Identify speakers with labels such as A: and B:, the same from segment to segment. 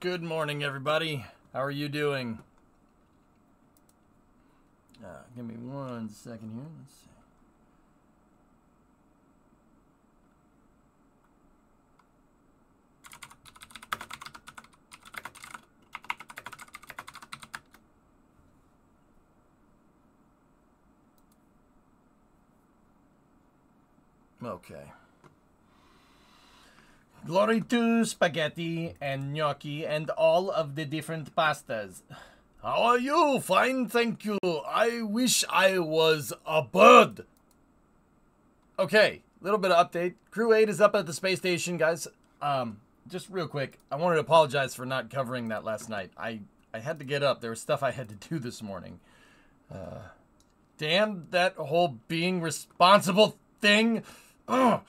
A: Good morning, everybody. How are you doing? Give me 1 second here. Let's see. Okay. Glory to spaghetti and gnocchi and all of the different pastas. How are you? Fine, thank you. I wish I was a bird. Okay, little bit of update. Crew 8 is up at the space station, guys. Just real quick, I wanted to apologize for not covering that last night. I had to get up. There was stuff I had to do this morning. Damn that whole being responsible thing. Ugh,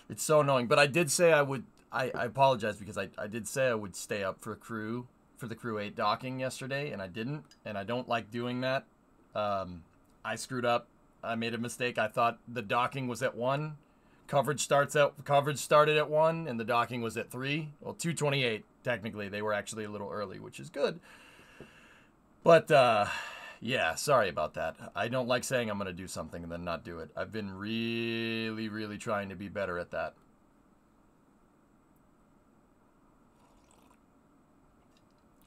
A: it's so annoying. But I did say I would... I apologize because I did say I would stay up for the Crew 8 docking yesterday, and I didn't, and I don't like doing that. I screwed up. I made a mistake. I thought the docking was at 1. Coverage started at 1, and the docking was at 3. Well, 2:28, technically. They were actually a little early, which is good. But, yeah, sorry about that. I don't like saying I'm going to do something and then not do it. I've been really, really trying to be better at that.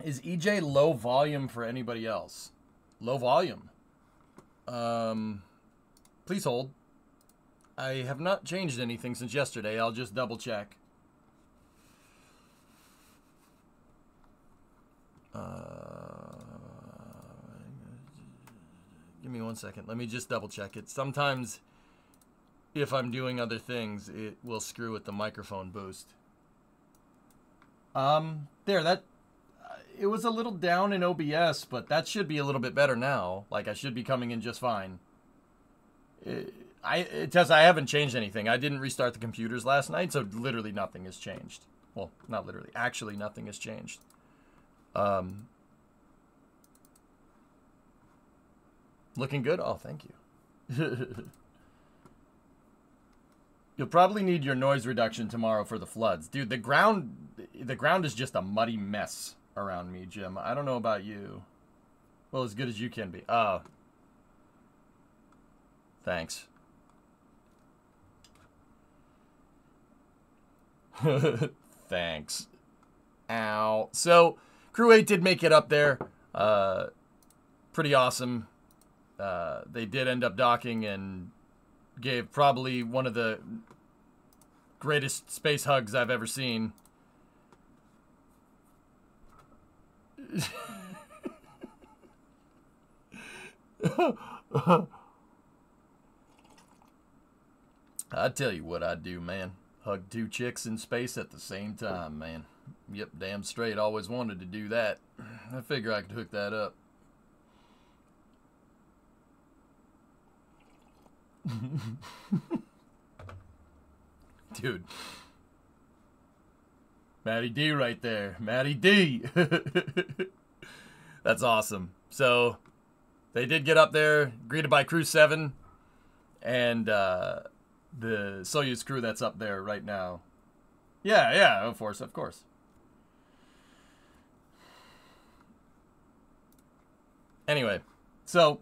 A: Is EJ low volume for anybody else? Low volume. Please hold. I have not changed anything since yesterday. I'll just double check. Give me 1 second. Let me just double check it. Sometimes, if I'm doing other things, it will screw with the microphone boost. It was a little down in OBS, but that should be a little bit better now. Like, I should be coming in just fine. Tess, I haven't changed anything. I didn't restart the computers last night, so literally nothing has changed. Well, not literally. Actually, nothing has changed. Looking good? Oh, thank you. You'll probably need your noise reduction tomorrow for the floods. Dude, the ground is just a muddy mess around me, Jim. I don't know about you. Well, as good as you can be. Oh. Thanks. Thanks. Ow. So, Crew 8 did make it up there. Pretty awesome. They did end up docking and gave probably one of the greatest space hugs I've ever seen. I tell you what I'd do, man. Hug 2 chicks in space at the same time, man. Yep, damn straight. Always wanted to do that. I figure I could hook that up. Dude. Matty D right there. Matty D. That's awesome. So, they did get up there, greeted by Crew 7, and the Soyuz crew that's up there right now. Yeah, of course. Anyway, so,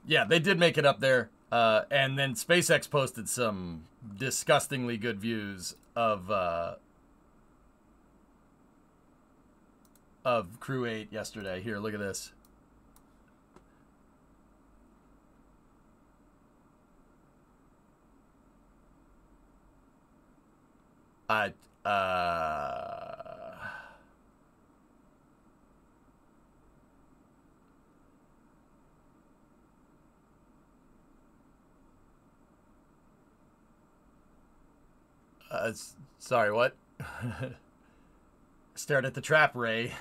A: yeah, they did make it up there, and then SpaceX posted some disgustingly good views of Crew 8 yesterday. Here, look at this. Sorry, what? Stared at the trap, Ray.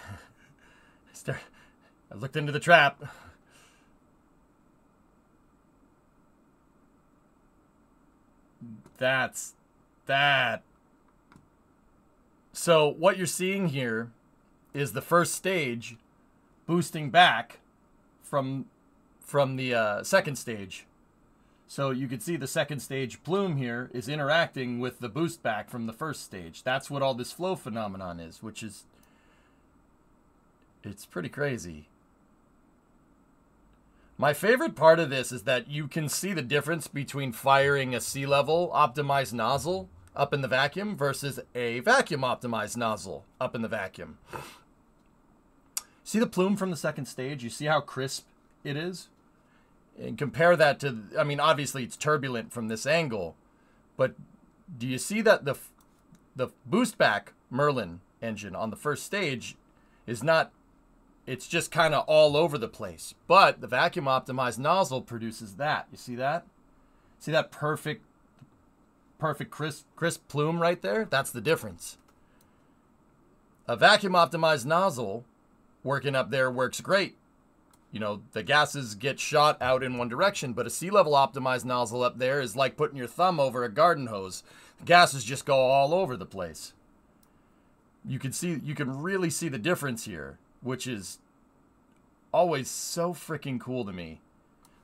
A: I looked into the trap. That's that. So what you're seeing here is the first stage boosting back from the second stage. So you can see the second stage plume here is interacting with the boost back from the first stage. That's what all this flow phenomenon is, which is It's pretty crazy. My favorite part of this is that you can see the difference between firing a sea level optimized nozzle up in the vacuum versus a vacuum optimized nozzle up in the vacuum. See the plume from the second stage? You see how crisp it is? And compare that to, I mean, obviously it's turbulent from this angle, but do you see that the boost back Merlin engine on the first stage is not, it's just kind of all over the place. But the vacuum optimized nozzle produces that. You see that? See that perfect crisp plume right there? That's the difference. A vacuum optimized nozzle working up there works great. You know, the gases get shot out in one direction, but a sea level optimized nozzle up there is like putting your thumb over a garden hose. The gases just go all over the place. You can really see the difference here, which is always so freaking cool to me.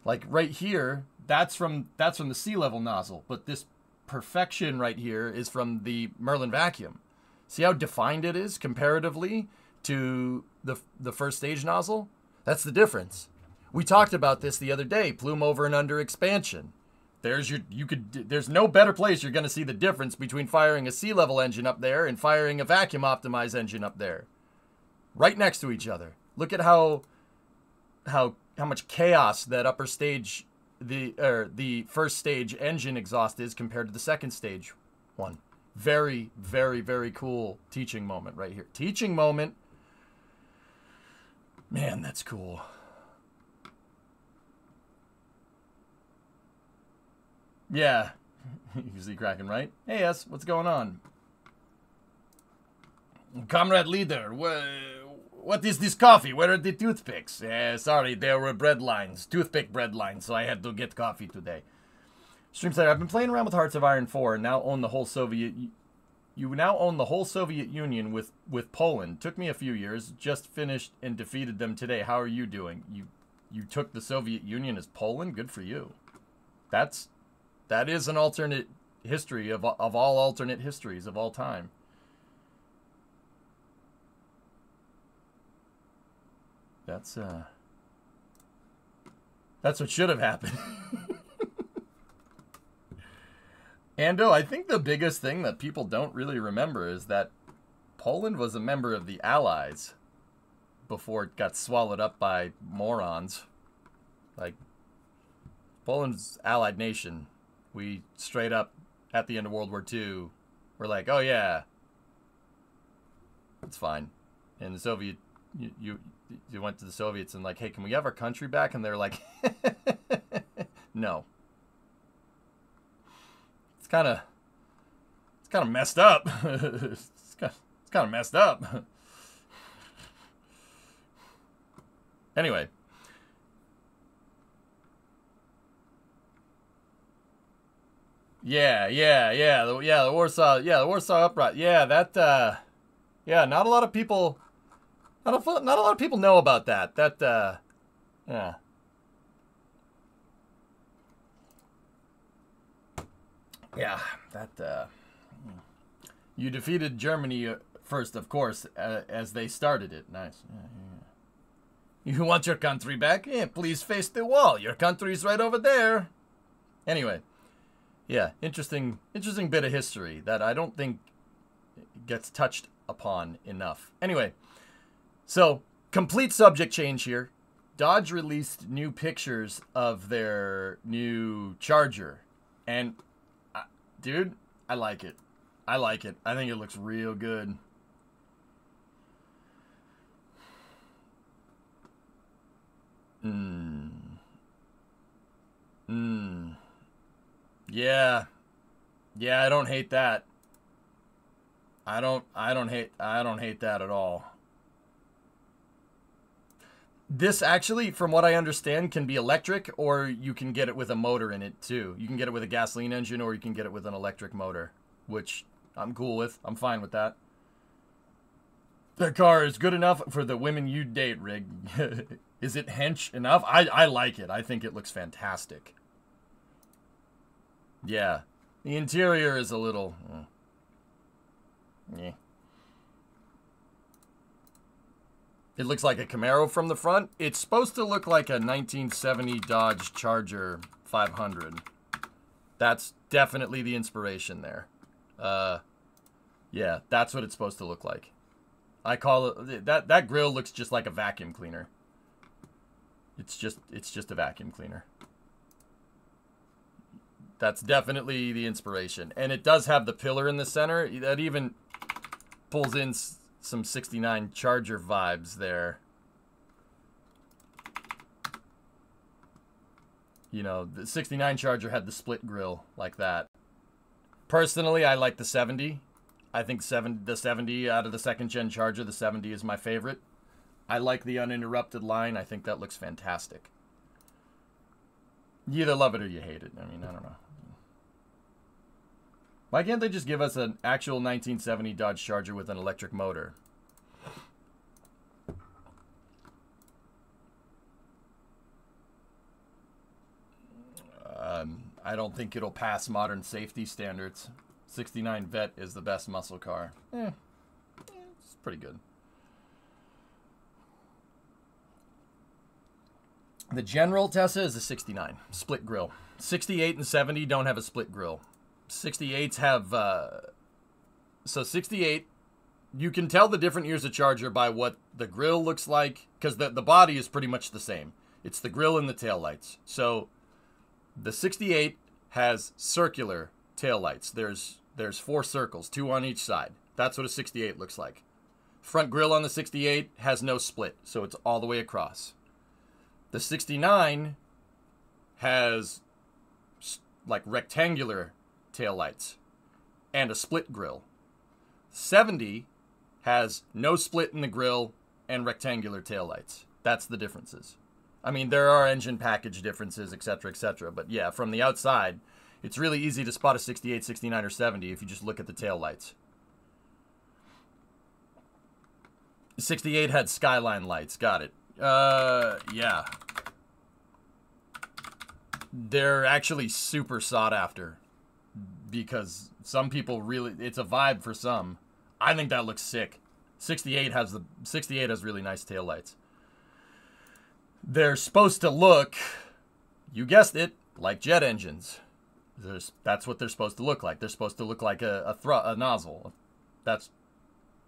A: Like right here, that's from the sea level nozzle, but this perfection right here is from the Merlin vacuum. See how defined it is comparatively to the first stage nozzle? That's the difference. We talked about this the other day, plume over and under expansion. There's no better place you're going to see the difference between firing a sea level engine up there and firing a vacuum optimized engine up there. Right next to each other. Look at how much chaos that upper stage, the first stage engine exhaust is compared to the second stage one. Very, very, very cool teaching moment right here. Teaching moment. Man, that's cool. Yeah. You see Kraken, right? Hey, yes, what's going on? Comrade leader, what is this coffee? Where are the toothpicks? Sorry, there were bread lines, toothpick bread lines, so I had to get coffee today. Streamslayer, I've been playing around with Hearts of Iron 4 and now own the whole Soviet... You now own the whole Soviet Union with Poland. Took me a few years, just finished and defeated them today. How are you doing? You took the Soviet Union as Poland? Good for you. That is an alternate history of all alternate histories of all time. That's what should have happened. Ando, I think the biggest thing that people don't really remember is that Poland was a member of the Allies before it got swallowed up by morons. Like, Poland's allied nation. We straight up, at the end of World War II, were like, oh yeah, it's fine. And the Soviet, you went to the Soviets and like, hey, can we have our country back? And they're like, no. It's kind of messed up. It's kind of messed up. Anyway. The Warsaw Uprising. Yeah, not a lot of people know about that. Yeah. Yeah, you defeated Germany first, of course, as they started it. Nice. Yeah. You want your country back? Yeah, please face the wall. Your country's right over there. Anyway, yeah, interesting bit of history that I don't think gets touched upon enough. Anyway, so complete subject change here. Dodge released new pictures of their new Charger, and dude, I like it. I think it looks real good. Yeah. Yeah, I don't hate that. I don't hate that at all. This actually, from what I understand, can be electric, or you can get it with a motor in it too. You can get it with a gasoline engine, or you can get it with an electric motor, which I'm cool with. I'm fine with that. Their car is good enough for the women you date, Rig. Is it hench enough? I like it. I think it looks fantastic. Yeah. The interior is a little... yeah. It looks like a Camaro from the front. It's supposed to look like a 1970 Dodge Charger 500. That's definitely the inspiration there. Yeah, that's what it's supposed to look like. I call it that grill looks just like a vacuum cleaner. It's just a vacuum cleaner. That's definitely the inspiration. And it does have the pillar in the center. That even pulls in some 69 Charger vibes there. You know, the 69 Charger had the split grill like that. Personally, I like the 70. I think the 70 out of the second gen Charger, the 70 is my favorite. I like the uninterrupted line. I think that looks fantastic. You either love it or you hate it. I mean, I don't know. Why can't they just give us an actual 1970 Dodge Charger with an electric motor? I don't think it'll pass modern safety standards. 69 Vet is the best muscle car. It's pretty good. The General Tessa is a 69. Split grill. 68 and 70 don't have a split grill. 68s have... So 68, you can tell the different years of Charger by what the grill looks like, because the body is pretty much the same. It's the grill and the taillights. So the 68 has circular taillights. There's 4 circles, 2 on each side. That's what a 68 looks like. Front grille on the 68 has no split, so it's all the way across. The 69 has like rectangular taillights and a split grill. 70 has no split in the grill and rectangular taillights. That's the differences. I mean, there are engine package differences, etc., etc. But yeah, from the outside, it's really easy to spot a 68, 69, or 70 if you just look at the taillights. 68 had skyline lights. Got it. Yeah. They're actually super sought after because some people really, it's a vibe for some. I think that looks sick. 68 has really nice taillights. They're supposed to look, you guessed it, like jet engines. That's what they're supposed to look like. They're supposed to look like a nozzle.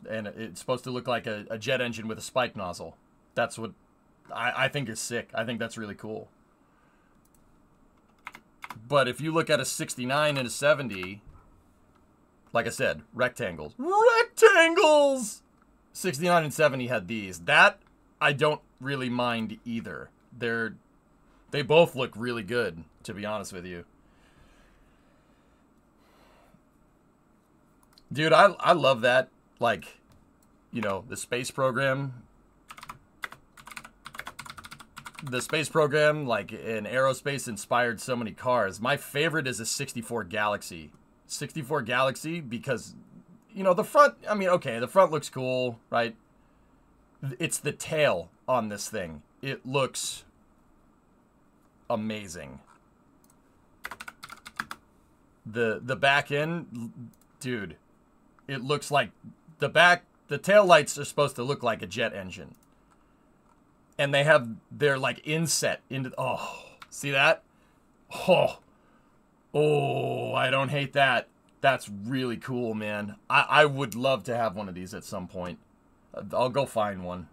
A: And it's supposed to look like a jet engine with a spike nozzle. That's what I think is sick. I think that's really cool. But if you look at a 69 and a 70, like I said, rectangles. Rectangles! 69 and 70 had these. That, I don't really mind either. They both look really good, to be honest with you. Dude, I love that. Like, you know, the space program. The space program, like, in aerospace, inspired so many cars. My favorite is a 64 Galaxy. 64 Galaxy because, you know, the front, I mean, okay, the front looks cool, right? It's the tail on this thing. It looks amazing. The back end, dude, it looks like the tail lights are supposed to look like a jet engine. And they're like inset into, oh, see that? Oh, I don't hate that. That's really cool, man. I would love to have one of these at some point. I'll go find one.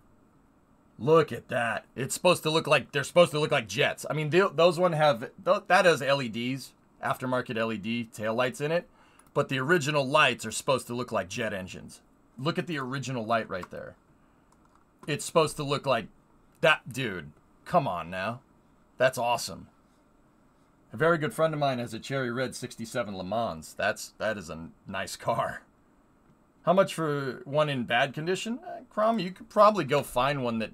A: Look at that. It's supposed to look like, they're supposed to look like jets. I mean, those one have, that has LEDs, aftermarket LED taillights in it. But the original lights are supposed to look like jet engines. Look at the original light right there. It's supposed to look like that. Dude, come on now. That's awesome. A very good friend of mine has a cherry red 67 Le Mans. That is a nice car. How much for one in bad condition? Crom, you could probably go find one that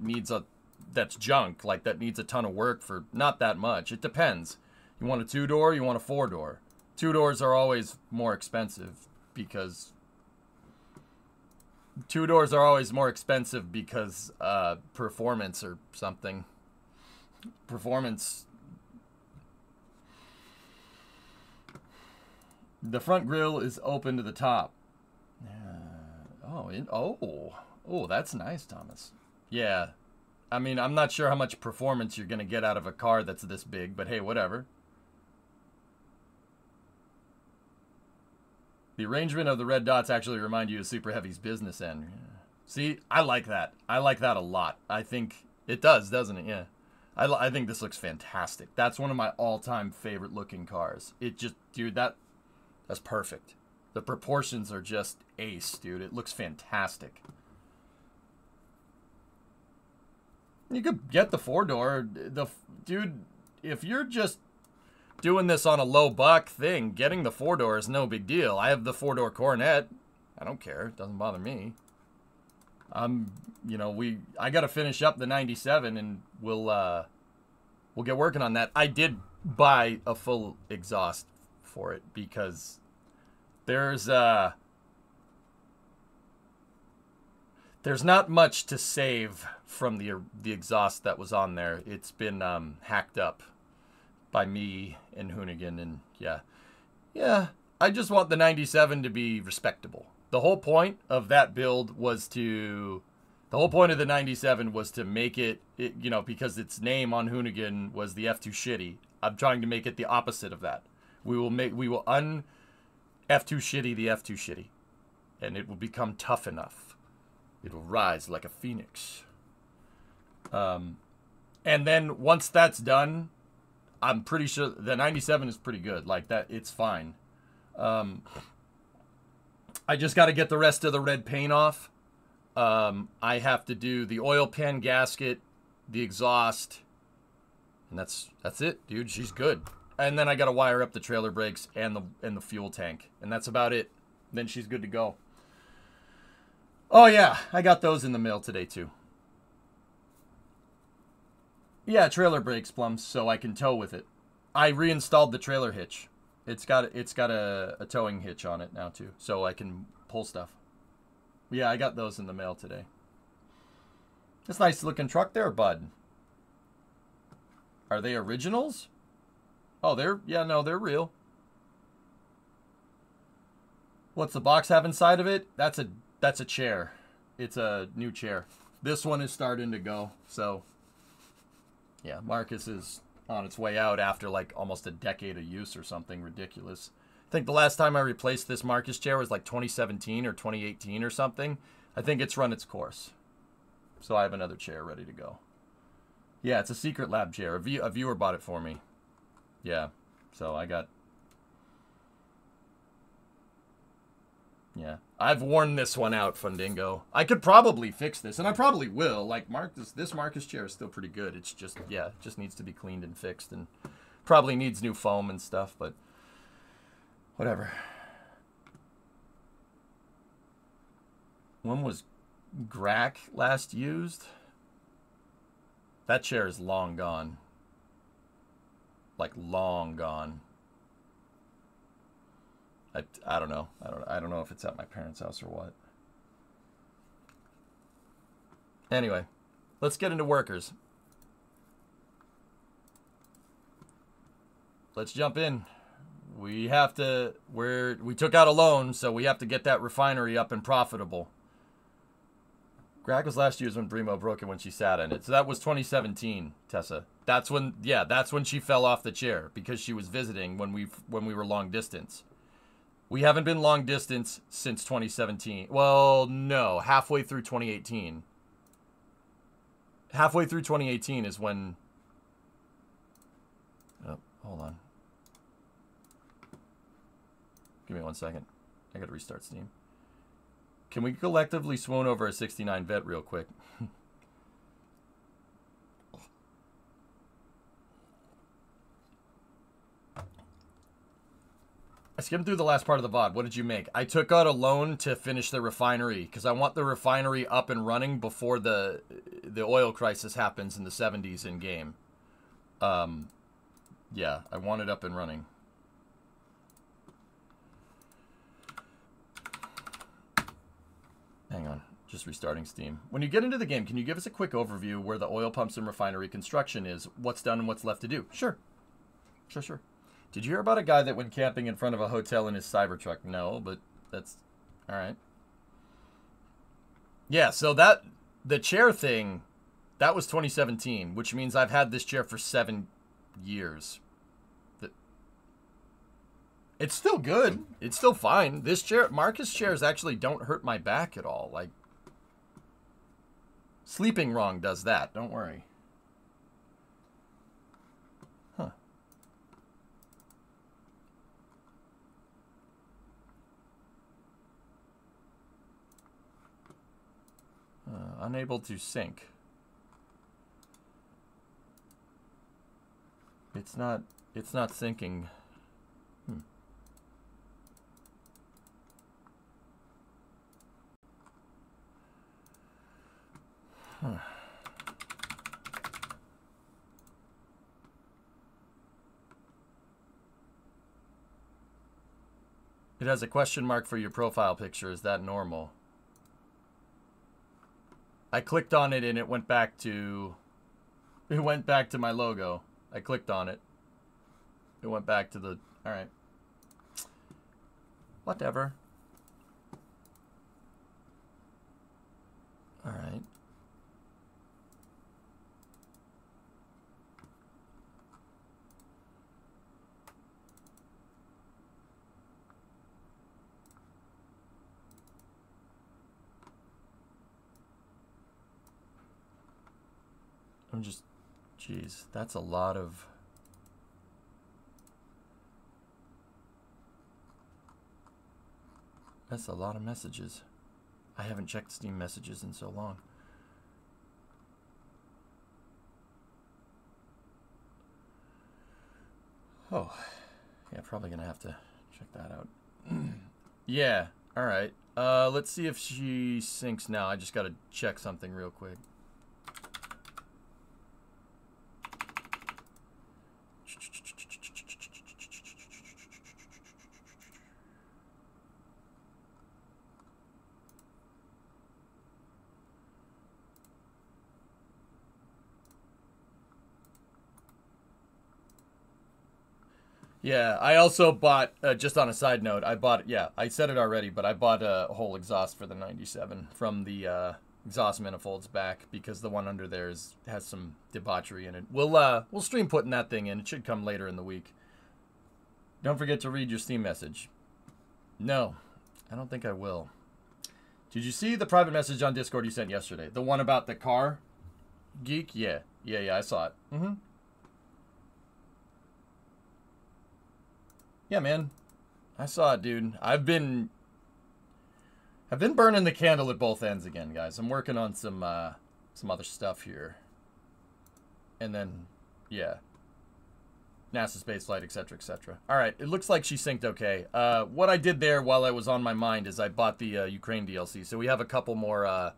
A: that's junk, like that needs a ton of work for not that much. It depends. You want a 2-door, you want a 4-door. 2-doors are always more expensive because performance or something. Performance. The front grille is open to the top. Oh, that's nice, Thomas. Yeah. I mean, I'm not sure how much performance you're going to get out of a car that's this big, but hey, whatever. The arrangement of the red dots actually remind you of Super Heavy's business end. Yeah. See, I like that. I like that a lot. I think it does, doesn't it? Yeah. I think this looks fantastic. That's one of my all-time favorite looking cars. It just, dude, that's perfect. The proportions are just ace, dude. It looks fantastic. You could get the four-door. Dude, if you're just doing this on a low buck thing, getting the four-door is no big deal. I have the four-door Coronet. I don't care. It doesn't bother me. I got to finish up the 97 and we'll get working on that. I did buy a full exhaust for it because there's not much to save from the exhaust that was on there. It's been hacked up by me and Hoonigan, and yeah. I just want the 97 to be respectable. The whole point of that build was the whole point of the 97 was to make it, because its name on Hoonigan was the F2 Shitty. I'm trying to make it the opposite of that. We will un F2 Shitty the F2 Shitty, and it will become tough enough. It will rise like a phoenix. And then once that's done, I'm pretty sure the 97 is pretty good. Like that, it's fine. I just got to get the rest of the red paint off. I have to do the oil pan gasket, the exhaust, and that's it, dude. She's good. And then I got to wire up the trailer brakes and the fuel tank, and that's about it. Then she's good to go. Oh yeah, I got those in the mail today too. Yeah, trailer brakes, Plums, so I can tow with it. I reinstalled the trailer hitch. It's got a towing hitch on it now too, so I can pull stuff. Yeah, I got those in the mail today. It's a nice looking truck there, bud. Are they originals? Oh, they're real. What's the box have inside of it? That's a chair. It's a new chair. This one is starting to go, so yeah, Marcus is on its way out after like almost a decade of use or something ridiculous. I think the last time I replaced this Marcus chair was like 2017 or 2018 or something. I think it's run its course. So I have another chair ready to go. Yeah, it's a Secret Lab chair. A viewer bought it for me. Yeah, so I got... Yeah, I've worn this one out, Fundingo. I could probably fix this, and I probably will. Like, this Marcus chair is still pretty good. It's just, yeah, it just needs to be cleaned and fixed, and probably needs new foam and stuff, but whatever. When was Grack last used? That chair is long gone. Like, long gone. I don't know. I don't know if it's at my parents' house or what. Anyway, let's get into workers. Let's jump in. We have to... We took out a loan, so we have to get that refinery up and profitable. Greg was last year's when Brimo broke it when she sat in it. So that was 2017, Tessa. That's when she fell off the chair because she was visiting when we were long distance. We haven't been long distance since 2017. Well, no, halfway through 2018. Halfway through 2018 is when... Oh, hold on. Give me 1 second. I gotta restart Steam. Can we collectively swoon over a 69 vet real quick? I skimmed through the last part of the VOD. What did you make? I took out a loan to finish the refinery because I want the refinery up and running before the oil crisis happens in the 70s in game. Yeah, I want it up and running. Hang on, just restarting Steam. When you get into the game, can you give us a quick overview where the oil pumps and refinery construction is, what's done and what's left to do? Sure. Sure. Did you hear about a guy that went camping in front of a hotel in his Cybertruck? No, but that's... Alright. Yeah, so that the chair thing, that was 2017, which means I've had this chair for 7 years. It's still good. It's still fine. This chair, Marcus chairs actually don't hurt my back at all. Like, sleeping wrong does that. Don't worry. Huh. Unable to sync. It's not syncing. Huh. It has a question mark for your profile picture. Is that normal? I clicked on it and it went back to my logo. I clicked on it. It went back to the... All right. Whatever. All right. I'm just... Jeez, that's a lot of... That's a lot of messages. I haven't checked Steam messages in so long. Oh, yeah, probably gonna have to check that out. Yeah, all right. Let's see if she syncs now. I just gotta check something real quick. Yeah, I also bought, just on a side note, I said it already, but I bought a whole exhaust for the 97 from the exhaust manifolds back because the one under there has some debauchery in it. We'll stream putting that thing in. It should come later in the week. Don't forget to read your Steam message. No, I don't think I will. Did you see the private message on Discord you sent yesterday? The one about the car? Geek? Yeah, I saw it. Mm-hmm. Yeah, man. I saw it, dude. I've been burning the candle at both ends again, guys. I'm working on some other stuff here. And then, yeah. NASA spaceflight, etc., etc. All right, it looks like she synced okay. What I did there while I was on my mind is I bought the Ukraine DLC. So we have a couple more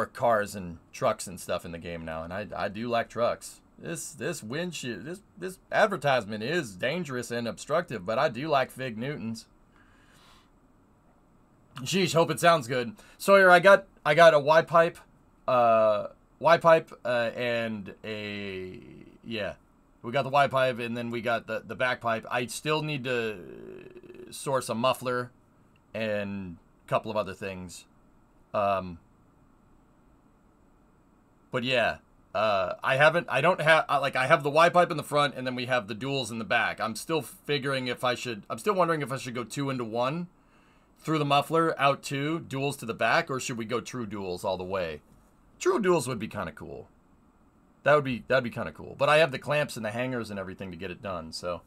A: cars and trucks and stuff in the game now, and I do like trucks. This windshield, this advertisement is dangerous and obstructive, but I do like Fig Newtons. Sheesh, hope it sounds good. Sawyer, I got a Y pipe, and a, yeah, we got the Y pipe, and then we got the back pipe. I still need to source a muffler and a couple of other things. But yeah. I have the Y pipe in the front, and then we have the duals in the back. I'm still wondering if I should go 2 into 1 through the muffler, out 2, duals to the back, or should we go true duals all the way? True duals would be kind of cool. That'd be kind of cool. But I have the clamps and the hangers and everything to get it done, so.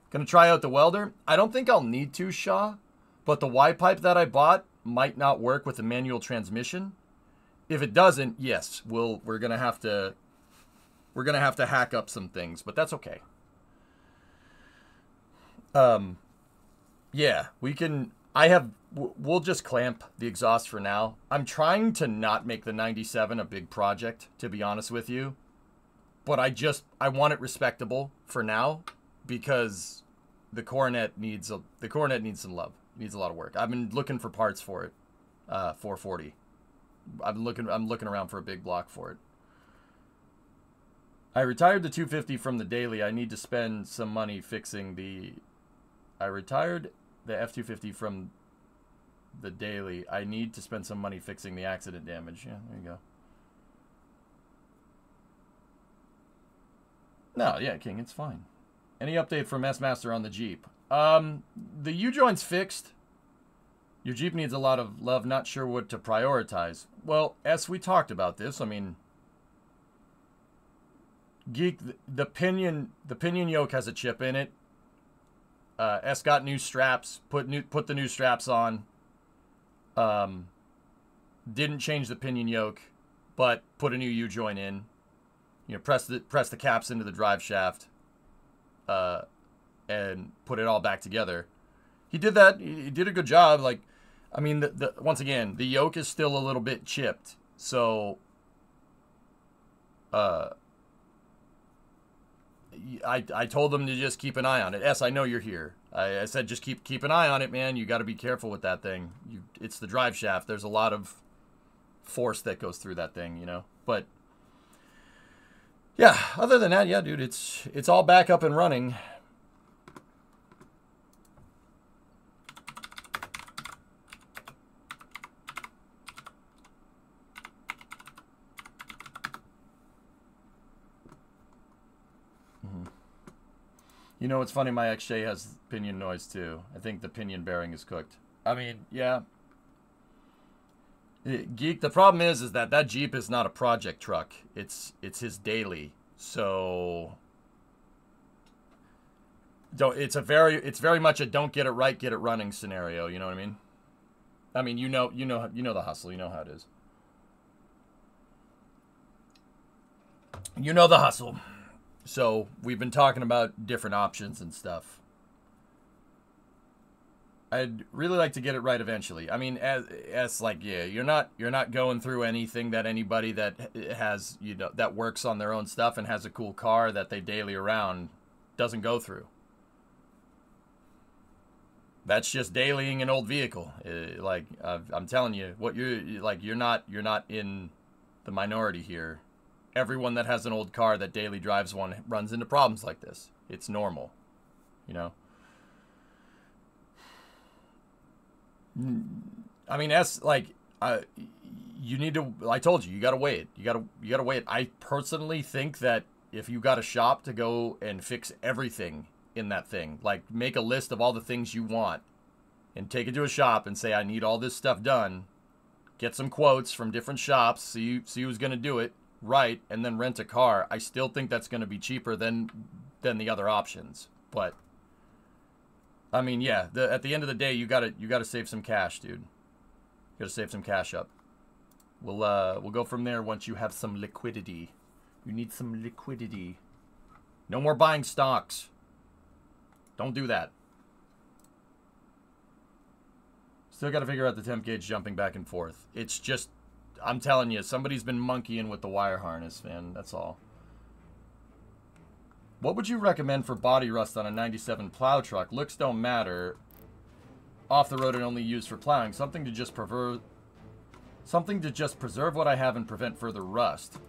A: Gonna try out the welder. I don't think I'll need to, Shaw, but the Y pipe that I bought might not work with a manual transmission. If it doesn't, yes, we're gonna have to hack up some things, but that's okay. Yeah, we'll just clamp the exhaust for now. I'm trying to not make the 97 a big project, to be honest with you, but I want it respectable for now because the coronet needs some love. It needs a lot of work. I've been looking for parts for it. 440. I'm looking around for a big block for it. I retired the 250 from the daily. I need to spend some money fixing I retired the F250 from the daily. I need to spend some money fixing the accident damage. Yeah, there you go. No, yeah, King, it's fine. Any update from S-Master on the Jeep? The U-joint's fixed. Your Jeep needs a lot of love, not sure what to prioritize. Well, S, we talked about this. I mean, Geek, the pinion yoke has a chip in it. S got new straps, put the new straps on. Didn't change the pinion yoke, but put a new U-joint in. You know, press the caps into the drive shaft, and put it all back together. He did that. He did a good job. Like, I mean, once again, the yoke is still a little bit chipped. So, I told them to just keep an eye on it. S, I know you're here. I said just keep an eye on it, man. You got to be careful with that thing. It's the drive shaft. There's a lot of force that goes through that thing, you know. But yeah, other than that, yeah, dude, it's all back up and running. You know, it's funny, my XJ has pinion noise too. I think the pinion bearing is cooked. I mean, yeah. Geek, the problem is that Jeep is not a project truck. It's his daily. So it's very much a don't get it right, get it running scenario, you know what I mean? I mean, you know the hustle, you know how it is. You know the hustle. So we've been talking about different options and stuff. I'd really like to get it right eventually. I mean, as like, yeah, you're not going through anything that anybody that has, you know, that works on their own stuff and has a cool car that they daily around doesn't go through. That's just dailying an old vehicle. Like I'm telling you, what you're not in the minority here. Everyone that has an old car that daily drives one runs into problems like this. It's normal, you know. I mean, you need to. I told you, you gotta weigh it. You gotta weigh it. I personally think that if you got a shop to go and fix everything in that thing, like make a list of all the things you want, and take it to a shop and say, I need all this stuff done. Get some quotes from different shops. See who's gonna do it. Right, and then rent a car. I still think that's going to be cheaper than the other options. But I mean, yeah, at the end of the day, you gotta save some cash, dude. You gotta save some cash up. We'll go from there once you have some liquidity. You need some liquidity. No more buying stocks. Don't do that. Still got to figure out the temp gauge jumping back and forth. It's just, I'm telling you, somebody's been monkeying with the wire harness, man. That's all. What would you recommend for body rust on a 97 plow truck? Looks don't matter. Off the road and only used for plowing. Something to just preserve what I have and prevent further rust.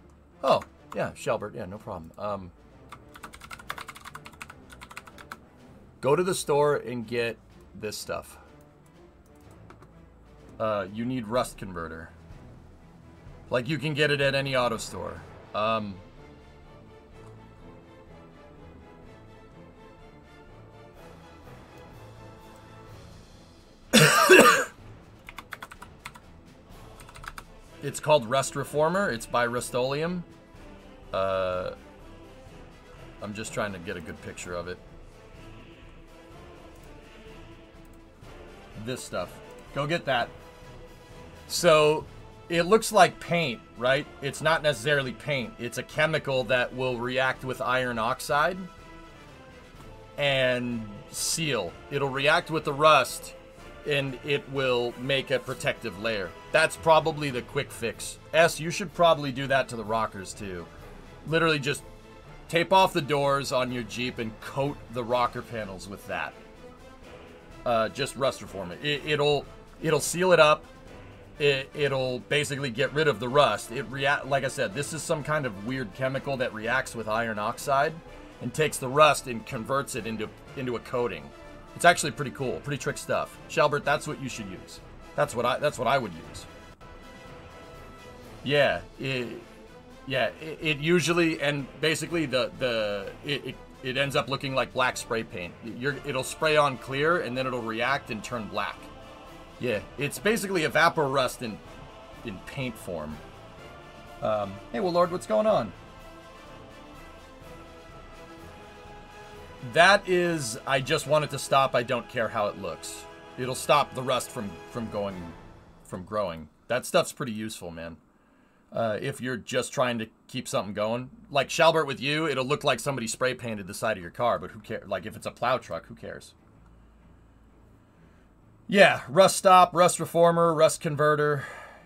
A: Oh, yeah, Shelbert. Yeah, no problem. Go to the store and get this stuff. You need rust converter. Like, you can get it at any auto store. It's called Rust Reformer. It's by Rust-Oleum. I'm just trying to get a good picture of it. This stuff. Go get that. So, it looks like paint, right? It's not necessarily paint. It's a chemical that will react with iron oxide and seal. It'll react with the rust, and it will make a protective layer. That's probably the quick fix. S, you should probably do that to the rockers too. Literally just tape off the doors on your Jeep and coat the rocker panels with that. Just rust reform it. It'll seal it up. It'll basically get rid of the rust. Like I said, this is some kind of weird chemical that reacts with iron oxide and takes the rust and converts it into a coating. It's actually pretty cool, pretty trick stuff. Shelbert, that's what you should use. That's what I would use. Yeah, it usually, and basically it ends up looking like black spray paint. It'll spray on clear and then it'll react and turn black. Yeah, it's basically evaporust in paint form. Hey, well, Lord, what's going on? That is, I just want it to stop. I don't care how it looks. It'll stop the rust from growing. That stuff's pretty useful, man. If you're just trying to keep something going. Like Shalbert with you, it'll look like somebody spray painted the side of your car, but who cares? Like if it's a plow truck, who cares? Yeah, rust stop, rust reformer, rust converter.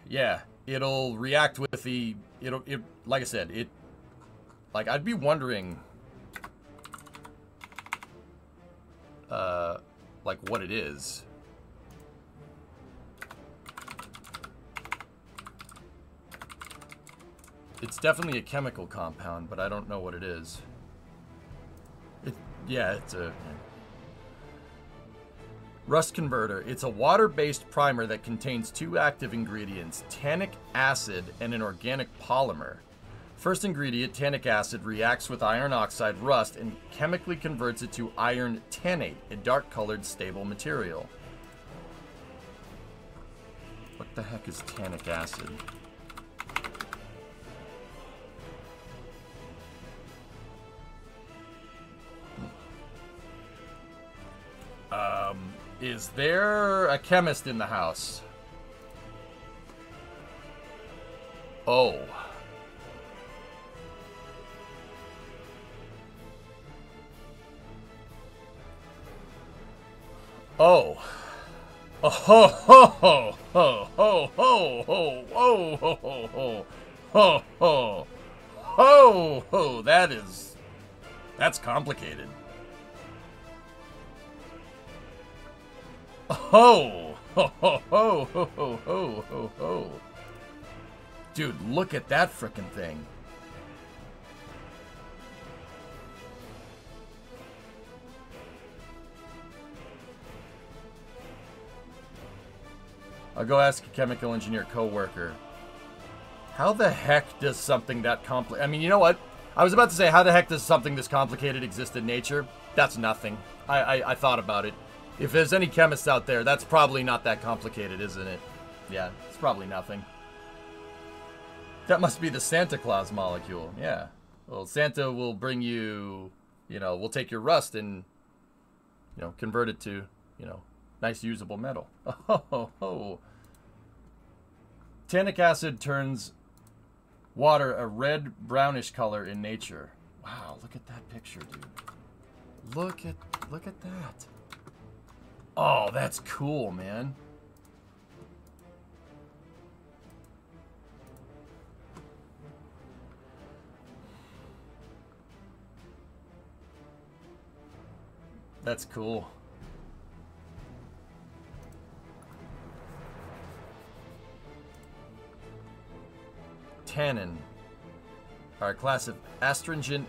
A: Yeah, it'll react with the, like I said, like I'd be wondering, like what it is. It's definitely a chemical compound, but I don't know what it is. Yeah, it's a rust converter. It's a water-based primer that contains two active ingredients, tannic acid and an organic polymer. First ingredient, tannic acid, reacts with iron oxide rust and chemically converts it to iron tannate, a dark-colored stable material. What the heck is tannic acid? Is there a chemist in the house? Oh. Oh. Oh ho ho ho ho ho ho ho ho ho ho ho ho ho ho. That's complicated. Ho ho ho ho ho ho ho ho ho. Dude, look at that frickin' thing. I'll go ask a chemical engineer co-worker. How the heck does something that complicated... I mean, you know what? I was about to say, how the heck does something this complicated exist in nature? That's nothing. I thought about it. If there's any chemists out there, that's probably not that complicated, isn't it? Yeah, it's probably nothing. That must be the Santa Claus molecule. Yeah. Well, Santa will bring you, we'll take your rust and, convert it to, nice usable metal. Oh. Tannic acid turns water a red brownish color in nature. Wow, look at that picture, dude. Look at that. Oh, that's cool, man. That's cool. Tannin are a class of astringent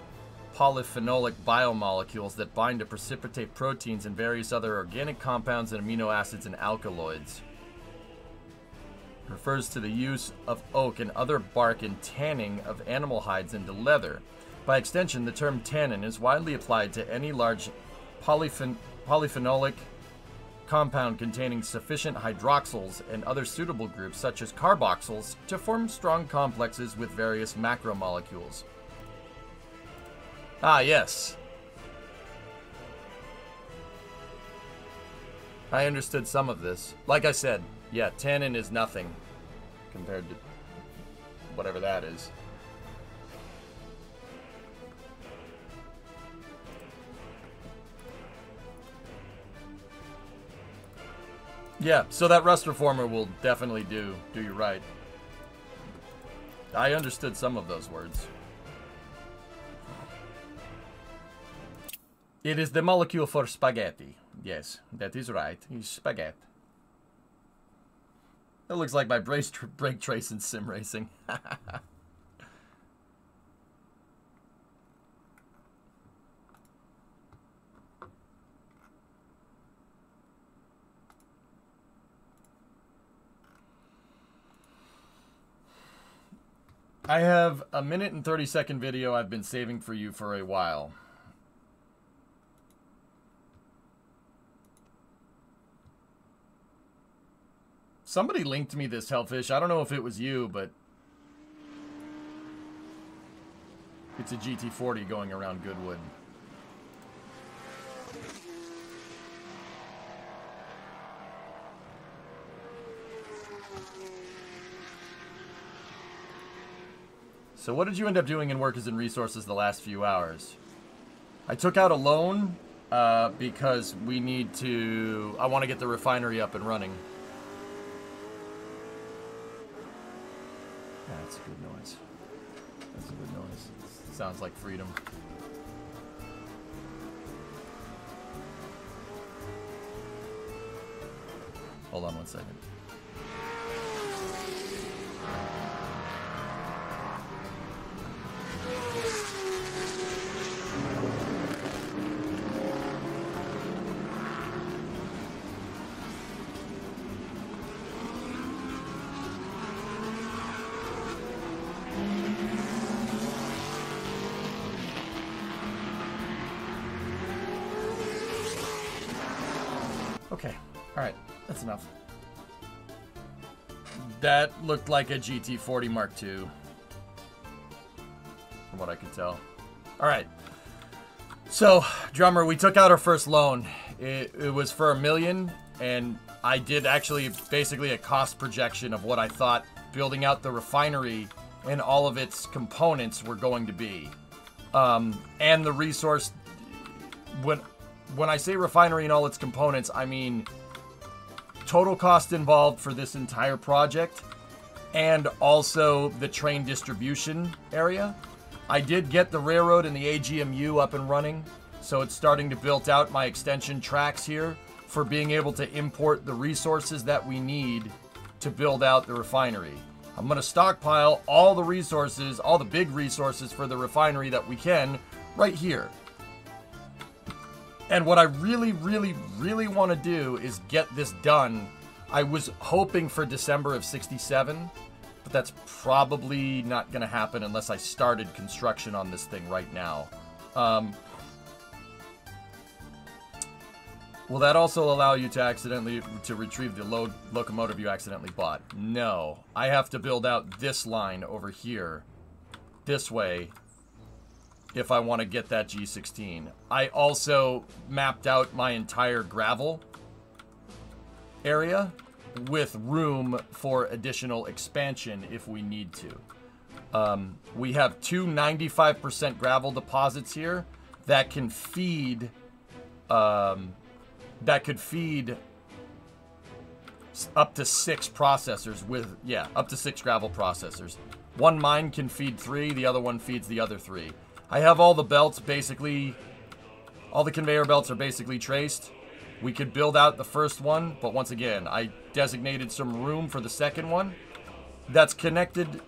A: polyphenolic biomolecules that bind to precipitate proteins and various other organic compounds and amino acids and alkaloids. It refers to the use of oak and other bark in tanning of animal hides into leather. By extension, the term tannin is widely applied to any large polyphenolic compound containing sufficient hydroxyls and other suitable groups such as carboxyls to form strong complexes with various macromolecules. Ah, yes. I understood some of this. Like I said, yeah, tannin is nothing compared to whatever that is. Yeah, so that rust reformer will definitely do you right. I understood some of those words. It is the molecule for spaghetti. Yes, that is right. It's spaghetti. That looks like my brake trace in sim racing. I have a 1:30 video I've been saving for you for a while. Somebody linked me this, Hellfish. I don't know if it was you, but it's a GT40 going around Goodwood. So what did you end up doing in Workers and Resources the last few hours? I took out a loan because we need to... I want to get the refinery up and running. Yeah, that's a good noise. That's a good noise. Sounds like freedom. Hold on one second. Okay, alright, that's enough. That looked like a GT40 Mark II, from what I could tell. Alright, so, drummer, we took out our first loan. It was for $1 million, and I did actually basically a cost projection of what I thought building out the refinery and all of its components were going to be. And the resource, when I say refinery and all its components, I mean total cost involved for this entire project and also the train distribution area. I did get the railroad and the AGMU up and running, so it's starting to build out my extension tracks here for being able to import the resources that we need to build out the refinery. I'm going to stockpile all the resources, all the big resources for the refinery that we can right here. And what I really, really, really want to do is get this done. I was hoping for December of '67, but that's probably not going to happen unless I started construction on this thing right now. Will that also allow you to retrieve the locomotive you accidentally bought? No. I have to build out this line over here, this way, if I want to get that G16. I also mapped out my entire gravel area with room for additional expansion if we need to. We have two 95% gravel deposits here that can feed that could feed up to 6 processors with, yeah, up to 6 gravel processors. One mine can feed 3, the other one feeds the other 3. I have all the belts basically, all the conveyor belts are basically traced. We could build out the first one, but once again, I designated some room for the second one that's connected.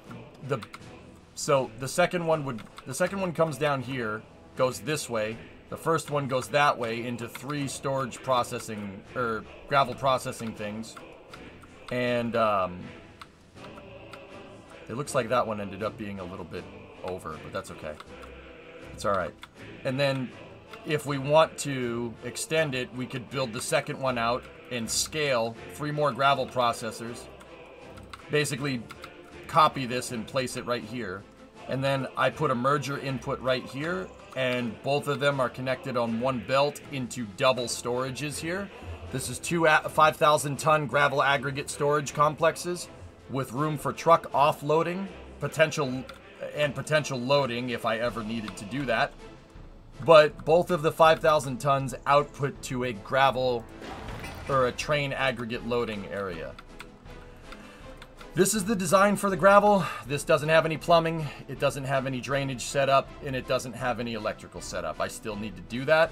A: So the second one comes down here, goes this way. The first one goes that way into 3 storage processing, or gravel processing things. And it looks like that one ended up being a little bit over, but that's okay. It's alright. And then if we want to extend it, we could build the second one out and scale 3 more gravel processors. Basically copy this and place it right here. And then I put a merger input right here, and both of them are connected on one belt into double storages here. This is 2 5,000-ton gravel aggregate storage complexes with room for truck offloading, potential loading if I ever needed to do that. But both of the 5,000 tons output to a gravel or a train aggregate loading area. This is the design for the gravel. This doesn't have any plumbing, it doesn't have any drainage set up, and it doesn't have any electrical setup. I still need to do that.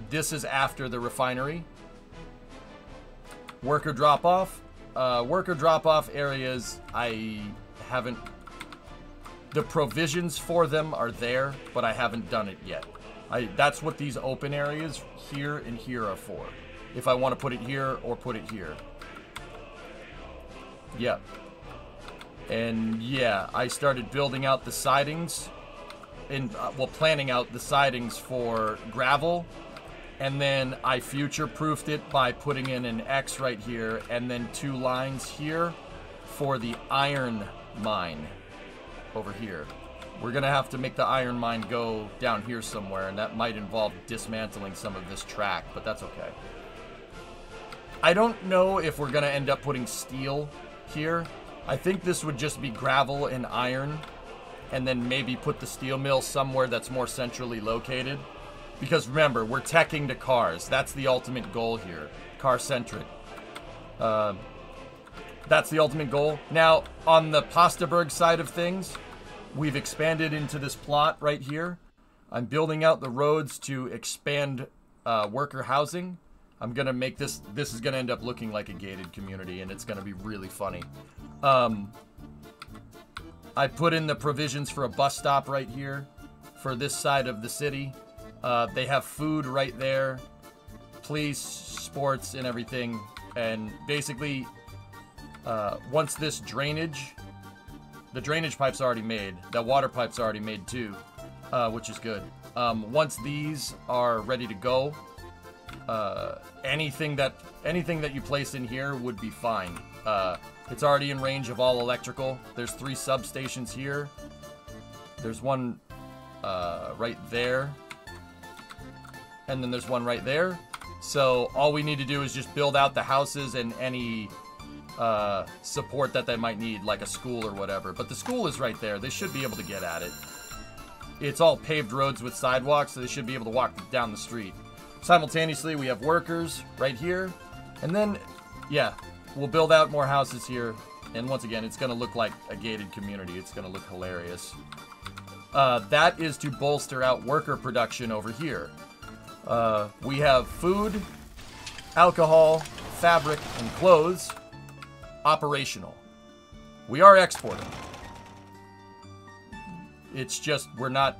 A: This is after the refinery. Worker drop-off. Worker drop-off areas, I haven't... The provisions for them are there, but I haven't done it yet. That's what these open areas here and here are for. If I want to put it here or put it here. Yep. And yeah, I started building out the sidings and well, planning out the sidings for gravel, and then I future-proofed it by putting in an X right here and then 2 lines here for the iron mine over here. We're gonna have to make the iron mine go down here somewhere, and that might involve dismantling some of this track, but that's okay. I don't know if we're gonna end up putting steel here. I think this would just be gravel and iron, and then maybe put the steel mill somewhere that's more centrally located. Because remember, we're teching to cars. That's the ultimate goal here. Car-centric. That's the ultimate goal. Now, on the Pastaberg side of things, we've expanded into this plot right here. I'm building out the roads to expand worker housing. I'm going to make this is going to end up looking like a gated community, and it's going to be really funny. I put in the provisions for a bus stop right here for this side of the city. They have food right there, police, sports, and everything. And basically, once this drainage, the drainage pipe's already made. The water pipe's already made too, which is good. Once these are ready to go, anything that you place in here would be fine. It's already in range of all electrical. There's 3 substations here. There's one right there. And then there's one right there. So all we need to do is just build out the houses and any support that they might need, like a school or whatever. But the school is right there. They should be able to get at it. It's all paved roads with sidewalks, so they should be able to walk down the street. Simultaneously, we have workers right here. And then, yeah, we'll build out more houses here. And once again, it's going to look like a gated community. It's going to look hilarious. That is to bolster out worker production over here. We have food, alcohol, fabric, and clothes operational. We are exporting. It's just we're not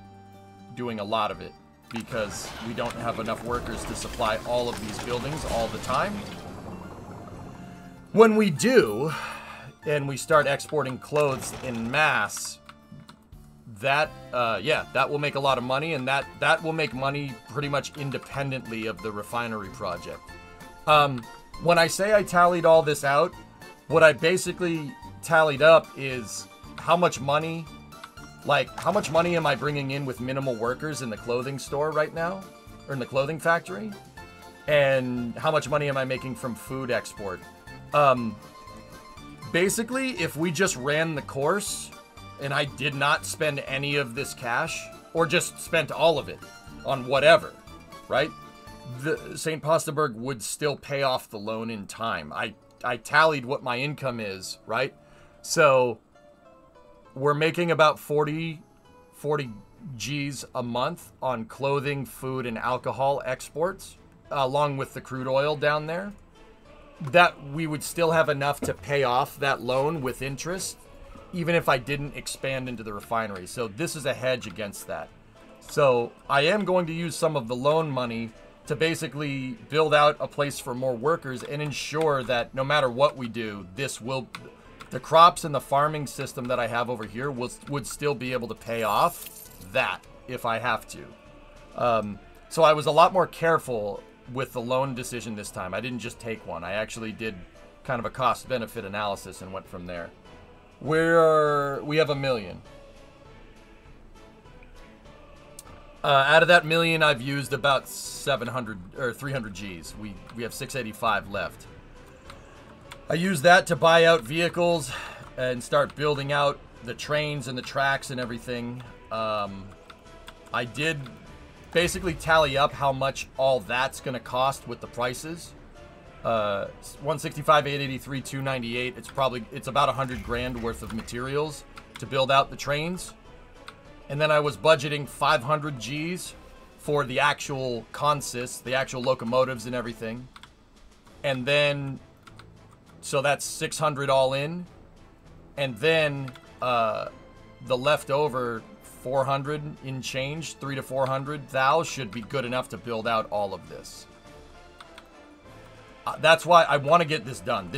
A: doing a lot of it because we don't have enough workers to supply all of these buildings all the time. When we do, and we start exporting clothes in mass, that will make a lot of money, and that will make money pretty much independently of the refinery project. When I say I tallied all this out, what I basically tallied up is how much money am I bringing in with minimal workers in the clothing store right now, or in the clothing factory, and how much money am I making from food export. Basically, if we just ran the course and I did not spend any of this cash, or just spent all of it on whatever, right? The St. Pastaberg would still pay off the loan in time. I tallied what my income is, right? So we're making about 40 G's a month on clothing, food, and alcohol exports, along with the crude oil down there. That we would still have enough to pay off that loan with interest, even if I didn't expand into the refinery. So this is a hedge against that. So I am going to use some of the loan money to basically build out a place for more workers and ensure that no matter what we do, the crops and the farming system that I have over here would still be able to pay off that if I have to. So I was a lot more careful with the loan decision this time. I didn't just take one. I actually did kind of a cost-benefit analysis and went from there. We have $1 million. Out of that $1 million, I've used about 700 or 300 G's. We have 685 left. I use that to buy out vehicles and start building out the trains and the tracks and everything. I did basically tally up how much all that's going to cost with the prices. 165, 883, 298. It's about 100 grand worth of materials to build out the trains. And then I was budgeting 500 G's for the actual consists, the actual locomotives and everything. And then, so that's 600 all in. And then the leftover 400 in change, 300 to 400 thou should be good enough to build out all of this. That's why I want to get this done.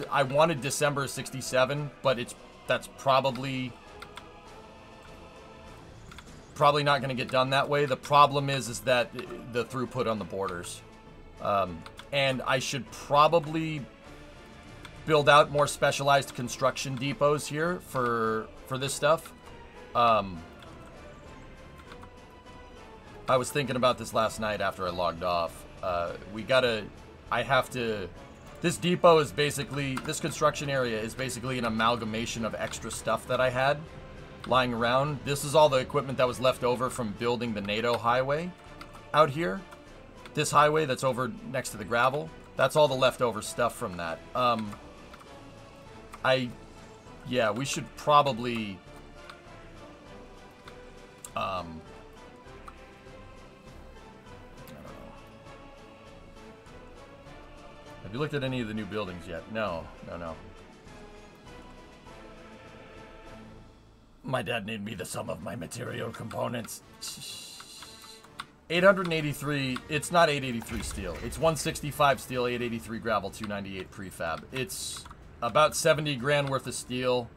A: I wanted December 67, but that's probably not going to get done that way. The problem is that the throughput on the borders. And I should probably build out more specialized construction depots here for this stuff. I was thinking about this last night after I logged off. This depot is basically, this construction area is basically an amalgamation of extra stuff that I had lying around. This is all the equipment that was left over from building the NATO highway out here. This highway that's over next to the gravel, that's all the leftover stuff from that. Yeah, we should probably, I don't know. Have you looked at any of the new buildings yet? No. My dad named me the sum of my material components. 883, it's not 883 steel. It's 165 steel, 883 gravel, 298 prefab. It's about 70 grand worth of steel,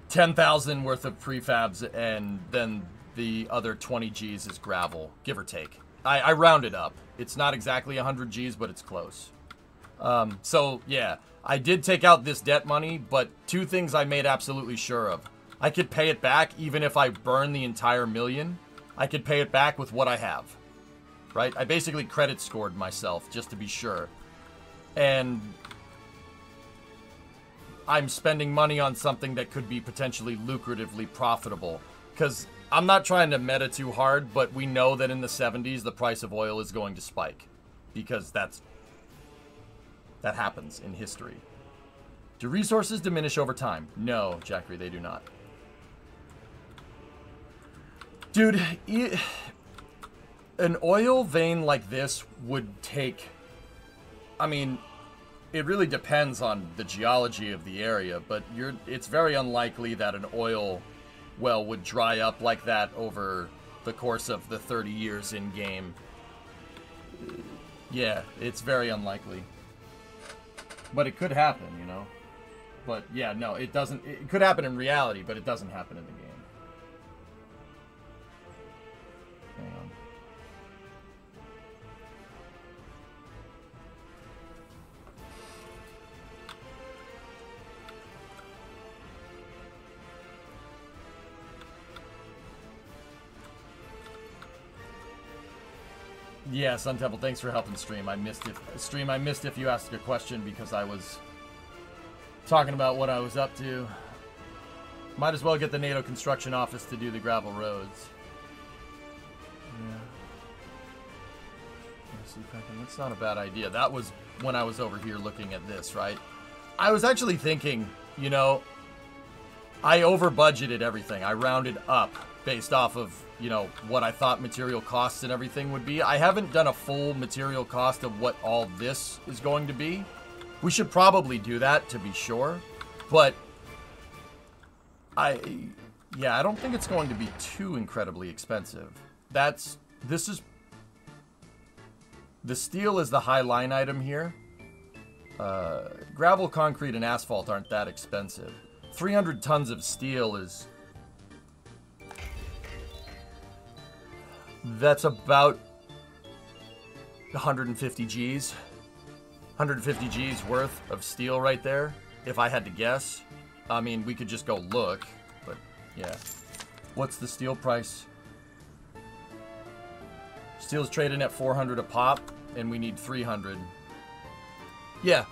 A: 10,000 worth of prefabs, and then the other 20 G's is gravel, give or take. I rounded up. It's not exactly 100 G's, but it's close. So, yeah, I did take out this debt money, but two things I made absolutely sure of. I could pay it back even if I burn the entire $1 million. I could pay it back with what I have, right? I basically credit scored myself just to be sure. And I'm spending money on something that could be potentially lucratively profitable. Because I'm not trying to meta too hard, but we know that in the 70s, the price of oil is going to spike. Because that happens in history. Do resources diminish over time? No, Jackery, they do not. Dude, an oil vein like this would take... I mean, it really depends on the geology of the area, but it's very unlikely that an oil well would dry up like that over the course of the 30 years in-game. Yeah, it's very unlikely. But it could happen, you know? But yeah, no, it doesn't... It could happen in reality, but it doesn't happen in the game. Hang on. Yeah, Sun Temple, thanks for helping stream. I missed if you asked a question because I was talking about what I was up to. Might as well get the NATO construction office to do the gravel roads. Yeah. Let's see if I can, that's not a bad idea. That was when I was over here looking at this, right? I was actually thinking, you know, I over budgeted everything. I rounded up based off of, you know, what I thought material costs and everything would be. I haven't done a full material cost of what all this is going to be. We should probably do that to be sure. But I don't think it's going to be too incredibly expensive. The steel is the high line item here. Gravel, concrete, and asphalt aren't that expensive. 300 tons of steel is... That's about 150 G's. 150 G's worth of steel right there, if I had to guess. I mean, we could just go look, but yeah. What's the steel price? Steel's trading at 400 a pop, and we need 300. Yeah.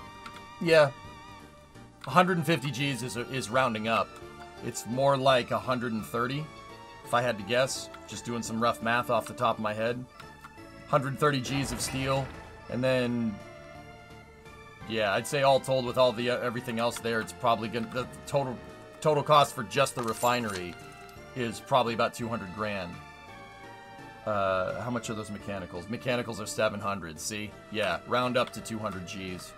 A: 150 G's is rounding up. It's more like 130, if I had to guess. Just doing some rough math off the top of my head. 130 G's of steel, and then, yeah, I'd say all told with all the everything else there, it's probably gonna, the total cost for just the refinery is probably about 200 grand. How much are those mechanicals? Mechanicals are 700. See, yeah, round up to 200 G's,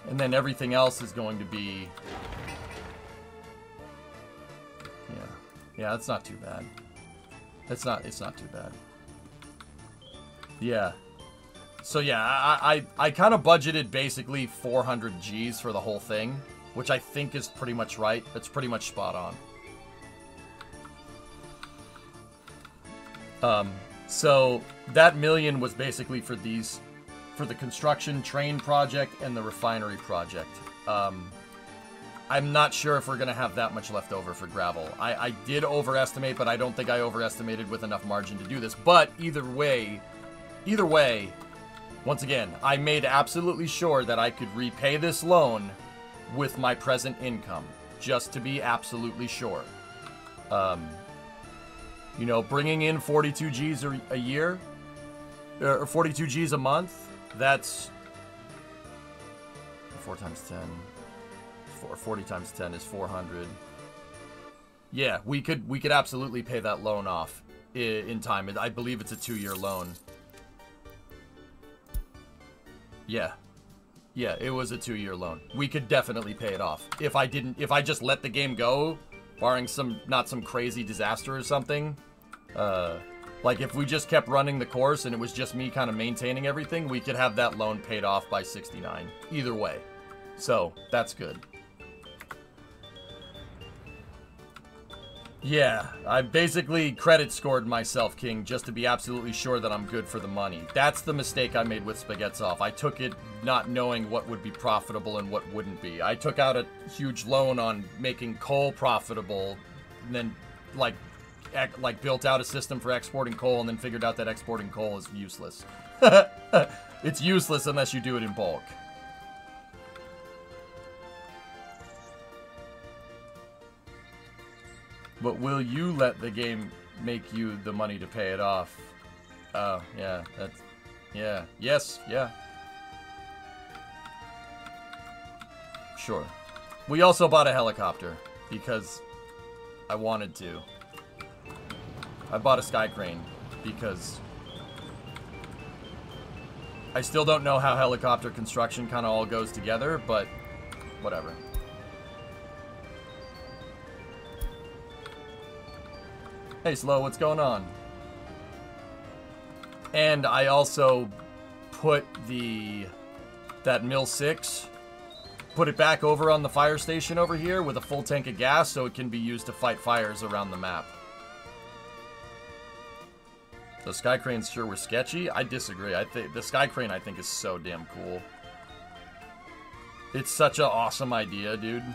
A: and then everything else is going to be, yeah, that's not too bad. It's not too bad. Yeah. So yeah, I kind of budgeted basically 400 G's for the whole thing which I think is pretty much right. That's pretty much spot on. So that $1 million was basically for the construction train project and the refinery project. I'm not sure if we're going to have that much left over for gravel. I did overestimate, but I don't think I overestimated with enough margin to do this. But either way, once again, I made absolutely sure that I could repay this loan with my present income, just to be absolutely sure. You know, bringing in 42 G's a year, or 42 G's a month, that's 4 times 10. 40 times 10 is 400. Yeah, we could absolutely pay that loan off in time. I believe it's a 2-year loan. Yeah, it was a 2-year loan. We could definitely pay it off if I just let the game go, barring not some crazy disaster or something. Like if we just kept running the course and it was just me kind of maintaining everything, we could have that loan paid off by 69. Either way, so that's good. Yeah, I basically credit scored myself, King, just to be absolutely sure that I'm good for the money. That's the mistake I made with Spaghettsoft. I took it not knowing what would be profitable and what wouldn't be. I took out a huge loan on making coal profitable, and then like built out a system for exporting coal, and then figured out that exporting coal is useless. It's useless unless you do it in bulk. But will you let the game make you the money to pay it off? Oh, yeah, that's... Yeah. Yes, yeah. Sure. We also bought a helicopter, because I wanted to. I bought a sky crane, because... I still don't know how helicopter construction kind of all goes together, but whatever. Hey, Slow, what's going on? And I also put that Mill 6, put it back over on the fire station over here with a full tank of gas so it can be used to fight fires around the map. The sky cranes sure were sketchy. I disagree. I think the sky crane I think is so damn cool. It's such an awesome idea, dude.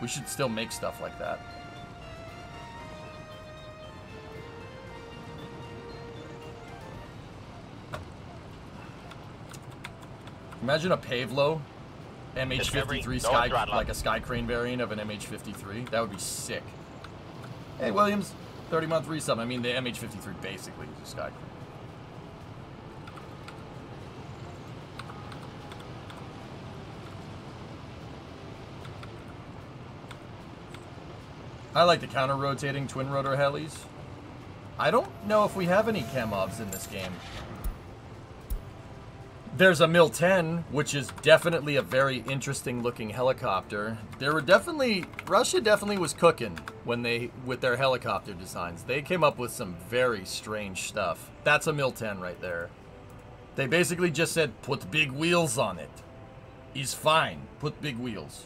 A: We should still make stuff like that. Imagine a Pavlo MH53 sky, like a sky crane variant of an MH53. That would be sick. Hey, Williams, 30-month resub. I mean, the MH53 basically is a sky crane. I like the counter-rotating twin-rotor helis. I don't know if we have any chem-obs in this game. There's a Mil 10, which is definitely a very interesting looking helicopter. Russia definitely was cooking with their helicopter designs. They came up with some very strange stuff. That's a Mil 10 right there. They basically just said, put big wheels on it. He's fine. Put big wheels.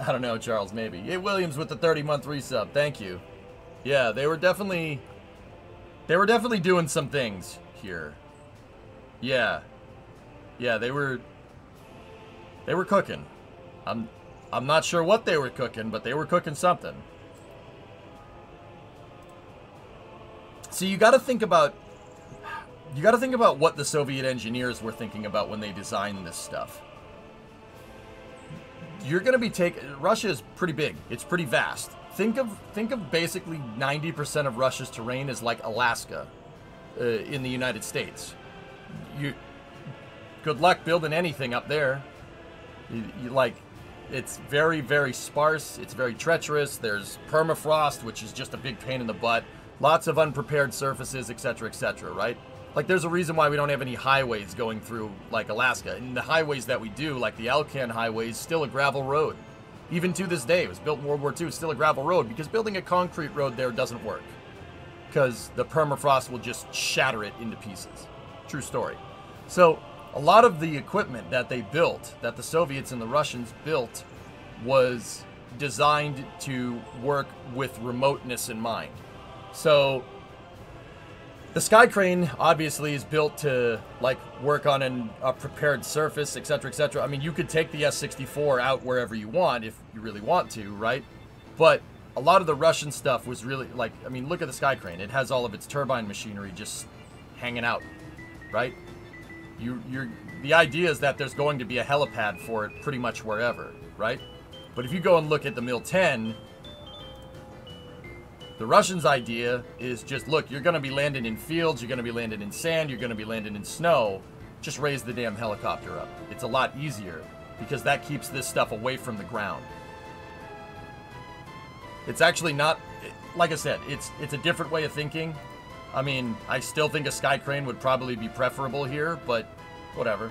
A: I don't know, Charles, maybe. Hey, Williams with the 30-month resub. Thank you. Yeah, they were definitely doing some things here. Yeah. Yeah, they were cooking. I'm not sure what they were cooking, but they were cooking something. So you got to think about what the Soviet engineers were thinking about when they designed this stuff. You're going to be Russia is pretty big. It's pretty vast. Think of basically 90% of Russia's terrain as like Alaska in the United States. Good luck building anything up there. It's very, very sparse. It's very treacherous. There's permafrost, which is just a big pain in the butt. Lots of unprepared surfaces, etc., right? Like, there's a reason why we don't have any highways going through, like, Alaska. And the highways that we do, like the Alcan highway, is still a gravel road. Even to this day, it was built in World War II, it's still a gravel road, because building a concrete road there doesn't work. Because the permafrost will just shatter it into pieces. True story. So, a lot of the equipment that they built, that the Soviets and the Russians built, was designed to work with remoteness in mind. So the Sky Crane obviously is built to like work on a prepared surface, etc., etc. I mean, you could take the S-64 out wherever you want if you really want to, right? But a lot of the Russian stuff was really like, I mean, look at the Sky Crane. It has all of its turbine machinery just hanging out, right? The idea is that there's going to be a helipad for it pretty much wherever, right? But if you go and look at the Mil-10, the Russians' idea is just, look, you're going to be landing in fields, you're going to be landing in sand, you're going to be landing in snow. Just raise the damn helicopter up. It's a lot easier because that keeps this stuff away from the ground. It's actually not, like I said, it's a different way of thinking. I mean, I still think a Sky Crane would probably be preferable here, but whatever.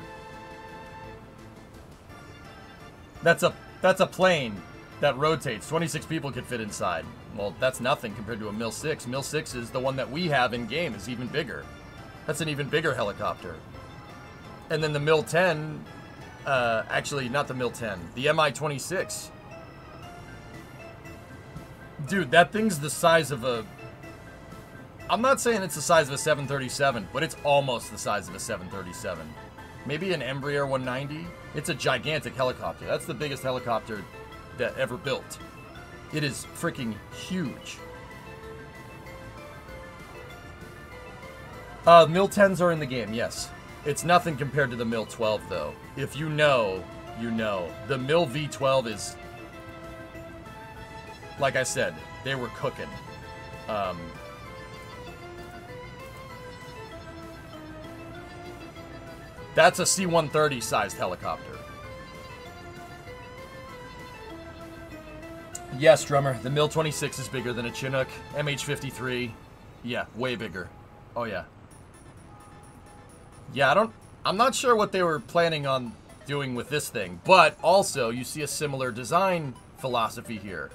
A: That's a plane that rotates. 26 people could fit inside. Well, that's nothing compared to a Mil-6. Mil-6 is the one that we have in game, is even bigger. That's an even bigger helicopter. And then the Mil-10, actually, not the Mil-10, the Mi-26. Dude, that thing's the size of a... I'm not saying it's the size of a 737, but it's almost the size of a 737. Maybe an Embraer 190? It's a gigantic helicopter. That's the biggest helicopter that ever built. It is freaking huge. Mil-10s are in the game, yes. It's nothing compared to the Mil-12, though. If you know, you know. The Mil V-12 is... Like I said, they were cooking. That's a C-130 sized helicopter. Yes, Drummer, the Mil-26 is bigger than a Chinook. MH-53, yeah, way bigger. Oh, yeah. Yeah, I'm not sure what they were planning on doing with this thing, but also you see a similar design philosophy here.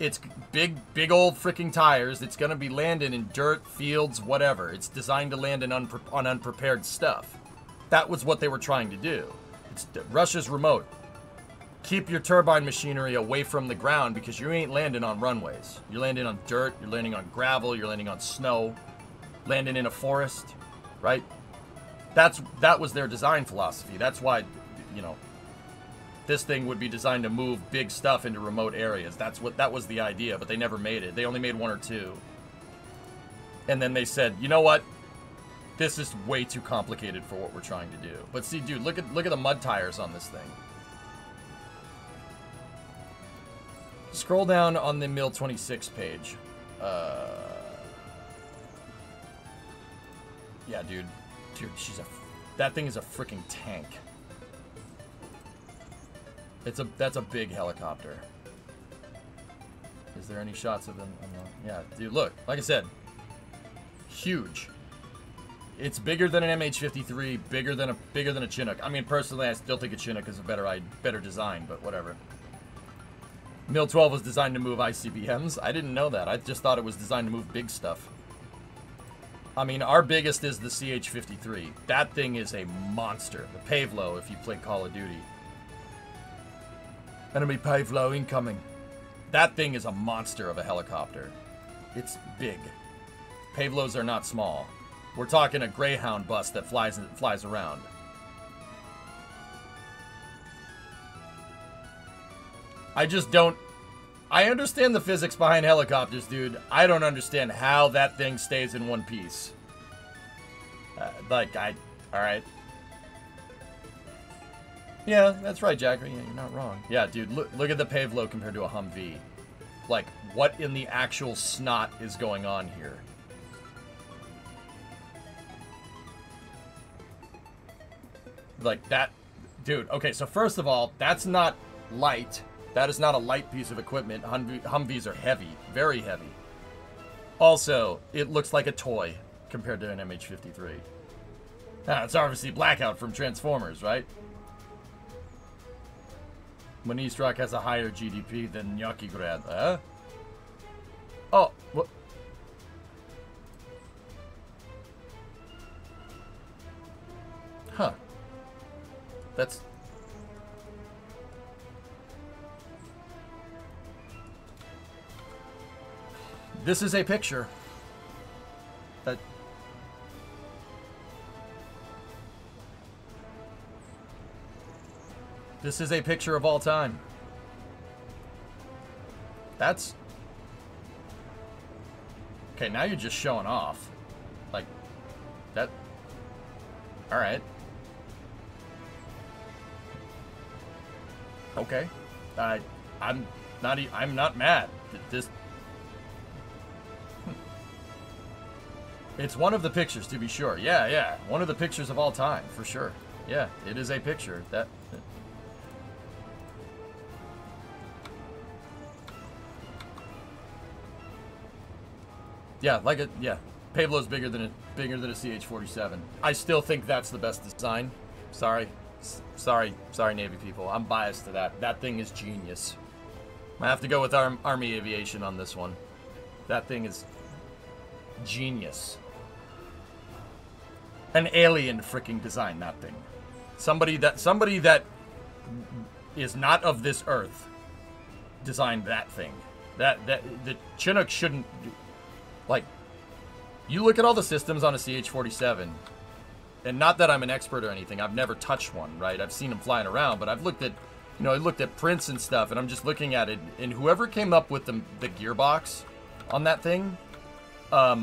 A: It's big old freaking tires. It's going to be landing in dirt, fields, whatever. It's designed to land on unprepared stuff. That was what they were trying to do. It's Russia's remote. Keep your turbine machinery away from the ground because you ain't landing on runways. You're landing on dirt, you're landing on gravel, you're landing on snow, landing in a forest, right? That was their design philosophy. That's why, you know, this thing would be designed to move big stuff into remote areas. That was the idea, but they never made it. They only made one or two. And then they said, you know what? This is way too complicated for what we're trying to do. But see, dude, look at the mud tires on this thing. Scroll down on the Mil-26 page. Yeah, dude. Dude, that thing is a freaking tank. That's a big helicopter. Is there any shots of them? Yeah, dude, look. Like I said, huge. It's bigger than an MH-53, bigger than a Chinook. I mean, personally, I still think a Chinook is a better design, but whatever. Mil-12 was designed to move ICBMs. I didn't know that. I just thought it was designed to move big stuff. I mean, our biggest is the CH-53. That thing is a monster. The Pavlo, if you play Call of Duty. Enemy Pavlo incoming. That thing is a monster of a helicopter. It's big. Pavlos are not small. We're talking a Greyhound bus that flies around. I just don't... I understand the physics behind helicopters, dude. I don't understand how that thing stays in one piece. Alright. Yeah, that's right, Jacker. Yeah, you're not wrong. Yeah, dude, look at the Pavlo compared to a Humvee. Like, what in the actual snot is going on here? Like, that... Dude, okay, so first of all, that's not light. That is not a light piece of equipment. Humvees are heavy. Very heavy. Also, it looks like a toy compared to an MH-53. It's obviously Blackout from Transformers, right? East Rock has a higher GDP than Gnocchigrad. Huh? Oh, what? Huh. That's... This is a picture. That... This is a picture of all time. That's... Okay, now you're just showing off. Like, that... Alright. Okay. I'm not mad. This... It's one of the pictures, to be sure. Yeah, yeah. One of the pictures of all time, for sure. Yeah, it is a picture. That... Yeah, like a... Yeah. Pablo's bigger than a CH-47. I still think that's the best design. Sorry, Navy people. I'm biased to that. That thing is genius. I have to go with Army Aviation on this one. That thing is genius. An alien freaking design, that thing. Somebody that is not of this earth designed that thing. The Chinook shouldn't... Like, you look at all the systems on a CH-47, and not that I'm an expert or anything, I've never touched one, right? I've seen them flying around, but I've looked at, you know, I looked at prints and stuff, and I'm just looking at it, and whoever came up with the gearbox on that thing, I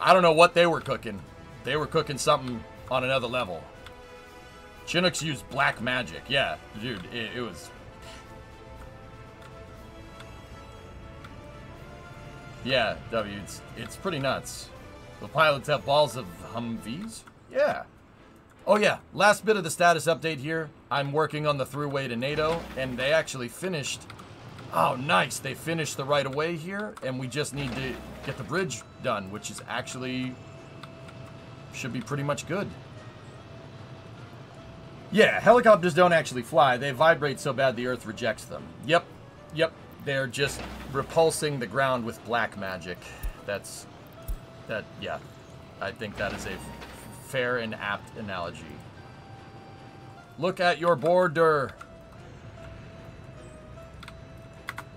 A: don't know what they were cooking. They were cooking something on another level. Chinooks used black magic. Yeah, dude, it was... Yeah, W, it's pretty nuts. The pilots have balls of Humvees? Yeah. Oh yeah, last bit of the status update here. I'm working on the throughway to NATO, and they actually finished... Oh, nice. They finished the right-of-way here, and we just need to get the bridge done, which is actually... should be pretty much good. Yeah, helicopters don't actually fly. They vibrate so bad the Earth rejects them. Yep. They're just repulsing the ground with black magic. Yeah. I think that is a fair and apt analogy. Look at your border.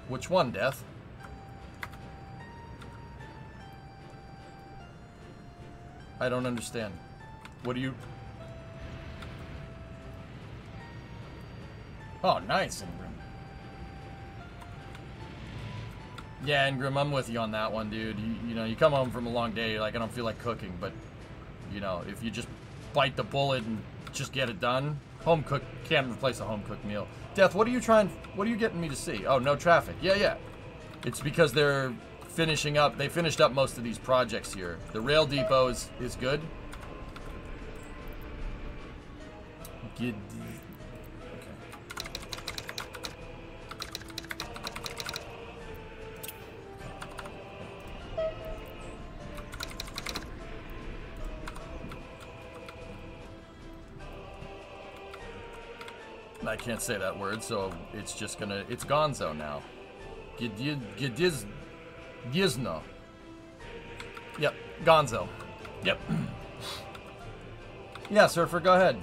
A: Which one, Death? I don't understand. What do you... Oh, nice, Ingram. Yeah, Ingram, I'm with you on that one, dude. You know, you come home from a long day, you're like, I don't feel like cooking, but, you know, if you just bite the bullet and just get it done, home cook can't replace a home cooked meal. Death, what are you getting me to see? Oh, no traffic. Yeah. It's because they're finishing up, they finished up most of these projects here. The rail depot is good. Okay. I can't say that word, so it's just gonna... It's gonzo now. Gizno. Yep, gonzo. Yep. Yeah, Surfer, go ahead.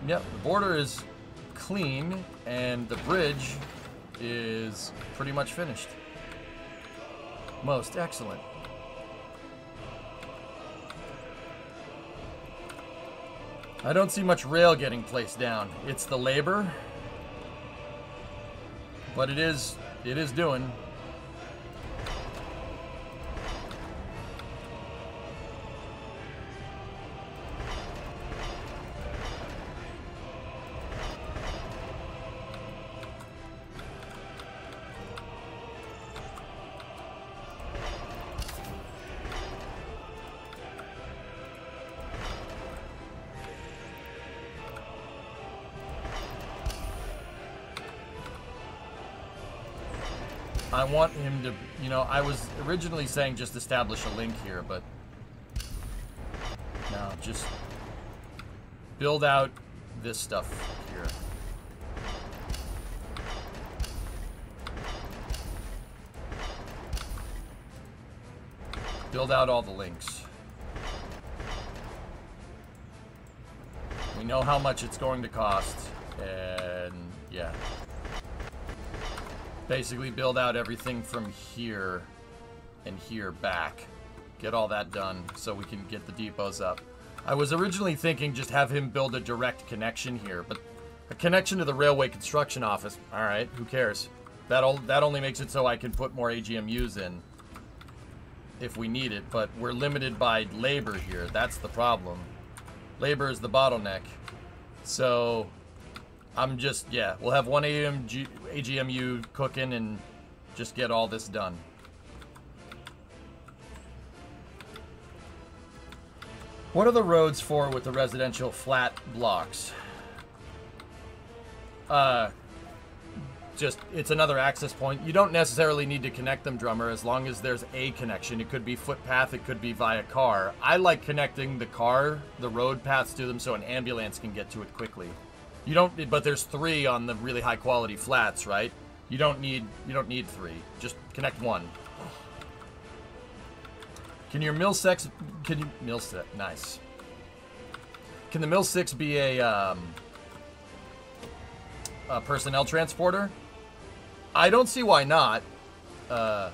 A: Yep, the border is clean, and the bridge is pretty much finished. Most excellent. I don't see much rail getting placed down. It's the labor, but it is doing. I want him to, you know, I was originally saying just establish a link here, but no, just build out this stuff here. Build out all the links. We know how much it's going to cost, and yeah. Basically build out everything from here and here back. Get all that done so we can get the depots up. I was originally thinking just have him build a direct connection here, but a connection to the railway construction office, alright, who cares? That only makes it so I can put more AGMUs in if we need it, but we're limited by labor here. That's the problem. Labor is the bottleneck. So I'm just, yeah, we'll have one AGMU cooking and just get all this done. What are the roads for with the residential flat blocks? Just, it's another access point. You don't necessarily need to connect them, Drummer, as long as there's a connection. It could be footpath, it could be via car. I like connecting the road paths to them so an ambulance can get to it quickly. You don't, but there's 3 on the really high quality flats, right? You don't need 3. Just connect 1. Can your mill 6, nice. Can the mill 6 be a personnel transporter? I don't see why not. I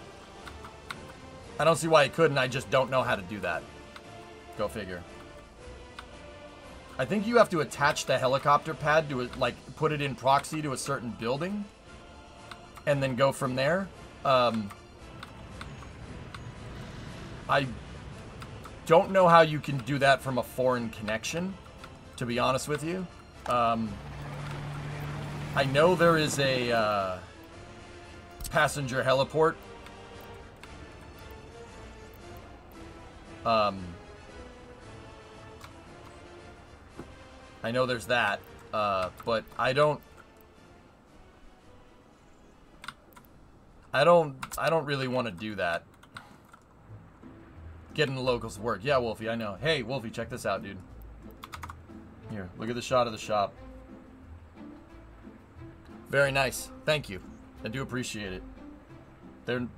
A: don't see why it couldn't. I just don't know how to do that. Go figure. I think you have to attach the helicopter pad to it, like put it in proxy to a certain building, and then go from there. I don't know how you can do that from a foreign connection, to be honest with you. I know there is a passenger heliport. I know there's that, but I don't really want to do that. Getting the locals to work. Yeah, Wolfie, I know. Hey, Wolfie, check this out, dude. Here, look at the shot of the shop. Very nice. Thank you. I do appreciate it. They're in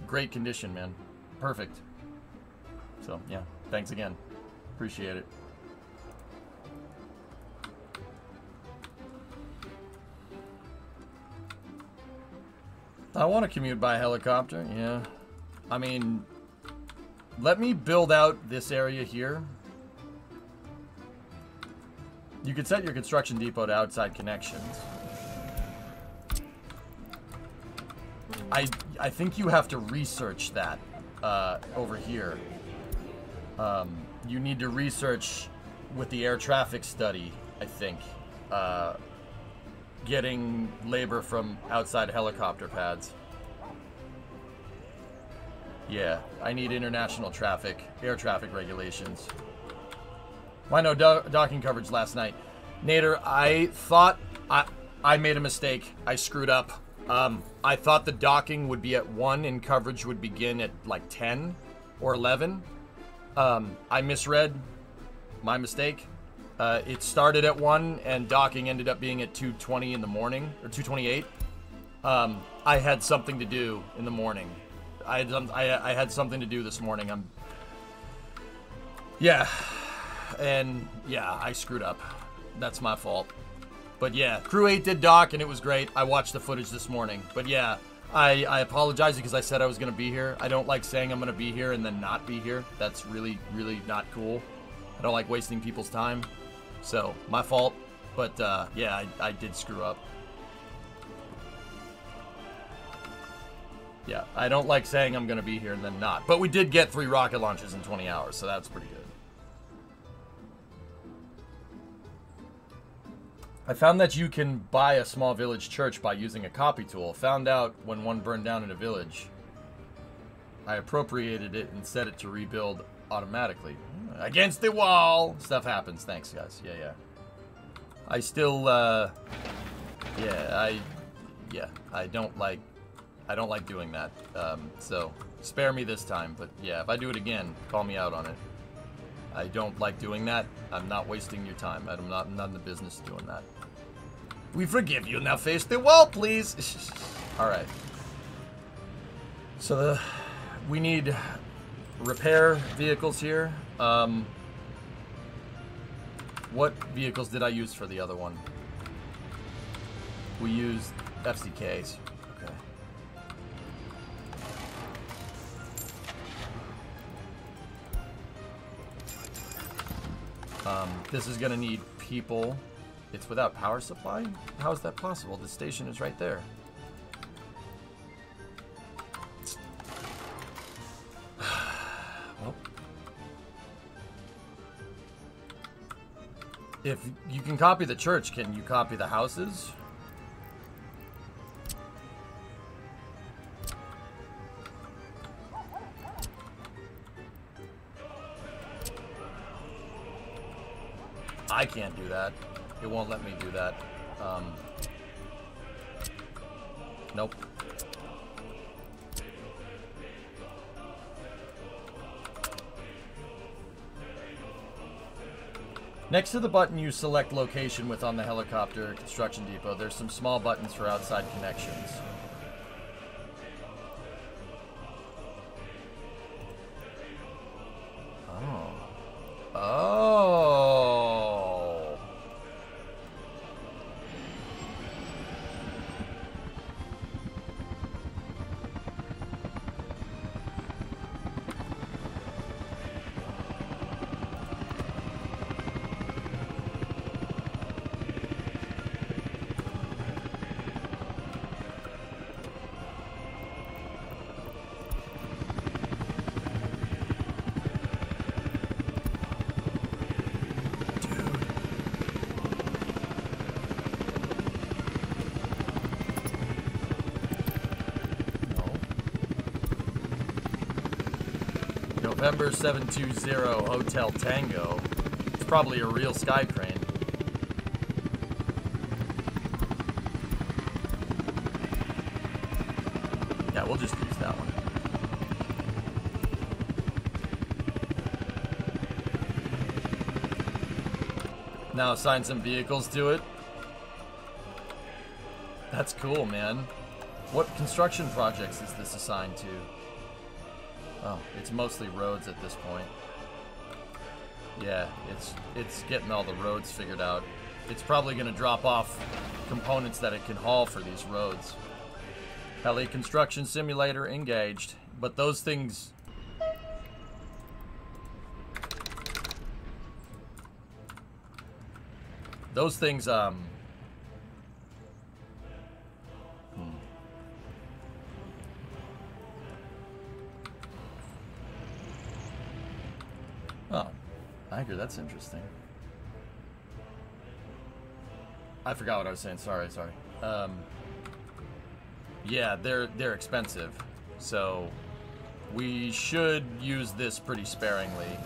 A: great condition, man. Perfect. So, yeah. Thanks again. Appreciate it. I want to commute by helicopter, yeah. I mean, let me build out this area here. You could set your construction depot to outside connections. I think you have to research that over here. You need to research with the air traffic study, I think. Getting labor from outside helicopter pads. Yeah, I need international traffic, air traffic regulations. Why no docking coverage last night? Nader, I thought I made a mistake. I screwed up. I thought the docking would be at 1 and coverage would begin at like 10 or 11. I misread. My mistake. It started at 1 and docking ended up being at 2:20 in the morning, or 2:28. I had something to do in the morning. I had something to do this morning. Yeah, and yeah, I screwed up. That's my fault. But yeah, Crew 8 did dock and it was great. I watched the footage this morning. But yeah, I apologize because I said I was going to be here. I don't like saying I'm going to be here and then not be here. That's really, really not cool. I don't like wasting people's time. So, my fault. But yeah, I did screw up. Yeah, I don't like saying I'm going to be here and then not. But we did get 3 rocket launches in 20 hours, so that's pretty good. I found that you can buy a small village church by using a copy tool. Found out when one burned down in a village. I appropriated it and set it to rebuild automatically. Against the wall! Stuff happens. Thanks, guys. Yeah. I still, I don't like doing that. So, spare me this time. But yeah, if I do it again, call me out on it. I don't like doing that. I'm not wasting your time. I'm not in the business of doing that. We forgive you. Now face the wall, please. Alright. So we need repair vehicles here. What vehicles did I use for the other one? We used FCKs. Okay. This is gonna need people. It's without power supply? How is that possible? The station is right there. Well, if you can copy the church, can you copy the houses? I can't do that. It won't let me do that. Nope. Next to the button you select location with on the helicopter construction depot, there's some small buttons for outside connections. Oh. Oh. November 720 Hotel Tango. It's probably a real sky crane. Yeah, we'll just use that one. Now assign some vehicles to it. That's cool, man. What construction projects is this assigned to? Oh, it's mostly roads at this point. Yeah, it's getting all the roads figured out. It's probably going to drop off components that it can haul for these roads. Heli construction simulator engaged. But those things... Those things, Oh, I agree. That's interesting. I forgot what I was saying. Sorry. Yeah, they're expensive, so we should use this pretty sparingly.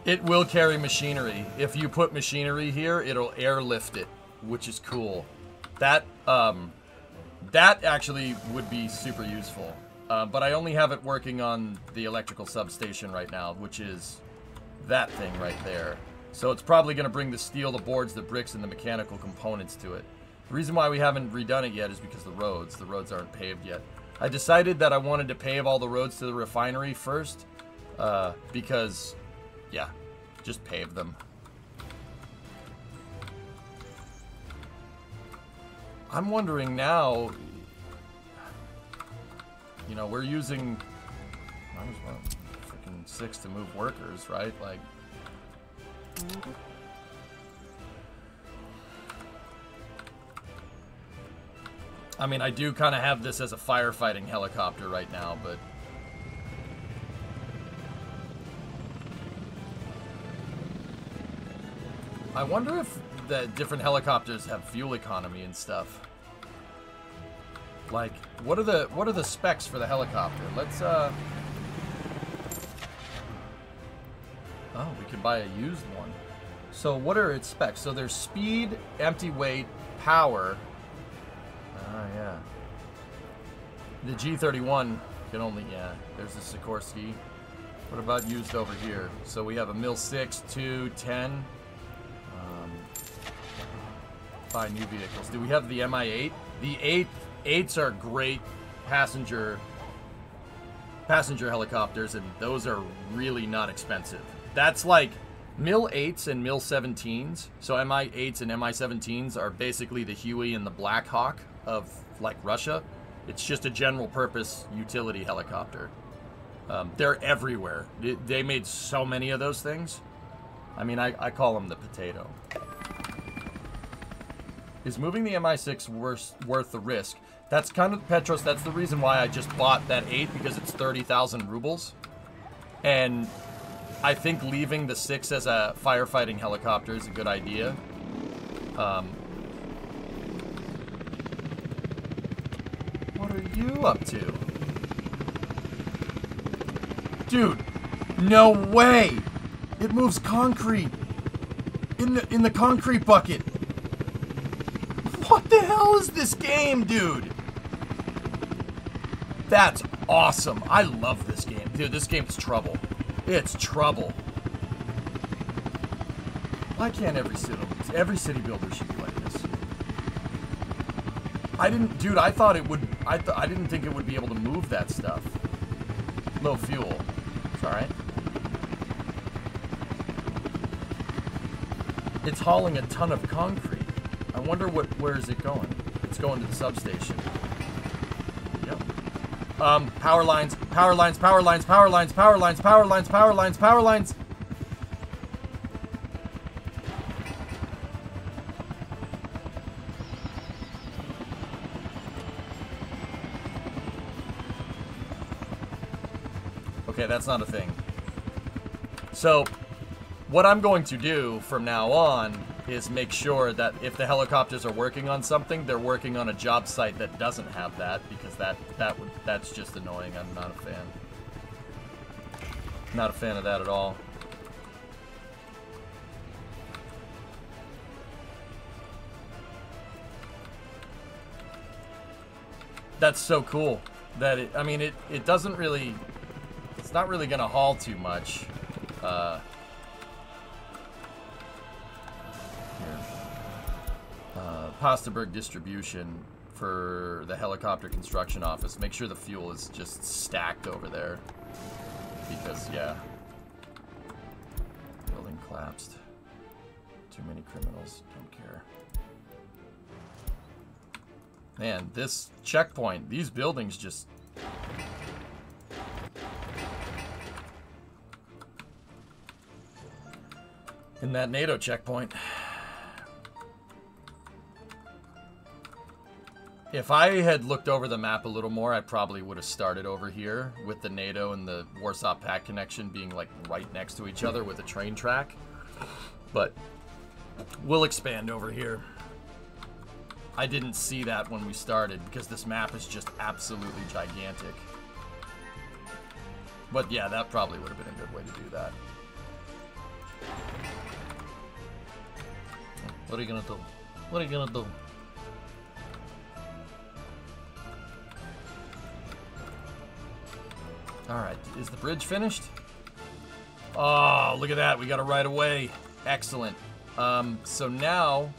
A: It will carry machinery. If you put machinery here, it'll airlift it, which is cool. That actually would be super useful. But I only have it working on the electrical substation right now, which is that thing right there. So it's probably going to bring the steel, the boards, the bricks, and the mechanical components to it. The reason why we haven't redone it yet is because the roads aren't paved yet. I decided that I wanted to pave all the roads to the refinery first, because, yeah, just pave them. I'm wondering now, you know, we're using, might as well, freaking 6 to move workers, right? Like, I mean, I do kind of have this as a firefighting helicopter right now, but I wonder if the different helicopters have fuel economy and stuff. Like, what are the specs for the helicopter? Let's oh, we can buy a used one. So what are its specs? So there's speed, empty weight, power. Ah, yeah. The G31 can only, yeah, there's the Sikorsky. What about used over here? So we have a Mil 6, 2, 10. buy new vehicles. Do we have the Mi-8? The 8s are great passenger helicopters, and those are really not expensive. That's like Mil-8s and Mil-17s. So Mi-8s and Mi-17s are basically the Huey and the Black Hawk of like Russia. It's just a general purpose utility helicopter. They're everywhere. They made so many of those things. I mean, I call them the potato. Is moving the Mi-6 worth the risk? That's kind of, Petros, that's the reason why I just bought that 8, because it's 30,000 rubles. And I think leaving the 6 as a firefighting helicopter is a good idea. What are you up to? Dude, no way! It moves concrete in the concrete bucket. What the hell is this game, dude? That's awesome. I love this game. Dude, this game's trouble. It's trouble. Why can't every city builder should play this? I thought it would, I didn't think it would be able to move that stuff. Low fuel. It's alright. It's hauling a ton of concrete. I wonder where is it going? It's going to the substation. Yep. Power lines, power lines, power lines, power lines, power lines, power lines, power lines, power lines. Okay, that's not a thing. So, what I'm going to do from now on is make sure that if the helicopters are working on something, they're working on a job site that doesn't have that, because that's just annoying. I'm not a fan. Not a fan of that at all. That's so cool that I mean it doesn't really, it's not really gonna haul too much. Pastaberg distribution for the helicopter construction office. Make sure the fuel is just stacked over there. Because, yeah. Building collapsed. Too many criminals. Don't care. Man, this checkpoint, these buildings just... In that NATO checkpoint... If I had looked over the map a little more, I probably would have started over here with the NATO and the Warsaw Pact connection being like right next to each other with a train track. But we'll expand over here. I didn't see that when we started because this map is just absolutely gigantic. But yeah, that probably would have been a good way to do that. What are you gonna do? What are you gonna do? Alright, is the bridge finished? Oh, look at that. We got it right away. Excellent. So now...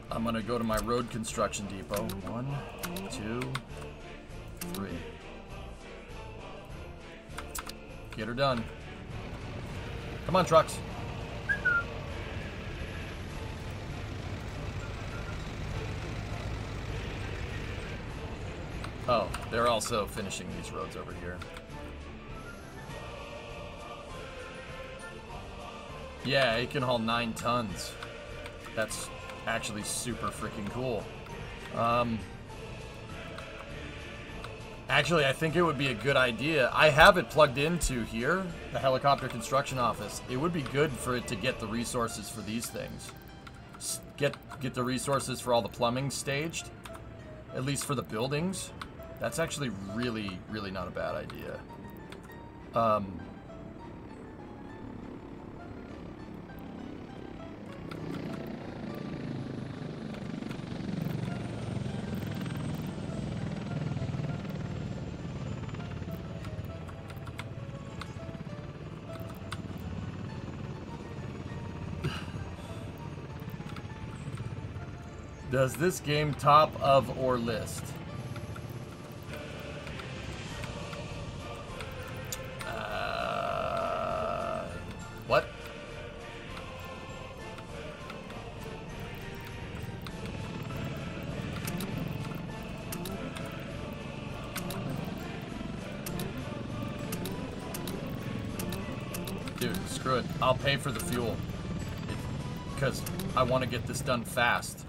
A: I'm gonna go to my road construction depot. 1, 2, 3. Get her done. Come on, trucks. Oh, they're also finishing these roads over here. Yeah, it can haul 9 tons. That's actually super freaking cool. Actually, I think it would be a good idea. I have it plugged into here, the helicopter construction office. It would be good for it to get the resources for these things. Get the resources for all the plumbing staged, at least for the buildings. That's actually really, really not a bad idea. Does this game top of or list? What? Dude, screw it. I'll pay for the fuel. Because I want to get this done fast.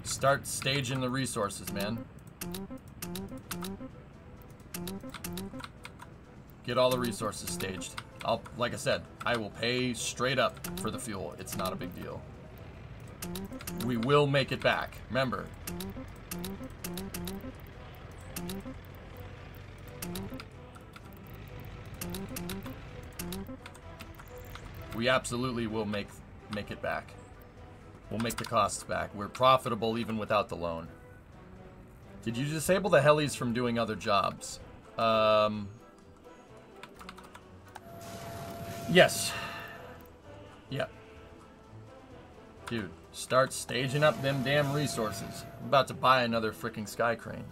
A: Start staging the resources, man. Get all the resources staged. Like I said, I will pay straight up for the fuel. It's not a big deal. We will make it back. Remember. We absolutely will make it back. We'll make the costs back. We're profitable even without the loan. Did you disable the helis from doing other jobs? Yes. Yep. Dude, start staging up them damn resources. I'm about to buy another freaking sky crane.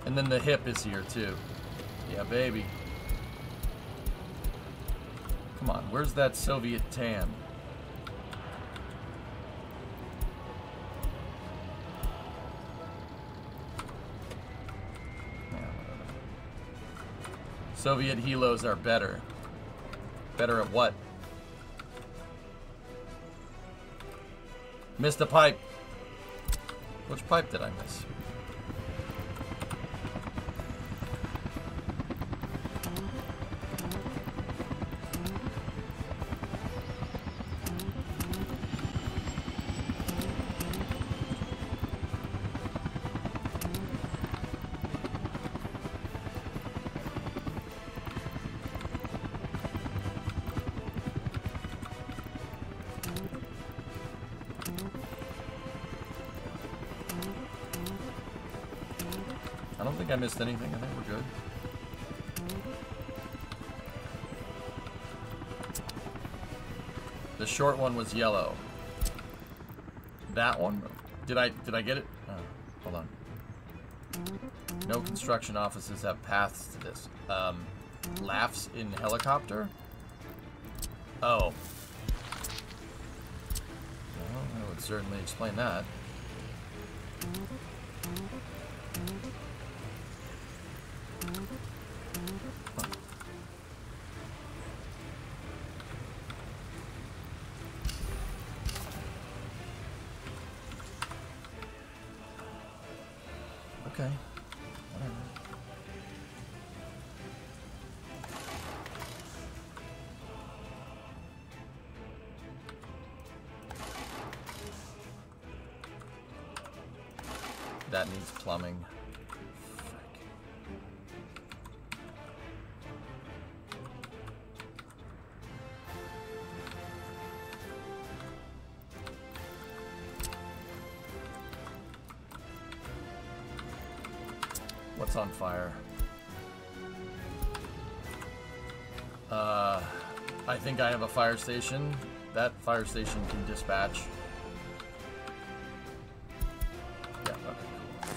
A: And then the hip is here too. Yeah, baby. Come on, where's that Soviet tan? Soviet helos are better. Better at what? Missed a pipe. Which pipe did I miss? I don't think I missed anything. I think we're good. The short one was yellow. That one? Did I get it? Oh, hold on. No construction offices have paths to this. Laughs in helicopter? Oh. Well, that would certainly explain that. Okay. Whatever. That needs plumbing. Frick. What's on fire? I think I have a fire station. That fire station can dispatch. Yeah, okay, cool.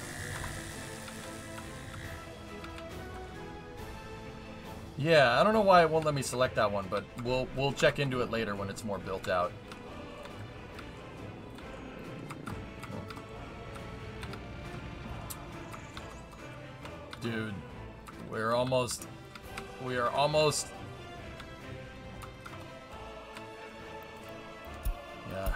A: Yeah, I don't know why it won't let me select that one, but we'll check into it later when it's more built out. Dude, we are almost. Yeah.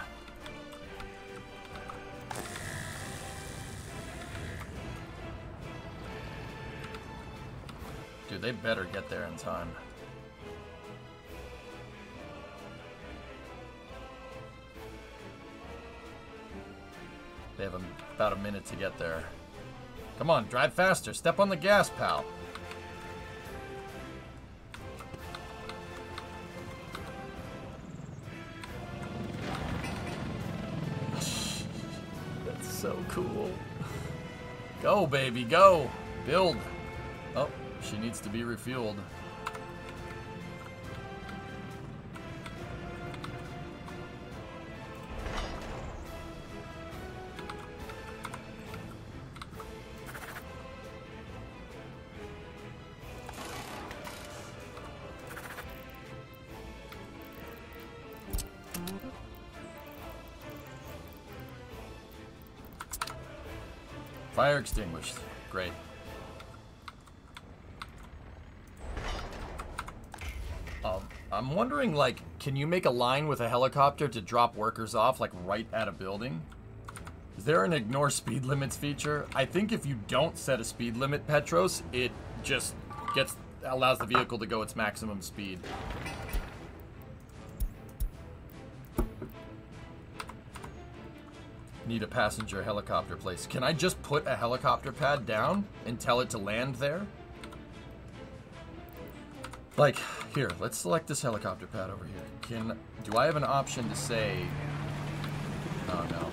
A: Dude, they better get there in time. They have about a minute to get there. Come on, drive faster. Step on the gas, pal. That's so cool. Go, baby, go. Build. Oh, she needs to be refueled. Fire extinguished. Great. I'm wondering, like, can you make a line with a helicopter to drop workers off, like, right at a building? Is there an ignore speed limits feature? I think if you don't set a speed limit, Petros, it just allows the vehicle to go its maximum speed. Need a passenger helicopter place. Can I just put a helicopter pad down and tell it to land there? Like, here, let's select this helicopter pad over here. Do I have an option to say... Oh, no.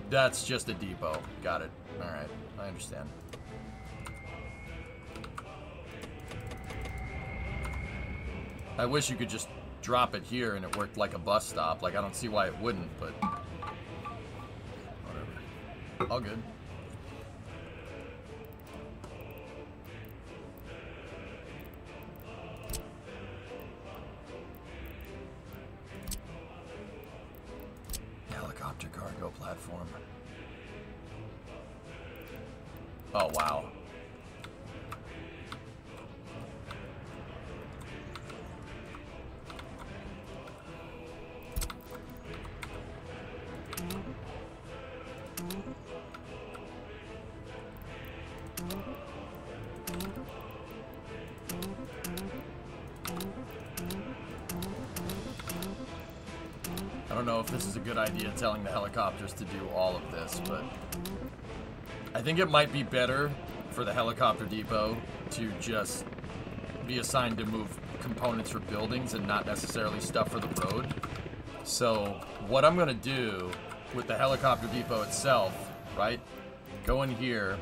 A: That's just a depot. Got it. Alright, I understand. I wish you could just drop it here and it worked like a bus stop. Like, I don't see why it wouldn't, but... Whatever. All good. Helicopter cargo platform. Oh, wow. I don't know if this is a good idea telling the helicopters to do all of this, but I think it might be better for the helicopter depot to just be assigned to move components for buildings and not necessarily stuff for the road. So what I'm going to do with the helicopter depot itself, right? Go in here.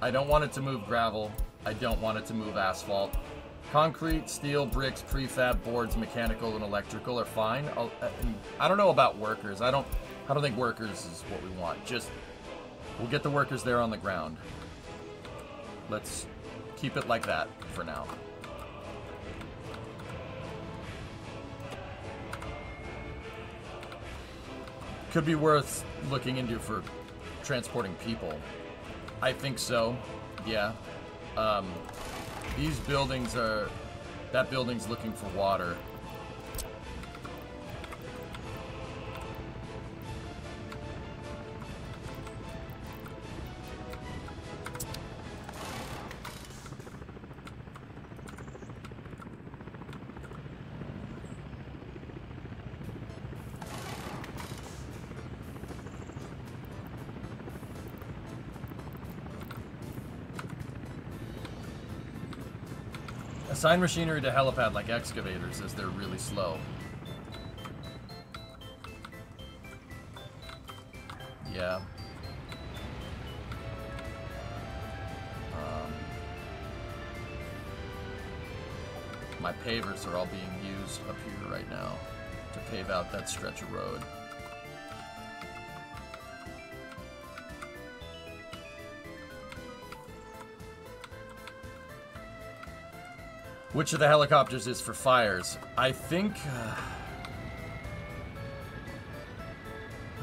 A: I don't want it to move gravel. I don't want it to move asphalt. Concrete, steel, bricks, prefab, boards, mechanical, and electrical are fine. I don't know about workers. I don't think workers is what we want. Just, we'll get the workers there on the ground. Let's keep it like that for now. Could be worth looking into for transporting people. I think so, yeah. These buildings are... That building's looking for water. Assign machinery to helipad like excavators as they're really slow. Yeah. My pavers are all being used up here right now to pave out that stretch of road. Which of the helicopters is for fires? I think...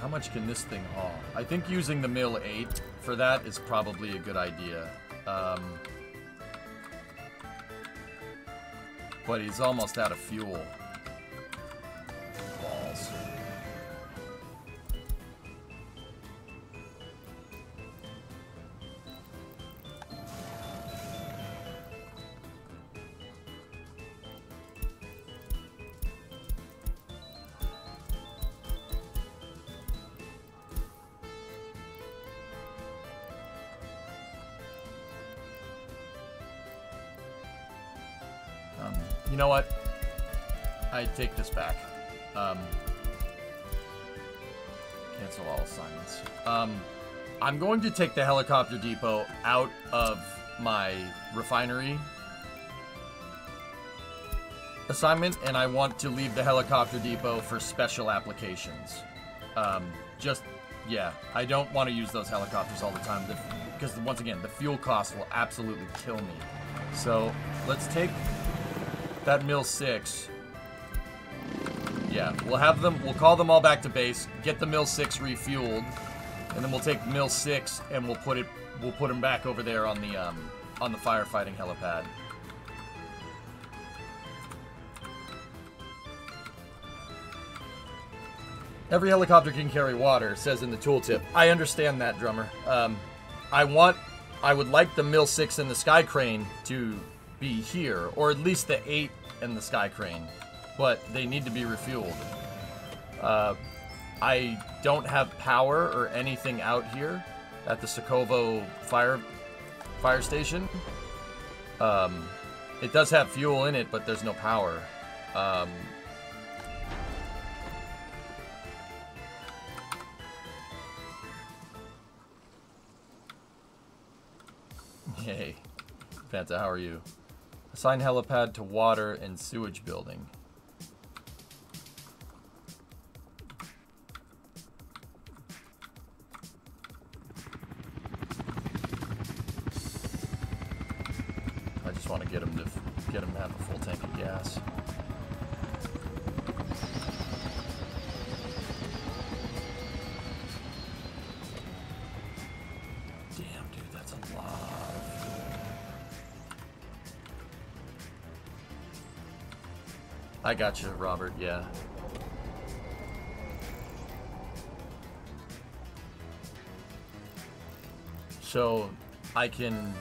A: how much can this thing haul? I think using the Mill 8 for that is probably a good idea. But he's almost out of fuel. Balls. You know what? I take this back. Cancel all assignments. I'm going to take the helicopter depot out of my refinery assignment, and I want to leave the helicopter depot for special applications. Yeah, I don't want to use those helicopters all the time, because once again, the fuel cost will absolutely kill me. So let's take that Mill 6. Yeah, we'll have them. We'll call them all back to base. Get the Mill 6 refueled, and then we'll take Mill 6 and we'll put them back over there on the firefighting helipad. Every helicopter can carry water, says in the tooltip. I understand that, Drummer. I would like the Mill 6 and the Sky Crane to be here, or at least the 8 and the Sky Crane, but they need to be refueled. I don't have power or anything out here at the Sokovo fire station. It does have fuel in it, but there's no power. Hey, Fanta, how are you? Assign helipad to water and sewage building. I just want to get him to have a full tank of gas. Damn, dude, that's a lot. I got you, Robert, yeah. So, I can...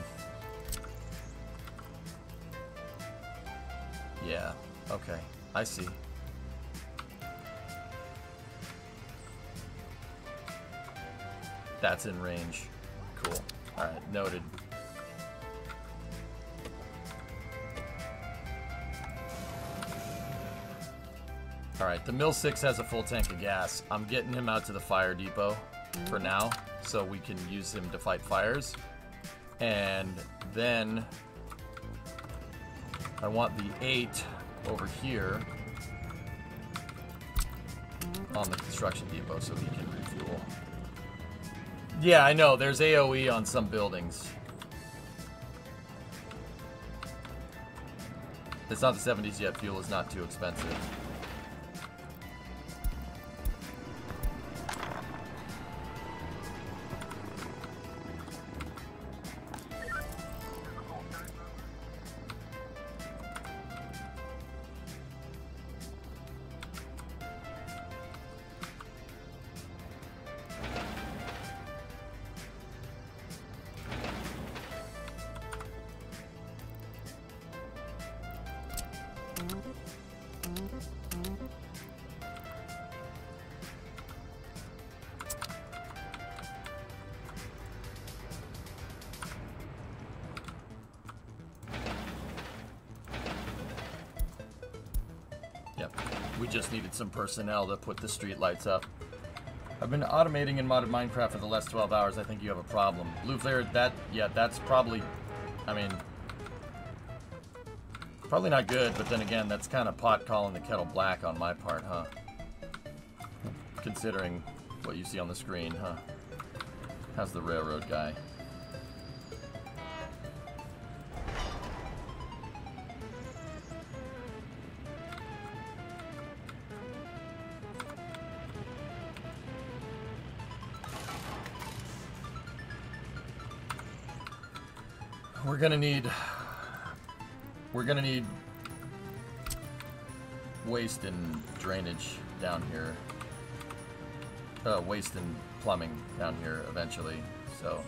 A: Yeah, okay, I see. That's in range. Cool. Alright, noted. Alright, the Mill 6 has a full tank of gas. I'm getting him out to the fire depot for now, so we can use him to fight fires. And then I want the 8 over here on the construction depot so he can refuel. Yeah, I know, there's AoE on some buildings. It's not the 70s yet, fuel is not too expensive. We just needed some personnel to put the street lights up. I've been automating in modded Minecraft for the last 12 hours. I think you have a problem. Blue Flare, that's probably, I mean, probably not good, but then again, that's kind of pot calling the kettle black on my part, huh? Considering what you see on the screen, huh? How's the railroad guy? We're gonna need waste and drainage down here. Waste and plumbing down here eventually, so.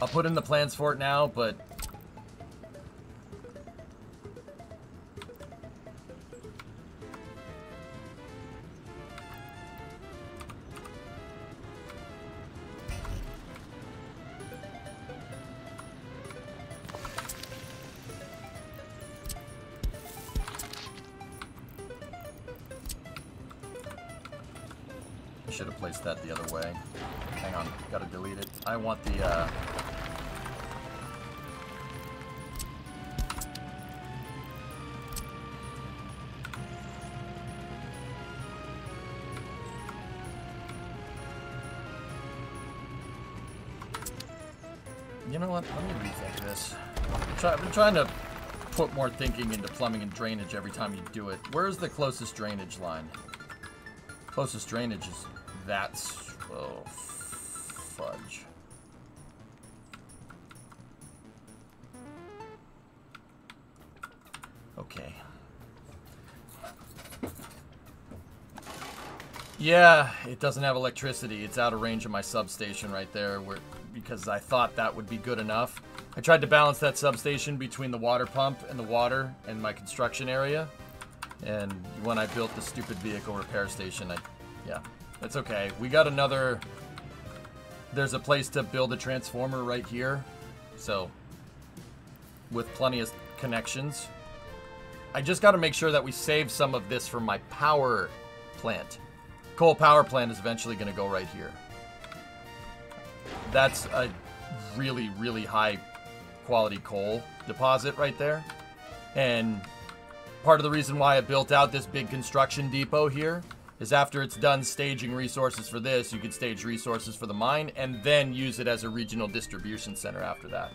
A: I'll put in the plans for it now, but should have placed that the other way. Hang on, gotta delete it. I want the, You know what? Let me rethink this. I've been trying to put more thinking into plumbing and drainage every time you do it. Where's the closest drainage line? Closest drainage is that's... Oh, fudge. Okay. Yeah, it doesn't have electricity. It's out of range of my substation right there because I thought that would be good enough. I tried to balance that substation between the water pump and the water and my construction area. And when I built the stupid vehicle repair station, yeah, that's okay. We got another... There's a place to build a transformer right here. So, with plenty of connections. I just got to make sure that we save some of this for my power plant. Coal power plant is eventually going to go right here. That's a really, really high quality coal deposit right there. And part of the reason why I built out this big construction depot here is after it's done staging resources for this, you can stage resources for the mine and then use it as a regional distribution center after that.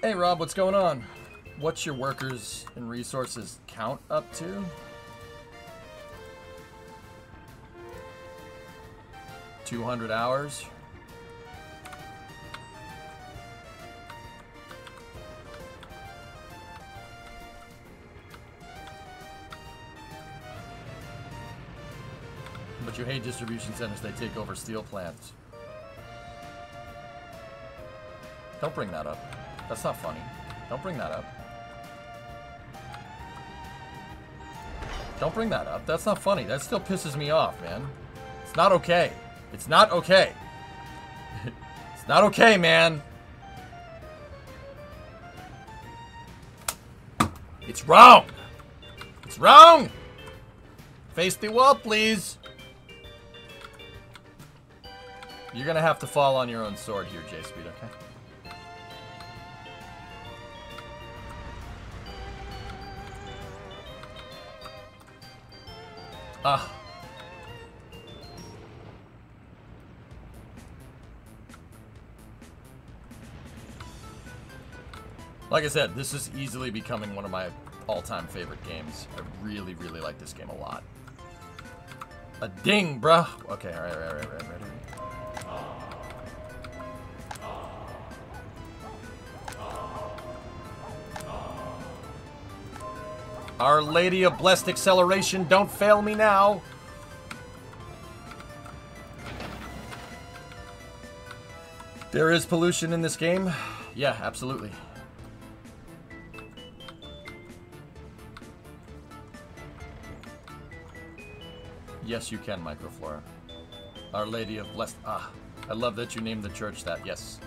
A: Hey Rob, what's going on? What's your workers and resources count up to? $200 hours. But you hate distribution centers, they take over steel plants. Don't bring that up. That's not funny. Don't bring that up. Don't bring that up. That's not funny. That still pisses me off, man. It's not okay. It's not okay. It's not okay, man. It's wrong. It's wrong. Face the wall, please. You're gonna have to fall on your own sword here, J-Speed, okay? Ah. Like I said, this is easily becoming one of my all-time favorite games. I really, really like this game a lot. A ding, bruh. Okay, all right, ready. Our Lady of Blessed Acceleration, don't fail me now. There is pollution in this game? Yeah, absolutely. Yes, you can, Microflora. Our Lady of Blessed... Ah, I love that you named the church that, yes.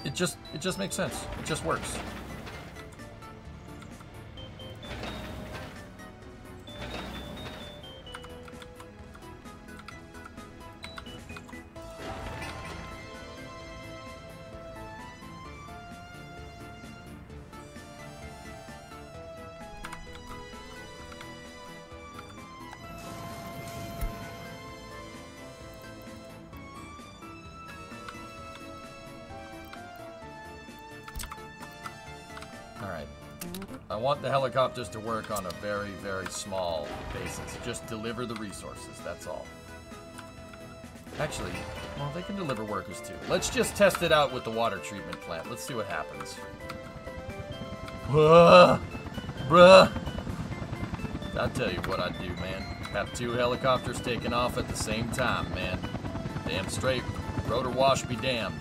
A: It just makes sense. It just works. I want the helicopters to work on a very, very small basis. Just deliver the resources, that's all. Actually, well, they can deliver workers too. Let's just test it out with the water treatment plant. Let's see what happens. Bruh. I'll tell you what I'd do, man. Have 2 helicopters taking off at the same time, man. Damn straight. Rotor wash be damned.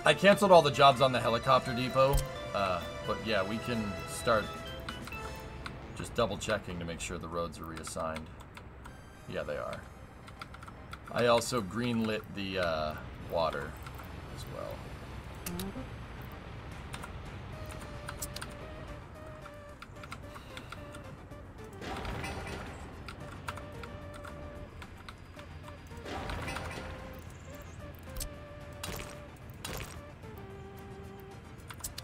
A: I canceled all the jobs on the helicopter depot, but yeah, we can start just double checking to make sure the roads are reassigned. Yeah, they are. I also greenlit the water as well.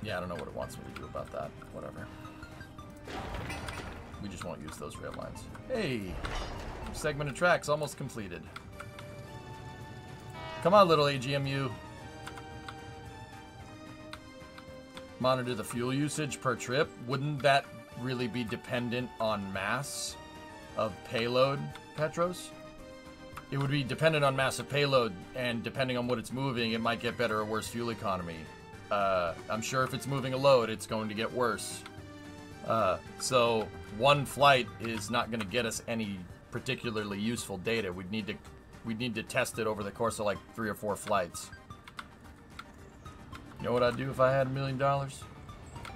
A: Yeah, I don't know what it wants me to do about that. Whatever. We just won't use those rail lines. Hey! Segment of tracks almost completed. Come on, little AGMU. Monitor the fuel usage per trip. Wouldn't that really be dependent on mass of payload, Petros? It would be dependent on mass of payload, and depending on what it's moving, it might get better or worse fuel economy. I'm sure if it's moving a load, it's going to get worse. So one flight is not going to get us any particularly useful data. We'd need to test it over the course of like 3 or 4 flights. You know what I'd do if I had $1 million?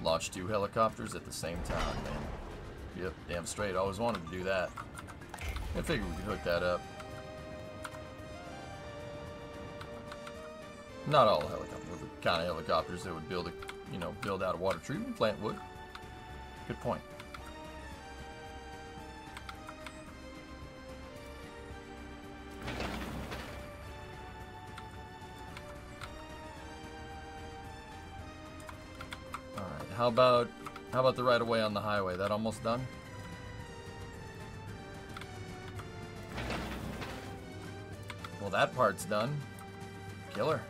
A: Launch 2 helicopters at the same time, man. Yep, damn straight. Always wanted to do that. I figured we could hook that up. Not all helicopters, but the kind of helicopters that would build out a water treatment plant would. Good point. All right, how about the right of way on the highway? That almost done? Well, that part's done. Killer.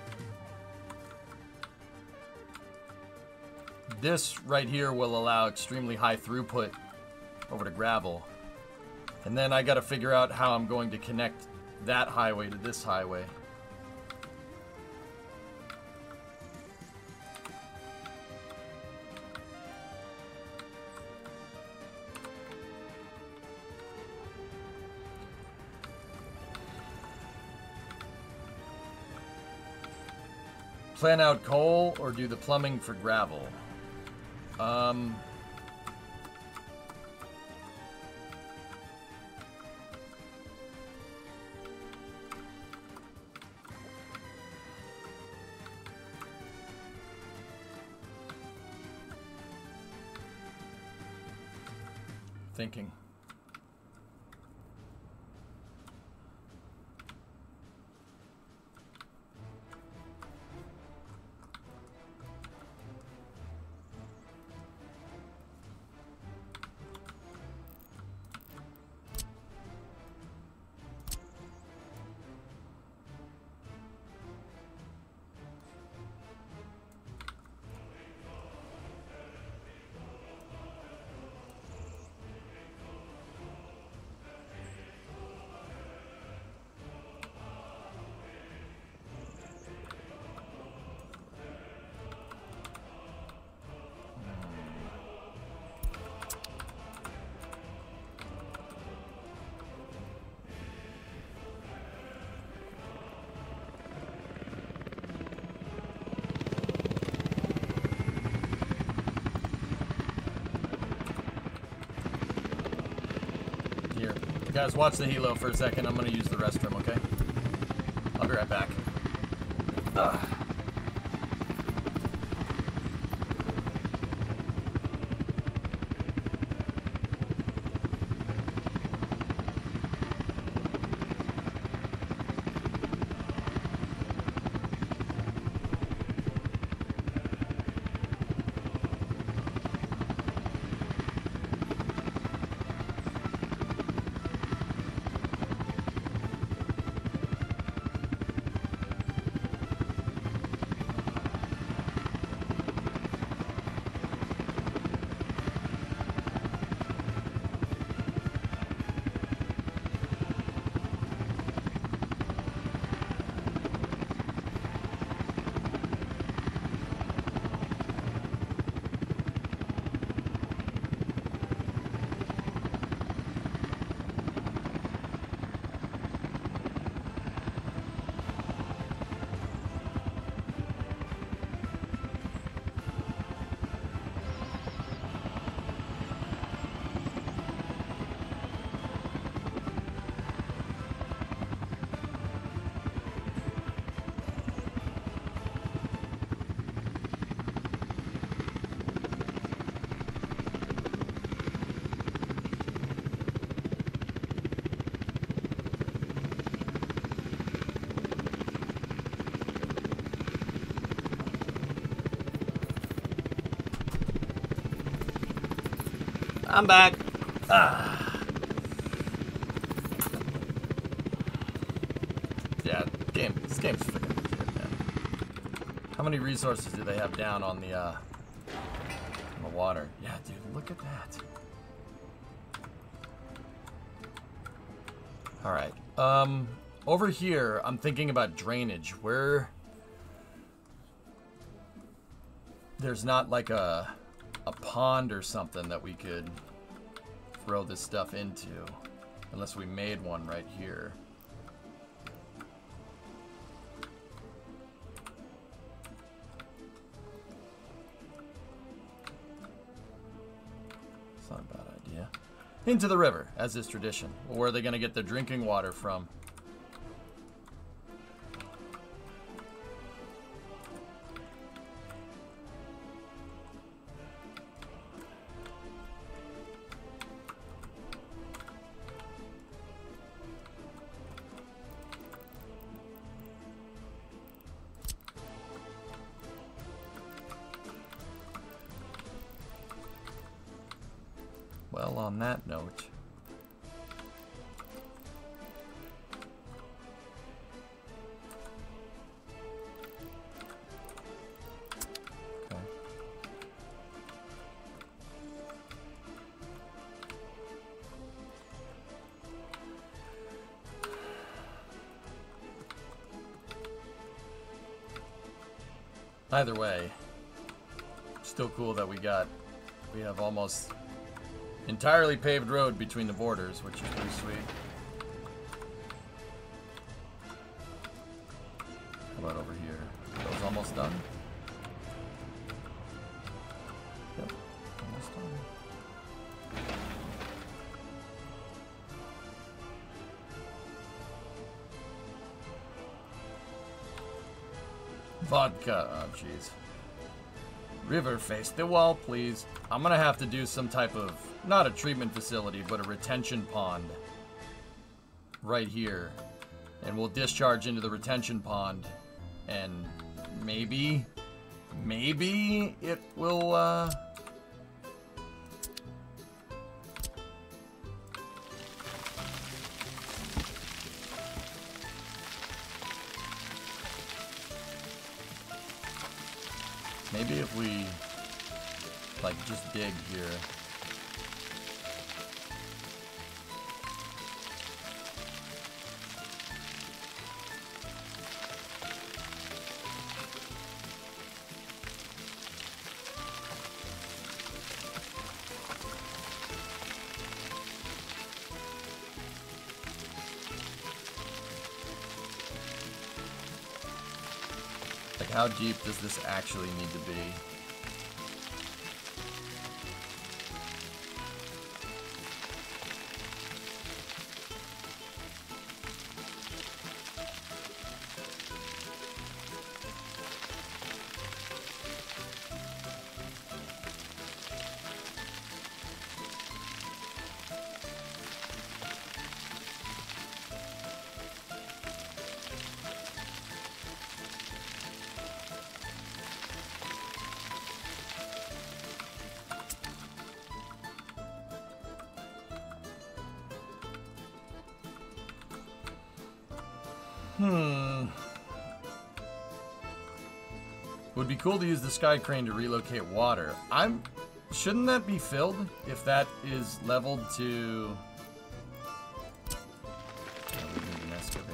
A: This right here will allow extremely high throughput over to gravel. And then I gotta figure out how I'm going to connect that highway to this highway. Plan out coal or do the plumbing for gravel? Thinking. Guys, watch the helo for a second. I'm going to use the restroom, okay? I'll be right back. Ugh. I'm back. Ah. Yeah, this game's freaking legit, man. How many resources do they have down on the water? Yeah, dude, look at that. Alright. Over here, I'm thinking about drainage. Where there's not like a pond or something that we could throw this stuff into. Unless we made one right here. It's not a bad idea. Into the river, as is tradition. Well, where are they going to get their drinking water from? Well, on that note, okay. Either way, still cool that we have almost entirely paved road between the borders, which is pretty sweet. How about over here? Are those almost done? Yep, almost done. Vodka, oh jeez. River, face the wall, please. I'm gonna have to do some type of, not a treatment facility, but a retention pond. Right here. And we'll discharge into the retention pond. And maybe it will, maybe if we, like, just dig here. Like, how deep does this actually need to be? Would be cool to use the sky crane to relocate water. Shouldn't that be filled if that is leveled to... Oh, we need an excavator.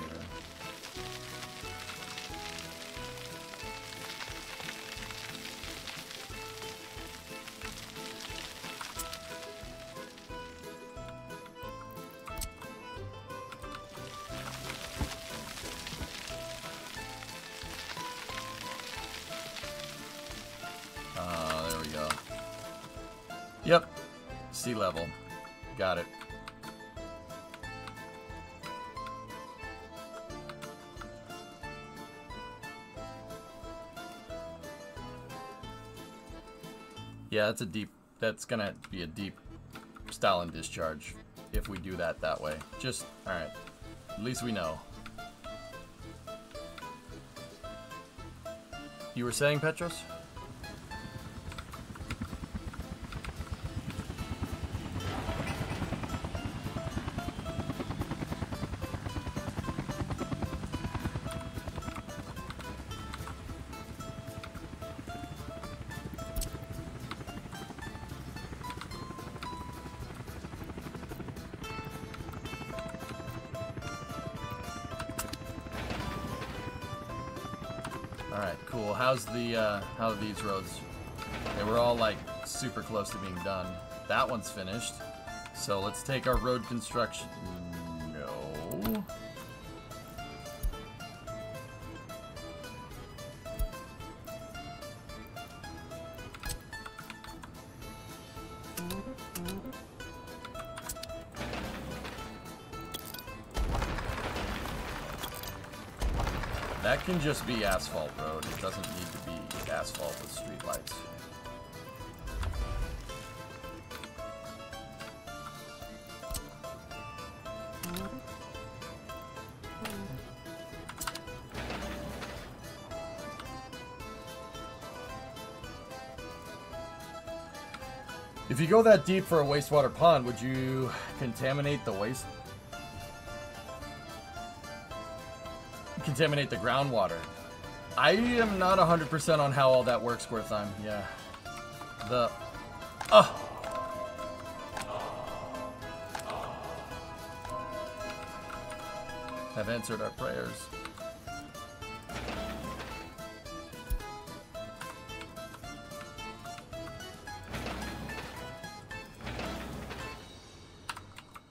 A: There we go. Yep. Sea level. Got it. Yeah, that's gonna be a deep style and discharge if we do that way. Just, alright. At least we know. You were saying, Petros? Alright, cool. How's the, how are these roads? They were all, like, super close to being done. That one's finished. So let's take our road construction. No. That can just be asphalt road. It doesn't need to be asphalt with streetlights. If you go that deep for a wastewater pond, would you contaminate the contaminate the groundwater? I am not 100% on how all that works, Squirtime. Yeah. Have answered our prayers.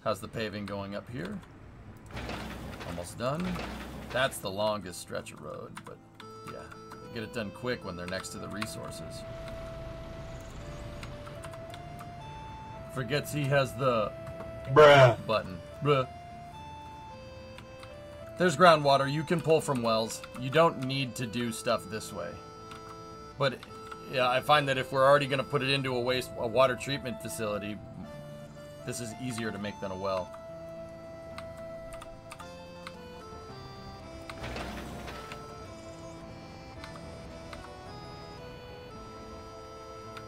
A: How's the paving going up here? Almost done. That's the longest stretch of road, but yeah, get it done quick when they're next to the resources. Forgets he has the button. Bruh. There's groundwater. You can pull from wells. You don't need to do stuff this way. But yeah, I find that if we're already going to put it into a water treatment facility, this is easier to make than a well.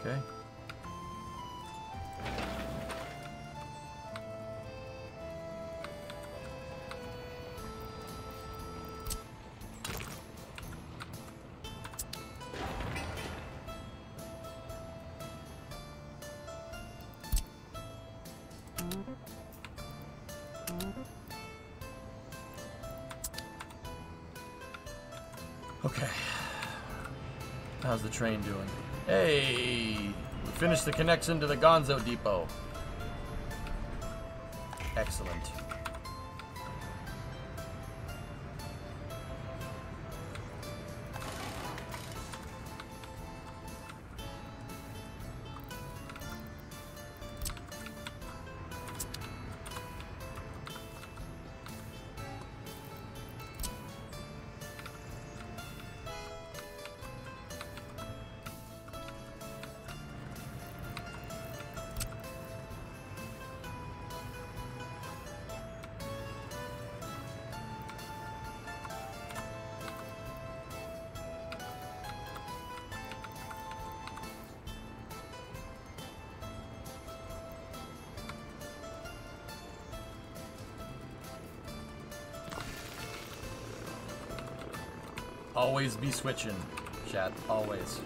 A: Okay. Okay. How's the train doing? Hey! We finished the connection to the Gonzo Depot. Excellent. Always be switching, chat. Always.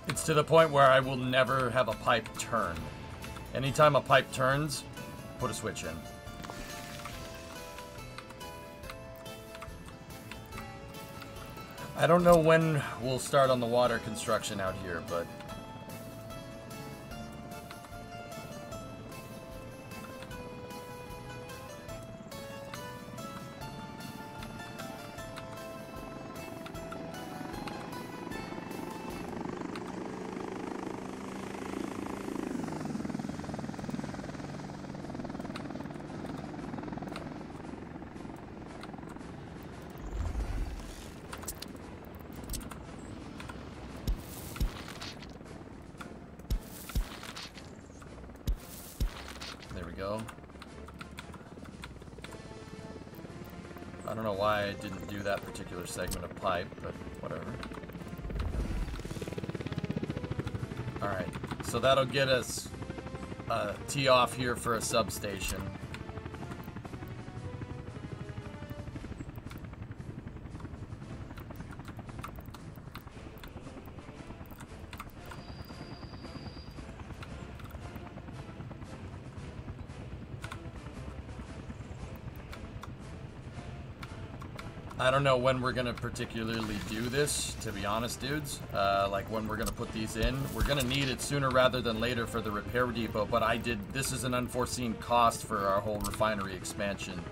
A: It's to the point where I will never have a pipe turn. Anytime a pipe turns, put a switch in. I don't know when we'll start on the water construction out here, but go. I don't know why I didn't do that particular segment of pipe, but whatever. Alright, so that'll get us a tee off here for a substation. I don't know when we're gonna particularly do this, to be honest, dudes. Like when we're gonna put these in. We're gonna need it sooner rather than later for the repair depot, but this is an unforeseen cost for our whole refinery expansion,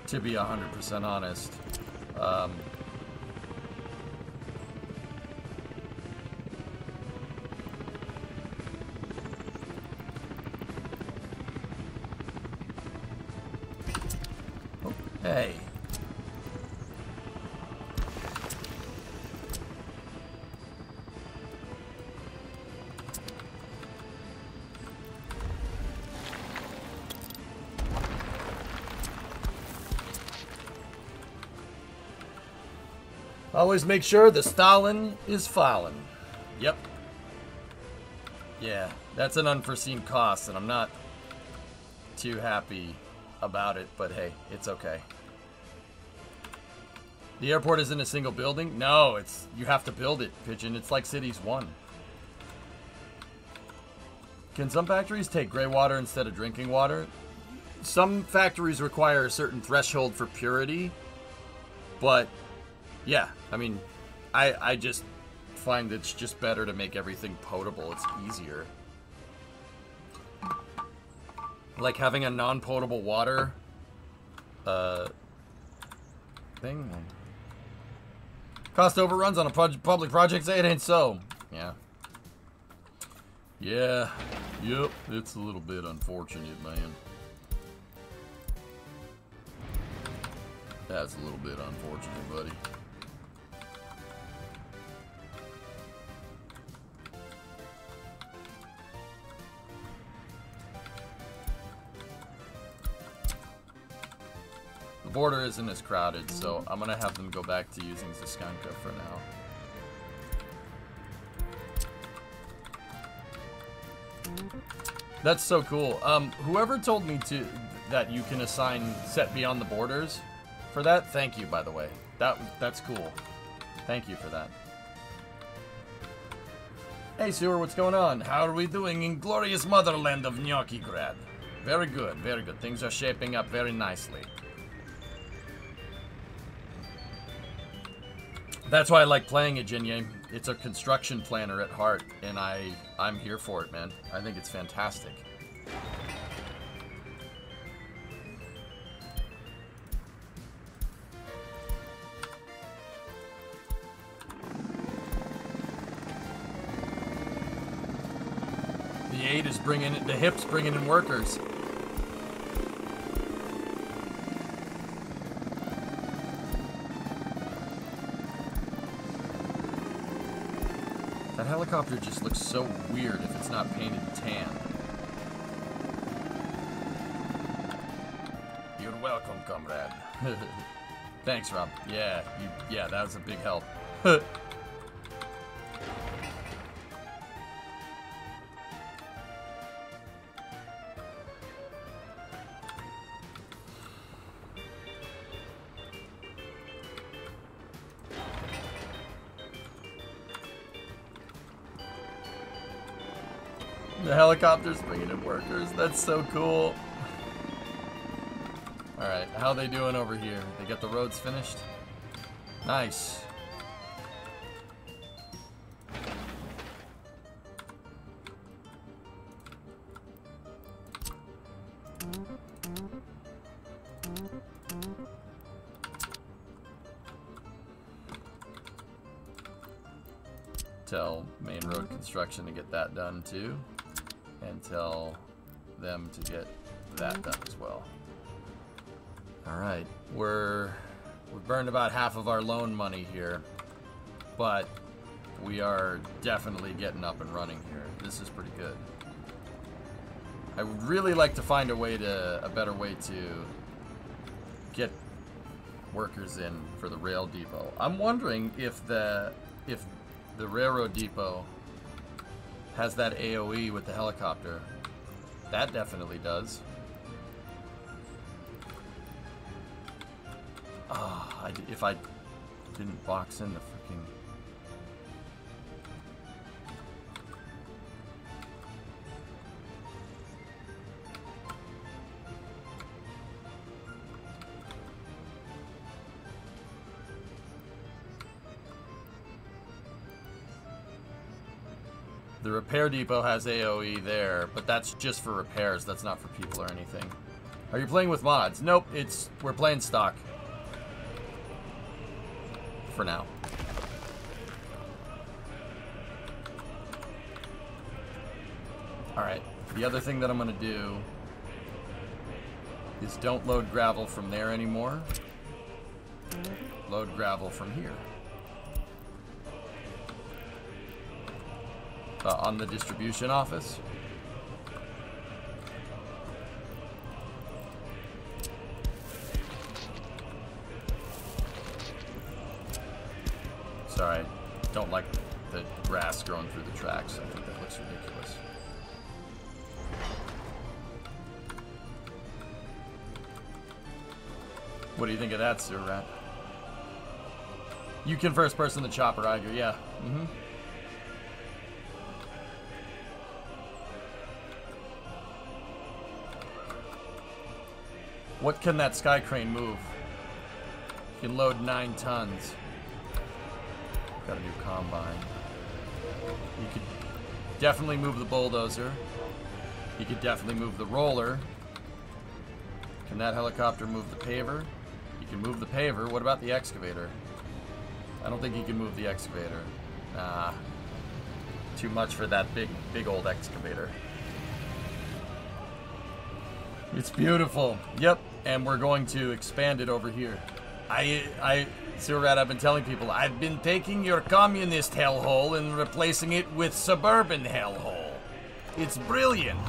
A: to be 100% honest. Hey. Always make sure the Stalin is fallen. Yep. Yeah, that's an unforeseen cost, and I'm not too happy about it, but hey, it's okay. The airport isn't a single building? No, you have to build it, Pigeon. It's like Cities 1. Can some factories take gray water instead of drinking water? Some factories require a certain threshold for purity, but yeah, I mean, I just find it's just better to make everything potable. It's easier. Like having a non-potable water thing. Cost overruns on a public project, it ain't so. Yeah. Yeah. Yep. It's a little bit unfortunate, man. That's a little bit unfortunate, buddy. The border isn't as crowded, so I'm gonna have them go back to using Zaskanka for now. That's so cool. Whoever told me that you can assign set beyond the borders for that, thank you, by the way. That's cool. Thank you for that. Hey, Sewer, what's going on? How are we doing in glorious motherland of Gnocchigrad? Very good, very good. Things are shaping up very nicely. That's why I like playing it, Jinye. It's a construction planner at heart, and I'm here for it, man. I think it's fantastic. The 8 is bringing it, the hip's bringing in workers. That helicopter just looks so weird if it's not painted tan. You're welcome, comrade. Thanks, Rob. Yeah, yeah, that was a big help. The helicopter's bringing in workers. That's so cool. Alright, how are they doing over here? They got the roads finished? Nice. Tell main road construction to get that done too. And tell them to get that done as well. Alright, we've burned about half of our loan money here, but we are definitely getting up and running here. This is pretty good. I would really like to find a better way to get workers in for the rail depot. I'm wondering if the railroad depot has that AoE with the helicopter. That definitely does. Oh, if I didn't box in the freaking... The repair depot has AoE there, but that's just for repairs. That's not for people or anything. Are you playing with mods? Nope, we're playing stock. For now. Alright, the other thing that I'm going to do is don't load gravel from there anymore. Load gravel from here. On the distribution office. Sorry, don't like the grass growing through the tracks. I think that looks ridiculous. What do you think of that, Sir Rat? You can first person the chopper, Iger, yeah. Mm-hmm. What can that sky crane move? You can load 9 tons. Got a new combine. You could definitely move the bulldozer. You could definitely move the roller. Can that helicopter move the paver? You can move the paver. What about the excavator? I don't think you can move the excavator. Nah. Too much for that big old excavator. It's beautiful. Yep. And we're going to expand it over here. Sirrat, I've been telling people, I've been taking your communist hellhole and replacing it with suburban hellhole. It's brilliant.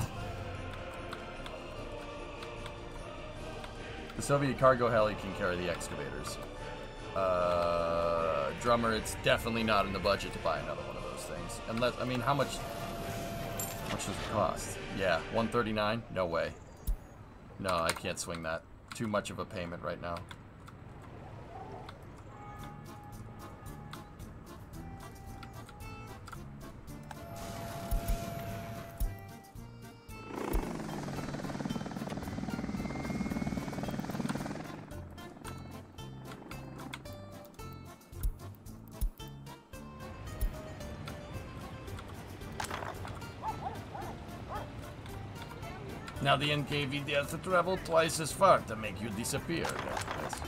A: The Soviet cargo heli can carry the excavators. Drummer, it's definitely not in the budget to buy another one of those things. Unless, I mean, how much does it cost? Yeah, $139? No way. No, I can't swing that. Too much of a payment right now. Now the NKVD has to travel twice as far to make you disappear. Yes.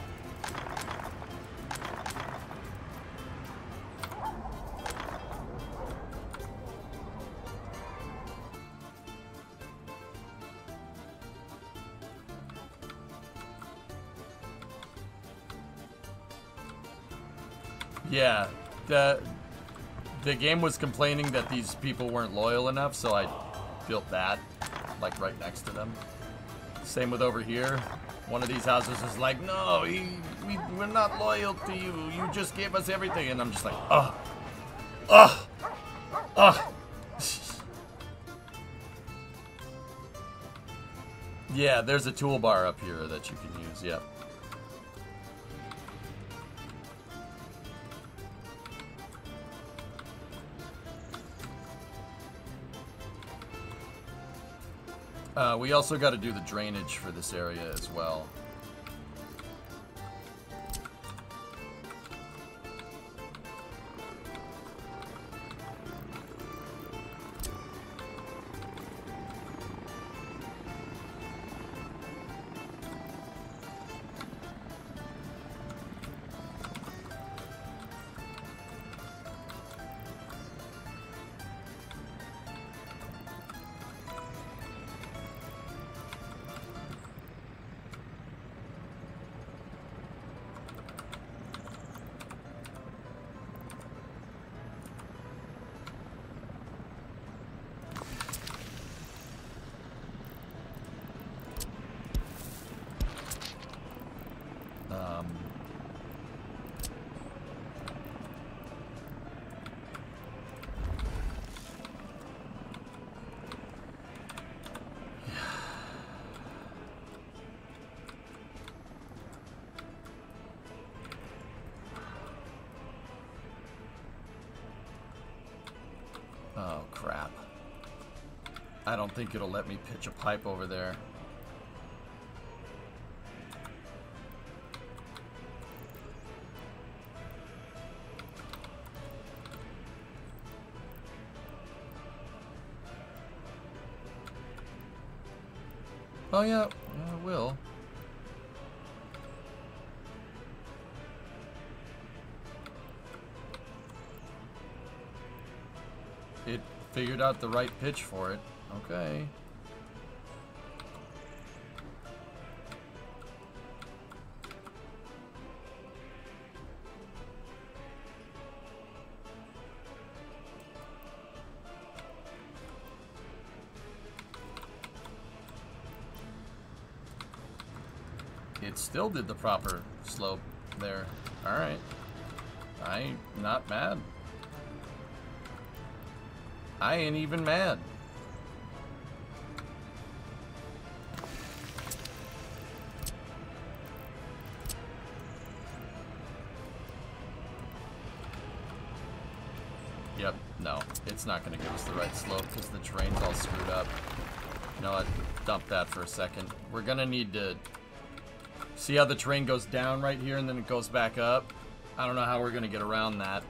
A: Yeah, the game was complaining that these people weren't loyal enough, so I built that, like, right next to them. Same with over here. One of these houses is like, no, we're not loyal to you. You just gave us everything. And I'm just like, ugh. Ugh. Ugh. Yeah, there's a toolbar up here that you can use, yep. We also got to do the drainage for this area as well. Oh, crap. I don't think it'll let me pitch a pipe over there. Oh yeah, it will. It figured out the right pitch for it. Okay. It still did the proper slope there. Alright. I ain't not mad. I ain't even mad. Yep, no. It's not going to give us the right slope because the terrain's all screwed up. You know what? Dump that for a second. We're going to need to... See how the terrain goes down right here and then it goes back up? I don't know how we're going to get around that.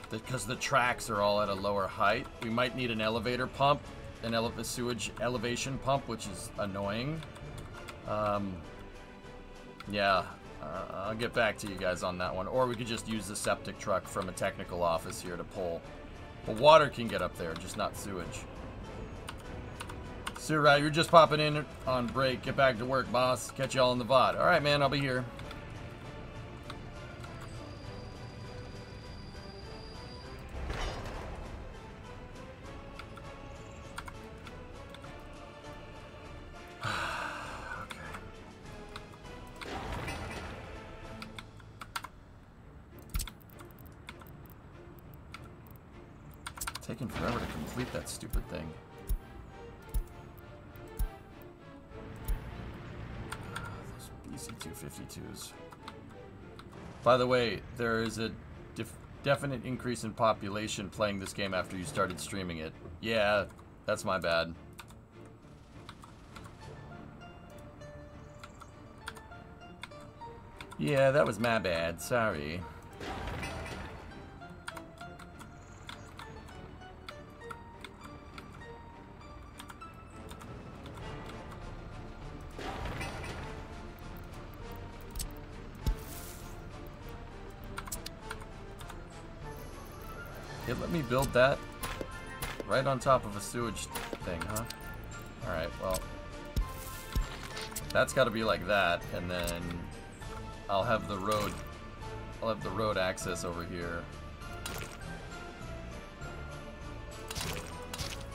A: Because the tracks are all at a lower height. We might need an elevator pump, a sewage elevation pump, which is annoying. Yeah, I'll get back to you guys on that one. Or we could just use the septic truck from a technical office here to pull. But water can get up there, just not sewage. Sir, you're just popping in on break. Get back to work, boss. Catch y'all in the VOD. All right, man, I'll be here. Taking forever to complete that stupid thing. Those BC-252s. By the way, there is a definite increase in population playing this game after you started streaming it. Yeah, that's my bad. Yeah, that was my bad. Sorry. Let me build that right on top of a sewage thing, huh? Alright, well, that's got to be like that, and then I'll have the road access over here.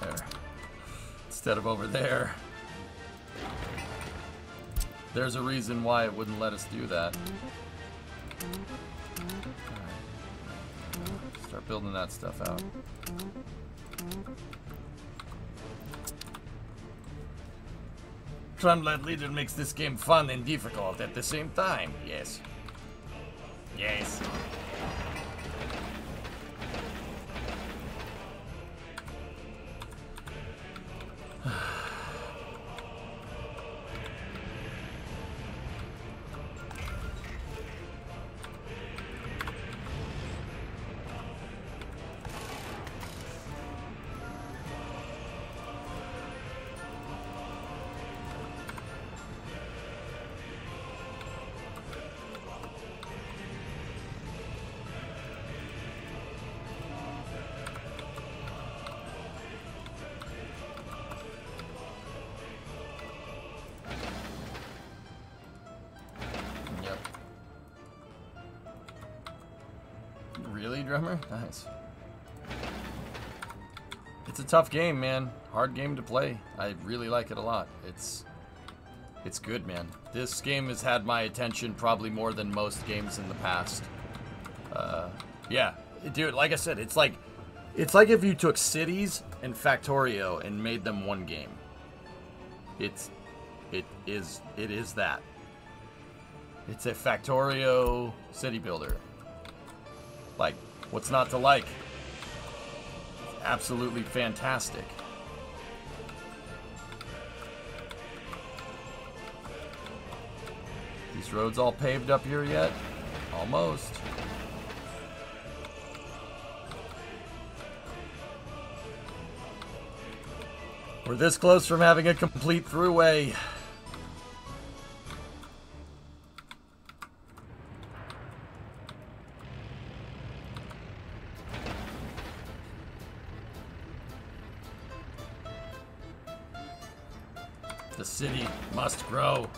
A: There. Instead of over there. There's a reason why it wouldn't let us do that. Start building that stuff out. Tramlad Leader makes this game fun and difficult at the same time. Yes. Yes. Drummer? Nice. It's a tough game, man. Hard game to play. I really like it a lot. It's good, man. This game has had my attention probably more than most games in the past. Yeah, dude, like I said, it's like if you took Cities and Factorio and made them one game. It is that. It's a Factorio city builder. Like, what's not to like? It's absolutely fantastic. These roads all paved up here yet? Almost. We're this close from having a complete throughway. The city must grow.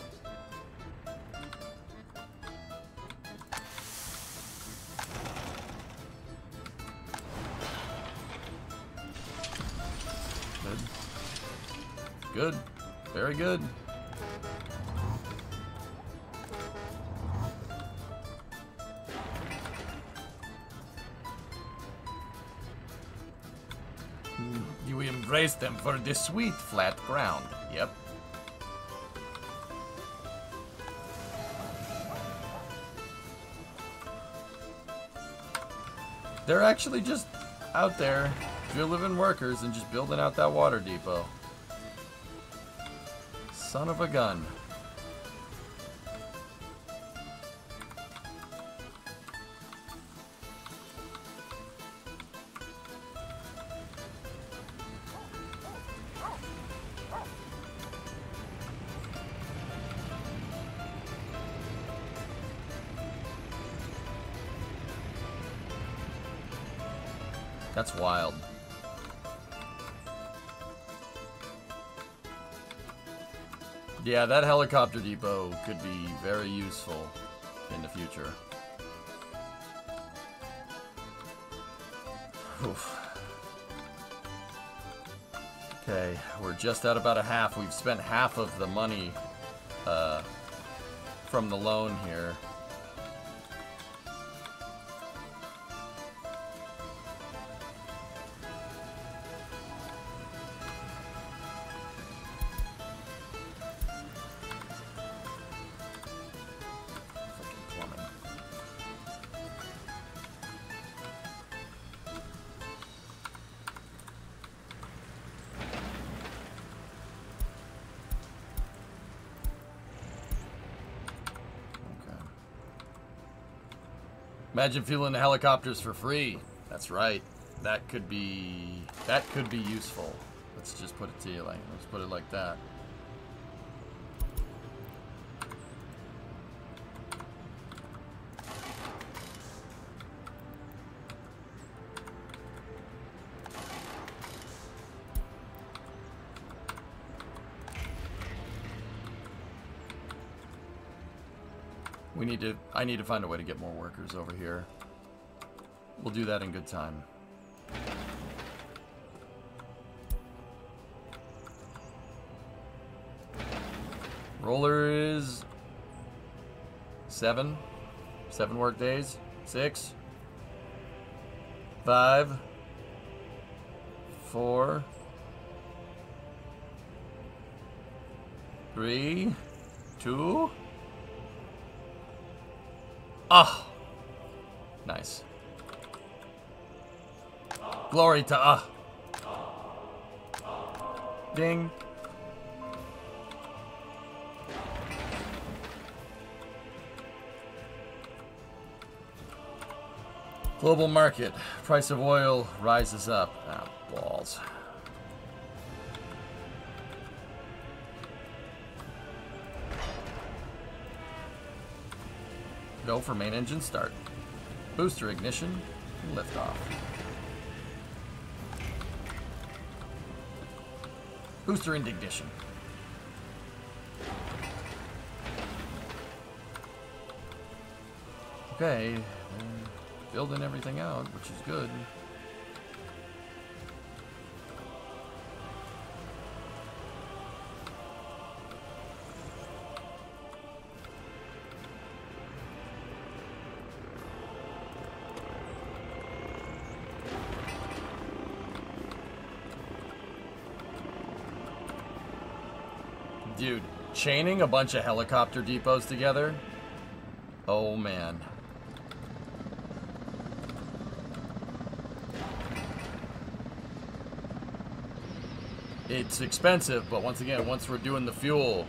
A: Good. Very good. You embrace them for the sweet flat ground. Yep. They're actually just out there drilling workers and just building out that water depot. Son of a gun. That's wild. Yeah, that helicopter depot could be very useful in the future. Oof. Okay, we're just at about a half. We've spent half of the money from the loan here. Imagine fueling the helicopters for free. That's right. That could be useful. Let's just put it to you like, let's put it like that. I need to find a way to get more workers over here. We'll do that in good time. Roller is 7 work days. 6, 5, 4, 3, 2. Ah, nice. Glory to Ding. Global market. Price of oil rises up. Ah, balls. Go for main engine start. Booster ignition, lift off. Booster ignition. Okay, building everything out, which is good. Dude, chaining a bunch of helicopter depots together? Oh, man. It's expensive, but once again, once we're doing the fuel,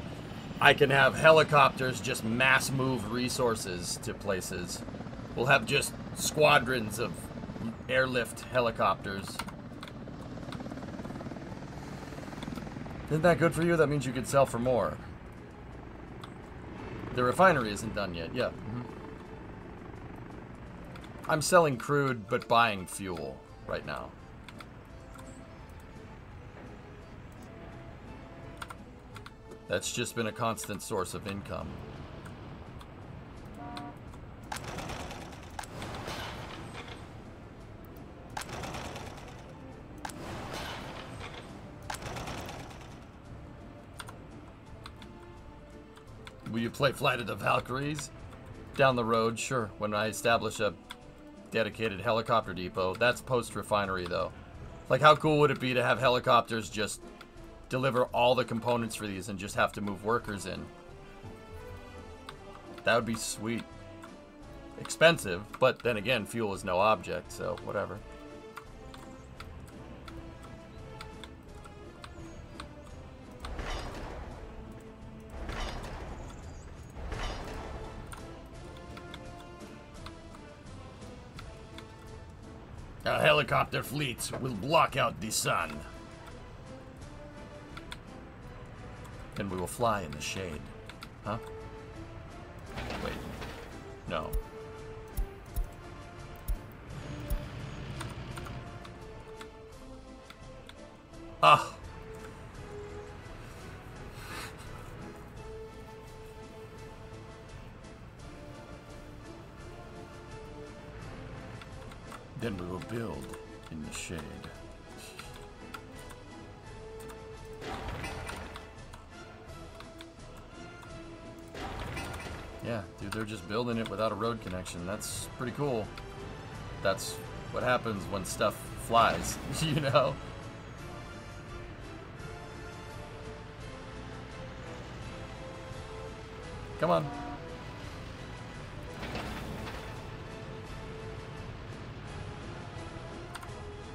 A: I can have helicopters just mass move resources to places. We'll have just squadrons of airlift helicopters. Isn't that good for you? That means you could sell for more. The refinery isn't done yet. Yeah. I'm selling crude, but buying fuel right now. That's just been a constant source of income. Will you play Flight of the Valkyries? Down the road, sure. When I establish a dedicated helicopter depot. That's post-refinery, though. Like, how cool would it be to have helicopters just deliver all the components for these and just have to move workers in? That would be sweet. Expensive, but then again, fuel is no object, so whatever. Our helicopter fleets will block out the sun. And we will fly in the shade. Huh? Wait. No. Ah. Then we will build in the shade. Yeah, dude, they're just building it without a road connection. That's pretty cool. That's what happens when stuff flies, you know? Come on.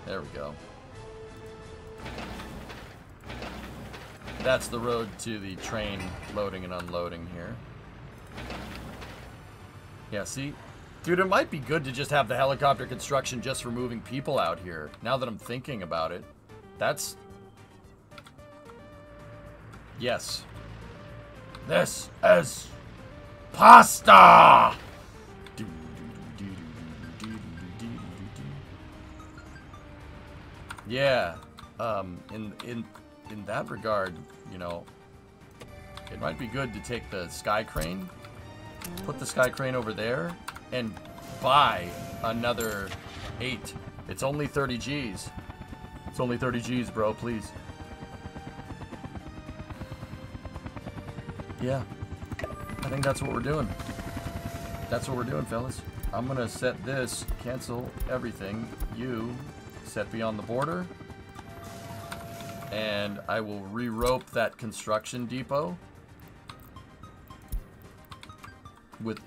A: There we go. That's the road to the train loading and unloading here. Yeah, see? Dude, it might be good to just have the helicopter construction just for moving people out here. Now that I'm thinking about it. That's... Yes. This is... pasta! Yeah, in that regard, you know, it might be good to take the sky crane, put the sky crane over there, and buy another 8. It's only 30 G's. It's only 30 G's, bro, please. Yeah, I think that's what we're doing. That's what we're doing, fellas. I'm gonna set this, cancel everything, you... set beyond the border, and I will re-rope that construction depot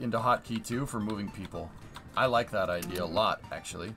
A: into hotkey 2 for moving people. I like that idea a lot, actually.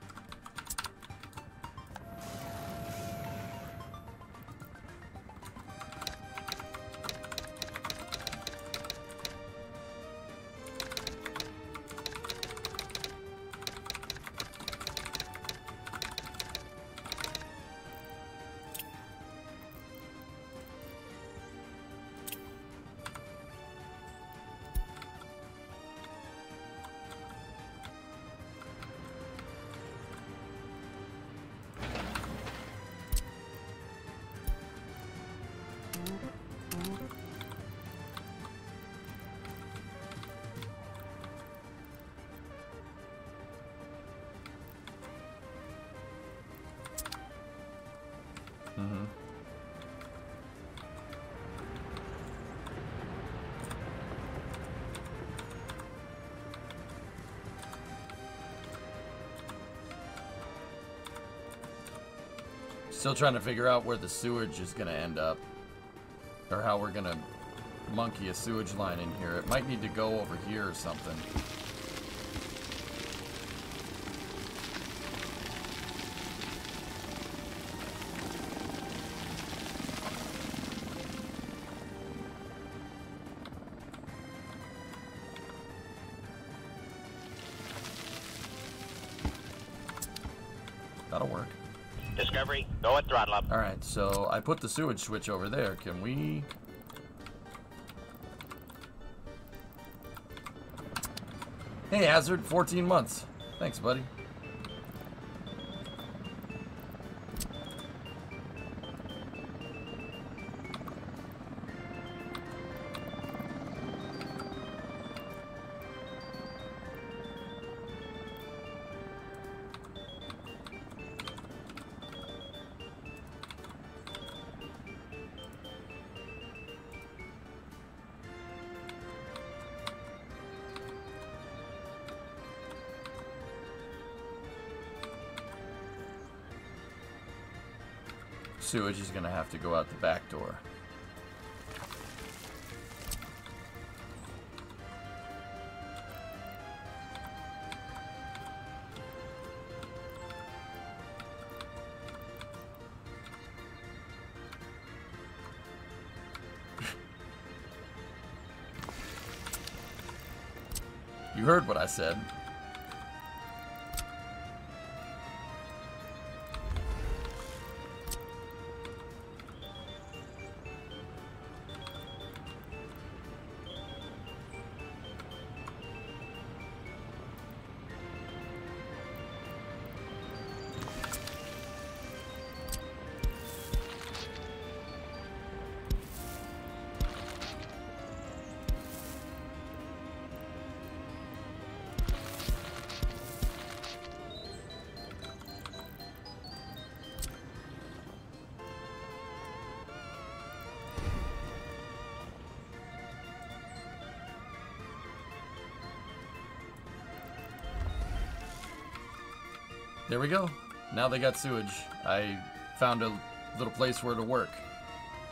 A: Still trying to figure out where the sewage is going to end up. Or how we're going to monkey a sewage line in here. It might need to go over here or something. That'll work.
B: Discovery, Go and throttle up.
A: Alright, so I put the sewage switch over there. Can we... Hey, Hazard, 14 months. Thanks, buddy. Sewage is gonna have to go out the back door. You heard what I said. There we go. Now they got sewage. I found a little place where to work.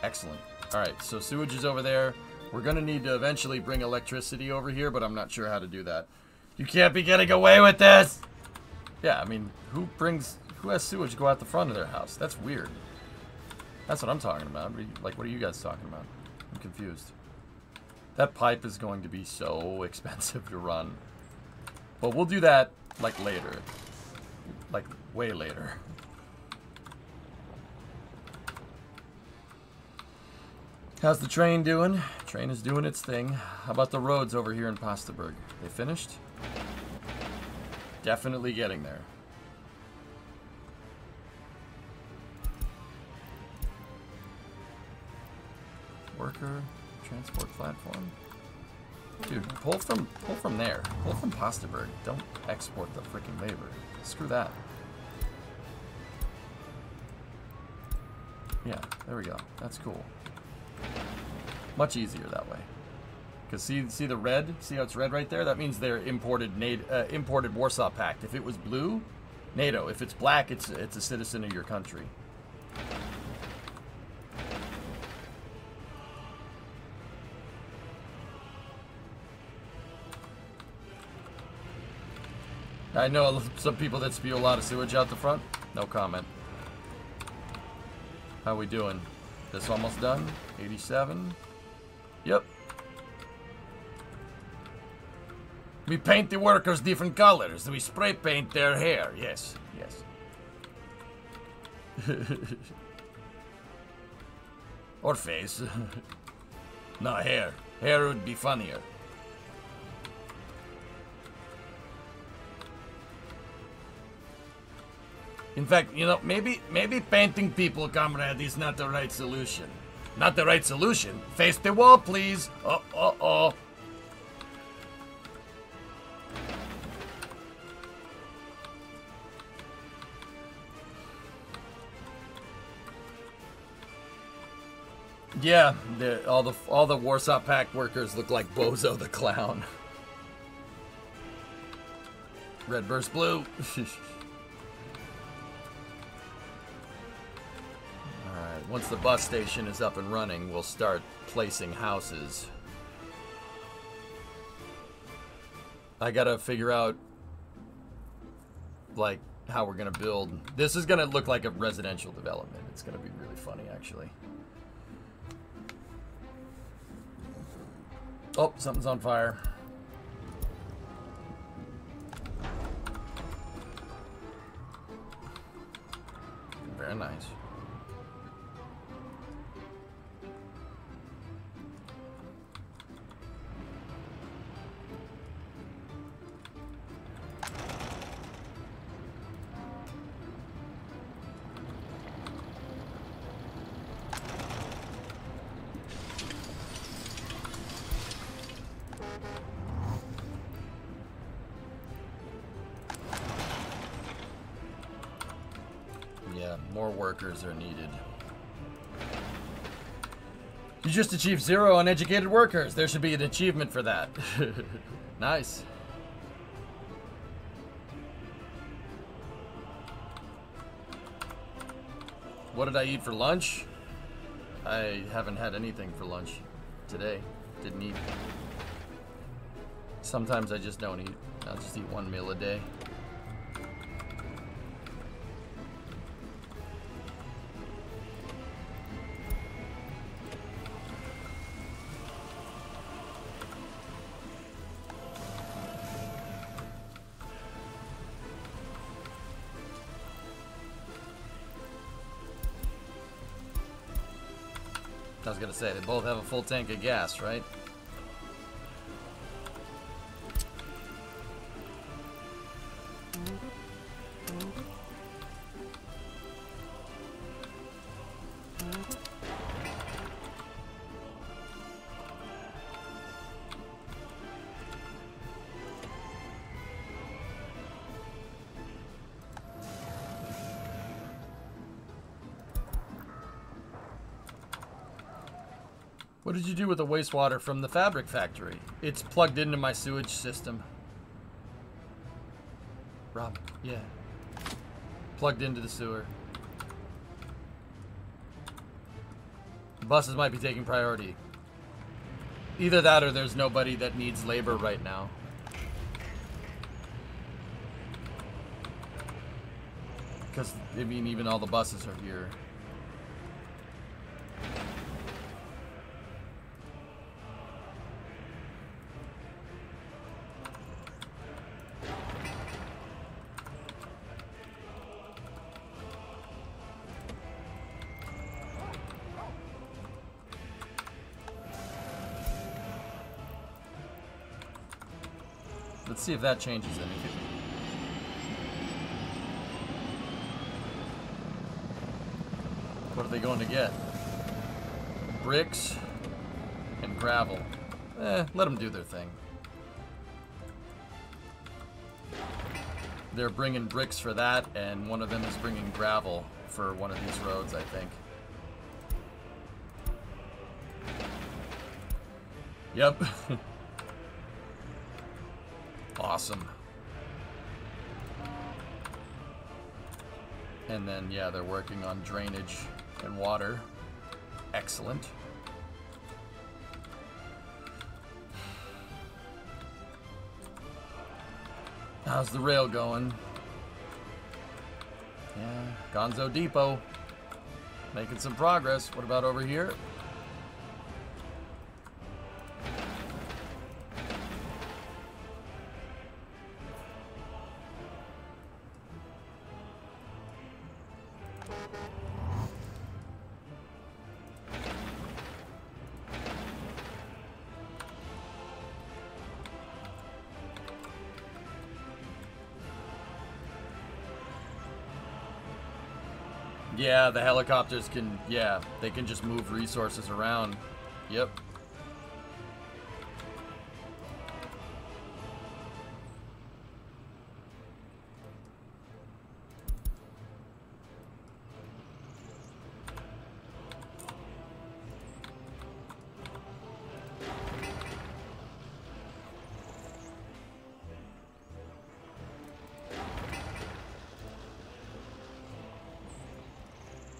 A: Excellent. Alright, so sewage is over there. We're gonna need to eventually bring electricity over here, but I'm not sure how to do that. You can't be getting away with this! Yeah, I mean, who has sewage go out the front of their house? That's weird. That's what I'm talking about. Like, what are you guys talking about? I'm confused. That pipe is going to be so expensive to run. But we'll do that, like, later. Like, way later. How's the train doing? Train is doing its thing. How about the roads over here in Pastaberg? They finished? Definitely getting there. Worker, transport platform. Dude, pull from there. Pull from Pastaberg. Don't export the freaking labor. Screw that. Yeah, there we go. That's cool. Much easier that way. Because see the red? See how it's red right there? That means they're imported Warsaw Pact. If it was blue, NATO. If it's black, it's a citizen of your country. I know some people that spew a lot of sewage out the front. No comment. How we doing? This almost done? 87? Yep. We paint the workers different colors. We spray paint their hair. Yes, yes. Or face. No, hair. Hair would be funnier. In fact, you know, maybe painting people, comrade, is not the right solution. Not the right solution. Face the wall, please. Oh. Yeah, all the Warsaw Pact workers look like Bozo the Clown. Red versus blue. Once the bus station is up and running, we'll start placing houses. I gotta figure out, like, how we're gonna build. This is gonna look like a residential development. It's gonna be really funny, actually. Oh, something's on fire. Very nice. More workers are needed. You just achieved 0 uneducated workers. There should be an achievement for that. Nice. What did I eat for lunch? I haven't had anything for lunch today. Didn't eat. Sometimes I just don't eat. I'll just eat one meal a day. I was gonna say, they both have a full tank of gas, right? What did you do with the wastewater from the fabric factory? It's plugged into my sewage system. Rob, yeah. Plugged into the sewer. The buses might be taking priority. Either that or there's nobody that needs labor right now. Because, I mean, even all the buses are here. Let's see if that changes anything. What are they going to get? Bricks and gravel. Let them do their thing. They're bringing bricks for that, and one of them is bringing gravel for one of these roads, I think. Yep. Awesome. And then, yeah, they're working on drainage and water. Excellent. How's the rail going? Yeah, Gonzo Depot. Making some progress. What about over here? Yeah, the helicopters can, yeah, they can just move resources around. Yep.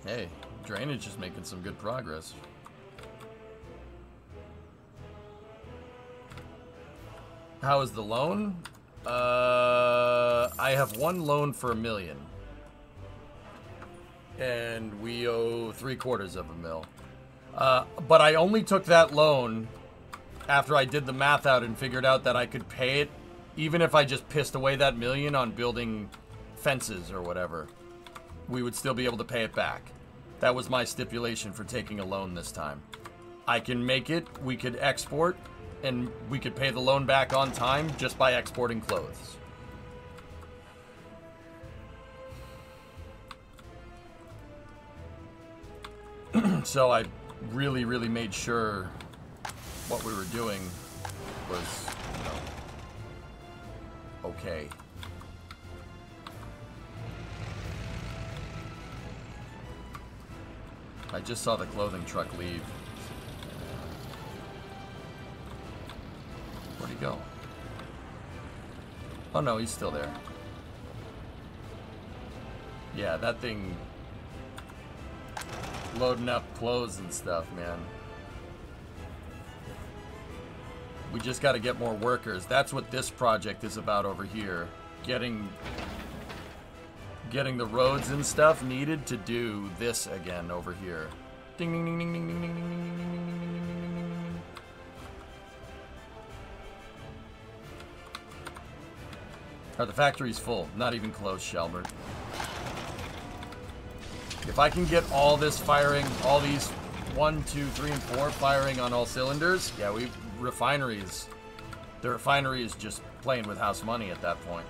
A: Hey, drainage is making some good progress. How is the loan? I have one loan for $1 million. And we owe $750,000. But I only took that loan after I did the math out and figured out that I could pay it even if I just pissed away that $1 million on building fences or whatever. We would still be able to pay it back. That was my stipulation for taking a loan this time. I can make it, we could export, and we could pay the loan back on time just by exporting clothes. So I really, really made sure what we were doing was, you know, okay. I just saw the clothing truck leave. Where'd he go? Oh no, he's still there. Yeah, that thing loading up clothes and stuff, man. We just got to get more workers. That's what this project is about over here. Getting the roads and stuff needed to do this again over here. Ding ding ding ding ding ding ding ding ding ding ding ding ding ding ding ding. Are the factories full? Not even close, Shelbert. If I can get all this firing, all these 1, 2, 3, and 4 firing on all cylinders, yeah, refineries. The refinery is just playing with house money at that point.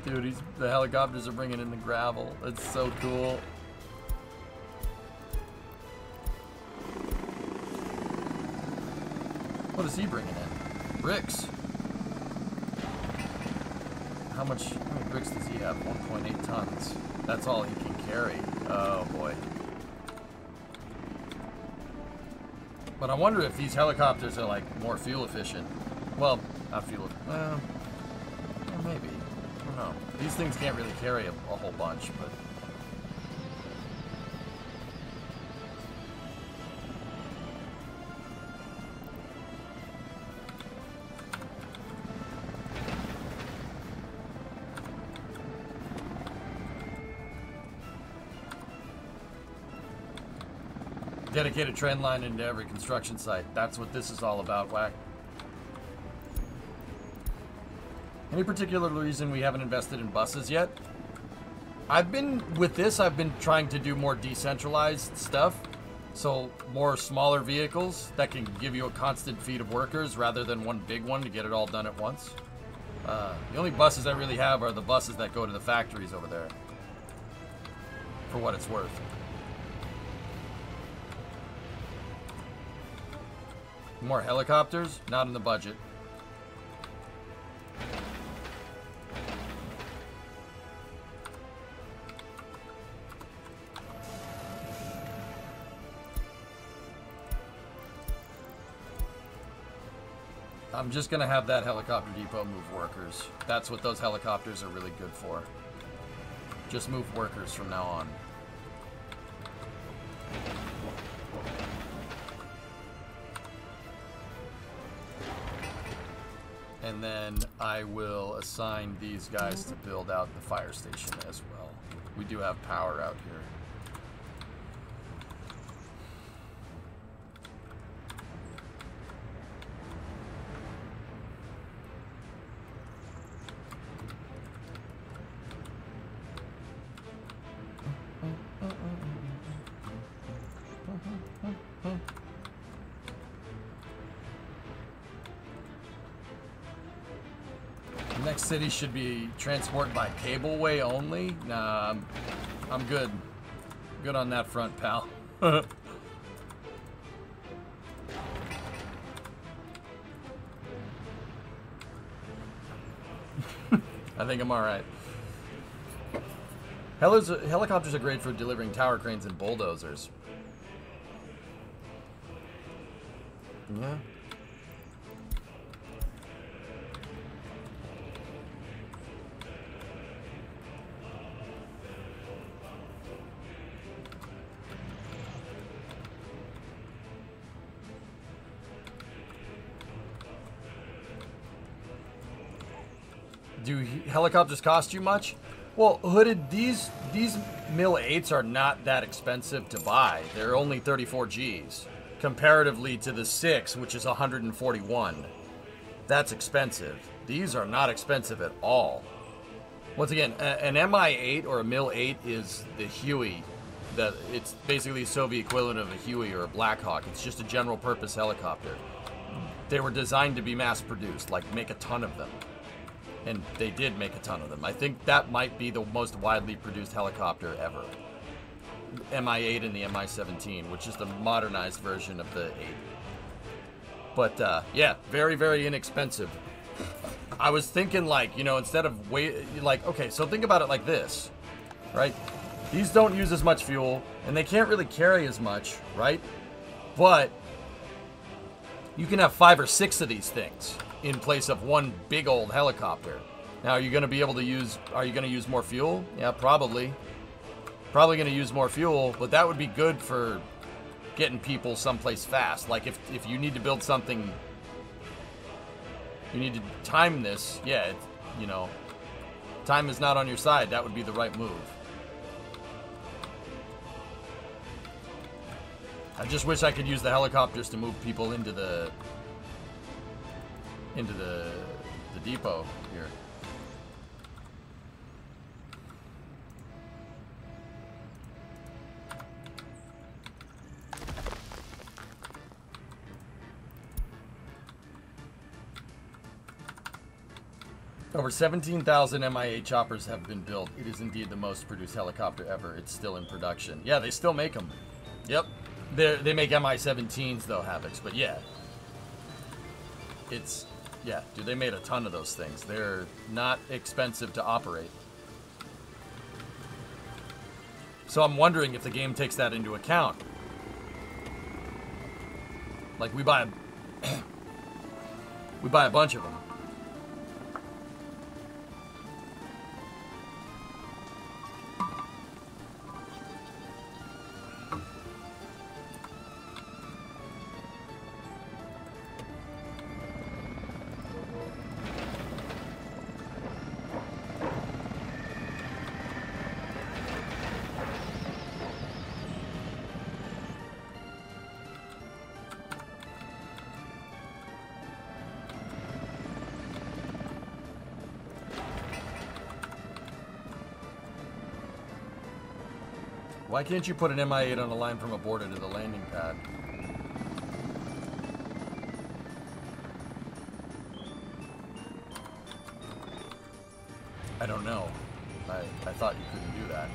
A: Dude, the helicopters are bringing in the gravel. It's so cool. What is he bringing in? Bricks. How many bricks does he have? 1.8 tons. That's all he can carry. Oh boy. But I wonder if these helicopters are like more fuel efficient. Well, not fuel. Maybe. I don't know. These things can't really carry a whole bunch, but. Dedicated trend line into every construction site. That's what this is all about, Whack. Any particular reason we haven't invested in buses yet? I've been trying to do more decentralized stuff. So more smaller vehicles that can give you a constant feed of workers rather than one big one to get it all done at once. The only buses I really have are the buses that go to the factories over there. For what it's worth. More helicopters? Not in the budget. I'm just gonna have that helicopter depot move workers. That's what those helicopters are really good for. Just move workers from now on. And then I will assign these guys to build out the fire station as well. We do have power out here. Next city should be transport by cableway only. Nah, I'm good. Good on that front, pal. I think I'm all right. Helicopters are great for delivering tower cranes and bulldozers. Yeah. Do helicopters cost you much? Well, Hooded, these Mil 8s are not that expensive to buy. They're only 34 Gs, comparatively to the 6, which is 141. that's expensive. These are not expensive at all. Once again, an MI-8 or a MIL-8 is the Huey. It's basically the Soviet equivalent of a Huey or a Black Hawk. It's just a general purpose helicopter. They were designed to be mass produced, like make a ton of them. And they did make a ton of them. I think that might be the most widely produced helicopter ever. MI-8 and the MI-17, which is the modernized version of the 8. But, yeah, very, very inexpensive. I was thinking, like, you know, instead of okay, so think about it like this, right? These don't use as much fuel, and they can't really carry as much, right? But you can have 5 or 6 of these things in place of one big old helicopter. Now, are you going to be able to use more fuel? Yeah, probably. Probably going to use more fuel, but that would be good for getting people someplace fast. Like, if you need to build something, you need to time this, yeah, you know, time is not on your side. That would be the right move. I just wish I could use the helicopters to move people into the depot here. Over 17,000 MI-8 choppers have been built. It is indeed the most produced helicopter ever. It's still in production. Yeah, they still make them. Yep. They make MI-17s, though, Havocs. But, yeah. Yeah, dude, they made a ton of those things. They're not expensive to operate. So I'm wondering if the game takes that into account. Like, we buy a bunch of them. Why can't you put an MI-8 on a line from a border to the landing pad? I don't know. I thought you couldn't do that.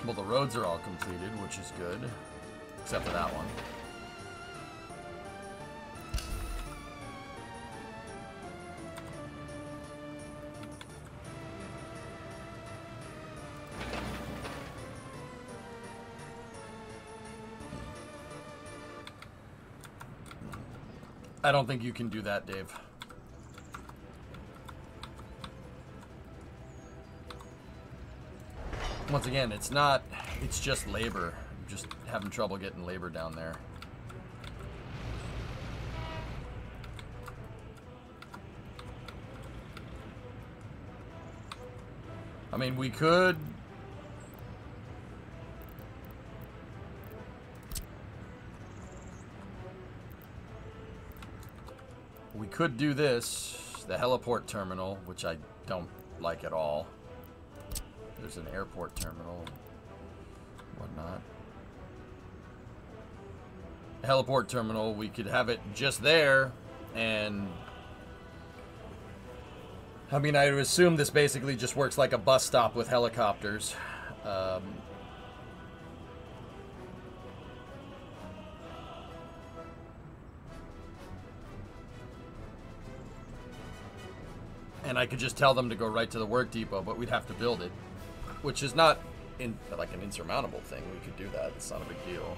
A: Well, the roads are all completed, which is good. Except for that one. I don't think you can do that, Dave. Once again, it's just labor. I'm just having trouble getting labor down there. I mean, we could... We could do this, the heliport terminal, which I don't like at all. There's an airport terminal and whatnot. A heliport terminal, we could have it just there, and I mean, I would assume this basically just works like a bus stop with helicopters. And I could just tell them to go right to the work depot, but we'd have to build it. Which is not like an insurmountable thing. We could do that. It's not a big deal.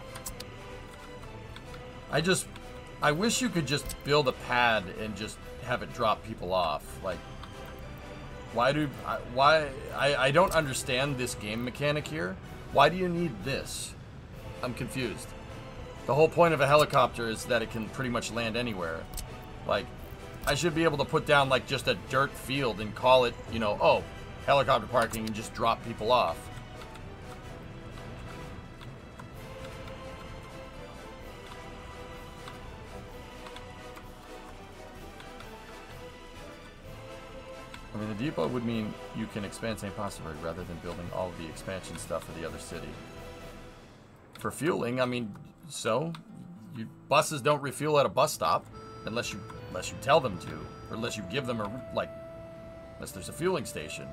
A: I wish you could just build a pad and just have it drop people off. Like, I don't understand this game mechanic here. Why do you need this? I'm confused. The whole point of a helicopter is that it can pretty much land anywhere. Like, I should be able to put down, like, just a dirt field and call it, you know, oh, helicopter parking, and just drop people off. I mean, the depot would mean you can expand St. Possible rather than building all of the expansion stuff for the other city. For fueling, I mean, so buses don't refuel at a bus stop unless you tell them to, or unless you give them unless there's a fueling station.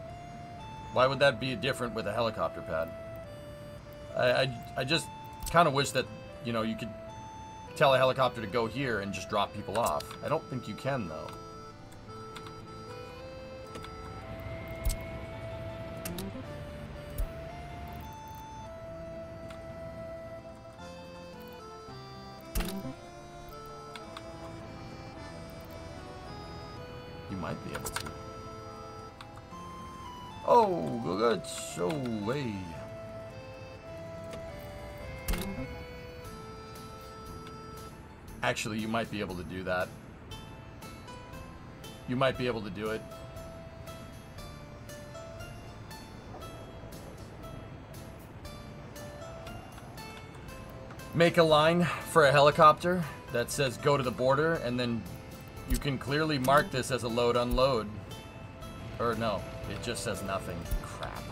A: Why would that be different with a helicopter pad? I just kind of wish that, you know, you could tell a helicopter to go here and just drop people off. I don't think you can, though. You might be able to. Oh, good show way. Actually, you might be able to do that. You might be able to do it. Make a line for a helicopter that says go to the border, and then you can clearly mark this as a load unload. Or no, it just says nothing. Crap.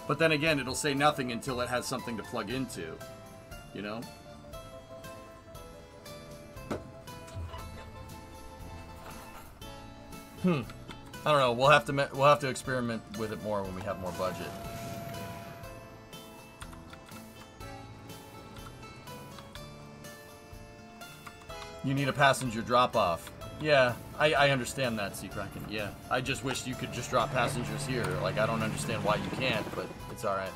A: But then again, it'll say nothing until it has something to plug into. You know? I don't know. We'll have to experiment with it more when we have more budget. You need a passenger drop-off. Yeah, I understand that, Sea Kraken. Yeah, I just wish you could just drop passengers here. Like, I don't understand why you can't, but it's alright.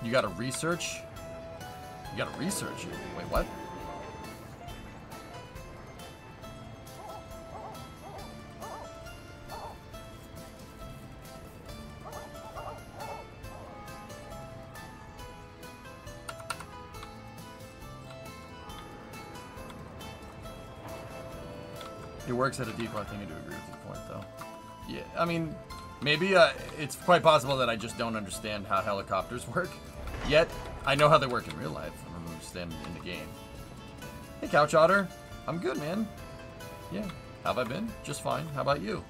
A: You gotta research? You gotta research it. Wait, what? It works at a depot. I think I do agree with your point, though. Yeah, I mean, maybe it's quite possible that I just don't understand how helicopters work. Yet, I know how they work in real life. I don't understand in the game. Hey, Couch Otter. I'm good, man. Yeah. How have I been? Just fine. How about you?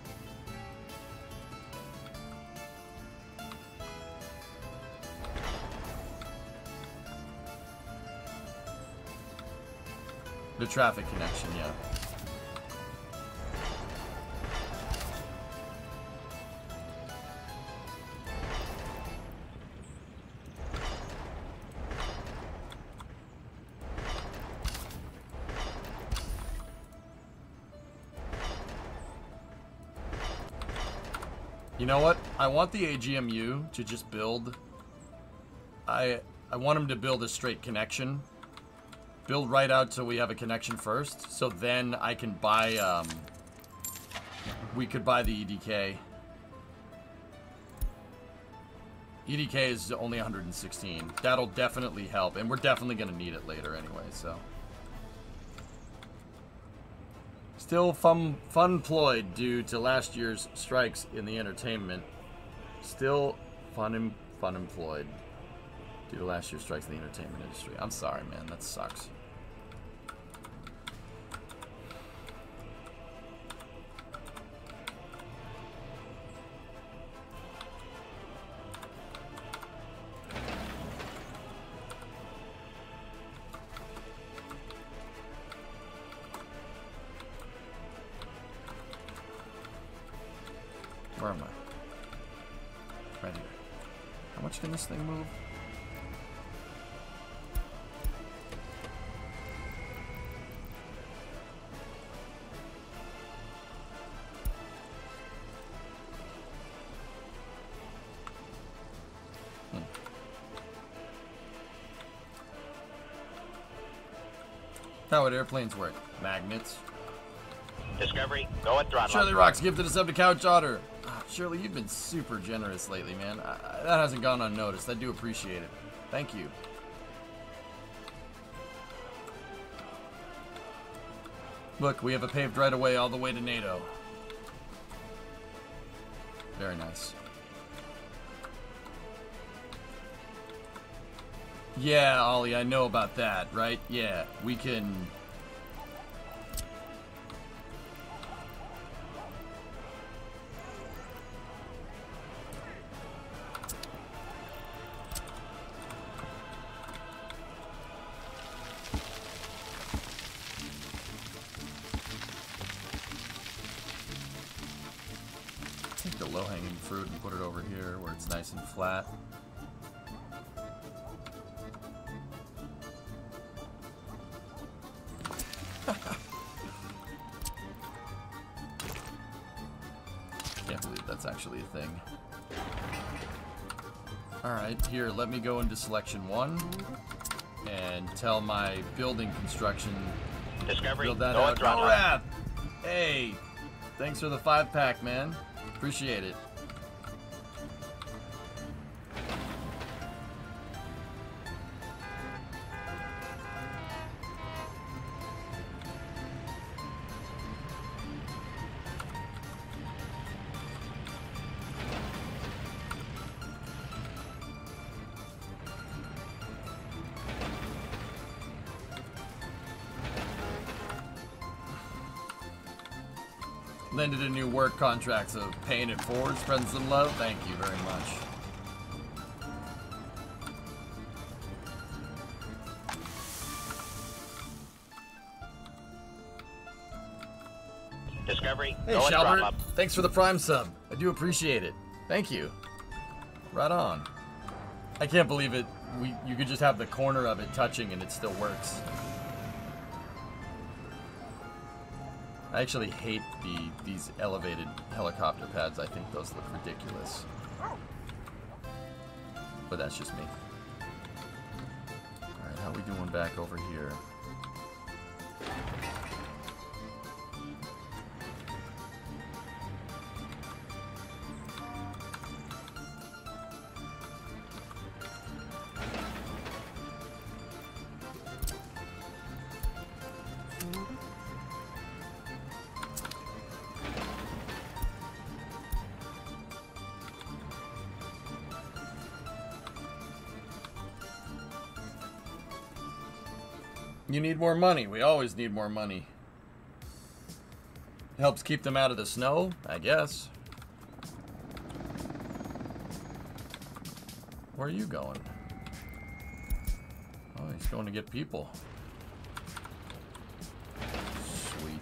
A: The traffic connection, yeah. You know what? I want the AGMU to just build... I want him to build a straight connection. Build right out till we have a connection first. So then I can buy, we could buy the EDK. EDK is only 116. That'll definitely help. And we're definitely going to need it later anyway, so... Still fun-ployed due to last year's strikes in the entertainment. Still fun-employed due to last year's strikes in the entertainment industry. I'm sorry, man. That sucks. Where am I? Right here. How much can this thing move? How would airplanes work? Magnets.
B: Discovery, go at throttle.
A: Shirley Rocks gifted us up to Couch Otter. Shirley, you've been super generous lately, man. That hasn't gone unnoticed. I do appreciate it. Thank you. Look, we have a paved right away all the way to NATO. Very nice. Yeah, Ollie, I know about that, right? Yeah, we can... Take the low-hanging fruit and put it over here where it's nice and flat. Can't believe that's actually a thing. Alright, here, let me go into selection 1 and tell my building construction.
B: Discovery,
A: Build that
B: go
A: out.
B: at throttle.
A: Rad! Hey, thanks for the 5-pack, man. Appreciate it. Landed a new work contract, so paying it forward, spreading some love. Thank you very much.
B: Discovery,
A: Hey,
B: go at
A: Shalbert.
B: throttle.
A: Thanks for the Prime sub. I do appreciate it. Thank you. Right on. I can't believe it. You could just have the corner of it touching and it still works. I actually hate these elevated helicopter pads. I think those look ridiculous. But that's just me. Alright, how we doing back over here? You need more money. We always need more money. Helps keep them out of the snow, I guess. Where are you going? Oh, he's going to get people. Sweet.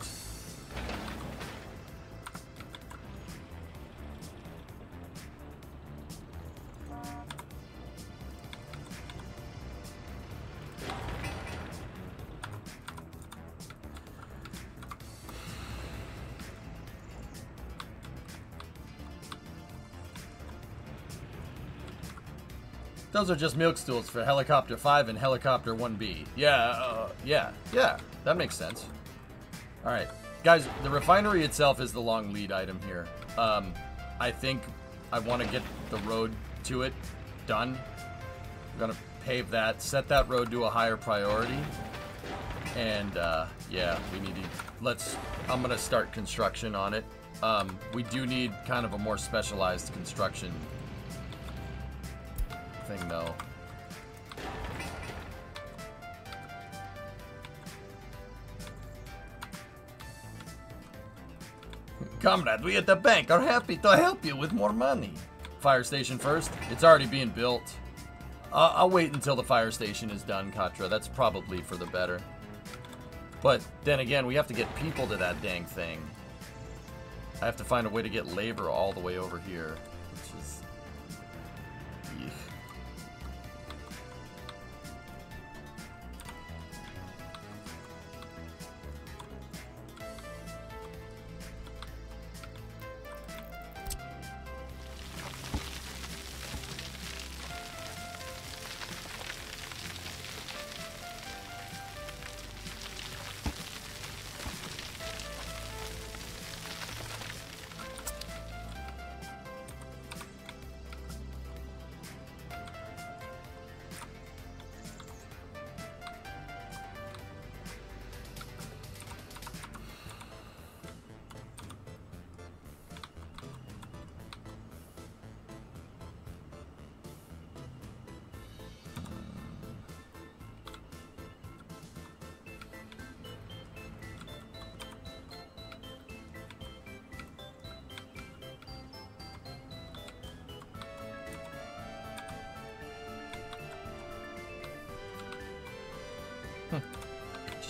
A: Those are just milk stools for Helicopter 5 and Helicopter 1B. Yeah, yeah, that makes sense. Alright, guys, the refinery itself is the long lead item here. I think I want to get the road to it done. I'm gonna pave that, set that road to a higher priority. And, yeah, we need to, I'm gonna start construction on it. We do need kind of a more specialized construction thing, though. Comrade, we at the bank are happy to help you with more money. Fire station first. It's already being built. I'll wait until the fire station is done, Katra. That's probably for the better. But then again, we have to get people to that dang thing. I have to find a way to get labor all the way over here, which is... Eek.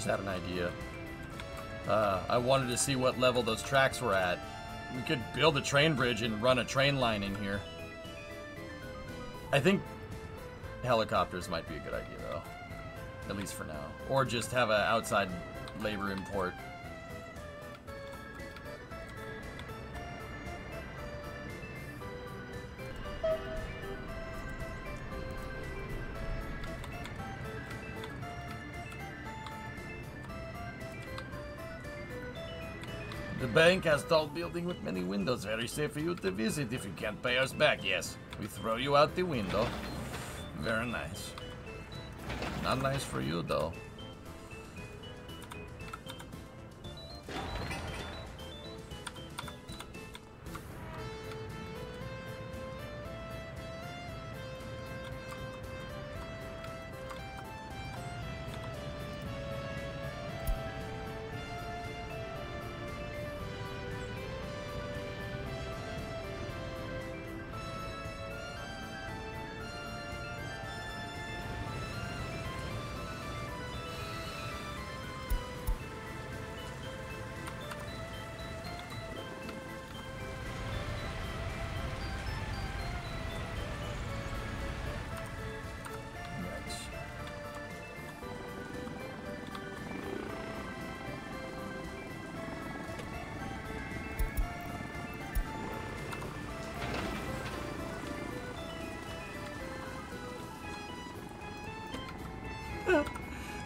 A: Just had an idea. I wanted to see what level those tracks were at. We could build a train bridge and run a train line in here. I think helicopters might be a good idea, though. At least for now. Or just have an outside labor import. The bank has tall building with many windows. Very safe for you to visit if you can't pay us back. Yes, we throw you out the window. Very nice. Not nice for you, though.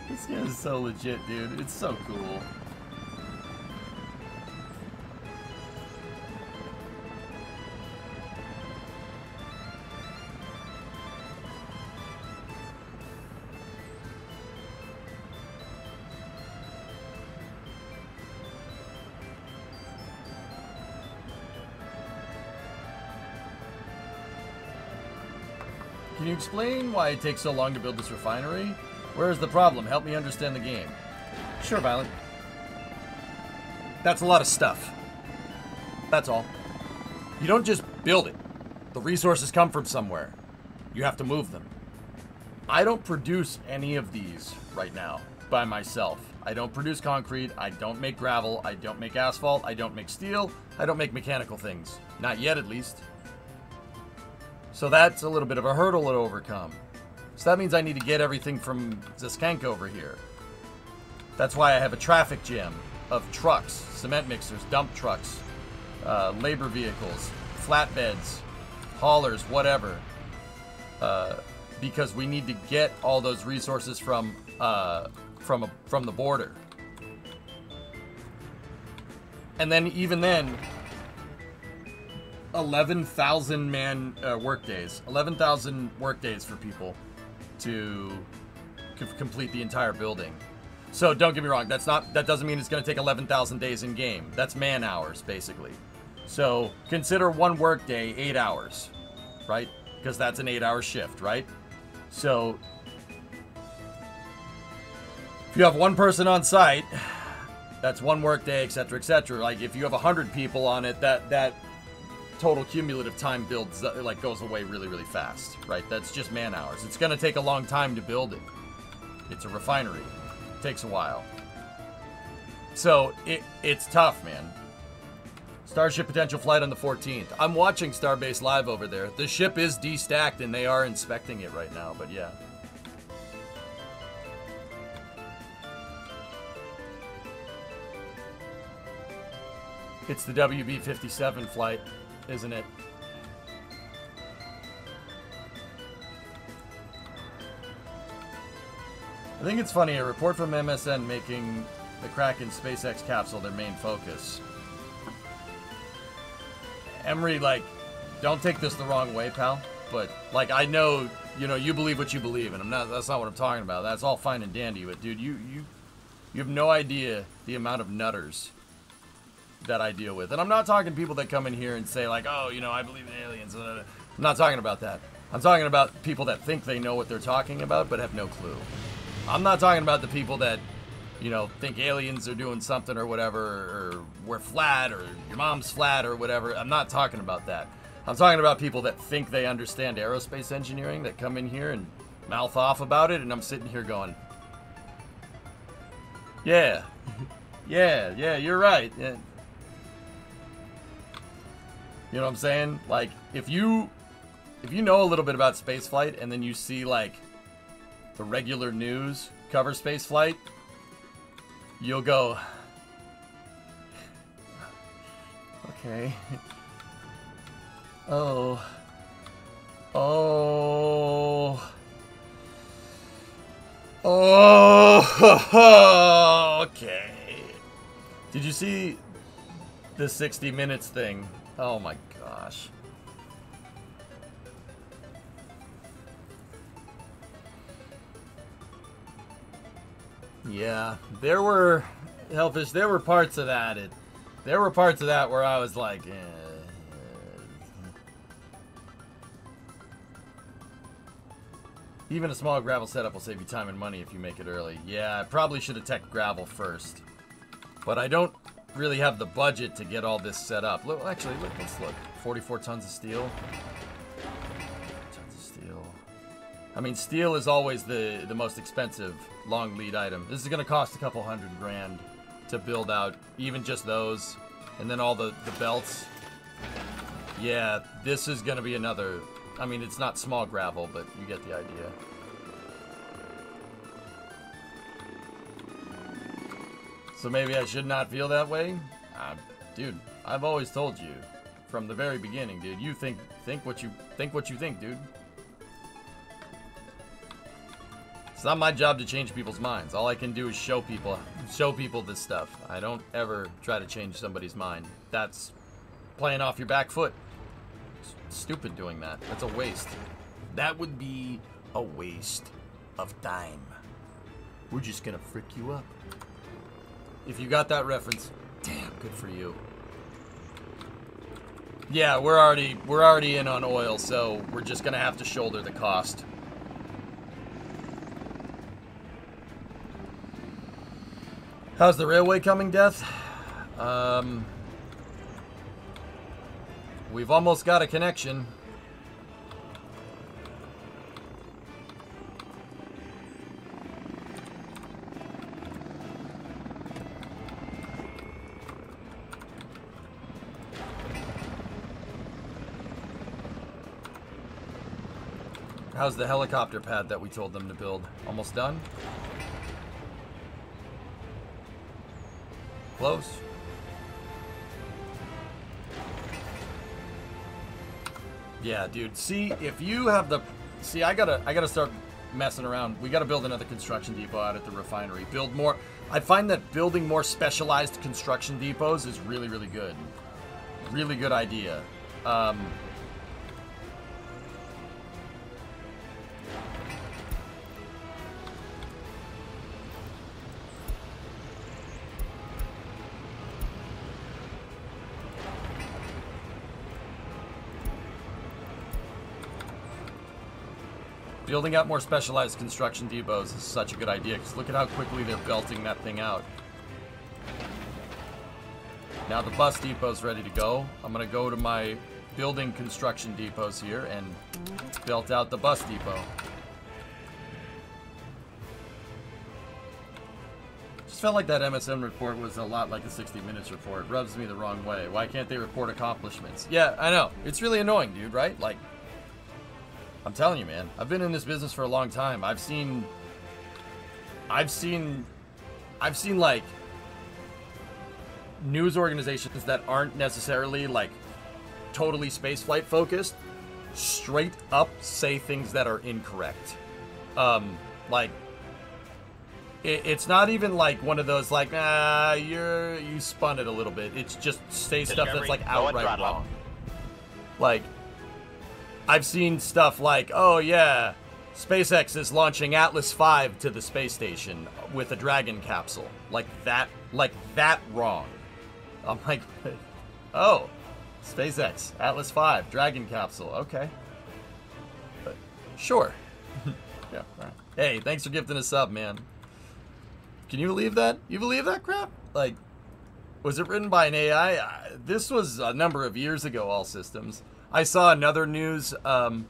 A: This game is so legit, dude. It's so cool. Can you explain why it takes so long to build this refinery? Where is the problem? Help me understand the game. Sure, Violet. That's a lot of stuff. That's all. You don't just build it. The resources come from somewhere. You have to move them. I don't produce any of these right now by myself. I don't produce concrete. I don't make gravel. I don't make asphalt. I don't make steel. I don't make mechanical things. Not yet, at least. So that's a little bit of a hurdle to overcome. So that means I need to get everything from Zaskanka over here. That's why I have a traffic jam of trucks, cement mixers, dump trucks, labor vehicles, flatbeds, haulers, whatever. Because we need to get all those resources from the border. And then even then, 11,000 man workdays. 11,000 workdays for people to complete the entire building. So don't get me wrong, that doesn't mean it's going to take 11,000 days in game. That's man hours, basically. So consider one workday 8 hours, right? Because that's an 8-hour shift, right? So if you have one person on site, that's one workday, etc., etc. Like if you have 100 people on it, that total cumulative time builds like goes away really, really fast, right? That's just man hours. It's going to take a long time to build it. It's a refinery. It takes a while. So it's tough, man. Starship potential flight on the 14th. I'm watching Starbase Live over there. The ship is destacked and they are inspecting it right now, but yeah. It's the WB-57 flight, isn't it? I think it's funny, a report from MSN making the Kraken SpaceX capsule their main focus. Emery, like, don't take this the wrong way, pal, but, like, I know, you know, you believe what you believe, and that's not what I'm talking about. That's all fine and dandy, but, dude, you have no idea the amount of nutters that I deal with. And I'm not talking people that come in here and say, like, oh, you know, I believe in aliens. I'm not talking about that. I'm talking about people that think they know what they're talking about, but have no clue. I'm not talking about the people that, you know, think aliens are doing something or whatever, or we're flat, or your mom's flat, or whatever. I'm not talking about that. I'm talking about people that think they understand aerospace engineering, that come in here and mouth off about it, and I'm sitting here going, Yeah. Yeah, you're right. Yeah. You know what I'm saying? Like, if you know a little bit about spaceflight and then you see, like, the regular news cover spaceflight, you'll go, okay. Oh. Okay. Did you see the 60 minutes thing? Oh my gosh. Yeah, there were, Hellfish, there were parts of that. There were parts of that where I was like, Even a small gravel setup will save you time and money if you make it early. Yeah, I probably should have teched gravel first. But I don't really have the budget to get all this set up. Look, actually, let's look. 44 tons of steel. Tons of steel. I mean, steel is always the most expensive long lead item. This is going to cost a couple $100,000 to build out, even just those. And then all the belts. Yeah, this is going to be another... I mean, it's not small gravel, but you get the idea. So maybe I should not feel that way? Dude, I've always told you from the very beginning, dude. You think what you think, dude. It's not my job to change people's minds. All I can do is show people this stuff. I don't ever try to change somebody's mind. That's playing off your back foot. Stupid doing that. That's a waste. That would be a waste of time. We're just gonna frick you up. If you got that reference, damn, good for you. Yeah, we're already in on oil, so we're just gonna have to shoulder the cost. How's the railway coming, Death? We've almost got a connection. How's the helicopter pad that we told them to build? Almost done? Close. Yeah, dude. See, if you have the... See, I gotta start messing around. We gotta build another construction depot out at the refinery. Build more... I find that building more specialized construction depots is really, really good. Really good idea. Building out more specialized construction depots is such a good idea, because look at how quickly they're belting that thing out. Now the bus depot's ready to go. I'm going to go to my building construction depots here and belt out the bus depot. Just felt like that MSM report was a lot like the 60 Minutes report. Rubs me the wrong way. Why can't they report accomplishments? Yeah, I know. It's really annoying, dude, right? Like... I'm telling you, man. I've been in this business for a long time. I've seen like news organizations that aren't necessarily like totally spaceflight focused straight up say things that are incorrect. Like it's not even like one of those like you spun it a little bit. It's just say stuff that's like outright wrong. Like I've seen stuff like, oh yeah, SpaceX is launching Atlas V to the space station with a Dragon capsule. Like that wrong. I'm like, oh, SpaceX, Atlas V, Dragon capsule, okay. But, sure. Yeah, all right. Hey, thanks for gifting a sub, man. Can you believe that? You believe that crap? Like, was it written by an AI? This was a number of years ago, all systems. I saw another news, I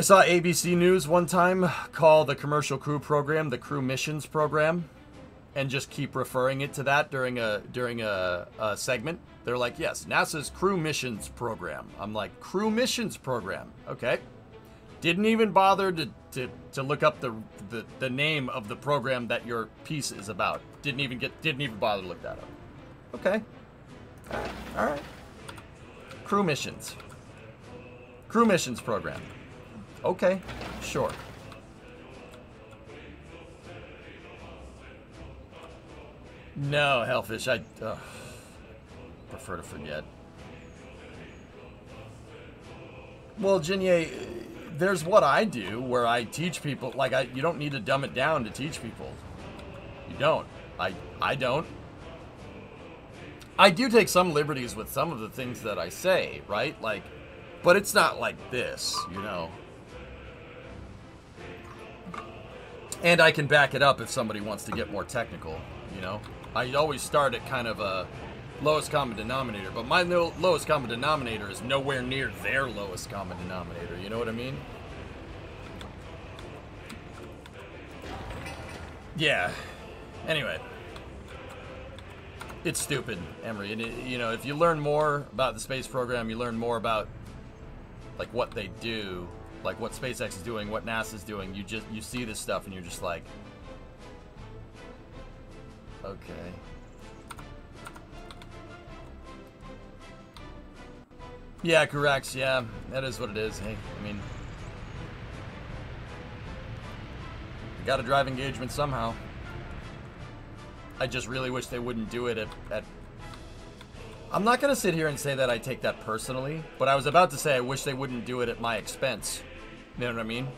A: saw ABC News one time call the Commercial Crew Program the Crew Missions Program. and just keep referring it to that during a segment. They're like, yes, NASA's crew missions program. I'm like, crew missions program. Okay. Didn't even bother to look up the name of the program that your piece is about. Didn't even bother to look that up. Okay. All right. Crew missions. Crew missions program. Okay. Sure. No, Hellfish, I prefer to forget. Well, Jinye, there's what I do where I teach people, like, you don't need to dumb it down to teach people. You don't. I don't. I do take some liberties with some of the things that I say, right? Like, but it's not like this, you know. And I can back it up if somebody wants to get more technical, you know. I always start at kind of a lowest common denominator, but my lowest common denominator is nowhere near their lowest common denominator, you know what I mean? Yeah. Anyway. It's stupid, Emery. And, you know, if you learn more about the space program, you learn more about, like, what they do, like, what SpaceX is doing, what NASA's doing. You see this stuff, and you're just like, okay. Yeah, correct. Yeah, that is what it is. Hey, I mean, you gotta drive engagement somehow. I just really wish they wouldn't do it at... I'm not going to sit here and say that I take that personally, but I was about to say I wish they wouldn't do it at my expense. You know what I mean?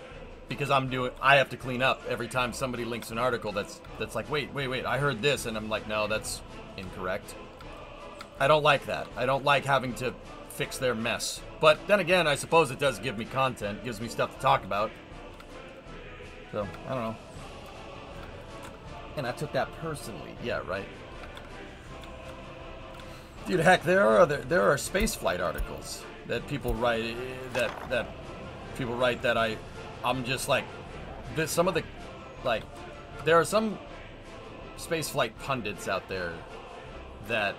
A: Because I have to clean up every time somebody links an article that's like, wait, I heard this, and I'm like, no, that's incorrect. I don't like that. I don't like having to fix their mess. But then again, I suppose it does give me content, gives me stuff to talk about. So, I don't know. And I took that personally. Yeah, right. Dude, heck, there are spaceflight articles that people write that I'm just like, some of the, like, there are some spaceflight pundits out there that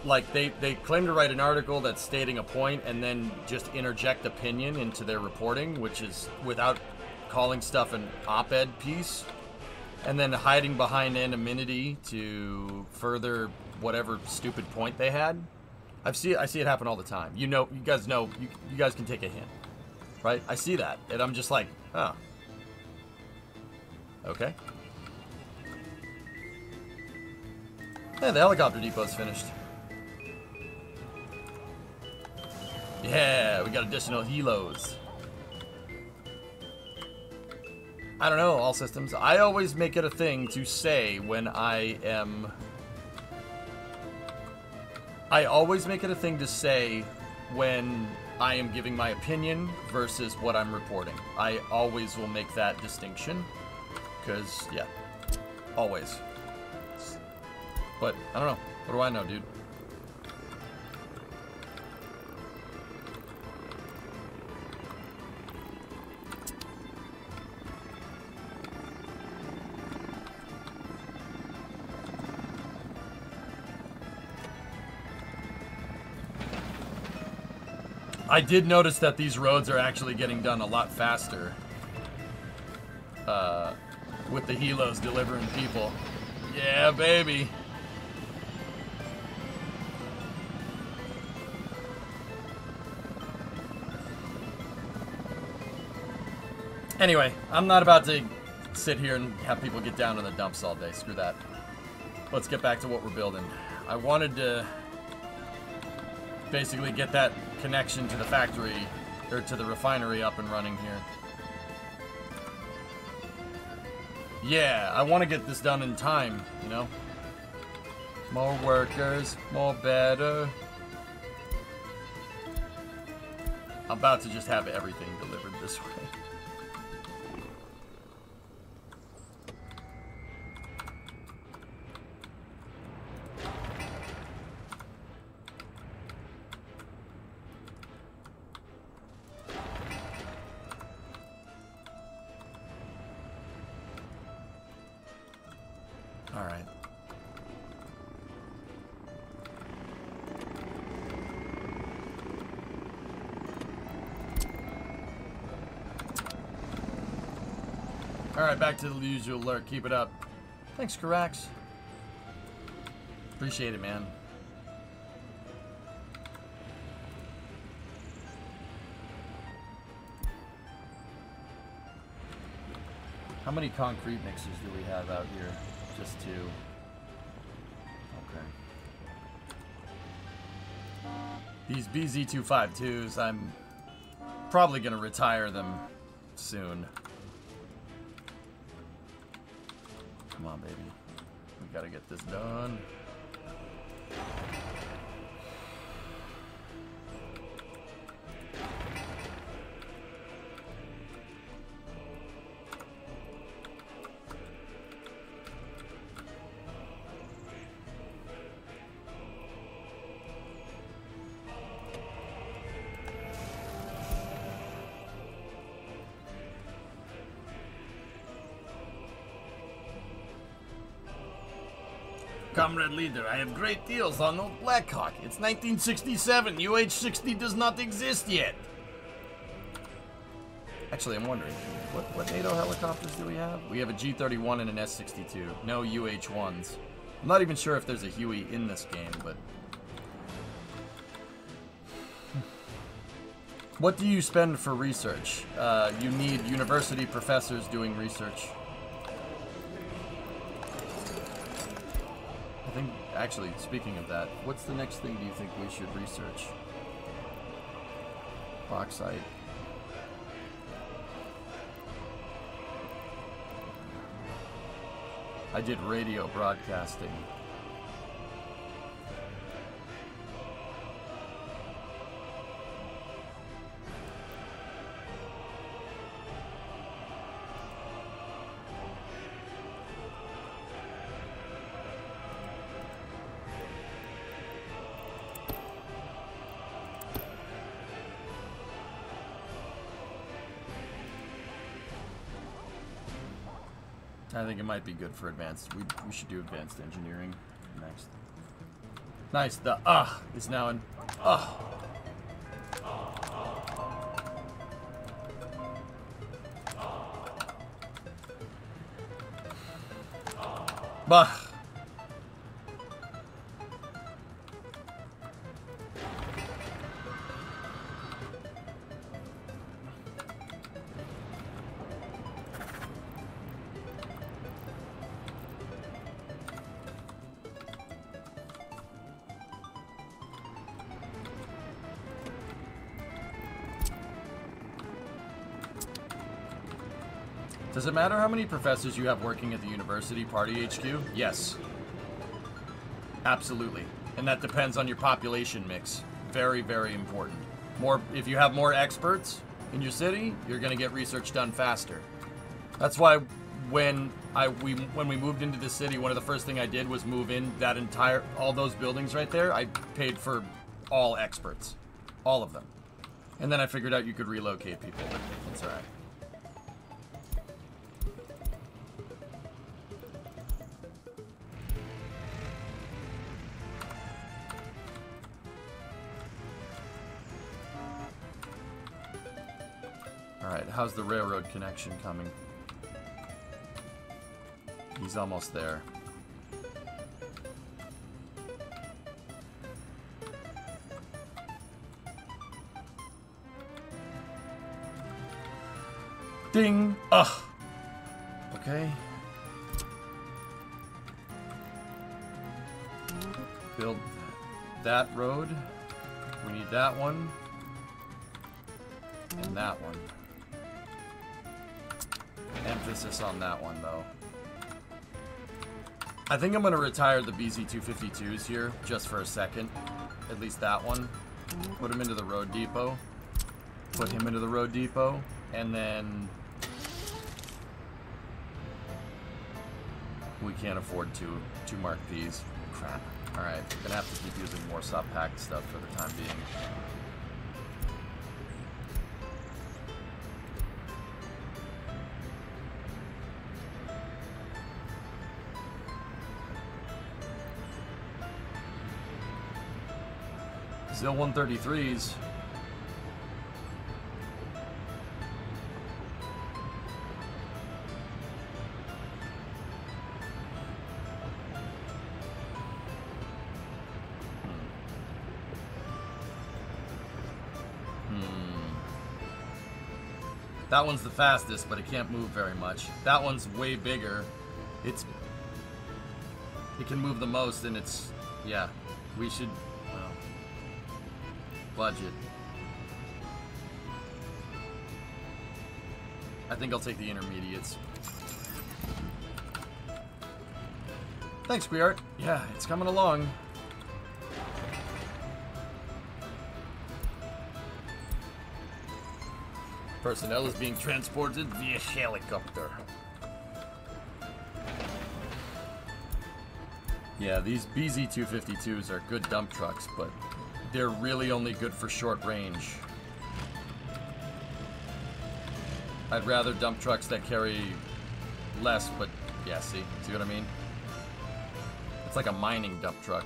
A: like, they claim to write an article that's stating a point and then just interject opinion into their reporting, which is without calling stuff an op-ed piece, and then hiding behind anonymity to further whatever stupid point they had. I see it happen all the time. You guys can take a hint, right? I see that, and I'm just like, oh, okay. Hey, the helicopter depot's finished. Yeah, we got additional helos. I don't know, all systems. I always make it a thing to say when I am... I always make it a thing to say when I am giving my opinion versus what I'm reporting. I always will make that distinction. Because, yeah. Always. But, I don't know. What do I know, dude? I did notice that these roads are actually getting done a lot faster. With the helos delivering people. Yeah, baby. Anyway, I'm not about to sit here and have people get down in the dumps all day. Screw that. Let's get back to what we're building. I wanted to basically get that connection to the factory, or to the refinery up and running here. Yeah, I want to get this done in time, you know? More workers, more better. I'm about to just have everything delivered this way. Alright, back to the usual alert. Keep it up. Thanks, Karax. Appreciate it, man. How many concrete mixers do we have out here? Just 2. Okay. These BZ252s, I'm probably going to retire them soon. Come on, baby. We got to get this done. Comrade Leader, I have great deals on old Blackhawk. It's 1967. UH-60 does not exist yet. Actually, I'm wondering, what NATO helicopters do we have? We have a G-31 and an S-62. No UH-1s. I'm not even sure if there's a Huey in this game, but... What do you spend for research? You need university professors doing research. I think, actually, speaking of that, what's the next thing do you think we should research? Bauxite. I did radio broadcasting. I think it might be good for advanced. We should do advanced engineering next. Nice. The is now in Bah. Does it matter how many professors you have working at the university party HQ? Yes. Absolutely. And that depends on your population mix. Very, very important. If you have more experts in your city, you're going to get research done faster. That's why when we moved into the city, one of the first thing I did was move in all those buildings right there. I paid for all experts. All of them. And then I figured out you could relocate people. That's all right. Alright, how's the railroad connection coming? He's almost there. Ding! Ugh! Okay. Build that road. We need that one. And that one. Emphasis on that one, though. I think I'm going to retire the BZ-252s here, just for a second. At least that one. Put him into the road depot. Put him into the road depot. And then... we can't afford to mark these. Crap. Alright, gonna have to keep using more sub-packed stuff for the time being. Still 133s. That one's the fastest, but it can't move very much. That one's way bigger. It can move the most, and it's, yeah. We should, well, budget. I think I'll take the intermediates. Thanks, Squeart. Yeah, it's coming along. Personnel is being transported via helicopter. Yeah, these BZ-252s are good dump trucks, but they're really only good for short range. I'd rather dump trucks that carry less, but yeah, see what I mean? It's like a mining dump truck.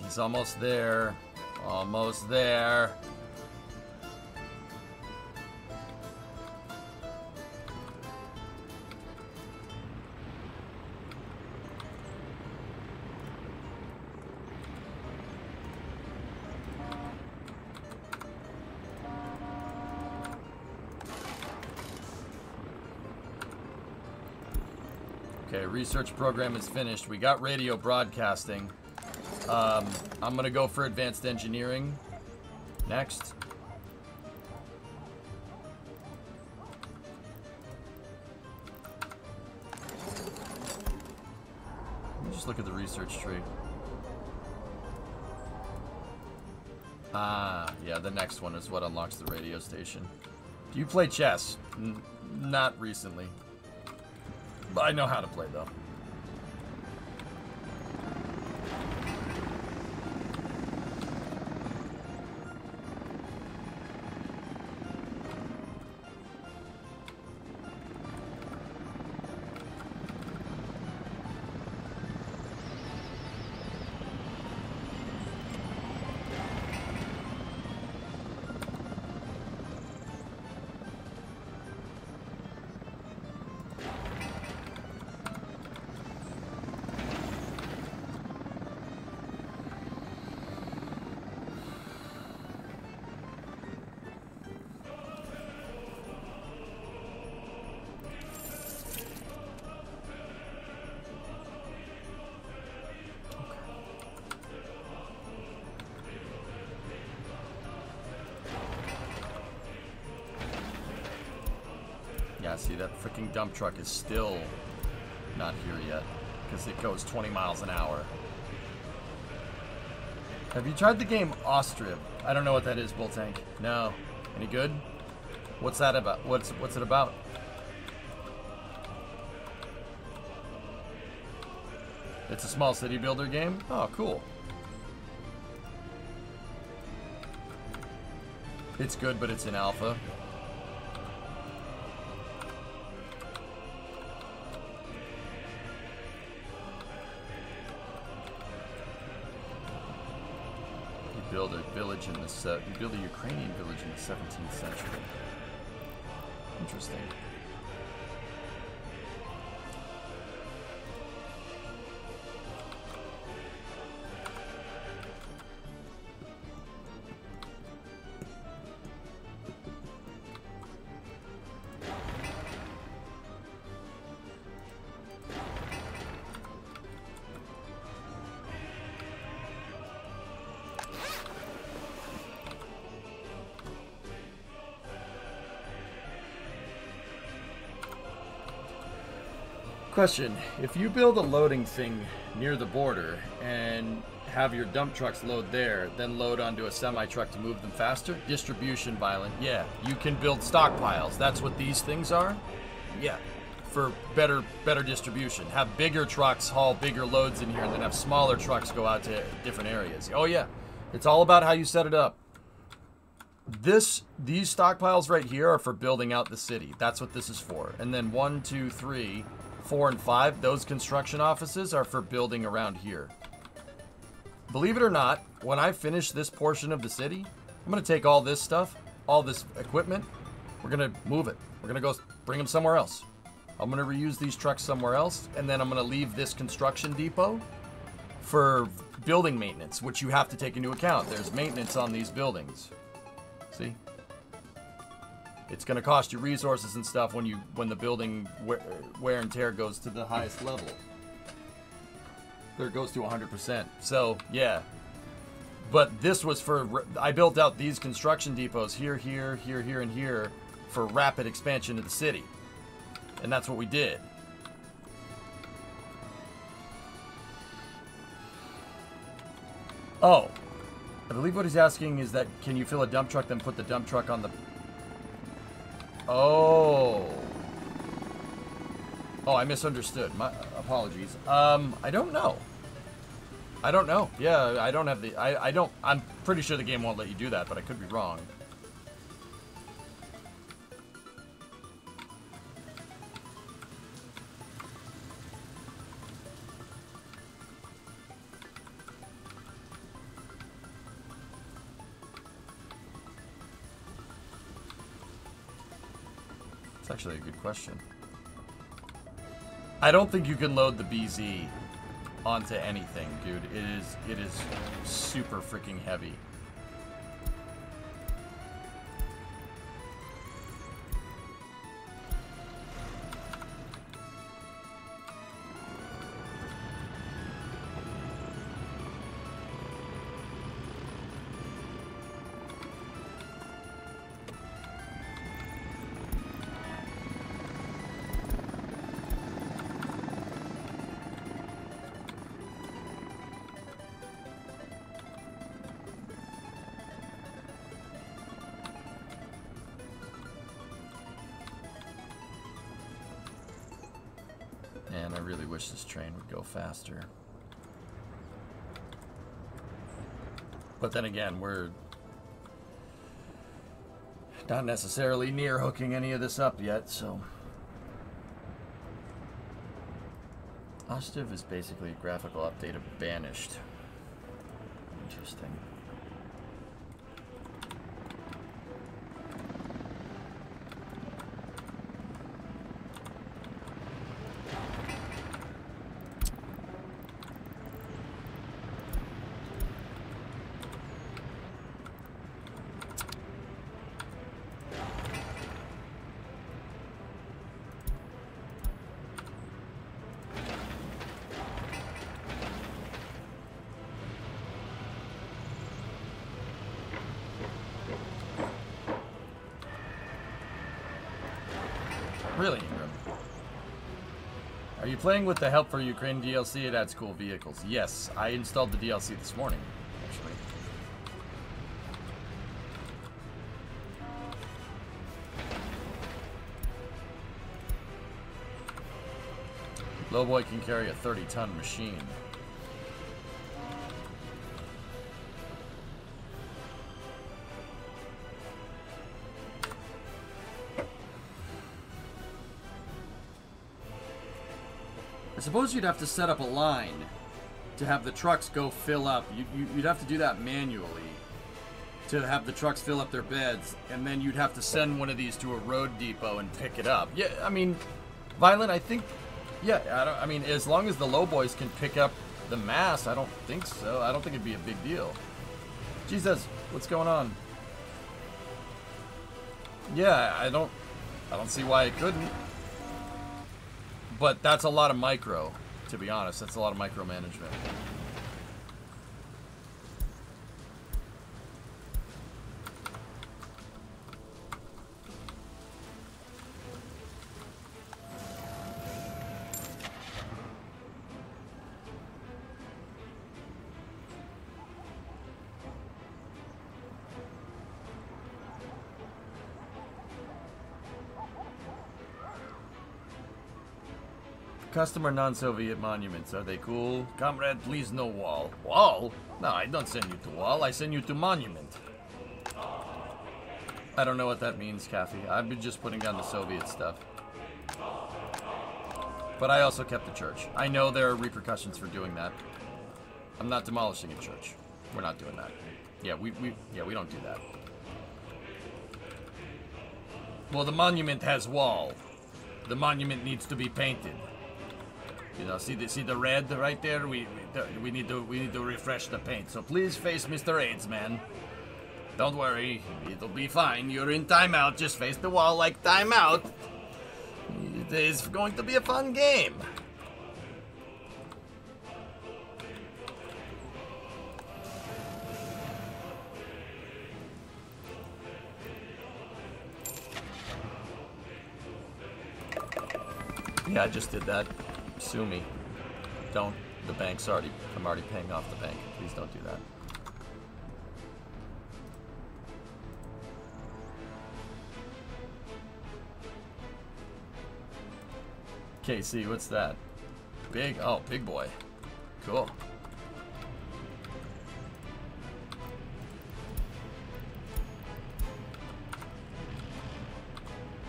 A: He's almost there. Almost there. Okay, research program is finished. We got radio broadcasting. I'm gonna go for advanced engineering next. Let me just look at the research tree. Ah, yeah, the next one is what unlocks the radio station. Do you play chess? Not recently. But I know how to play, though. Yeah, see, that freaking dump truck is still not here yet because it goes 20 miles an hour. Have you tried the game Ostrib? I don't know what that is, Bull Tank. No. Any good? What's that about? What's it about? It's a small city builder game? Oh, cool. It's good, but it's in alpha. Build a village in the you build a Ukrainian village in the 17th century. Interesting. Question, if you build a loading thing near the border and have your dump trucks load there, then load onto a semi-truck to move them faster, distribution violent, yeah, you can build stockpiles. That's what these things are? Yeah, for better distribution. Have bigger trucks haul bigger loads in here, and then have smaller trucks go out to different areas. Oh yeah, it's all about how you set it up. These stockpiles right here are for building out the city. That's what this is for. And then 1, 2, 3, 4, and 5, those construction offices are for building around here. Believe it or not, when I finish this portion of the city, I'm going to take all this stuff, all this equipment, we're going to move it. We're going to go bring them somewhere else. I'm going to reuse these trucks somewhere else, and then I'm going to leave this construction depot for building maintenance, which you have to take into account. There's maintenance on these buildings. See? It's going to cost you resources and stuff when the building wear and tear goes to the highest level. There it goes to 100%. So, yeah. But this was for... I built out these construction depots here, here, here, here, and here for rapid expansion of the city. And that's what we did. Oh. I believe what he's asking is that can you fill a dump truck, then put the dump truck on the... Oh. Oh, I misunderstood. My apologies. I don't know. I don't know. Yeah, I don't have the... I don't... I'm pretty sure the game won't let you do that, but I could be wrong. It's actually a good question. I don't think you can load the BZ onto anything, dude. It is super freaking heavy. Man, I really wish this train would go faster. But then again, we're not necessarily near hooking any of this up yet, so... Ostiv is basically a graphical update of Banished. Interesting. Really, Ingram? Are you playing with the Help for Ukraine DLC? It adds cool vehicles. Yes, I installed the DLC this morning, actually. Lowboy can carry a 30-ton machine. I suppose you'd have to set up a line to have the trucks go fill up. You'd have to do that manually to have the trucks fill up their beds, and then you'd have to send one of these to a road depot and pick it up. Yeah, I mean, Violent, I think, yeah, I mean, as long as the low boys can pick up the mass, I don't think so. I don't think it'd be a big deal. Jesus, what's going on? Yeah, I don't see why it couldn't. But that's a lot of micro, to be honest. That's a lot of micromanagement. custom or non-Soviet monuments? Are they cool? Comrade, please no wall. Wall? No, I don't send you to wall. I send you to monument. I don't know what that means, Kathy. I've been just putting down the Soviet stuff. But I also kept the church. I know there are repercussions for doing that. I'm not demolishing a church. We're not doing that. Yeah, we don't do that. Well, the monument has wall. The monument needs to be painted. You know, see the red right there? We need to refresh the paint. So please face Mr. AIDS, man. Don't worry, it'll be fine. You're in timeout. Just face the wall like timeout. It's going to be a fun game. Yeah, I just did that. Sue me. Don't. The bank's already... I'm already paying off the bank. Please don't do that. KC, what's that? Big? Oh, big boy. Cool.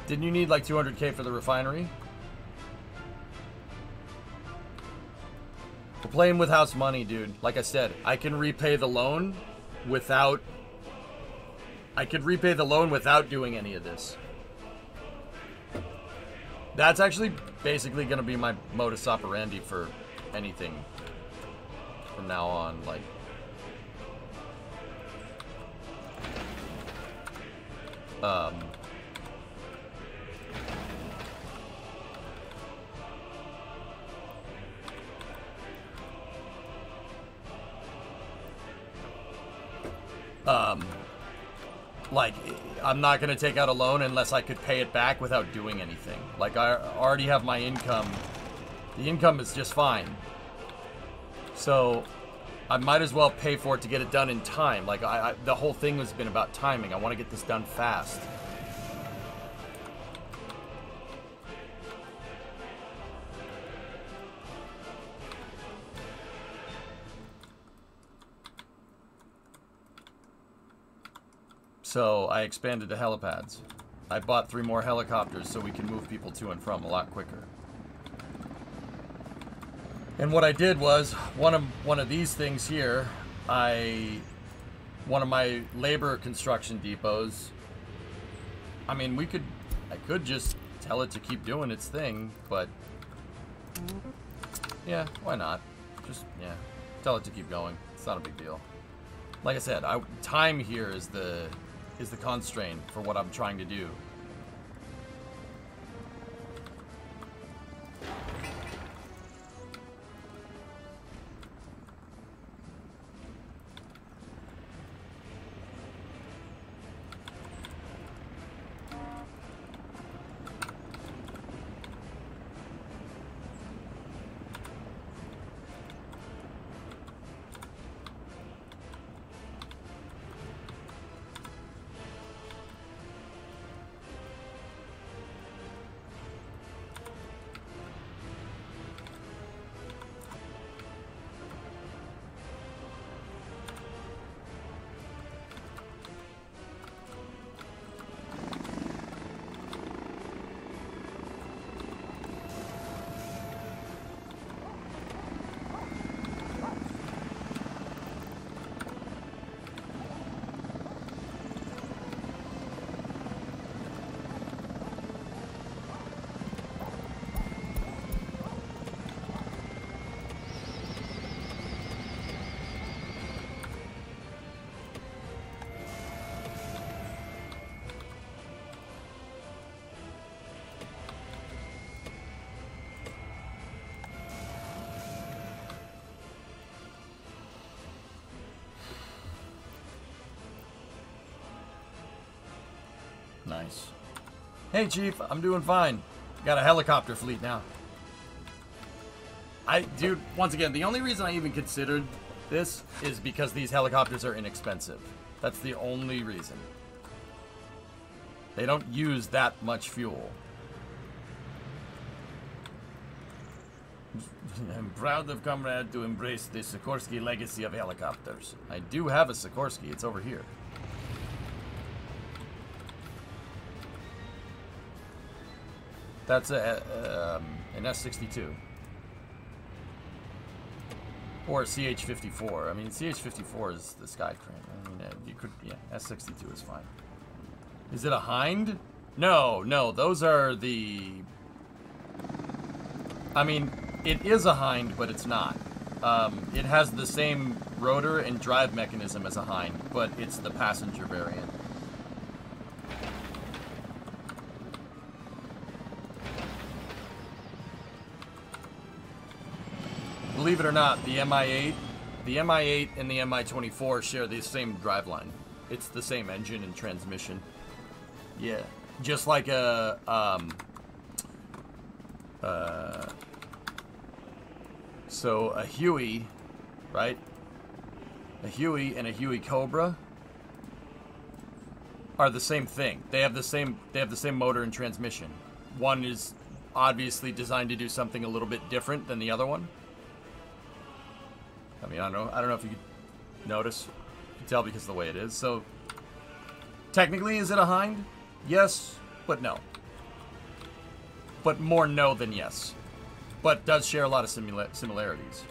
A: Didn't you need like 200K for the refinery? We're playing with house money, dude. Like I said, I can repay the loan without... I could repay the loan without doing any of this. That's actually basically going to be my modus operandi for anything from now on. Like, like, I'm not going to take out a loan unless I could pay it back without doing anything. Like, I already have my income. The income is just fine. So, I might as well pay for it to get it done in time. Like, the whole thing has been about timing. I want to get this done fast. So I expanded to helipads. I bought 3 more helicopters so we can move people to and from a lot quicker. And what I did was, one of these things here, one of my labor construction depots, I mean, I could just tell it to keep doing its thing, but yeah, why not? Just, yeah, tell it to keep going. It's not a big deal. Like I said, time here is the constraint for what I'm trying to do. Nice. Hey, Chief, I'm doing fine. Got a helicopter fleet now. Dude, once again, the only reason I even considered this is because these helicopters are inexpensive. That's the only reason. They don't use that much fuel. I'm proud of Comrade to embrace the Sikorsky legacy of helicopters. I do have a Sikorsky. It's over here. That's an S-62. Or a CH-54. I mean, CH-54 is the Sky Crane. I mean, you could, yeah, S-62 is fine. Is it a Hind? No, no, those are the... I mean, it is a Hind, but it's not. It has the same rotor and drive mechanism as a Hind, but it's the passenger variant. Believe it or not, the Mi-8 and the Mi-24 share the same driveline. It's the same engine and transmission. Yeah, just like a so a Huey, right? A Huey and a Huey Cobra are the same thing. They have the same motor and transmission. One is obviously designed to do something a little bit different than the other one. I mean, I don't know if you could notice. You can tell because of the way it is. So technically, is it a Hind? Yes, but no. But more no than yes. But does share a lot of similarities.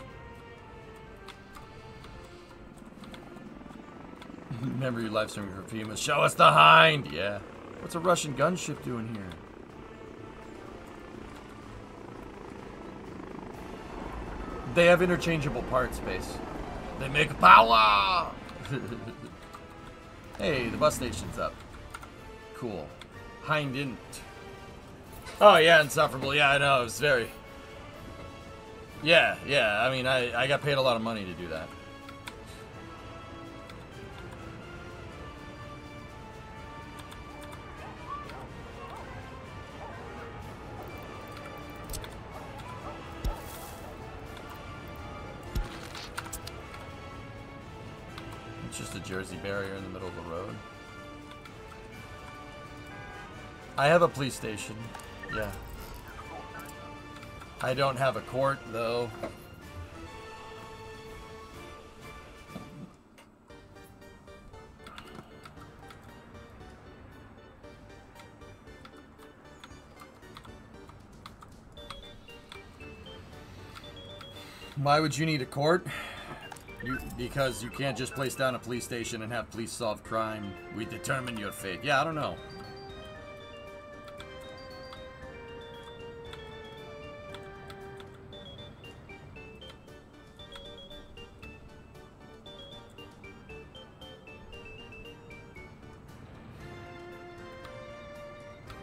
A: Remember your live streaming for Pima. Show us the Hind! Yeah. What's a Russian gunship doing here? They have interchangeable parts, base. They make power! Hey, the bus station's up. Cool. Hind didn't. Oh, yeah, insufferable. Yeah, I know. It was very... Yeah. I mean, I got paid a lot of money to do that. It's just a Jersey barrier in the middle of the road. I have a police station. Yeah. I don't have a court, though. Why would you need a court? Because you can't just place down a police station and have police solve crime. We determine your fate. Yeah, I don't know.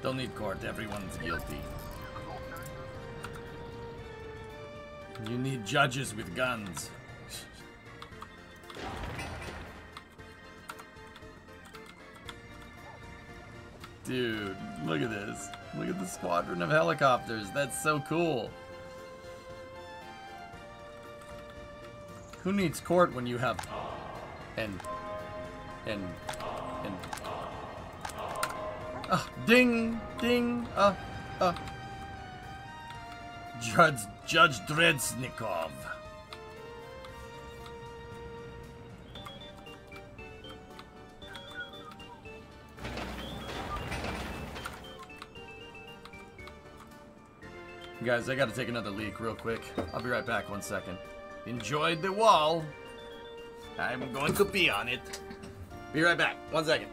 A: Don't need court. Everyone's guilty. You need judges with guns. Dude, look at this. Look at the squadron of helicopters. That's so cool. Who needs court when you have... Ding! Ding! Judge Dredsnikov. Guys, I gotta take another leak real quick. I'll be right back, 1 second. Enjoyed the wall. I'm going to pee on it. Be right back, 1 second.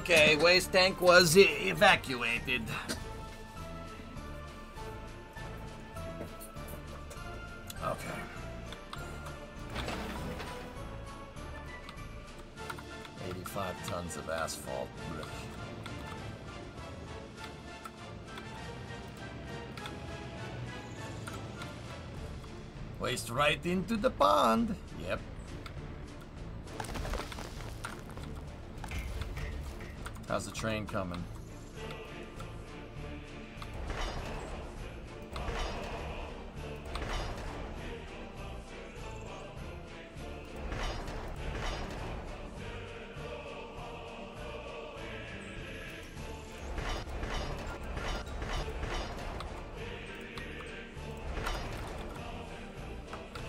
A: Okay, waste tank was evacuated. Okay. $85 tons of asphalt. Ugh. Waste right into the pond. Yep. How's the train coming?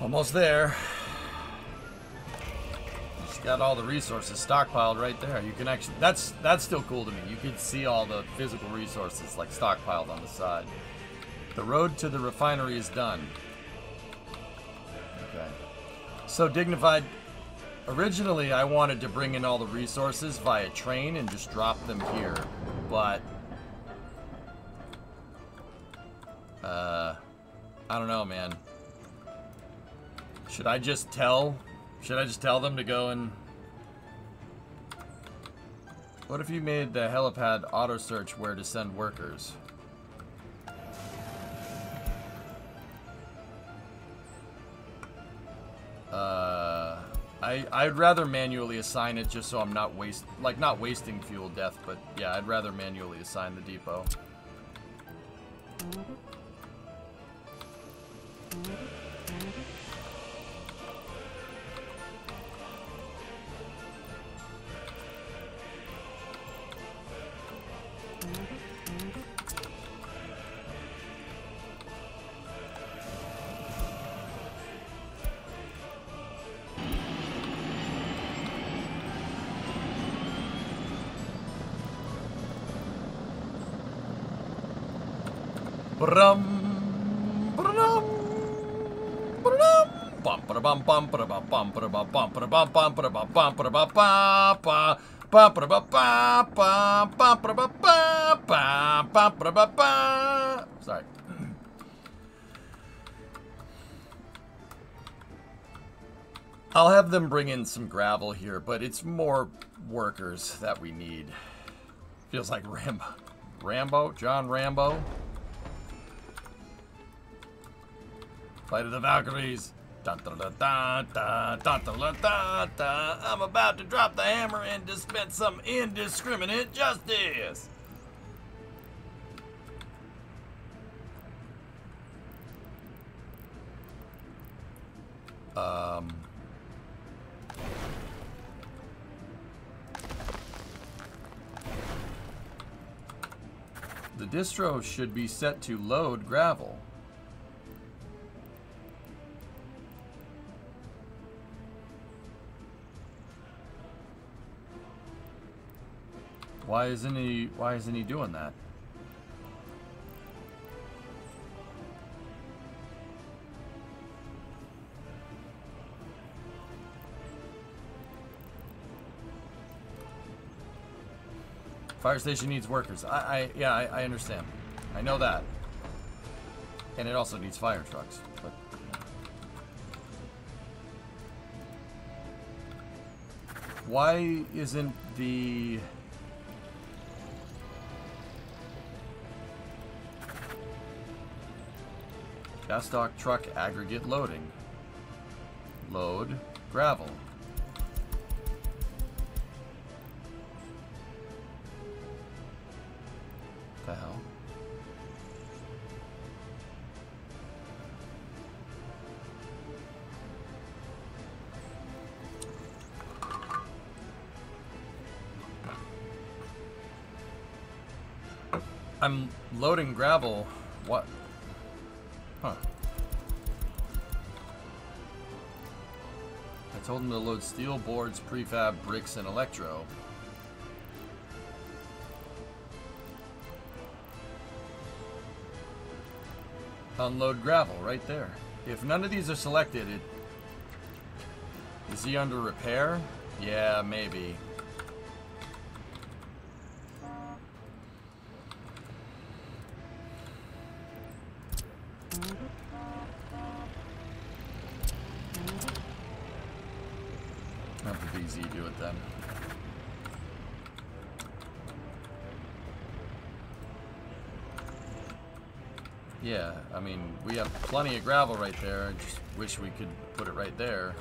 A: Almost there. Just got all the resources stockpiled right there. You can actually, that's still cool to me. You can see all the physical resources like stockpiled on the side. The road to the refinery is done. Okay. So Dignified, originally I wanted to bring in all the resources via train and just drop them here, but I don't know, man. Should I just tell them to go and... What if you made the helipad auto search where to send workers? I'd rather manually assign it just so I'm not not wasting fuel death, but yeah, I'd rather manually assign the depot. Sorry. I'll have them bring in some gravel here, but it's more workers that we need. Feels like John Rambo. Flight of the Valkyries. Dun, dun, dun, dun, dun, dun, dun, dun, dun, dun. I'm about to drop the hammer and dispense some indiscriminate justice. The distro should be set to load gravel. Why isn't he doing that? Fire station needs workers. Yeah, I understand. I know that. And it also needs fire trucks. But why isn't the gas stock truck aggregate loading? Load gravel. The hell? I'm loading gravel. What? Huh. I told him to load steel boards, prefab, bricks, and electro. Unload gravel right there. If none of these are selected, is he under repair? Yeah, maybe. Have the BZ do it then. Yeah, I mean, we have plenty of gravel right there. I just wish we could put it right there.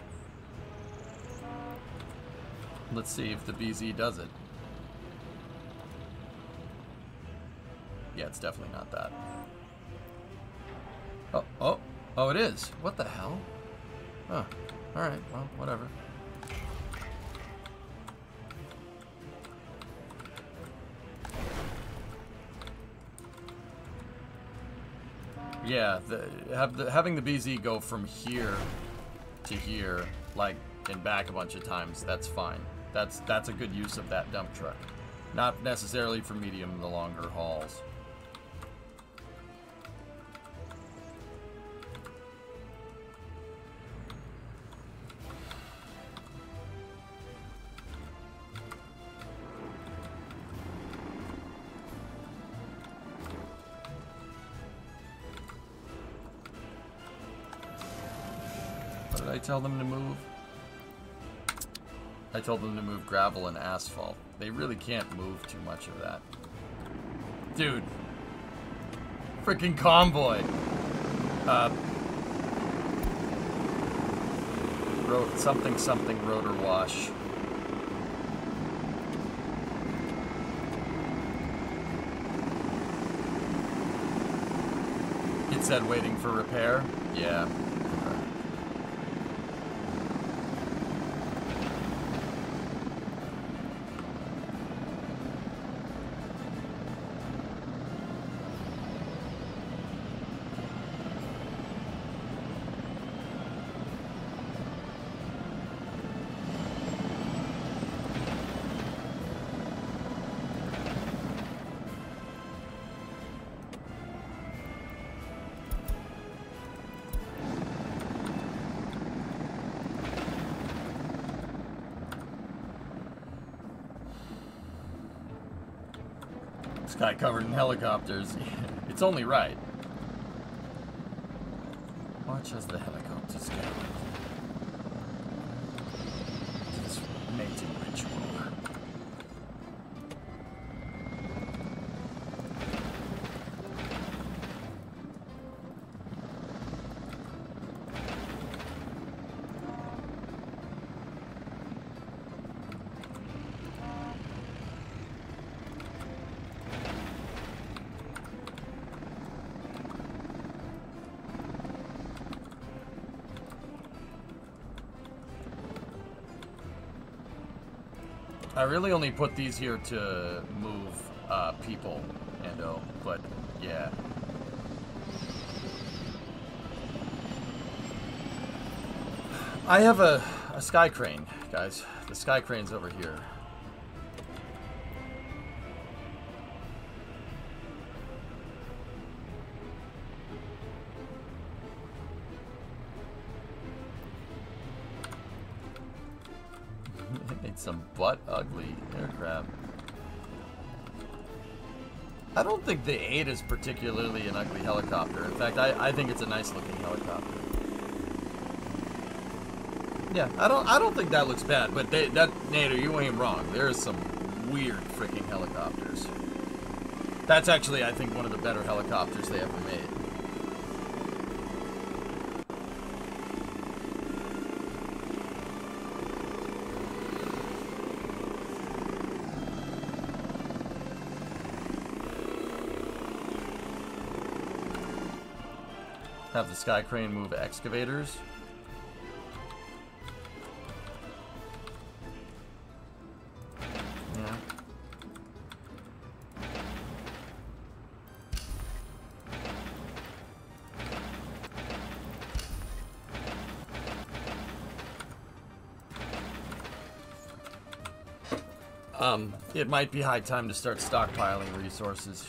A: Let's see if the BZ does it. Yeah, it's definitely not that. Oh, it is. What the hell? Huh. Alright, well, whatever. Yeah, having the BZ go from here to here, like, and back a bunch of times, that's fine. That's a good use of that dump truck. Not necessarily for medium to longer hauls. What did I tell them to move? I told them to move gravel and asphalt. They really can't move too much of that. Dude. Freaking convoy. Something rotor wash. It said waiting for repair? Yeah. Sky covered in helicopters. It's only right. Watch as the helicopters go. This mating ritual. I really only put these here to move people, Ando, but yeah. I have a sky crane, guys. The sky crane's over here. Some butt ugly aircraft. I don't think the 8 is particularly an ugly helicopter. In fact, I think it's a nice looking helicopter. Yeah, I don't think that looks bad, but Nader, you ain't wrong. There's some weird freaking helicopters. That's actually, I think, one of the better helicopters they ever made. Have the sky crane move excavators. Yeah. It might be high time to start stockpiling resources.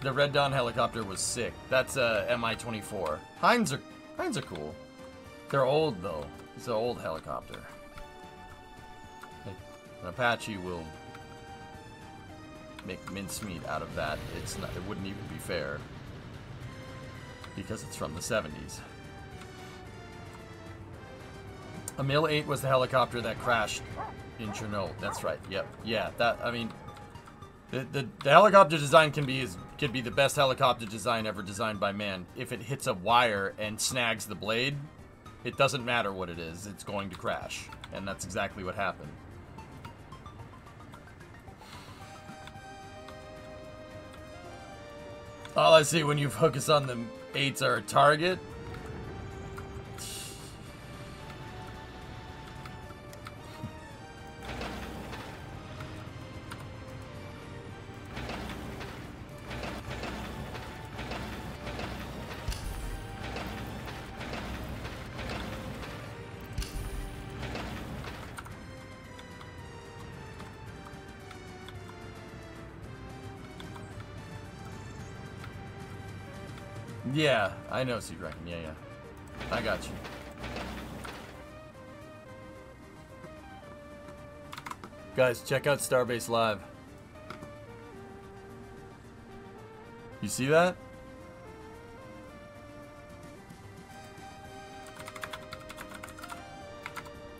A: The Red Dawn helicopter was sick. That's a Mi-24. Hinds are cool. They're old, though. It's an old helicopter. An Apache will make mincemeat out of that. It's not, it wouldn't even be fair. Because it's from the 70s. A Mil-8 was the helicopter that crashed in Chernobyl. That's right. Yep. Yeah, that, I mean... The helicopter design can be the best helicopter design ever designed by man. If it hits a wire and snags the blade, it doesn't matter what it is, it's going to crash. And that's exactly what happened. All I see when you focus on the 8s are a target. Yeah, I know Sea Dragon. Yeah, yeah. I got you. Guys, check out Starbase Live. You see that?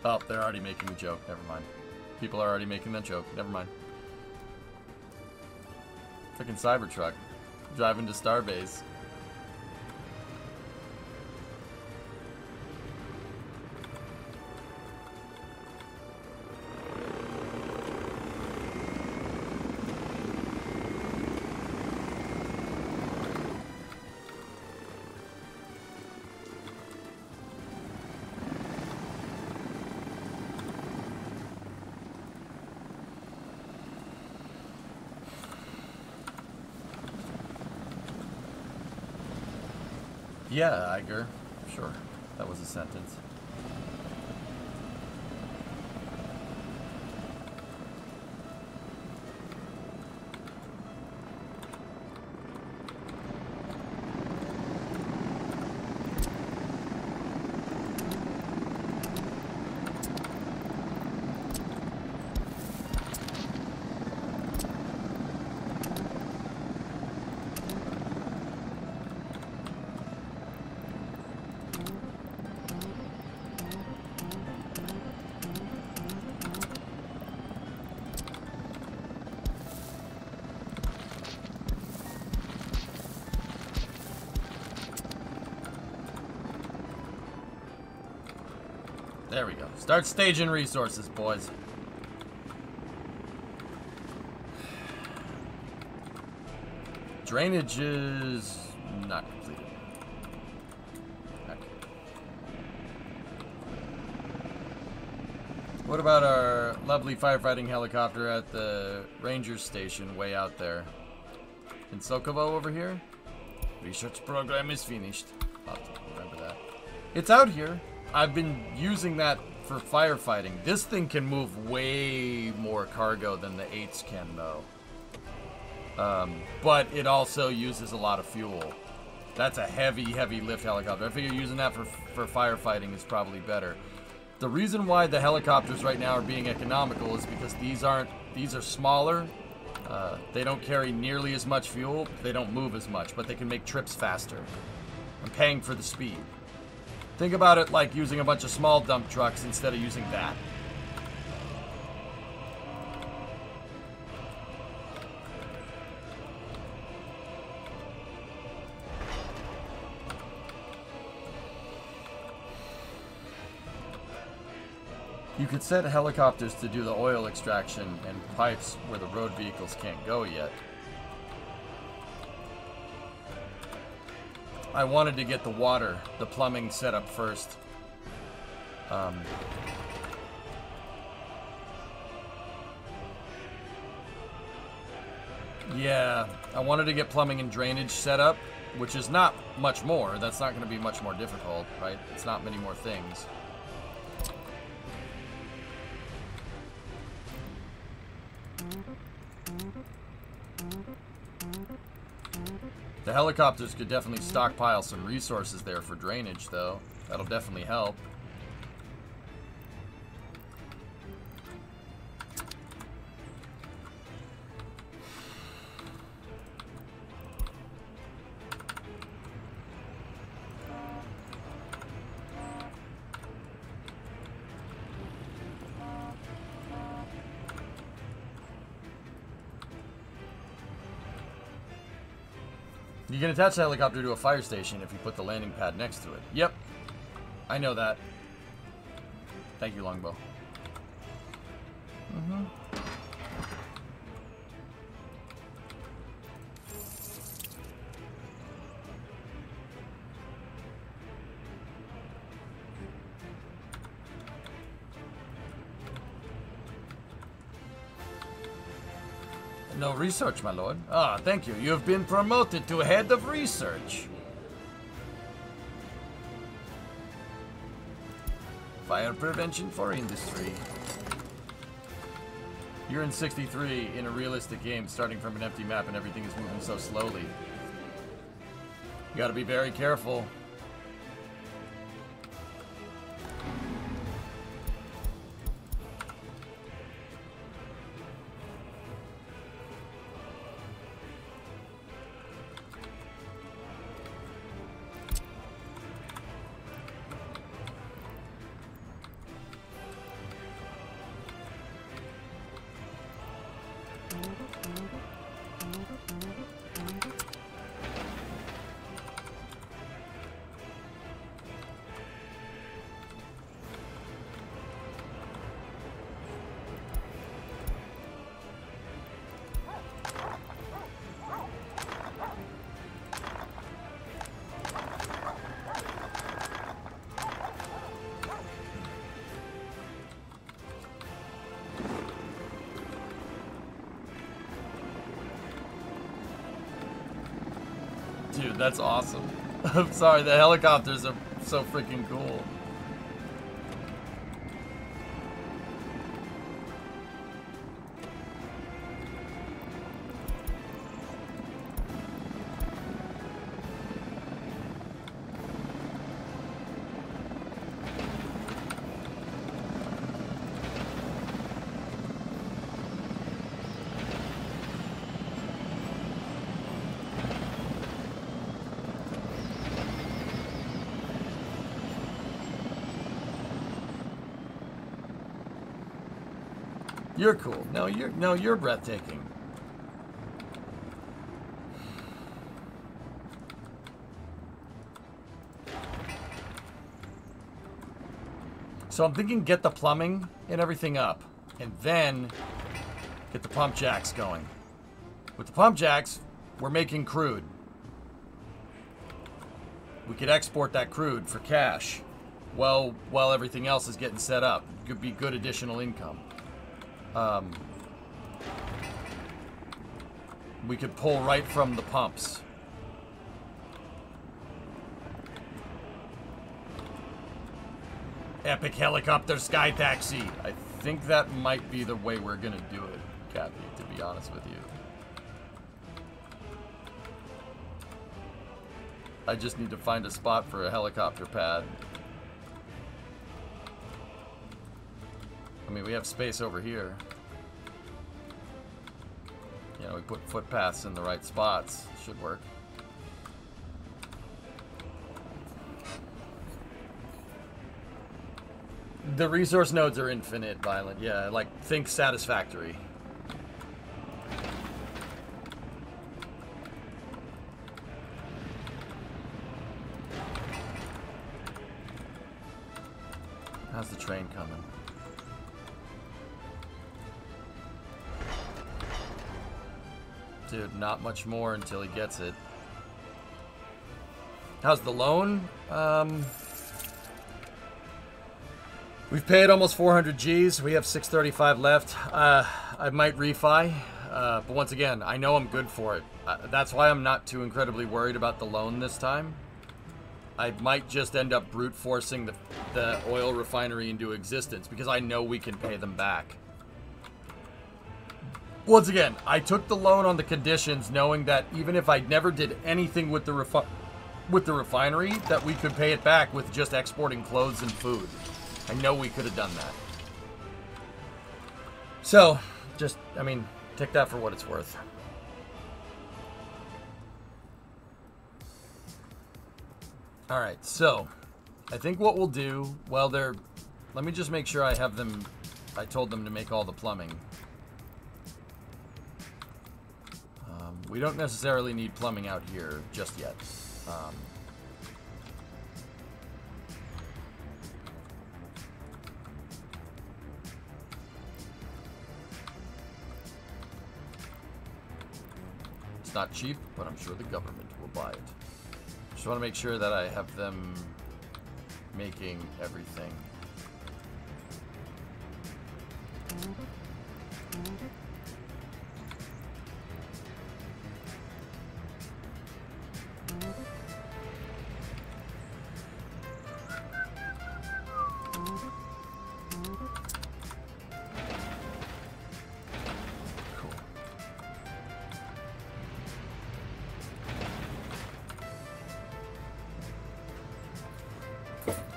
A: Oh, they're already making the joke. Never mind. People are already making that joke. Never mind. Freaking Cybertruck driving to Starbase. Yeah, Iger. Sure. That was a sentence. There we go. Start staging resources, boys. Drainage is not completed. Okay. What about our lovely firefighting helicopter at the ranger station way out there? In Sokovo over here? Research program is finished. I'll have to remember that. It's out here. I've been using that for firefighting. This thing can move way more cargo than the 8s can, though. But it also uses a lot of fuel. That's a heavy, heavy lift helicopter. I figure using that for firefighting is probably better. The reason why the helicopters right now are being economical is because these are smaller. They don't carry nearly as much fuel. They don't move as much, but they can make trips faster. I'm paying for the speed. Think about it like using a bunch of small dump trucks instead of using that. You could set helicopters to do the oil extraction and pipes where the road vehicles can't go yet. I wanted to get the water, the plumbing set up first. Yeah, I wanted to get plumbing and drainage set up, which is not much more. That's not going to be much more difficult, right? It's not many more things. The helicopters could definitely stockpile some resources there for drainage, though. That'll definitely help. You can attach the helicopter to a fire station if you put the landing pad next to it. Yep. I know that. Thank you, Longbow. Mm-hmm. No research, my lord. Ah, thank you. You have been promoted to head of research. Fire prevention for industry. You're in 63 in a realistic game, starting from an empty map and everything is moving so slowly. You gotta be very careful. Dude, that's awesome. I'm sorry, the helicopters are so freaking cool. You're cool. No, you're breathtaking. So I'm thinking get the plumbing and everything up, and then get the pump jacks going. With the pump jacks, we're making crude. We could export that crude for cash, while everything else is getting set up. Could be good additional income. We could pull right from the pumps. Epic helicopter sky taxi. I think that might be the way we're gonna do it, Kathy, to be honest with you. I just need to find a spot for a helicopter pad. I mean, we have space over here. You know, we put footpaths in the right spots. Should work. The resource nodes are infinite, Violent. Yeah, like, think satisfactory. How's the train coming? Dude, not much more until he gets it. How's the loan? We've paid almost 400 G's. We have 635 left. I might refi, but once again, I know I'm good for it. That's why I'm not too incredibly worried about the loan this time. I might just end up brute forcing the oil refinery into existence because I know we can pay them back. Once again, I took the loan on the conditions knowing that even if I never did anything with the with the refinery that we could pay it back with just exporting clothes and food. I know we could have done that. So, just, I mean, take that for what it's worth. Alright, so, I think what we'll do, well, let me just make sure I have them, I told them to make all the plumbing. We don't necessarily need plumbing out here just yet. It's not cheap, but I'm sure the government will buy it. Just want to make sure that I have them making everything.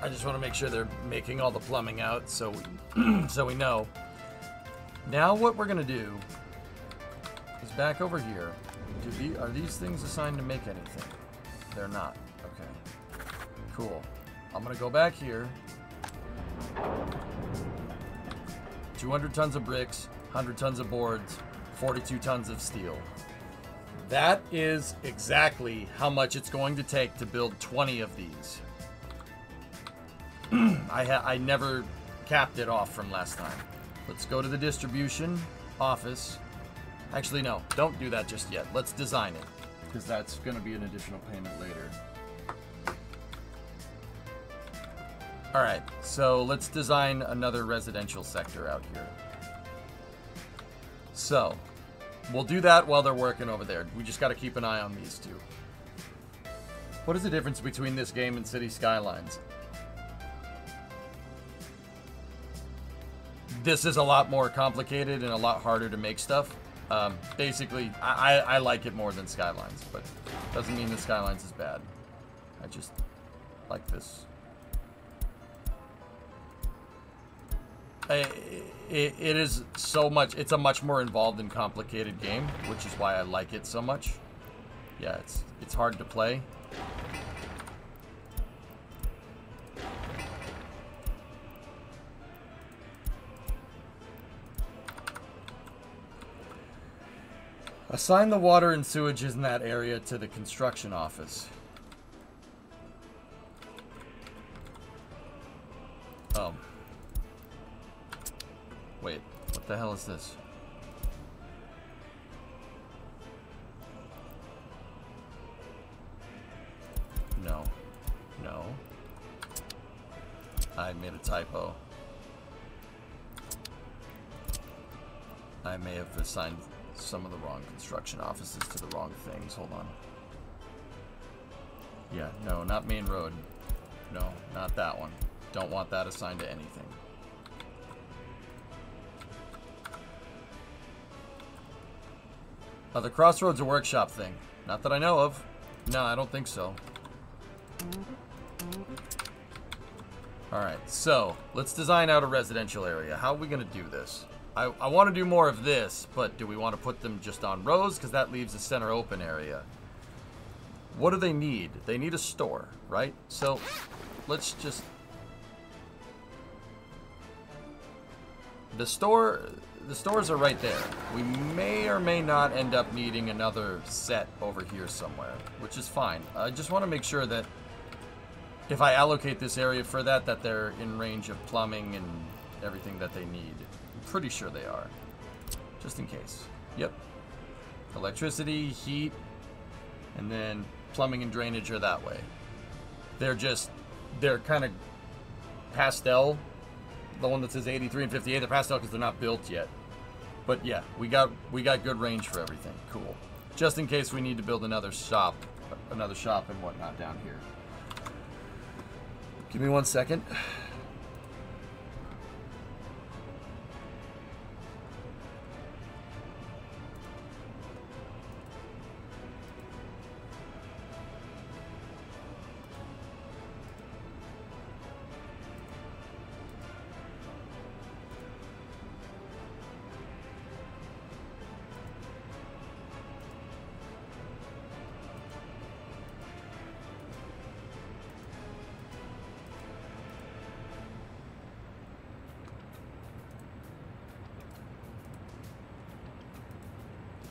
A: I just want to make sure they're making all the plumbing out so we know. Now what we're going to do is back over here. Are these things assigned to make anything? They're not. Okay. Cool. I'm going to go back here. 200 tons of bricks, 100 tons of boards, 42 tons of steel. That is exactly how much it's going to take to build 20 of these. I never capped it off from last time. Let's go to the distribution office. Actually, no, don't do that just yet. Let's design it, because that's going to be an additional payment later. All right, so let's design another residential sector out here. So, we'll do that while they're working over there. We just got to keep an eye on these two. What is the difference between this game and City Skylines? This is a lot more complicated and a lot harder to make stuff. Basically, I like it more than Skylines, but doesn't mean that Skylines is bad. I just like this. It is so much, it's a much more involved and complicated game, which is why I like it so much. Yeah, it's hard to play. Assign the water and sewage in that area to the construction office. Oh. Wait, what the hell is this? No. No. I made a typo. I may have assigned some of the wrong construction offices to the wrong things. Hold on. Yeah, no, not main road. No, not that one. Don't want that assigned to anything. The Crossroads a workshop thing. Not that I know of. No, I don't think so. Alright, so let's design out a residential area. How are we going to do this? I want to do more of this, but do we want to put them just on rows? Because that leaves the center open area. What do they need? They need a store, right? So let's just... The stores are right there. We may or may not end up needing another set over here somewhere, which is fine. I just want to make sure that if I allocate this area for that they're in range of plumbing and everything that they need. I'm pretty sure they are. Just in case. Yep. Electricity, heat, and then plumbing and drainage are that way. They're kind of pastel. The one that says 83 and 58, they're pastel because they're not built yet. But yeah, we got good range for everything. Cool. Just in case we need to build another shop and whatnot down here. Give me 1 second.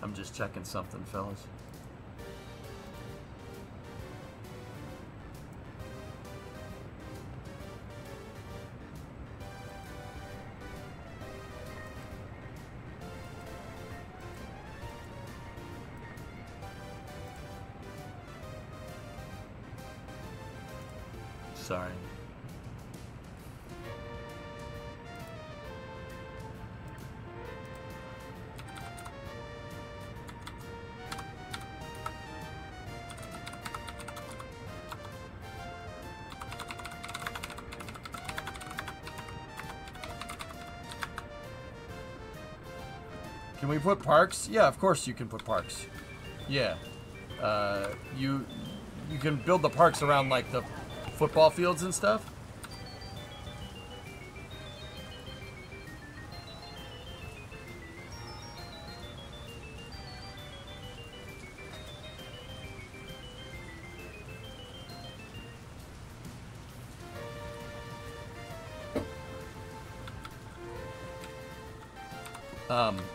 A: I'm just checking something, fellas. Sorry. Can we put parks? Yeah, of course you can put parks. Yeah. You can build the parks around like the football fields and stuff.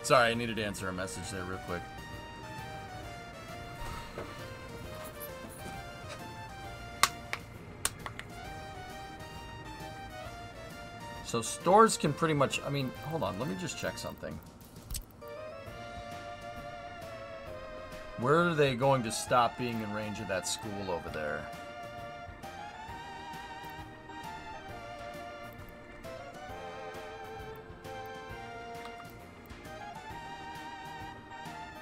A: Sorry, I needed to answer a message there real quick. So stores can pretty much, I mean, hold on, let me just check something. Where are they going to stop being in range of that school over there?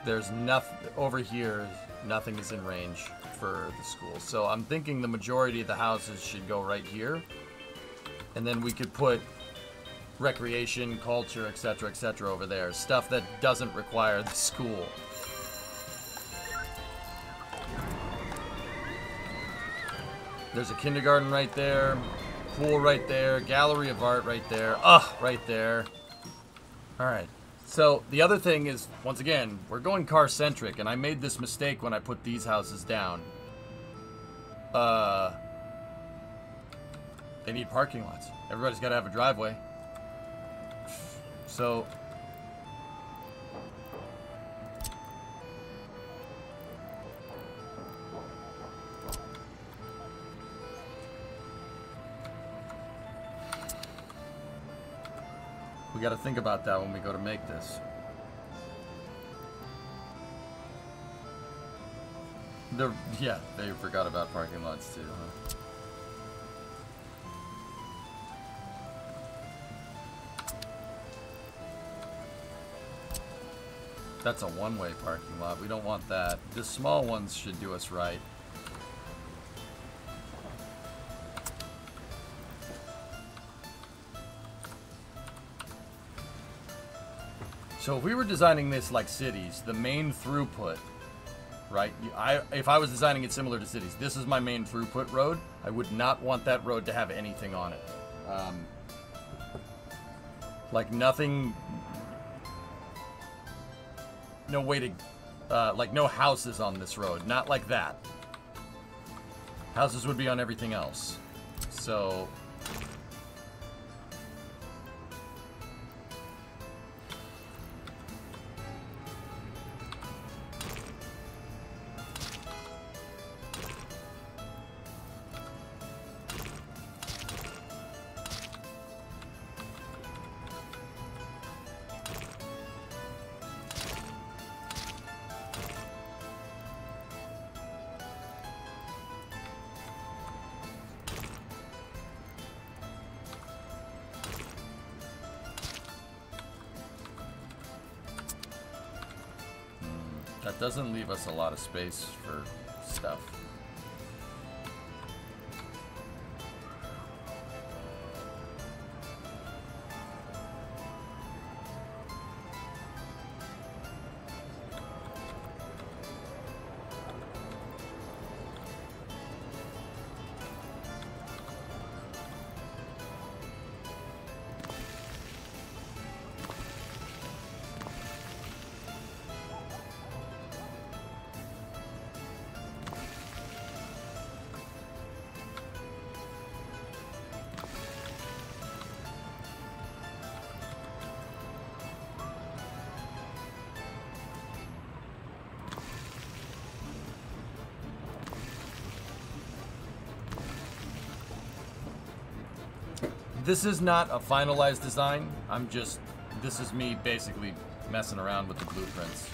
A: There's nothing over here. Nothing is in range for the school. So I'm thinking the majority of the houses should go right here. And then we could put recreation, culture, etc., over there. Stuff that doesn't require the school. There's a kindergarten right there. Pool right there. Gallery of art right there. Right there. Alright. So, the other thing is, once again, we're going car-centric, and I made this mistake when I put these houses down. They need parking lots. Everybody's got to have a driveway. So... we got to think about that when we go to make this. Yeah, they forgot about parking lots too, huh? That's a one-way parking lot. We don't want that. The small ones should do us right. So if we were designing this like cities, the main throughput, right? If I was designing it similar to cities, this is my main throughput road. I would not want that road to have anything on it. Like nothing, no way to, like no houses on this road. Not like that. Houses would be on everything else. So... that doesn't leave us a lot of space for stuff. this is not a finalized design. This is me basically messing around with the blueprints.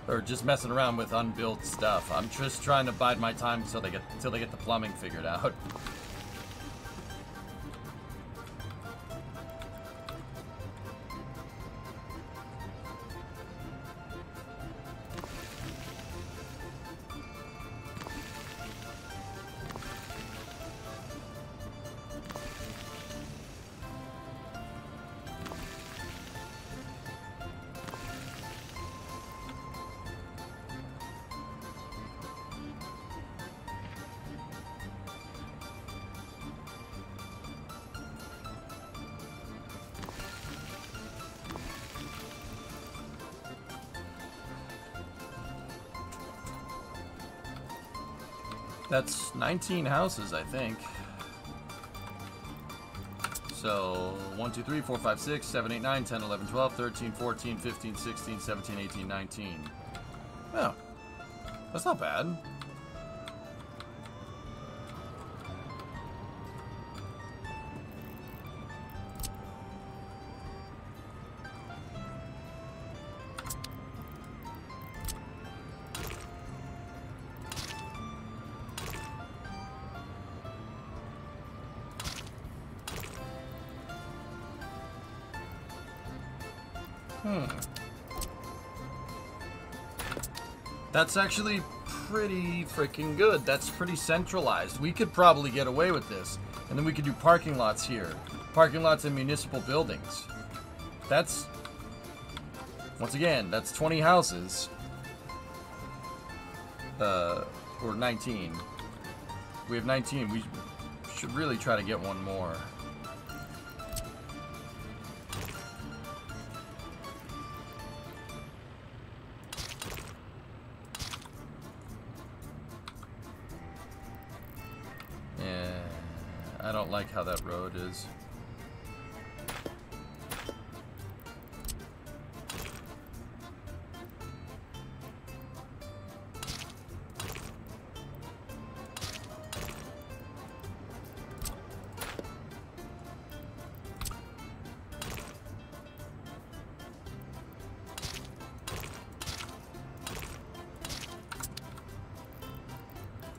A: Or just messing around with unbuilt stuff. I'm just trying to bide my time until they get the plumbing figured out. That's 19 houses, I think. So, 1, 2, 3, 4, 5, 6, 7, 8, 9, 10, 11, 12, 13, 14, 15, 16, 17, 18, 19. Oh, that's not bad. That's actually pretty freaking good. That's pretty centralized. We could probably get away with this. And then we could do parking lots here. Parking lots in municipal buildings. That's... Once again, that's 20 houses. Or 19. We have 19. We should really try to get one more. I don't like how that road is.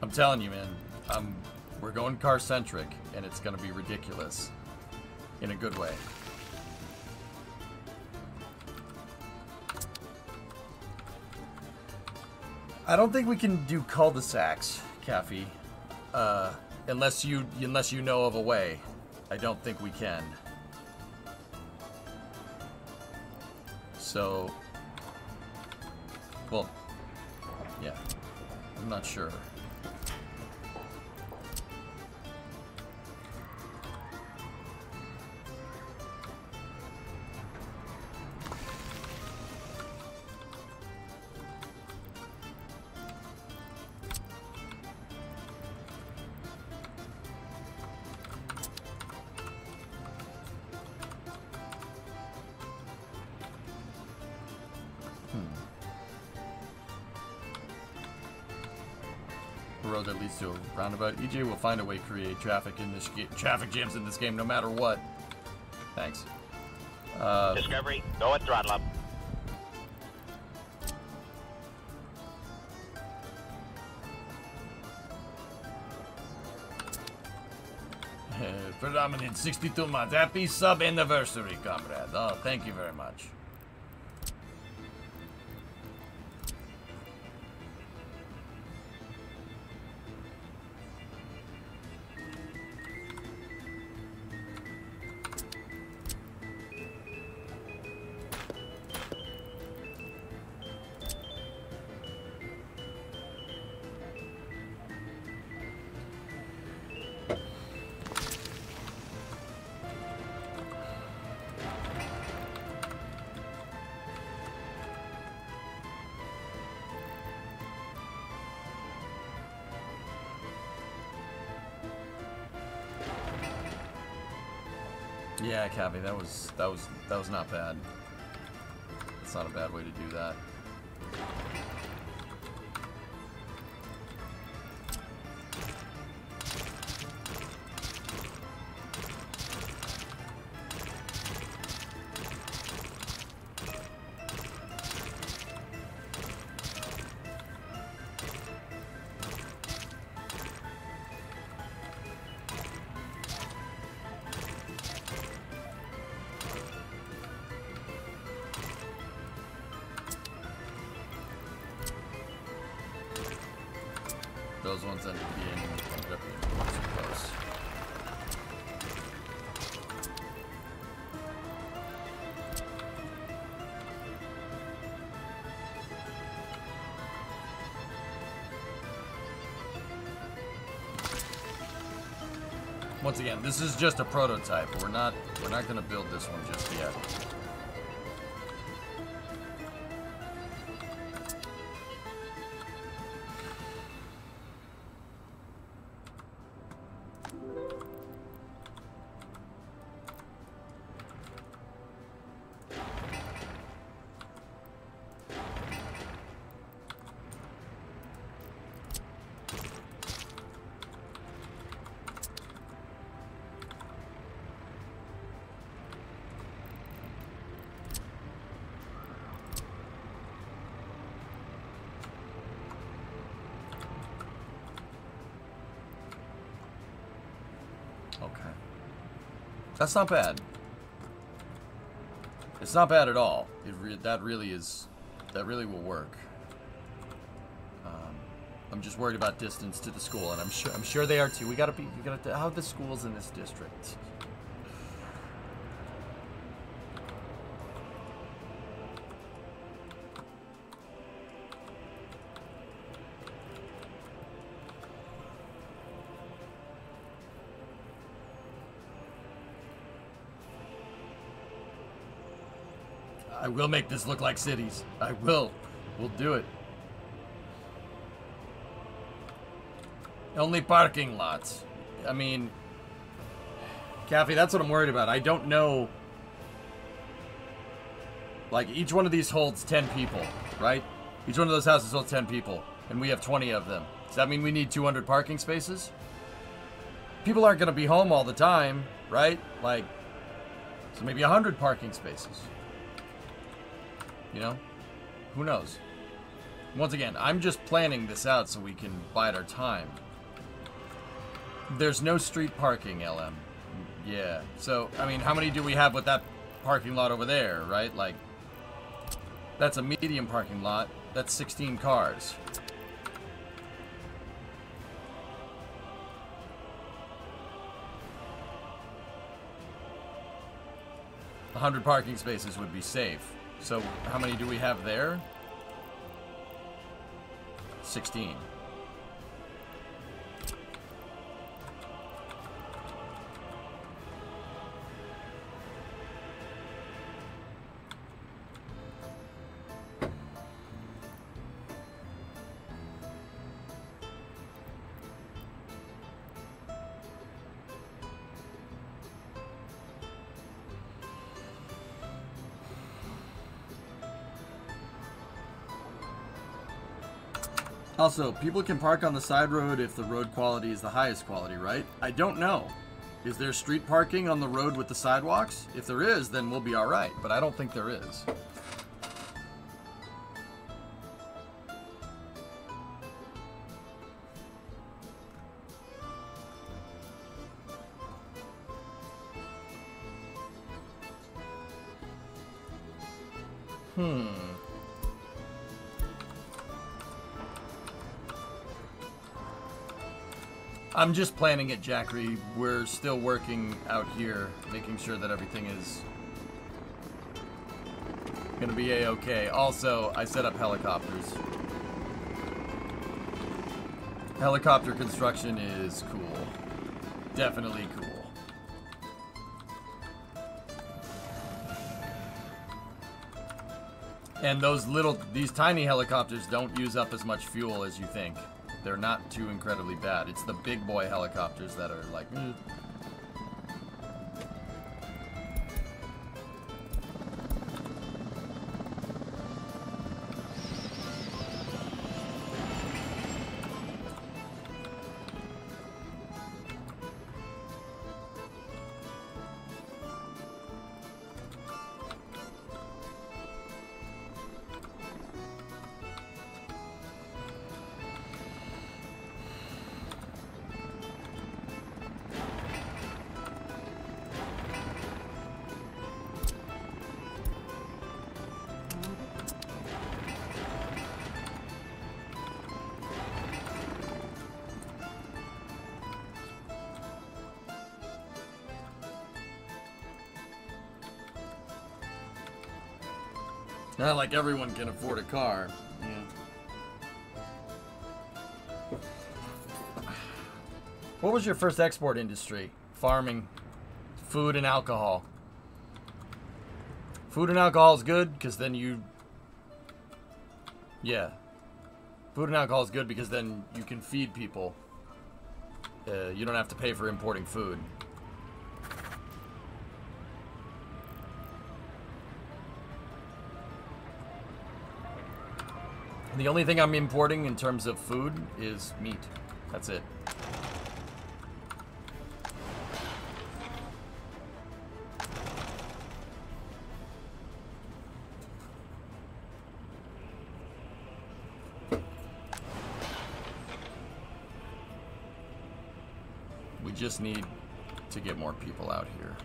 A: I'm telling you, man, we're going car-centric, and it's going to be ridiculous. In a good way. I don't think we can do cul-de-sacs, Caffey. Unless you know of a way. I don't think we can. So... Well... Yeah. I'm not sure. Road that leads to a roundabout. EJ will find a way to create traffic in this traffic jams in this game no matter what. Thanks.
B: Discovery, go at throttle up.
A: Predominant 62 months. Happy sub-anniversary, comrade. Oh, thank you very much. Yeah, Cavi, that was not bad. That's not a bad way to do that. those ones ended up being too close. Once again, this is just a prototype. We're not gonna build this one just yet. That's not bad. It's not bad at all. That really will work. I'm just worried about distance to the school, and I'm sure they are too. We gotta how are the schools in this district? I will make this look like cities. I will. We'll do it. Only parking lots. I mean, Kathy, that's what I'm worried about. I don't know. Like, each one of these holds 10 people, right? Each one of those houses holds 10 people, and we have 20 of them. Does that mean we need 200 parking spaces? People aren't going to be home all the time, right? Like, so maybe 100 parking spaces. You know? Who knows? Once again, I'm just planning this out so we can bide our time. There's no street parking, LM. Yeah. So, I mean, how many do we have with that parking lot over there, right? Like, that's a medium parking lot. That's 16 cars. A 100 parking spaces would be safe. So, how many do we have there? 16. Also, people can park on the side road if the road quality is the highest quality, right? I don't know. Is there street parking on the road with the sidewalks? If there is, then we'll be alright, but I don't think there is. I'm just planning it, Jackery. We're still working out here, making sure that everything is gonna be a-okay. Also, I set up helicopters. Helicopter construction is cool. Definitely cool. And these tiny helicopters don't use up as much fuel as you think. They're not too incredibly bad. It's the big boy helicopters that are like, Not like everyone can afford a car. Yeah. What was your first export industry? Farming. Food and alcohol. Food and alcohol is good because then you... Yeah. Food and alcohol is good because then you can feed people. You don't have to pay for importing food. The only thing I'm importing in terms of food is meat. That's it. We just need to get more people out here.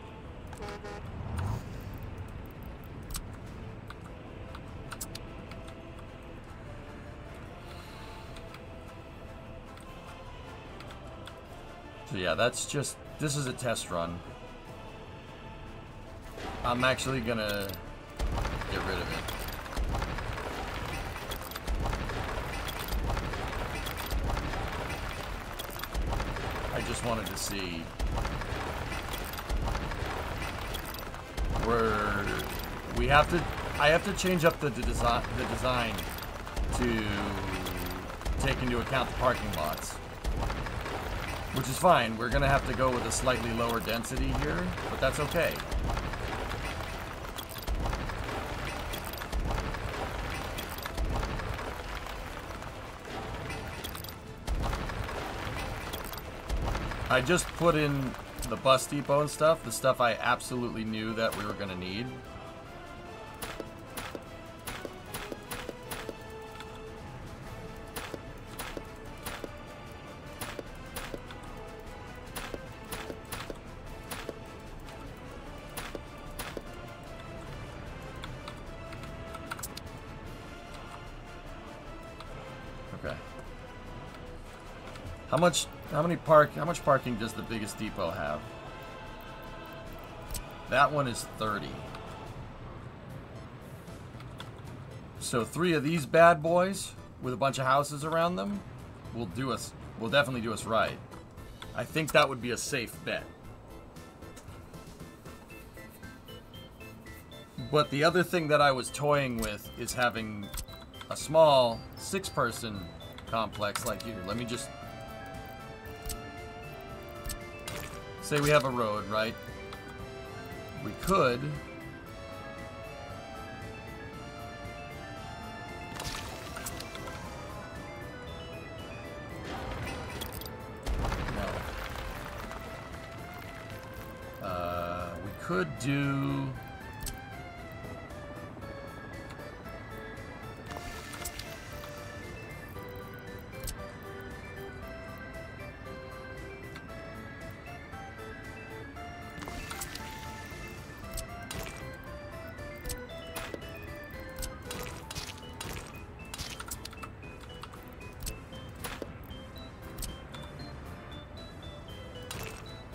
A: So yeah, that's just, this is a test run. I'm actually gonna get rid of it. I just wanted to see where I have to change up the design to take into account the parking lots. Which is fine. We're gonna have to go with a slightly lower density here, but that's okay. I just put in the bus depot and stuff, the stuff I absolutely knew that we were gonna need. How much parking does the biggest depot have? That one is 30. So 3 of these bad boys with a bunch of houses around them will definitely do us right. I think that would be a safe bet. But the other thing that I was toying with is having a small 6-person complex like here. Let me just say we have a road, right? We could do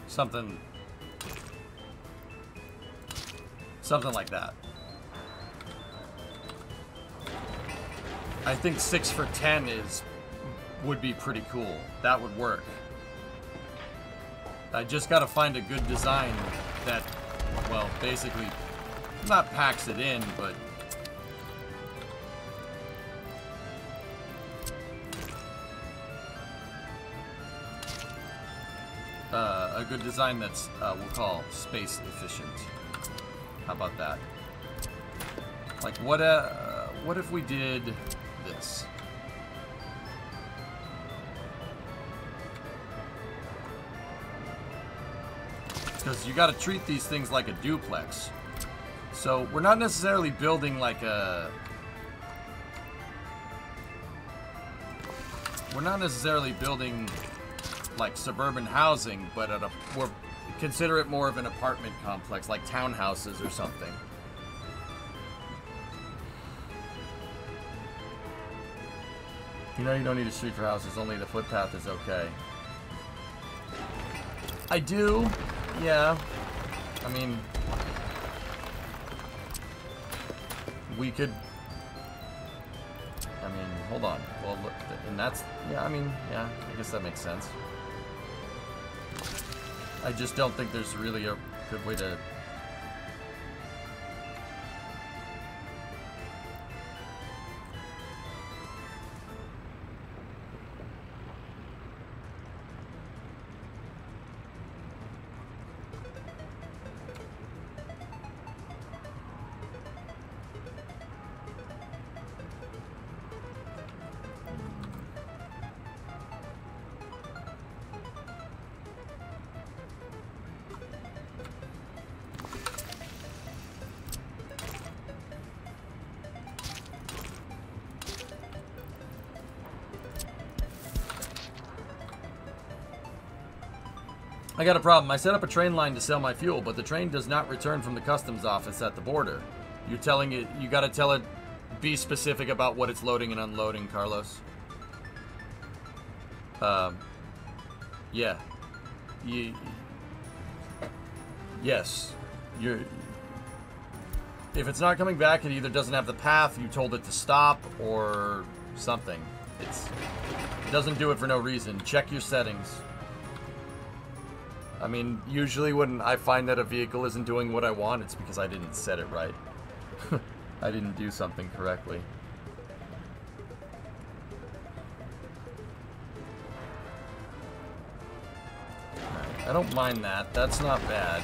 A: something like that. I think 6 for 10 would be pretty cool. That would work. I just gotta find a good design that, well, basically not packs it in, but a good design that's we'll call space efficient. How about that? Like what if we did this? Because you got to treat these things like a duplex. So we're not necessarily building like a... We're not necessarily building like suburban housing, but we're consider it more of an apartment complex, like townhouses or something. You know you don't need a street for houses, only the footpath is okay. I do, yeah. I mean, we could I mean, hold on. Well, look, and that's, yeah, I mean, yeah, I guess that makes sense. I just don't think there's really a good way to... I got a problem. I set up a train line to sell my fuel, but the train does not return from the customs office at the border. You're telling it, you gotta tell it, be specific about what it's loading and unloading, Carlos. Yeah. Yes. If it's not coming back, it either doesn't have the path, you told it to stop, or something. It doesn't do it for no reason. Check your settings. I mean, usually when I find that a vehicle isn't doing what I want, it's because I didn't set it right. I didn't do something correctly. Right. I don't mind that. That's not bad.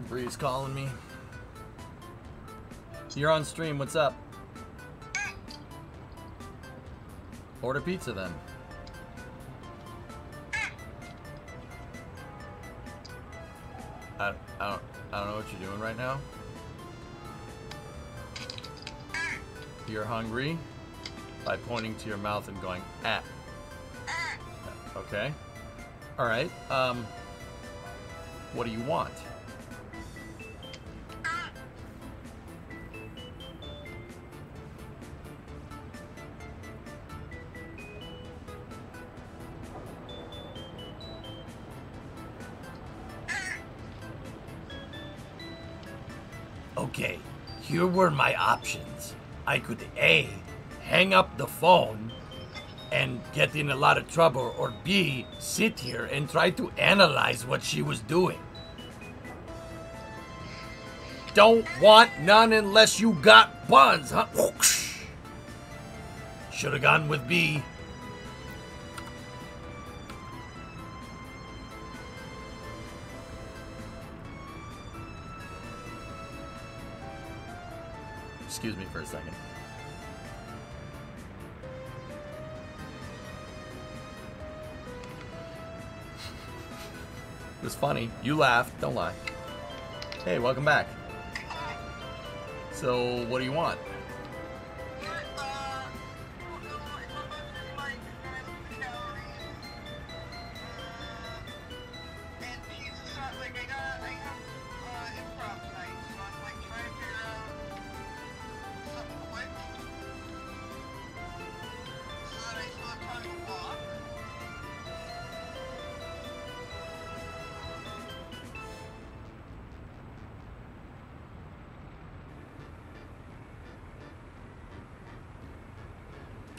A: Bree's calling me. You're on stream, what's up? Order pizza then. I don't know what you're doing right now. You're hungry by pointing to your mouth and going, ah. Okay. Alright, what do you want?
C: Okay, here were my options. I could A, hang up the phone and get in a lot of trouble, or B, sit here and try to analyze what she was doing. Don't want none unless you got buns, huh? Should have gone with B.
A: Excuse me for a second. It was funny. You laughed. Don't lie. Hey, welcome back. So, what do you want?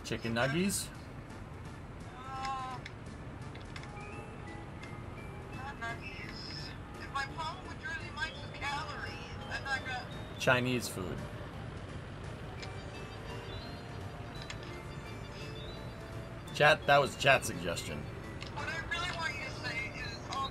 A: Chicken nuggies?
D: Not nuggies. If my problem with Jersey Mike's is calories, I'm not gonna...
A: Chinese food. Chat, that was chat suggestion.
D: What I really want you to say is all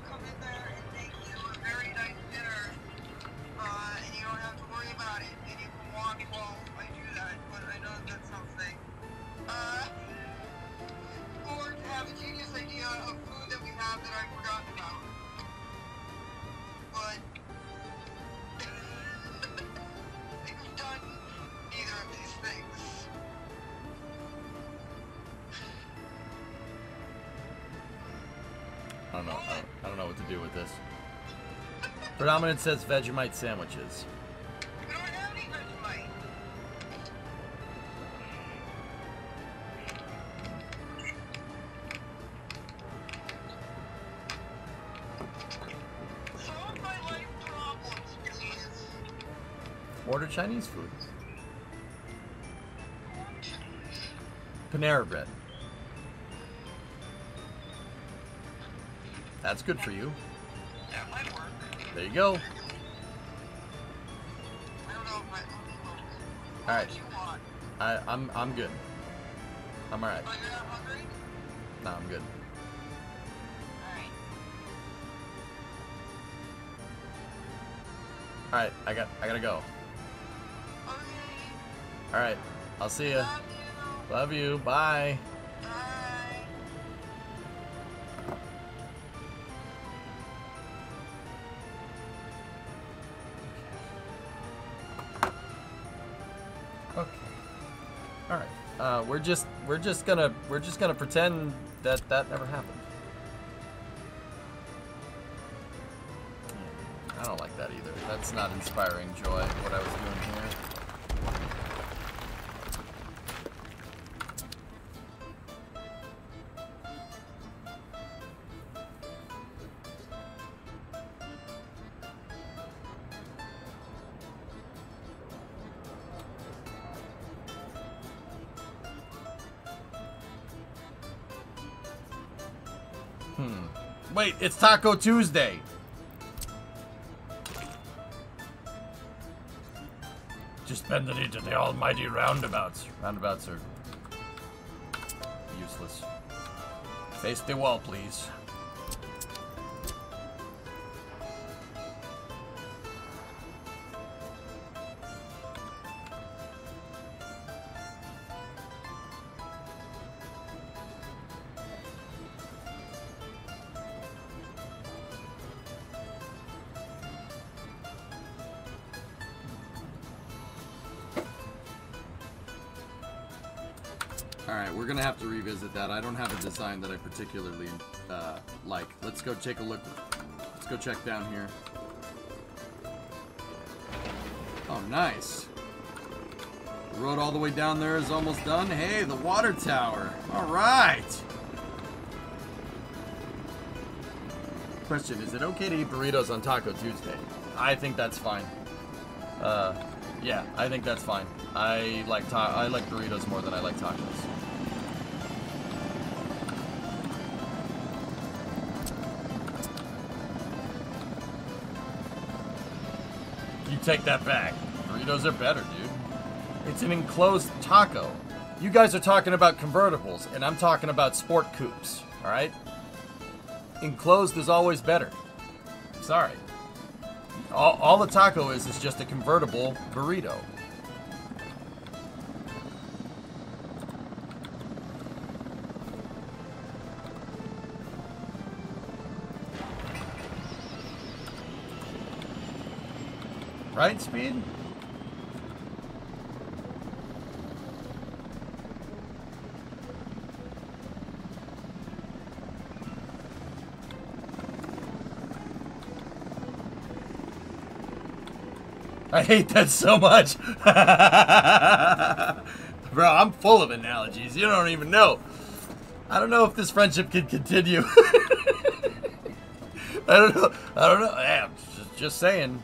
A: what to do with this. Predominant says Vegemite sandwiches.
D: We don't have any Vegemite. Solve my life problems, please.
A: Order Chinese food. Panera Bread. That's good for you.
D: That might work.
A: There you go.
D: I don't know if I...
A: All right.
D: What do you want?
A: I'm good. I'm all right.
D: Oh, you're not hungry?
A: No, I'm good.
D: Alright.
A: All right, I gotta go.
D: Okay.
A: All right, I'll see ya.
D: Love you.
A: Love you. Bye.
D: Bye.
A: Okay. All right. We're just gonna pretend that never happened. I don't like that either. That's not inspiring joy. What I was doing here. Wait, it's Taco Tuesday. Just bend it into the almighty roundabouts. Roundabouts are useless. Face the wall, please. Alright, we're gonna have to revisit that. I don't have a design that I particularly like. Let's go take a look. Let's go check down here. Oh, nice. The road all the way down there is almost done. Hey, the water tower. Alright. Question, is it okay to eat burritos on Taco Tuesday? I think that's fine. Yeah, I think that's fine. I like burritos more than I like tacos. You take that back. Burritos are better, dude. It's an enclosed taco. You guys are talking about convertibles, and I'm talking about sport coupes, alright? Enclosed is always better. Sorry. All the taco is just a convertible burrito. Right, Speed? I hate that so much. Bro, I'm full of analogies. You don't even know. I don't know if this friendship can continue. I don't know. Hey, I'm just saying.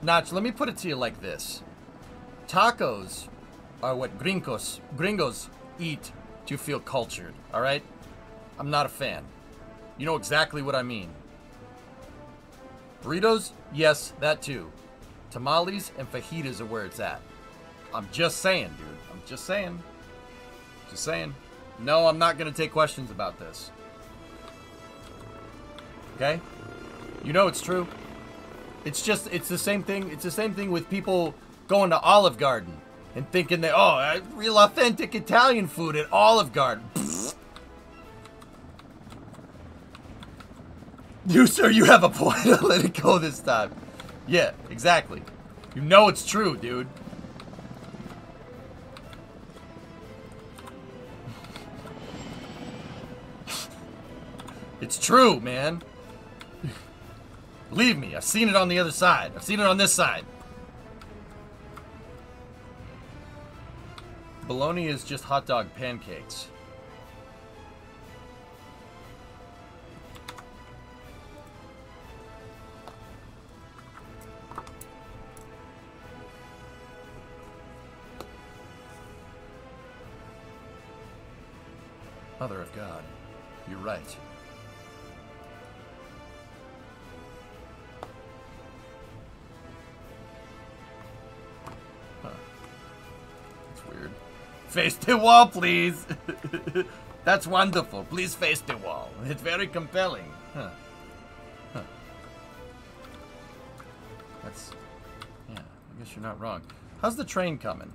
A: Notch, let me put it to you like this. Tacos are what gringos eat to feel cultured, alright? I'm not a fan. You know exactly what I mean. Burritos? Yes, that too. Tamales and fajitas are where it's at. I'm just saying, dude. I'm just saying. Just saying. No, I'm not going to take questions about this. Okay? You know it's true. It's the same thing. It's the same thing with people going to Olive Garden and thinking that, oh, real authentic Italian food at Olive Garden. You, sir, you have a point. I'll let it go this time. Yeah, exactly. You know it's true, dude. It's true, man. Believe me, I've seen it on the other side. I've seen it on this side. Bologna is just hot dog pancakes. Mother of God, you're right. Huh. That's weird. Face the wall, please. That's wonderful. Please face the wall. It's very compelling. Huh. Huh. That's... yeah, I guess you're not wrong. How's the train coming?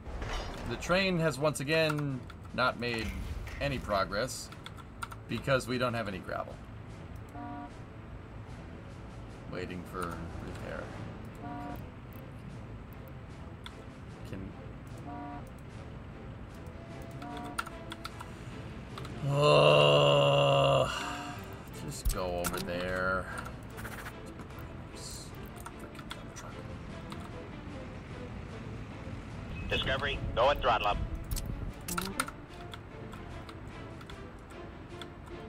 A: The train has once again not made any progress because we don't have any gravel. Waiting for repair. Okay. Oh, just go over there.
B: Discovery, go and throttle up.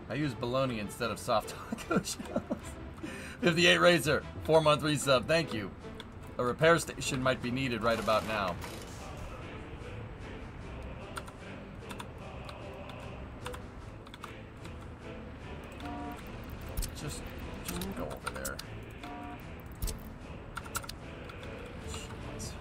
A: I use bologna instead of soft taco shells. 58 Razor, 4-month resub, thank you. A repair station might be needed right about now. Just go over there. Jeez.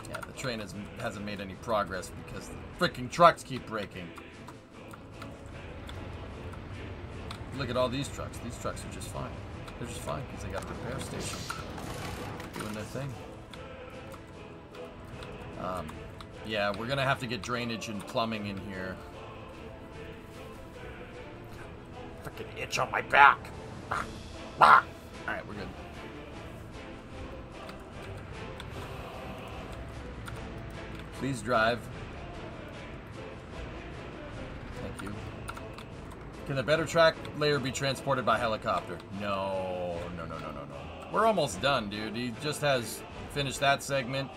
A: Yeah, the train hasn't made any progress because the freaking trucks keep breaking. Look at all these trucks. These trucks are just fine. They're just fine because they got a repair station doing their thing. Yeah, we're gonna have to get drainage and plumbing in here. Freaking itch on my back. Alright, we're good. Please drive. Thank you. Can the better track layer be transported by helicopter? No. We're almost done, dude. He just has finished that segment.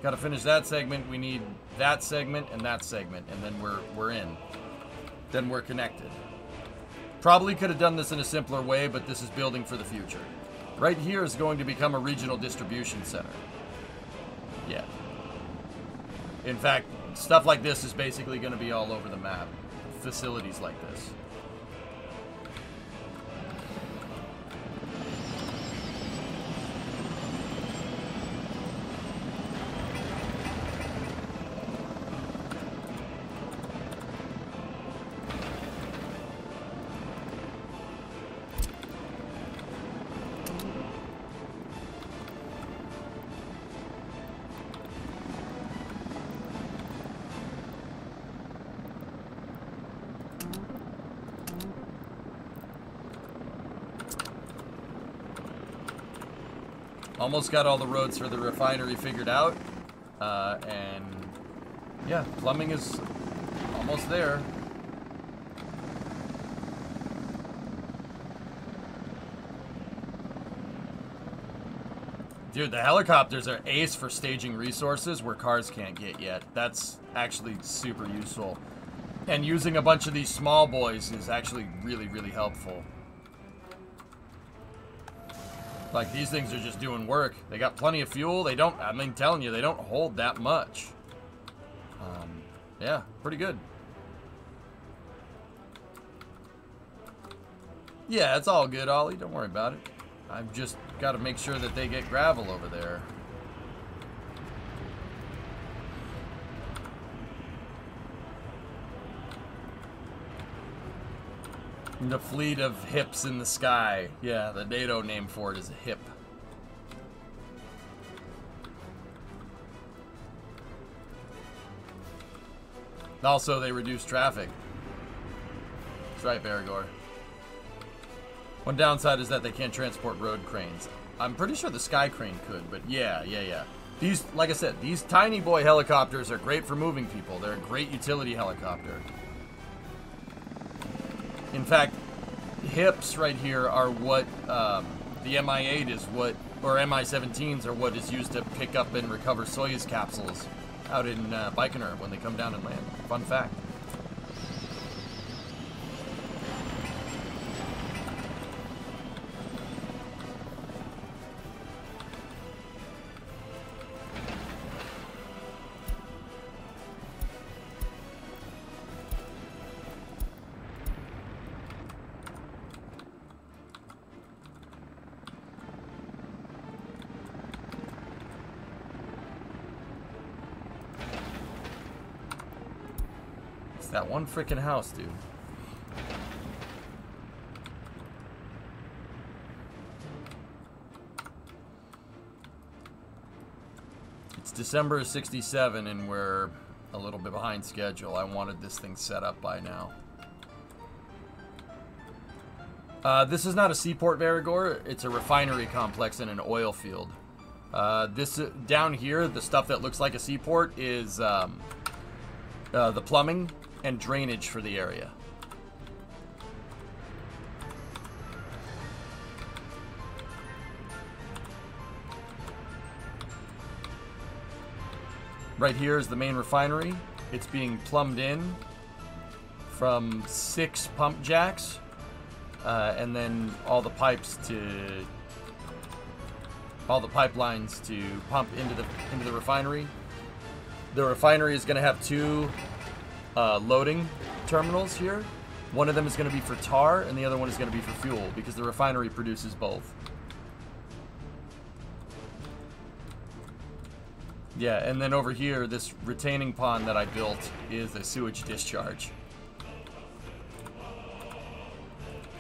A: Gotta finish that segment. We need that segment, and then we're in. Then we're connected. Probably could have done this in a simpler way, but this is building for the future. Right here is going to become a regional distribution center. Yeah. In fact, stuff like this is basically going to be all over the map. Facilities like this. Almost got all the roads for the refinery figured out. And yeah, plumbing is almost there. Dude, the helicopters are ace for staging resources where cars can't get yet. That's actually super useful. And using a bunch of these small boys is actually really, really helpful. Like, these things are just doing work. They got plenty of fuel. They don't, I mean, telling you, they don't hold that much. Yeah, pretty good. Yeah, it's all good, Ollie. Don't worry about it. I've just got to make sure that they get gravel over there. The fleet of hips in the sky. Yeah, the NATO name for it is a hip. Also, they reduce traffic. That's right, Baragor. One downside is that they can't transport road cranes. I'm pretty sure the sky crane could, but yeah. These, like I said, these tiny boy helicopters are great for moving people. They're a great utility helicopter. In fact, HIPs right here are what the Mi-8 is what, or Mi-17s are what is used to pick up and recover Soyuz capsules out in Baikonur when they come down and land. Fun fact. That one freaking house, dude. It's December of '67 and we're a little bit behind schedule. I wanted this thing set up by now. This is not a seaport, Varigor. It's a refinery complex in an oil field. This down here, the stuff that looks like a seaport is the plumbing and drainage for the area. Right here is the main refinery. It's being plumbed in from 6 pump jacks, and then all the pipes to all the pipelines to pump into the refinery. The refinery is going to have 2 loading terminals here. One of them is going to be for tar, and the other one is going to be for fuel, because the refinery produces both. Yeah, and then over here, this retaining pond that I built is a sewage discharge.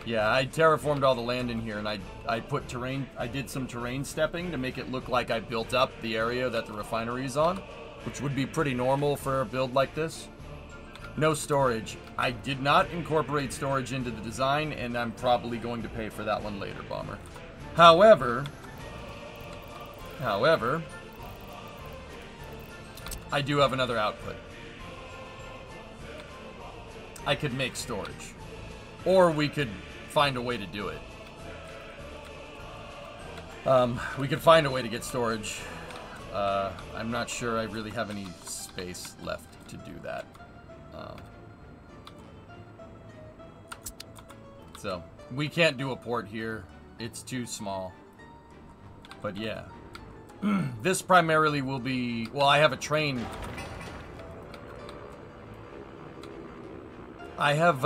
A: Yeah, I terraformed all the land in here, and I put terrain, I did some terrain stepping to make it look like I built up the area that the refinery is on, which would be pretty normal for a build like this. No storage. I did not incorporate storage into the design, and I'm probably going to pay for that one later, Bomber. However, I do have another output. I could make storage. Or we could find a way to do it. We could find a way to get storage. I'm not sure I really have any space left to do that. So, we can't do a port here. It's too small. But yeah. This primarily will be... Well, I have a train. I have,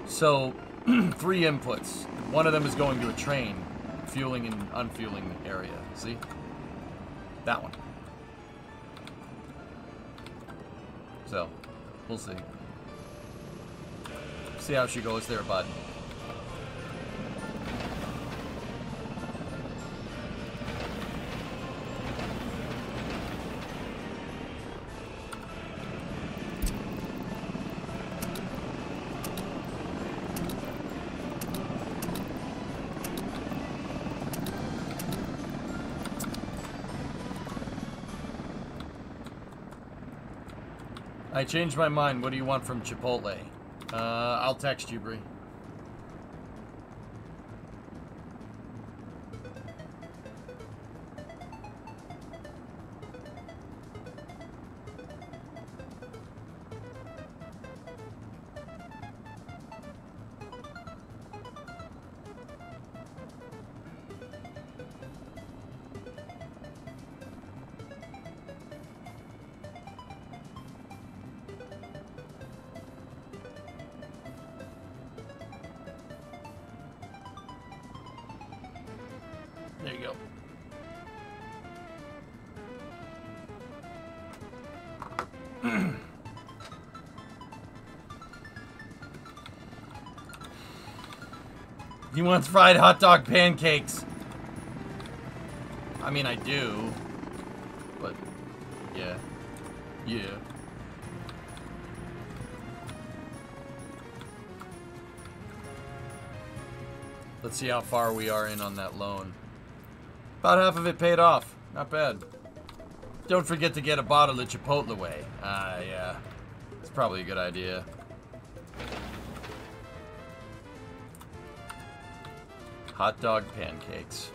A: so, 3 inputs. One of them is going to a train. Fueling and unfueling area. See? That one. So, we'll see. See how she goes there, bud. I changed my mind. What do you want from Chipotle? I'll text you, Bree. There you go. He wants fried hot dog pancakes. I mean, I do. But, yeah. Yeah. Let's see how far we are in on that loan. About half of it paid off. Not bad. Don't forget to get a bottle of Chipotle way. Yeah. It's probably a good idea. Hot dog pancakes.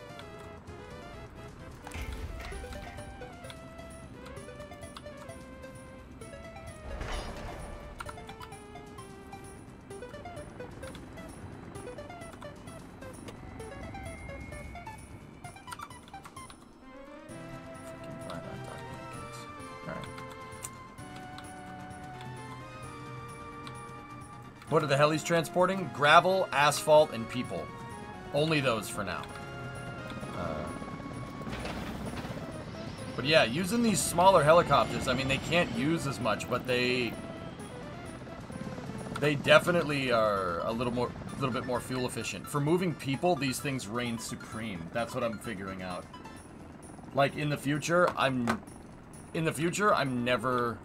A: What are the helis transporting? Gravel, asphalt, and people. Only those for now. But yeah, using these smaller helicopters, I mean, they can't use as much, but they definitely are a little bit more fuel efficient. For moving people, these things reign supreme. That's what I'm figuring out. Like in the future, I'm never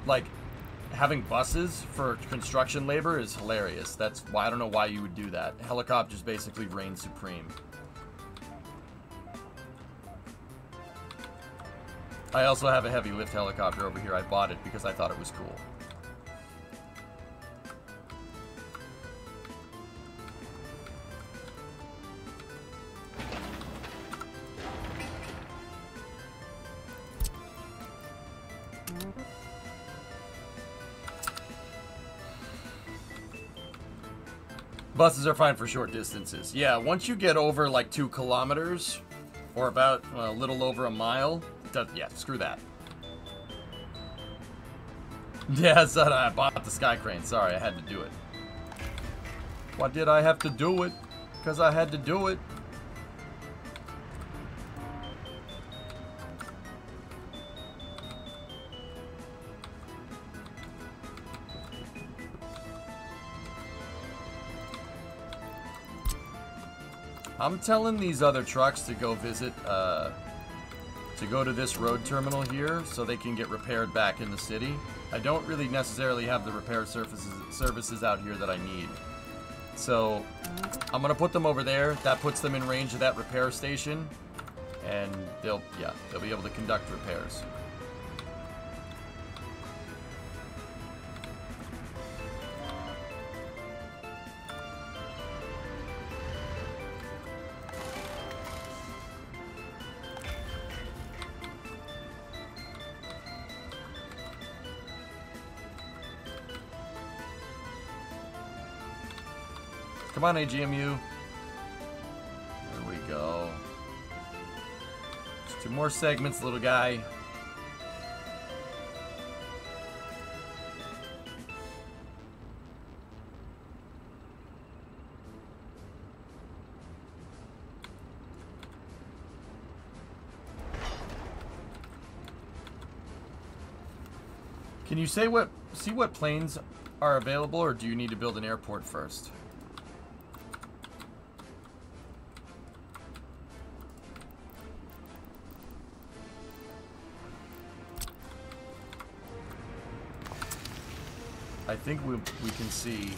A: like having buses for construction labor is hilarious. That's why I don't know why you would do that. Helicopters basically reign supreme. I also have a heavy lift helicopter over here. I bought it because I thought it was cool. Buses are fine for short distances. Yeah, once you get over like 2 kilometers, or about a little over a mile, yeah, screw that. Yeah, so I bought the sky crane. Sorry, I had to do it. Why did I have to do it? Because I had to do it. I'm telling these other trucks to go visit, to go to this road terminal here so they can get repaired back in the city. I don't really necessarily have the repair services out here that I need. So, I'm going to put them over there. That puts them in range of that repair station. And they'll be able to conduct repairs. Come on, AGMU. There we go. Just 2 more segments, little guy. Can you see what planes are available, or do you need to build an airport first? I think we can see.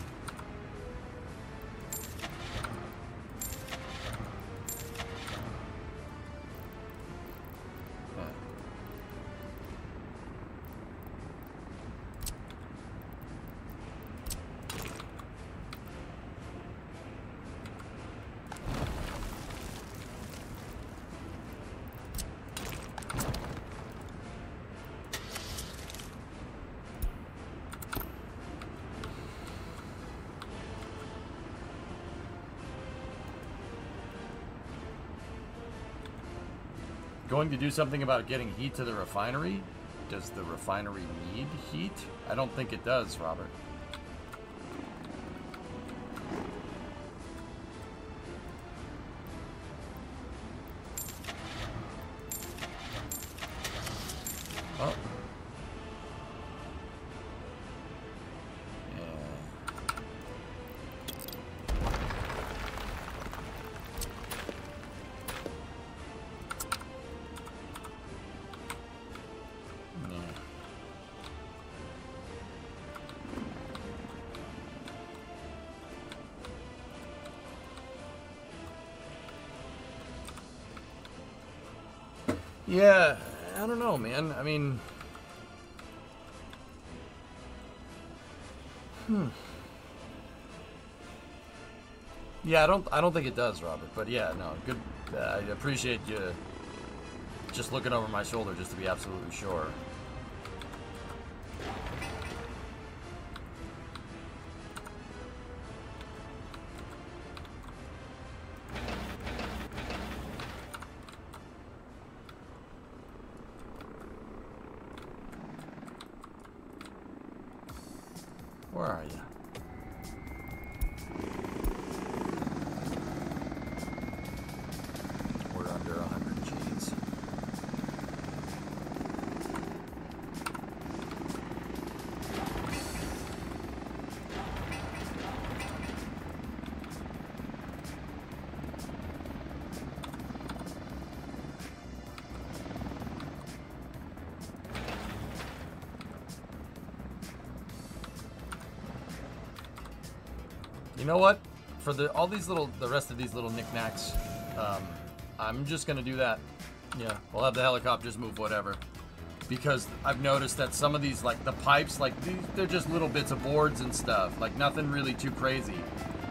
A: Going to do something about getting heat to the refinery? Does the refinery need heat? I don't think it does, Robert. Oh. Yeah, I don't know, man. I mean, yeah, I don't think it does, Robert. But yeah, no, good. I appreciate you just looking over my shoulder just to be absolutely sure. Where are you? We're under 100 Gs. You know what? For the rest of these little knickknacks, I'm just gonna do that. Yeah, we'll have the helicopters move whatever. Because I've noticed that some of these, like the pipes, like they're just little bits of boards and stuff. Like nothing really too crazy.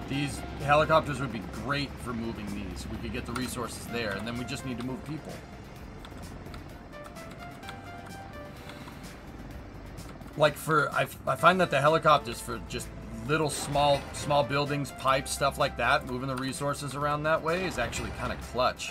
A: These helicopters would be great for moving these. We could get the resources there, and then we just need to move people. Like I find that the helicopters for just little small buildings, pipes, stuff like that, moving the resources around that way is actually kind of clutch.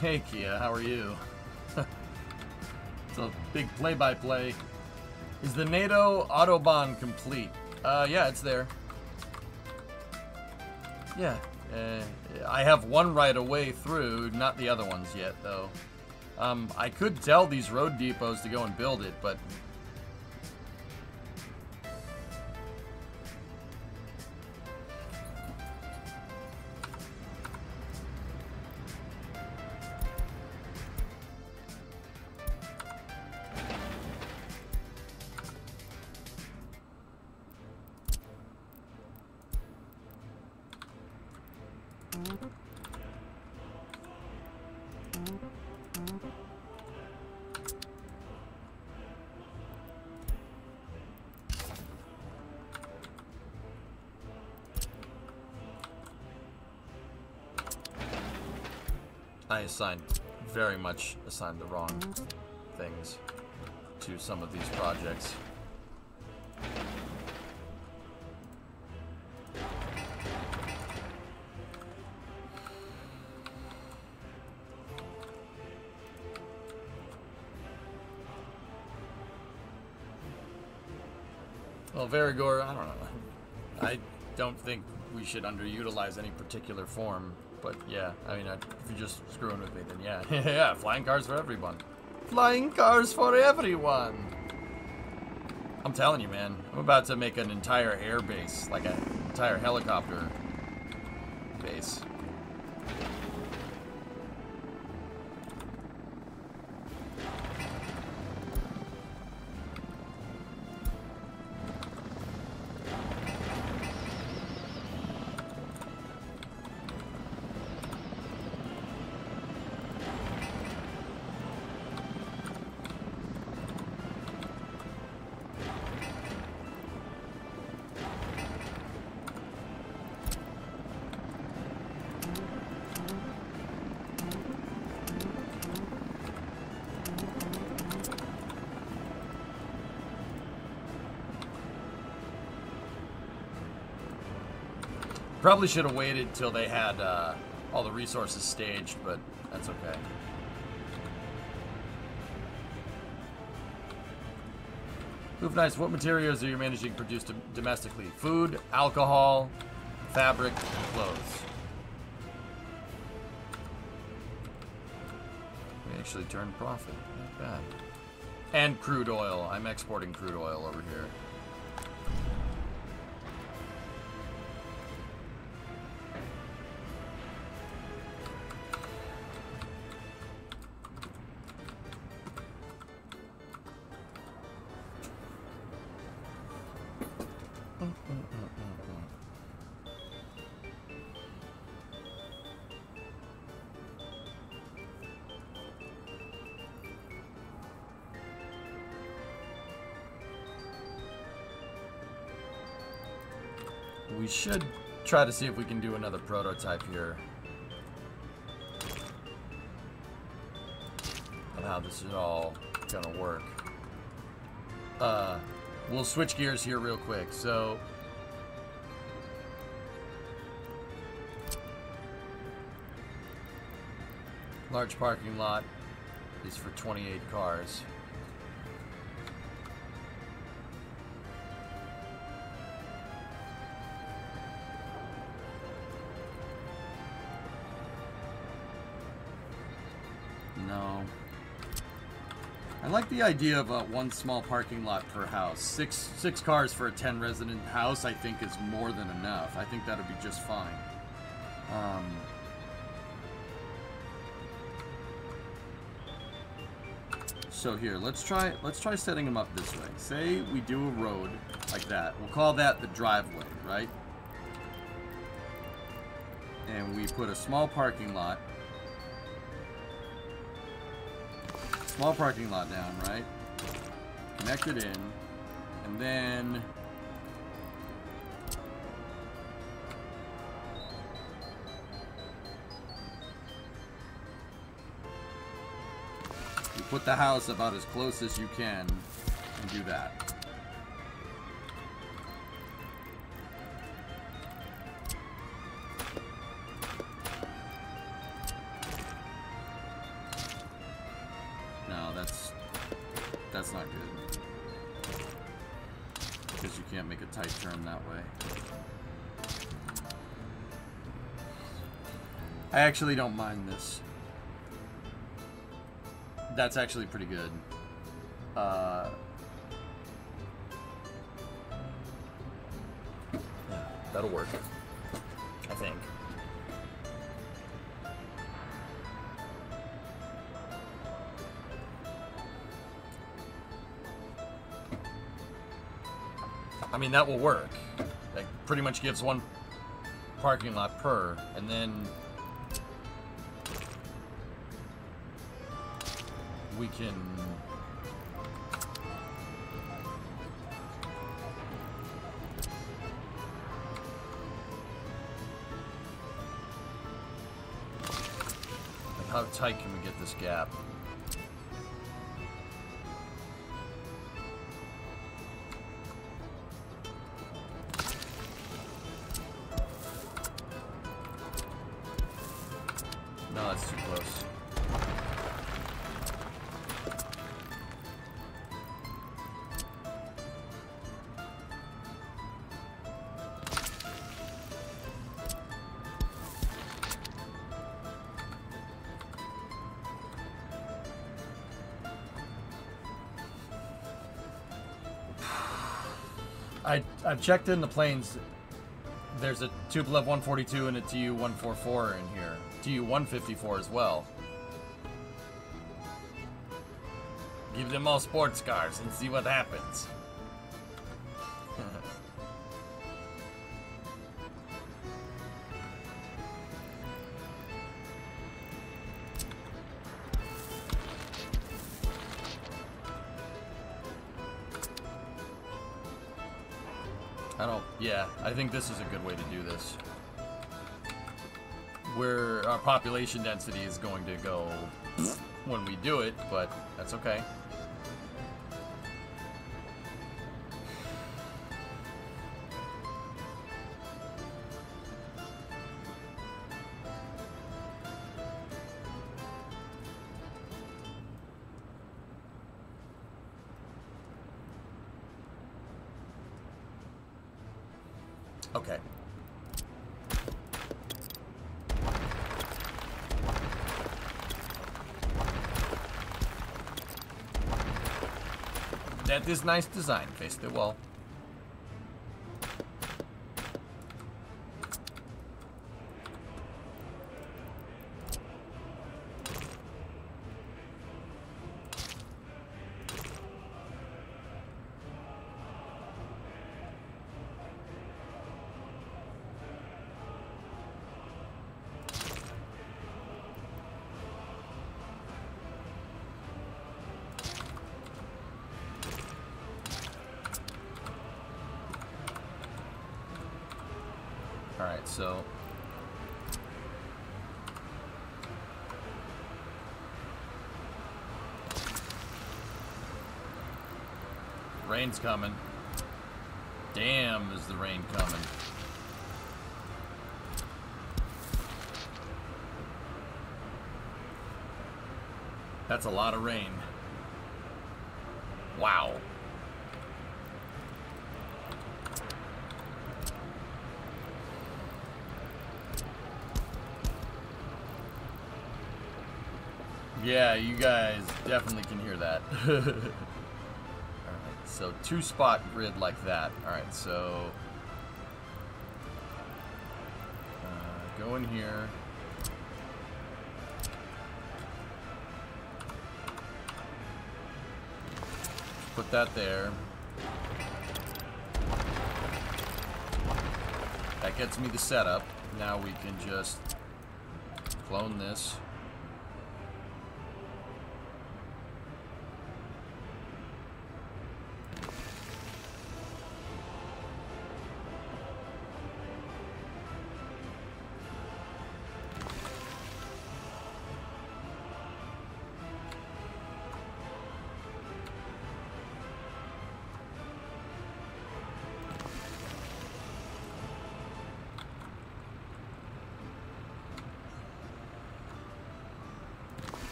A: Hey Kia, how are you? It's a big play-by-play. Is the NATO Autobahn complete? Yeah, it's there. Yeah, I have one right away through, not the other ones yet, though. I could tell these road depots to go and build it, but... I very much assigned the wrong things to some of these projects. Well, Verigor, I don't know. I don't think we should underutilize any particular form. But yeah, I mean, if you're just screwing with me, then yeah. Yeah, flying cars for everyone. Flying cars for everyone! I'm telling you, man. I'm about to make an entire air base, like an entire helicopter base. Probably should have waited till they had all the resources staged, but that's okay. Move nice. What materials are you managing to produce domestically? Food, alcohol, fabric, and clothes. We actually turned profit. Not bad. And crude oil. I'm exporting crude oil over here. We should try to see if we can do another prototype here of how this is all gonna work. We'll switch gears here real quick. So large parking lot is for 28 cars. No. I like the idea of one small parking lot per house. Six cars for a 10 resident house, I think, is more than enough. I think that'll be just fine. So here, let's try setting them up this way. Say we do a road like that. We'll call that the driveway, right? And we put a small parking lot. Small parking lot down, right? Connect it in, and then you put the house about as close as you can and do that. That's not good. Because you can't make a tight turn that way. I actually don't mind this. That's actually pretty good. Yeah, that'll work. I think. I mean, that will work. That pretty much gives one parking lot per, and then we can like, how tight can we get this gap? No, that's too close. I've checked in the planes. There's a Tupolev 142 and a TU 144 in here. TU 154 as well. Give them all sports cars and see what happens. Yeah, I think this is a good way to do this. Where our population density is going to go when we do it, but that's okay. Okay. That is nice design. Face the wall. Alright, so rain's coming. Damn, is the rain coming. That's a lot of rain. Wow. Yeah, you guys definitely can hear that. Alright, so 2-spot grid like that. Alright, so go in here. Put that there. That gets me the setup. Now we can just clone this.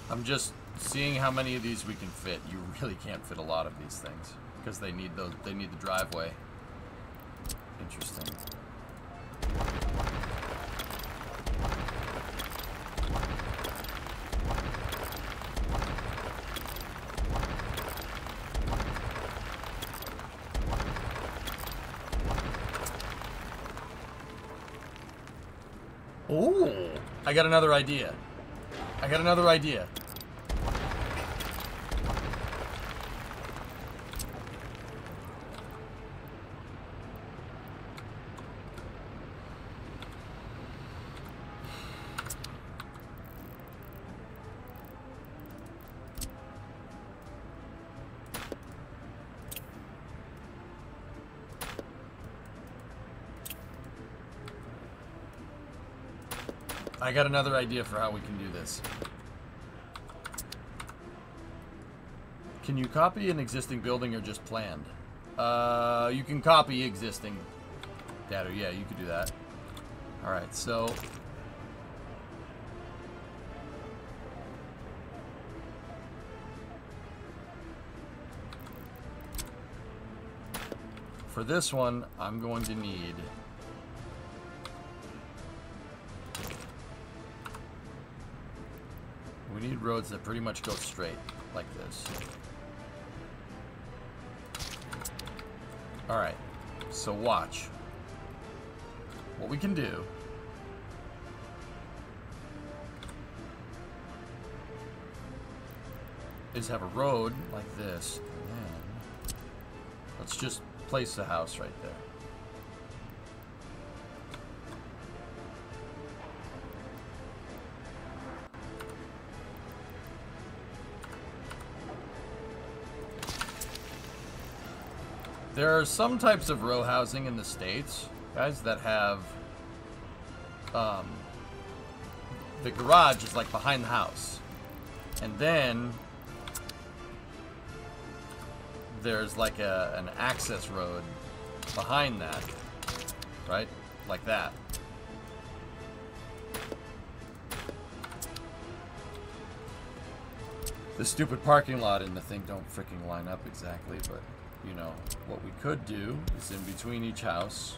A: I'm just seeing how many of these we can fit. You really can't fit a lot of these things because they need those. They need the driveway. Interesting. Ooh! I got another idea. I got another idea. I got another idea for how we can do this. Can you copy an existing building or just planned? You can copy existing data. Yeah, you could do that. Alright, so for this one, I'm going to need roads that pretty much go straight like this. Alright, so watch. What we can do is have a road like this, and then let's just place the house right there. There are some types of row housing in the States, guys, that have, the garage is like behind the house. And then there's like an access road behind that, right? Like that. The stupid parking lot and the thing don't freaking line up exactly, but you know, what we could do is in between each house,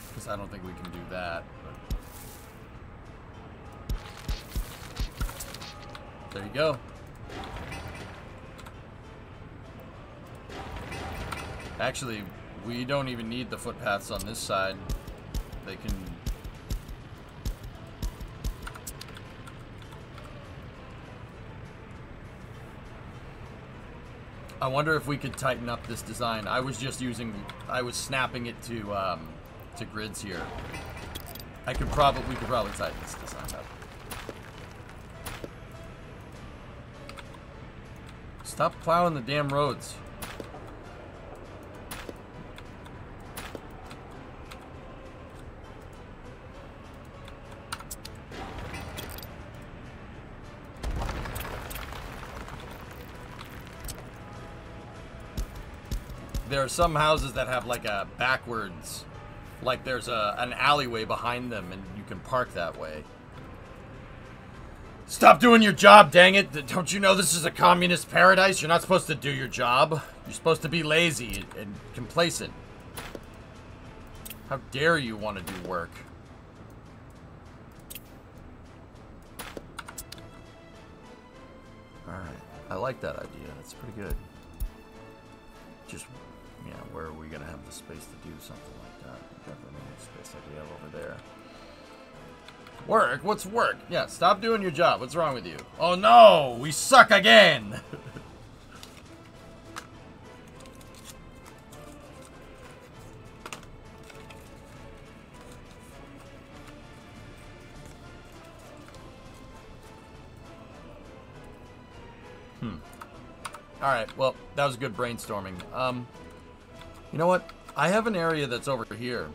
A: because I don't think we can do that, but There you go. Actually, we don't even need the footpaths on this side. They can... I wonder if we could tighten up this design. I was snapping it to grids here. We could probably tighten this design up. Stop plowing the damn roads. There are some houses that have like a backwards, like there's an alleyway behind them and you can park that way. Stop doing your job, dang it. Don't you know this is a communist paradise? You're not supposed to do your job. You're supposed to be lazy and complacent. How dare you want to do work? Alright, I like that idea. That's pretty good. Just... yeah, where are we going to have the space to do something like that? Definitely need the space like we have over there. Work? What's work? Yeah, stop doing your job. What's wrong with you? Oh no! We suck again! Alright, well, that was good brainstorming. You know what? I have an area that's over here.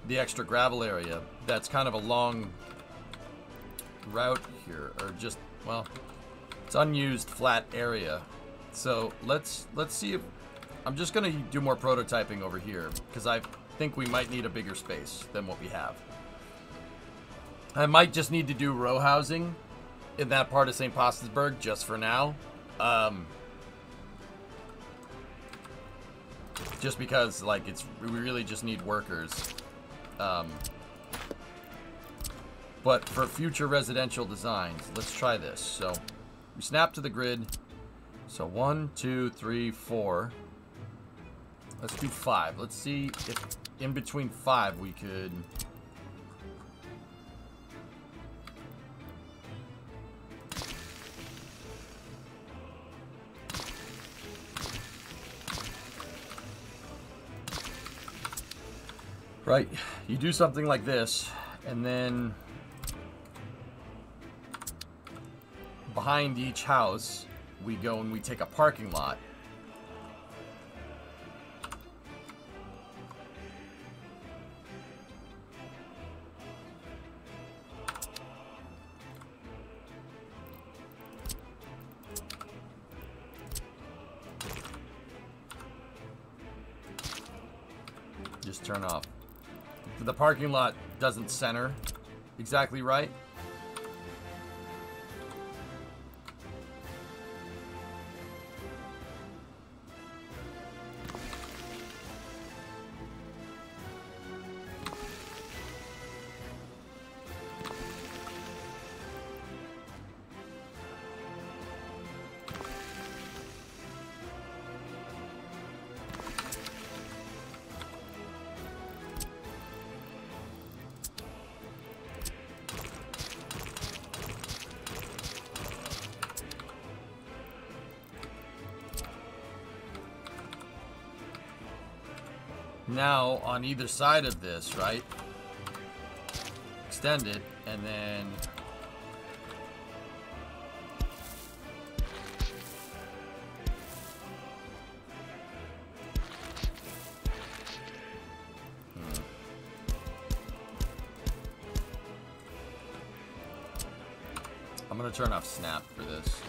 A: The extra gravel area. That's kind of a long route here. Or just, well, it's unused flat area. So, let's see if... I'm just going to do more prototyping over here. Because I think we might need a bigger space than what we have. I might just need to do row housing in that part of St. Petersburg just for now. Just because, like, we really just need workers. But for future residential designs, let's try this. So, we snap to the grid. So, 1, 2, 3, 4. Let's do 5. Let's see if in between 5 we could... Right, you do something like this, and then behind each house, we go and we take a parking lot. Just turn off. The parking lot doesn't center exactly right. Now, on either side of this, right? Extend it, and then... I'm gonna turn off snap for this.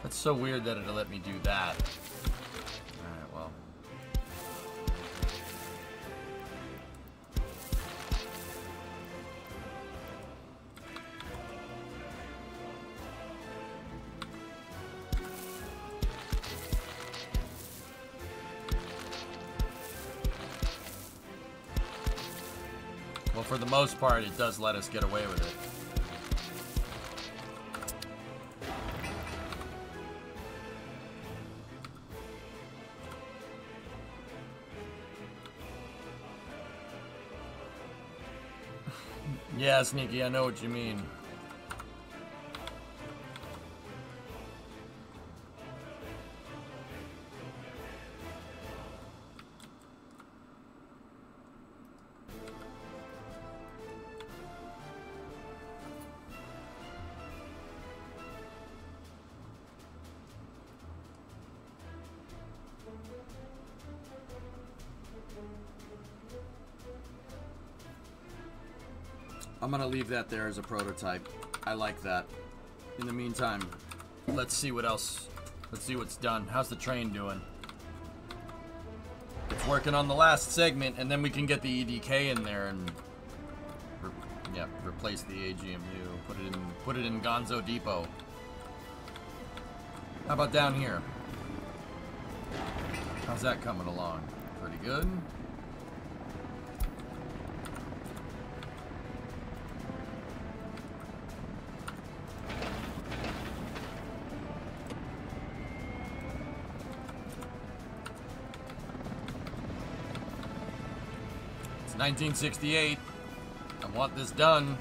A: That's so weird that it'll let me do that. Alright, well. Well, for the most part, it does let us get away with it. Yeah, Sneaky, I know what you mean. I'm gonna leave that there as a prototype. I like that. In the meantime, let's see what else. Let's see what's done. How's the train doing? It's working on the last segment, and then we can get the EDK in there and replace the AGMU. Put it in Gonzo Depot. How about down here? How's that coming along? Pretty good. It's 1968. I want this done.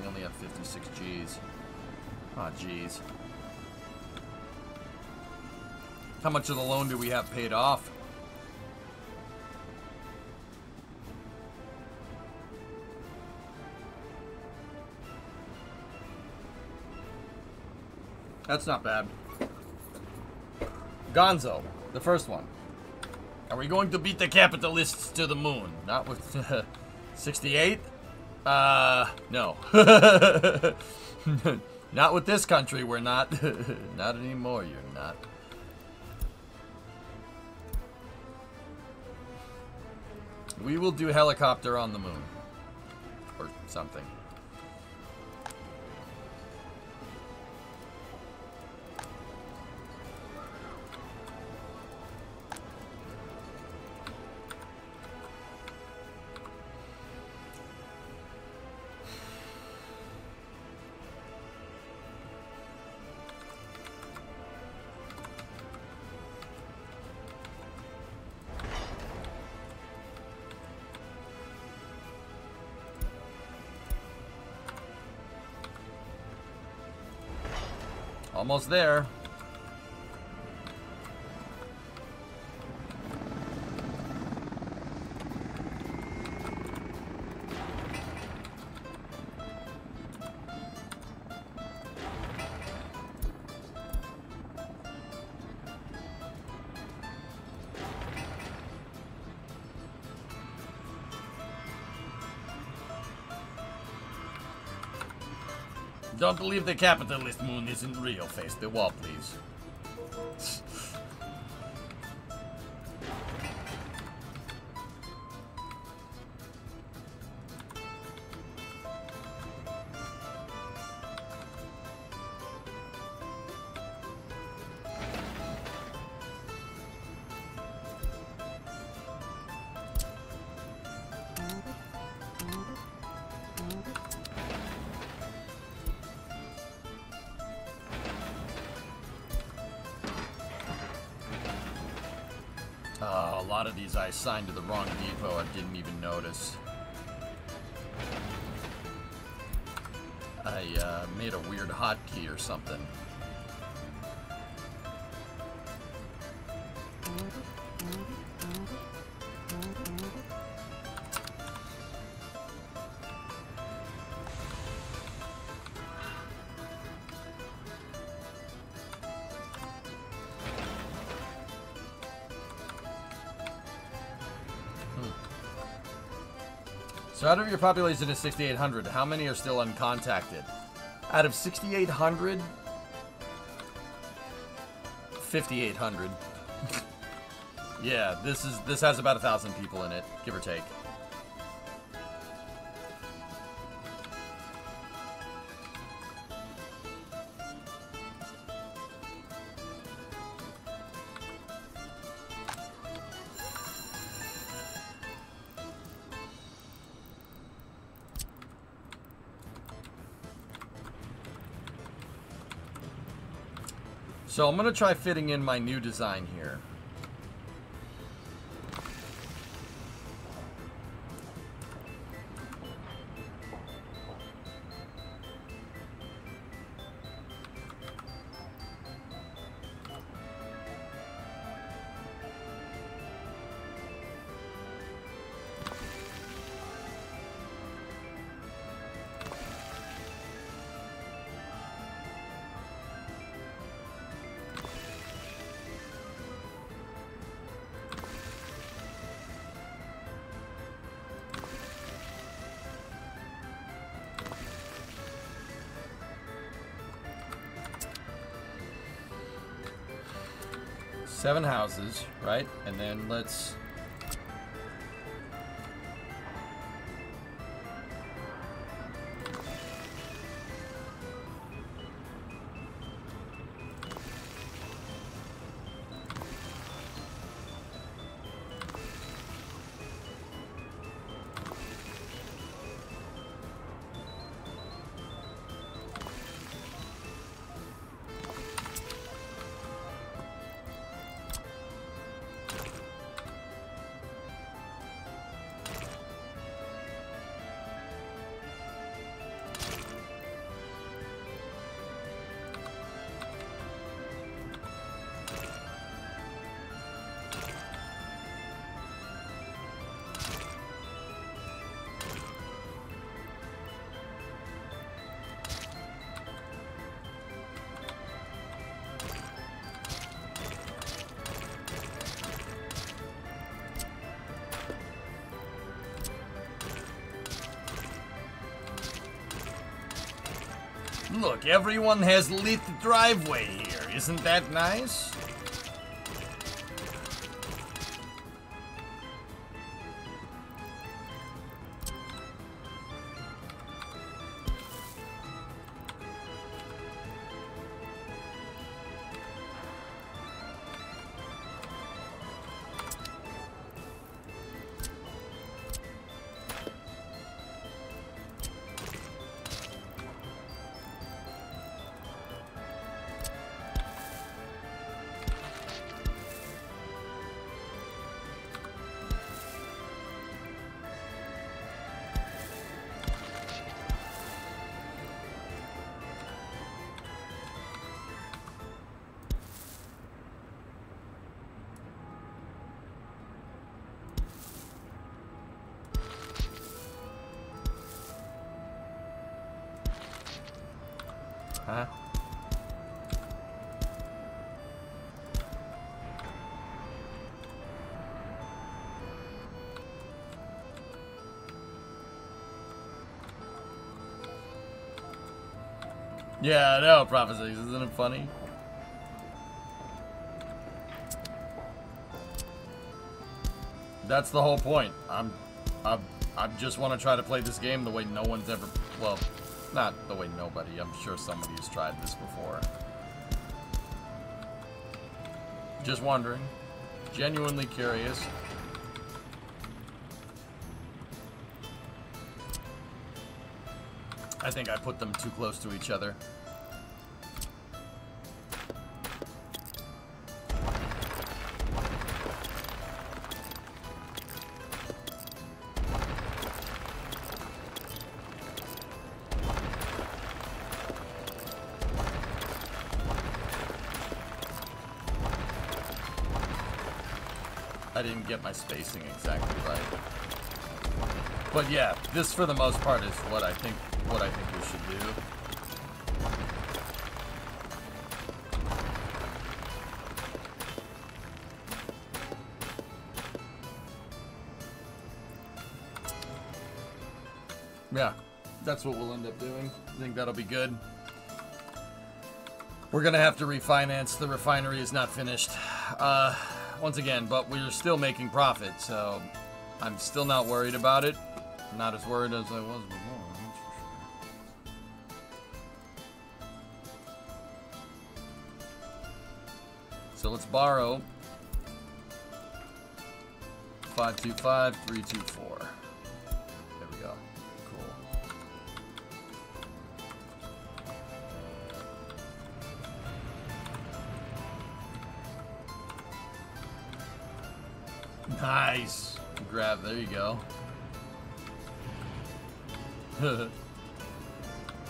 A: We only have 56 G's. Ah, G's. How much of the loan do we have paid off? That's not bad. Gonzo, the first one. Are we going to beat the capitalists to the moon? Not with 68? No. Not with this country, we're not. Not anymore, you're not. We will do helicopter on the moon. Or something. Almost there. Don't believe the capitalist moon isn't real. Face the wall, please. A lot of these I assigned to the wrong depot. I didn't even notice. I made a weird hotkey or something. So out of your population is 6,800, how many are still uncontacted? Out of 6,800, 5,800. Yeah, this has about 1,000 people in it, give or take. So I'm going to try fitting in my new design here. 7 houses, right? And then let's... Look, everyone has lit driveway here. Isn't that nice? Huh? Yeah, I know, prophecies. Isn't it funny? That's the whole point. I just want to try to play this game the way no one's ever... Well, not the way nobody. I'm sure somebody's tried this before. Just wondering. Genuinely curious. I think I put them too close to each other. I didn't get my spacing exactly right. But yeah, this for the most part is what I think we should do. Yeah, that's what we'll end up doing. I think that'll be good. We're gonna have to refinance. The refinery is not finished. Once again, but we're still making profit, so I'm still not worried about it. Not as worried as I was before, that's for sure. So let's borrow 525 324. There we go. Cool. Nice. Grab, there you go.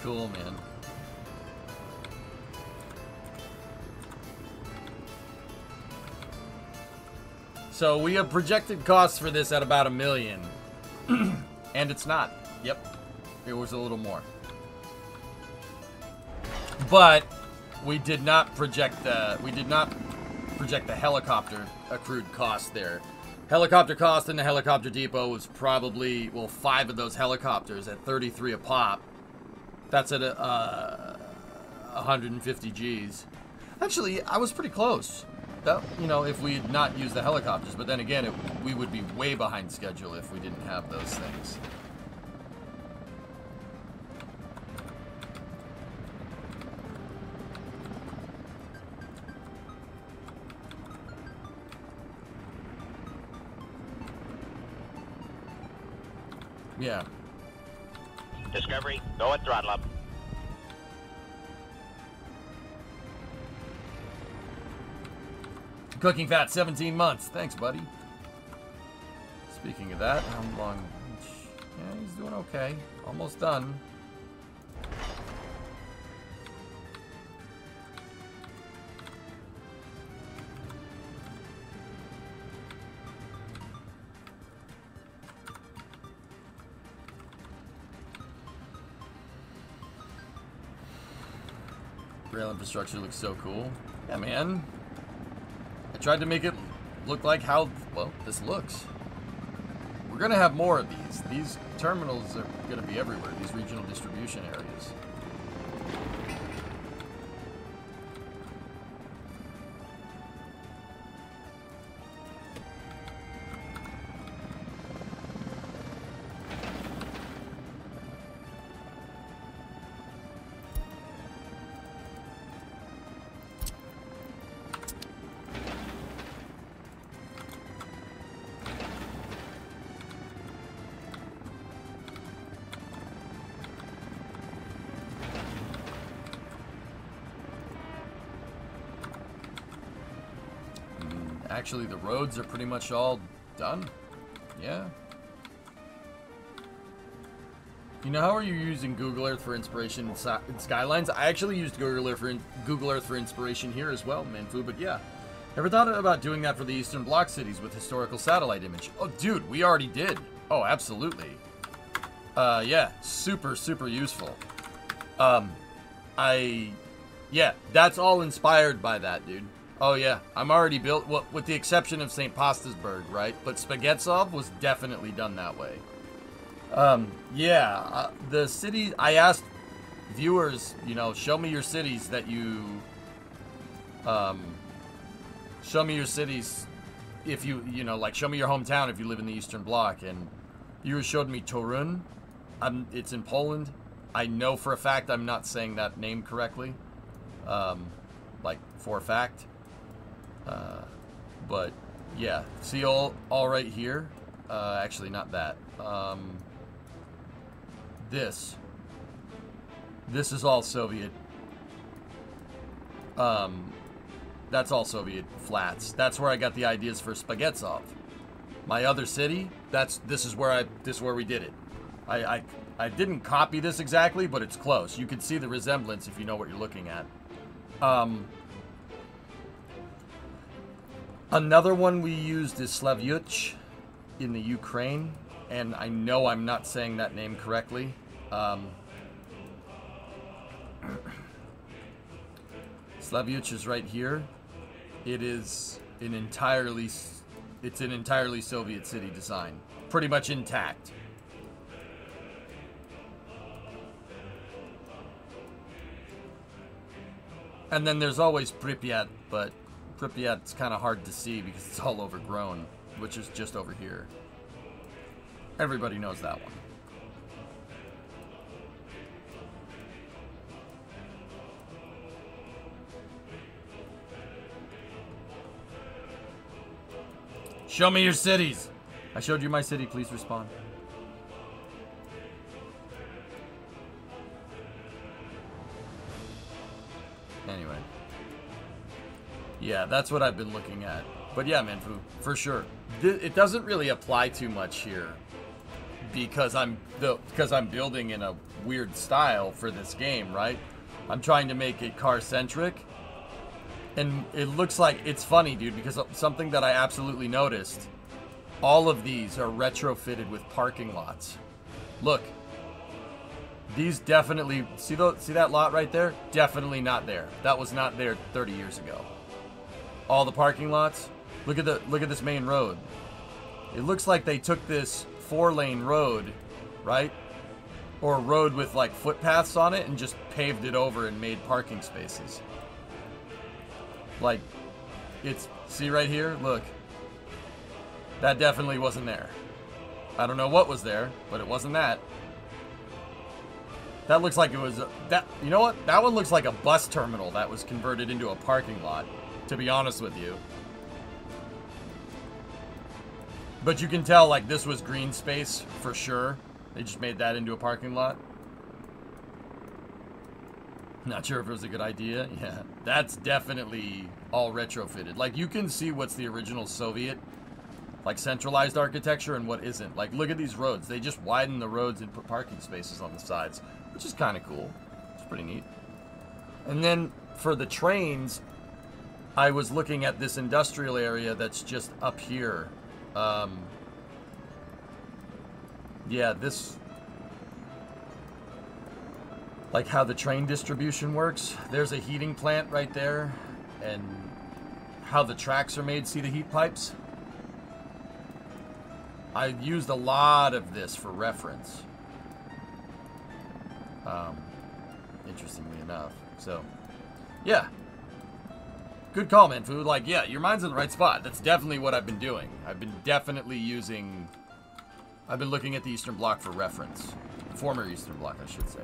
A: Cool, man. So we have projected costs for this at about $1 million. And it's not. Yep. It was a little more. But we did not project the helicopter accrued cost there. Helicopter cost in the helicopter depot was probably, well, 5 of those helicopters at 33 a pop. That's at 150 Gs. Actually, I was pretty close. That, you know, if we had not used the helicopters, but then again, we would be way behind schedule if we didn't have those things. Yeah.
B: Discovery, go and throttle up.
A: Cooking fat, 17 months. Thanks, buddy. Speaking of that, how long? Yeah, he's doing okay. Almost done. Rail infrastructure looks so cool. Yeah, man. I tried to make it look like how, well, this looks. We're going to have more of these. These terminals are going to be everywhere, these regional distribution areas. Actually, the roads are pretty much all done. Yeah. You know how are you using Google Earth for inspiration in Skylines? I actually used Google Earth for inspiration here as well, Manfu, but yeah. Ever thought about doing that for the Eastern Bloc cities with historical satellite image? Oh, dude, we already did. Oh, absolutely. Yeah, super, super useful. Yeah, that's all inspired by that, dude. Oh yeah, I'm already built, well, with the exception of St. Petersburg, right? But Spaghetzov was definitely done that way. Yeah, the city, I asked viewers, you know, show me your cities that you, show me your cities if you know, like, show me your hometown if you live in the Eastern Bloc, and viewers showed me Torun. It's in Poland. I know for a fact I'm not saying that name correctly, like, for a fact. But yeah, see all right here. Actually, not that. This is all Soviet. That's all Soviet flats. That's where I got the ideas for Spaghetzov. My other city, this is where we did it. I didn't copy this exactly, but it's close. You can see the resemblance if you know what you're looking at. Another one we used is Slavyuch in the Ukraine, and I know I'm not saying that name correctly. Slavyuch is right here. It's an entirely Soviet city design, pretty much intact. And then there's always Pripyat, but Pripyat's kind of hard to see because it's all overgrown, which is just over here. Everybody knows that one. Show me your cities. I showed you my city. Please respond. Anyway. Yeah, that's what I've been looking at. But yeah, Manfu, for sure. It doesn't really apply too much here because I'm building in a weird style for this game, right? I'm trying to make it car-centric. And it looks like, it's funny, dude, because something that I absolutely noticed, all of these are retrofitted with parking lots. Look. These definitely, see that lot right there? Definitely not there. That was not there 30 years ago. All the parking lots. Look at this main road. It looks like they took this 4-lane road, right? Or a road with like footpaths on it and just paved it over and made parking spaces. Like, It's, see right here? Look. That definitely wasn't there. I don't know what was there, but it wasn't that. That looks like it was, you know what? That one looks like a bus terminal that was converted into a parking lot, to be honest with you. But you can tell, like, this was green space for sure. They just made that into a parking lot. Not sure if it was a good idea. Yeah, that's definitely all retrofitted. Like, you can see what's the original Soviet, like, centralized architecture and what isn't. Like, look at these roads. They just widen the roads and put parking spaces on the sides, which is kind of cool. It's pretty neat. And then for the trains, I was looking at this industrial area that's just up here. Yeah, this... like how the train distribution works. There's a heating plant right there, and how the tracks are made. See the heat pipes? I used a lot of this for reference. Interestingly enough. So, yeah. Good call, man, Food. Like, yeah, your mind's in the right spot. That's definitely what I've been doing. I've been definitely using... I've been looking at the Eastern Bloc for reference. Former Eastern Bloc, I should say.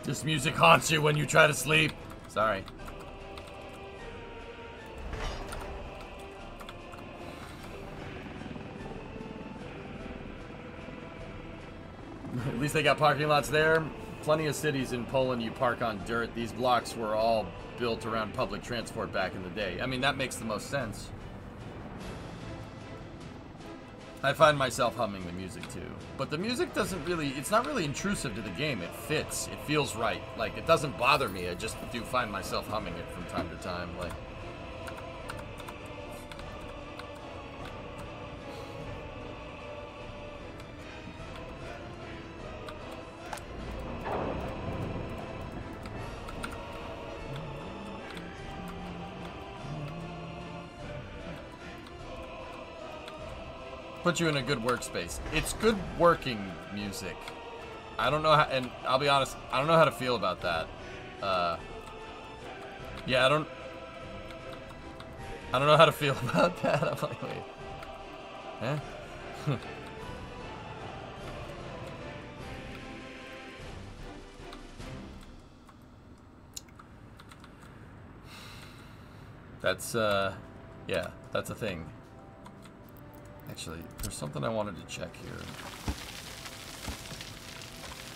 A: This music haunts you when you try to sleep. Sorry. At least they got parking lots there. Plenty of cities in Poland you park on dirt. These blocks were all built around public transport back in the day. I mean, that makes the most sense. I find myself humming the music too. But the music doesn't really, it's not really intrusive to the game. It fits. It feels right. Like, it doesn't bother me. I just do find myself humming it from time to time. Like, put you in a good workspace. It's good working music. I don't know how, and I'll be honest, I don't know how to feel about that. Yeah, I don't know how to feel about that. I'm like, wait. Huh? That's, yeah, that's a thing. Actually, there's something I wanted to check here.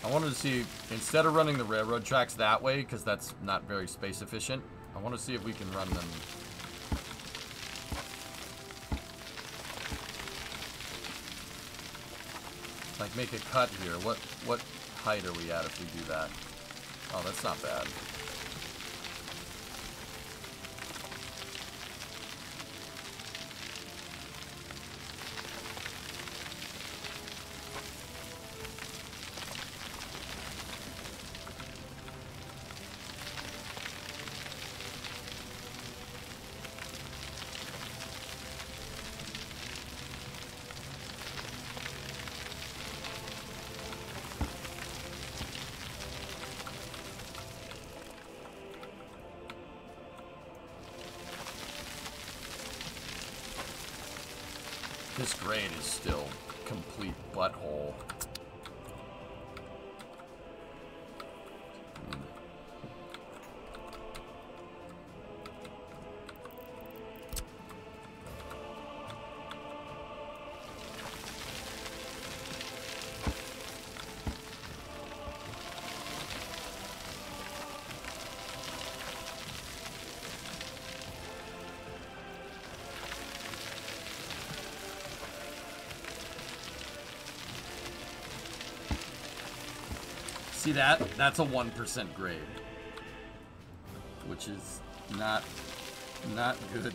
A: I wanted to see, instead of running the railroad tracks that way, because that's not very space efficient, I want to see if we can run them. Like, make a cut here. What height are we at if we do that? Oh, that's not bad. This grade is still complete butthole. See that? That's a 1% grade. Which is Not good.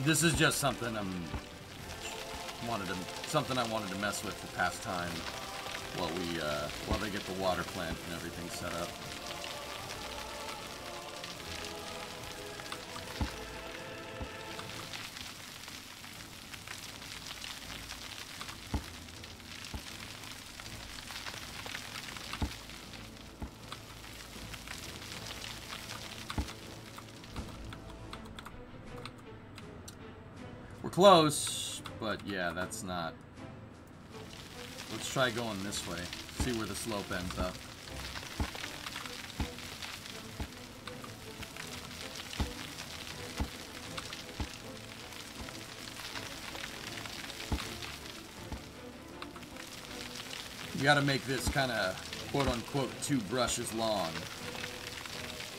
A: This is just something I wanted to mess with to pass time while they get the water plant and everything set up. Close, but yeah, that's not. Let's try going this way. See where the slope ends up. You gotta make this kind of quote-unquote 2 brushes long.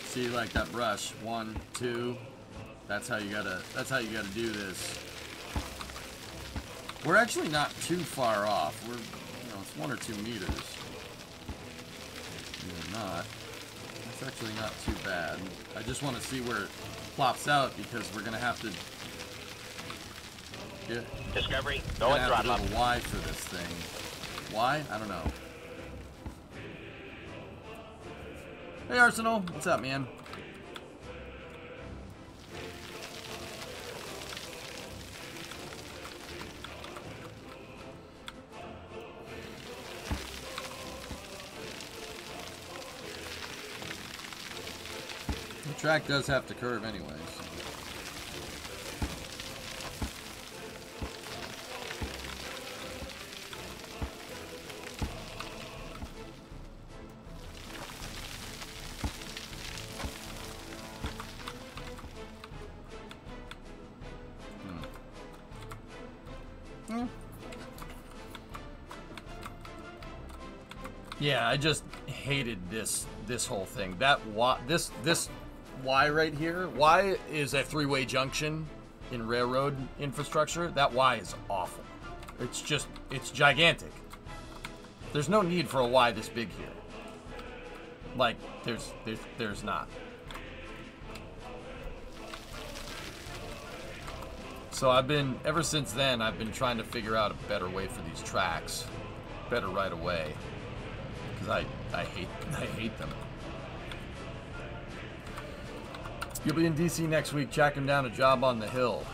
A: See, like that brush, 1, 2. That's how you gotta do this. We're actually not too far off. We're, it's 1 or 2 meters. We're not. That's actually not too bad. I just want to see where it plops out because we're gonna have to get.
B: Discovery, go and throttle up.
A: A Y for this thing. Why? I don't know. Hey Arsenal, what's up, man? Track does have to curve anyways. Yeah, I just hated this whole thing. This Y right here. Y is a 3-way junction in railroad infrastructure. That Y is awful. It's gigantic. There's no need for a Y this big here. Like, there's not. So ever since then, I've been trying to figure out a better way for these tracks. Better right away. Because I hate them. You'll be in DC next week, tracking down a job on the hill.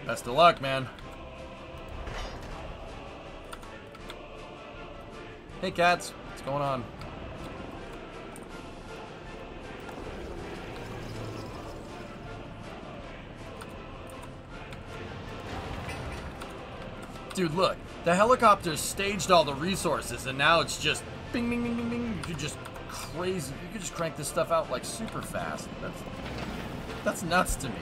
A: Best of luck, man. Hey, cats. What's going on? Dude, look. The helicopter's staged all the resources, and now it's just bing, bing, bing, bing, bing. You could just crazy. You could just crank this stuff out like super fast. That's nuts to me.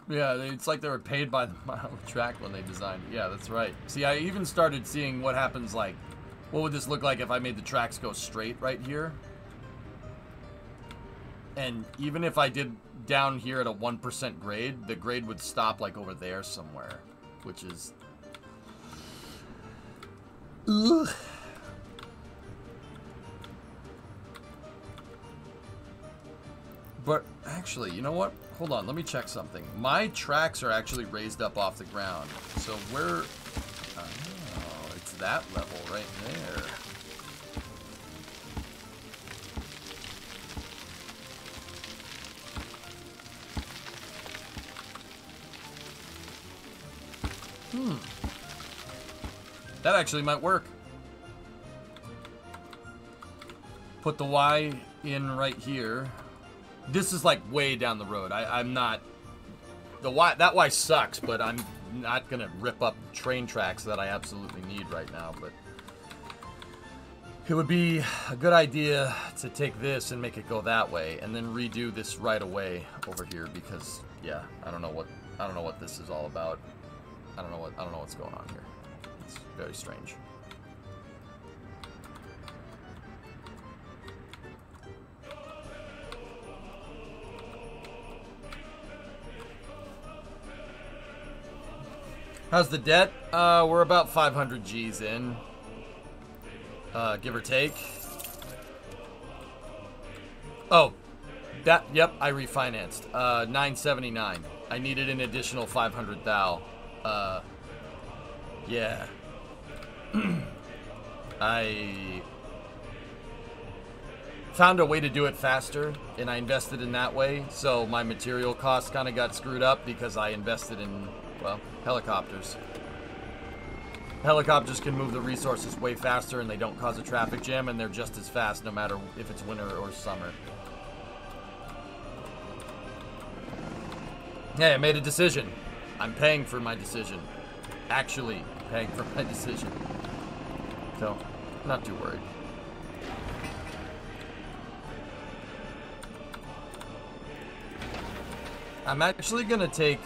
A: Yeah, it's like they were paid by the mile of track when they designed it. Yeah, that's right. See, I even started seeing what happens, like, what would this look like if I made the tracks go straight right here? And even if I did down here at a 1% grade, the grade would stop like over there somewhere, which is... Ugh. But actually, you know what? Hold on, let me check something. My tracks are actually raised up off the ground. So we're... Oh, it's that level right there. That actually might work. Put the Y in right here. This is like way down the road. I'm not... That Y sucks, but I'm not going to rip up train tracks that I absolutely need right now. But It would be a good idea to take this and make it go that way, and then redo this right away over here because, yeah, I don't know what this is all about. I don't know what's going on here. It's very strange. How's the debt? We're about 500 G's in. Give or take. Oh, yep, I refinanced. 979. I needed an additional 500 thou. Yeah. I found a way to do it faster, and I invested in that way, so my material costs kind of got screwed up because I invested in, well, helicopters. Helicopters can move the resources way faster and they don't cause a traffic jam, and they're just as fast no matter if it's winter or summer. Hey, I made a decision. I'm paying for my decision. Actually paying for my decision. So, not too worried. I'm actually gonna take...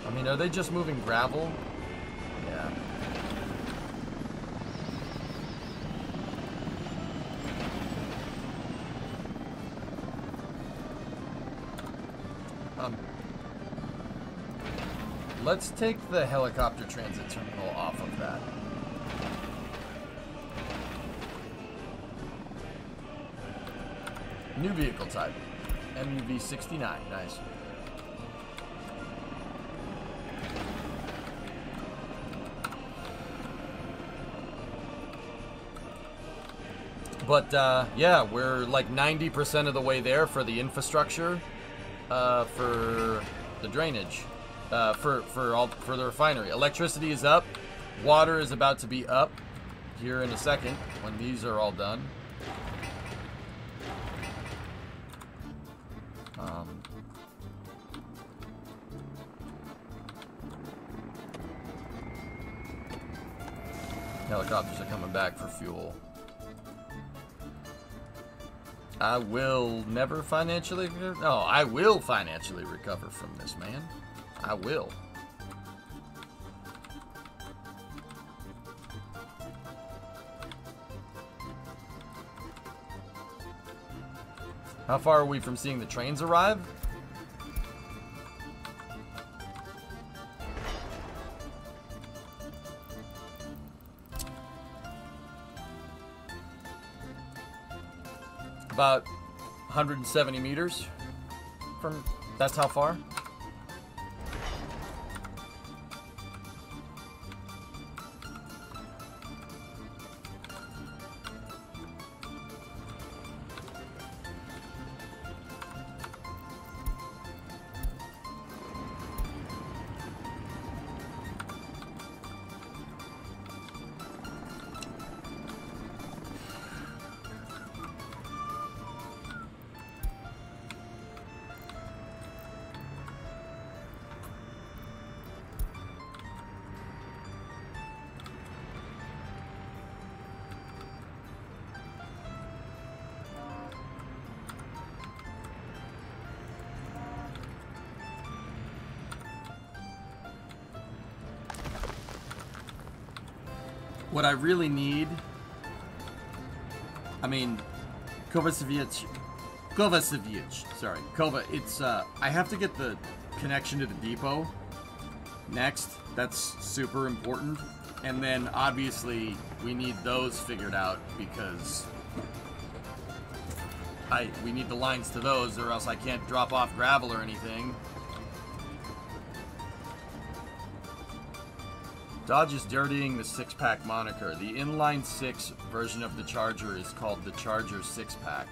A: I mean, are they just moving gravel? Yeah. Let's take the helicopter transit terminal off of that. New vehicle type. MUV 69. Nice. But, yeah, we're like 90% of the way there for the infrastructure, for the drainage, for the refinery. Electricity is up. Water is about to be up here in a second when these are all done. Helicopters are coming back for fuel. I will never financially... No, I will financially recover from this, man. I will. How far are we from seeing the trains arrive? About 170 meters from... That's how far? What I really need, I mean, Kovacevic, sorry, Kova, it's, I have to get the connection to the depot next. That's super important. And then, obviously, we need those figured out because we need the lines to those or else I can't drop off gravel or anything. Dodge is dirtying the six-pack moniker. The inline 6 version of the Charger is called the Charger 6-pack.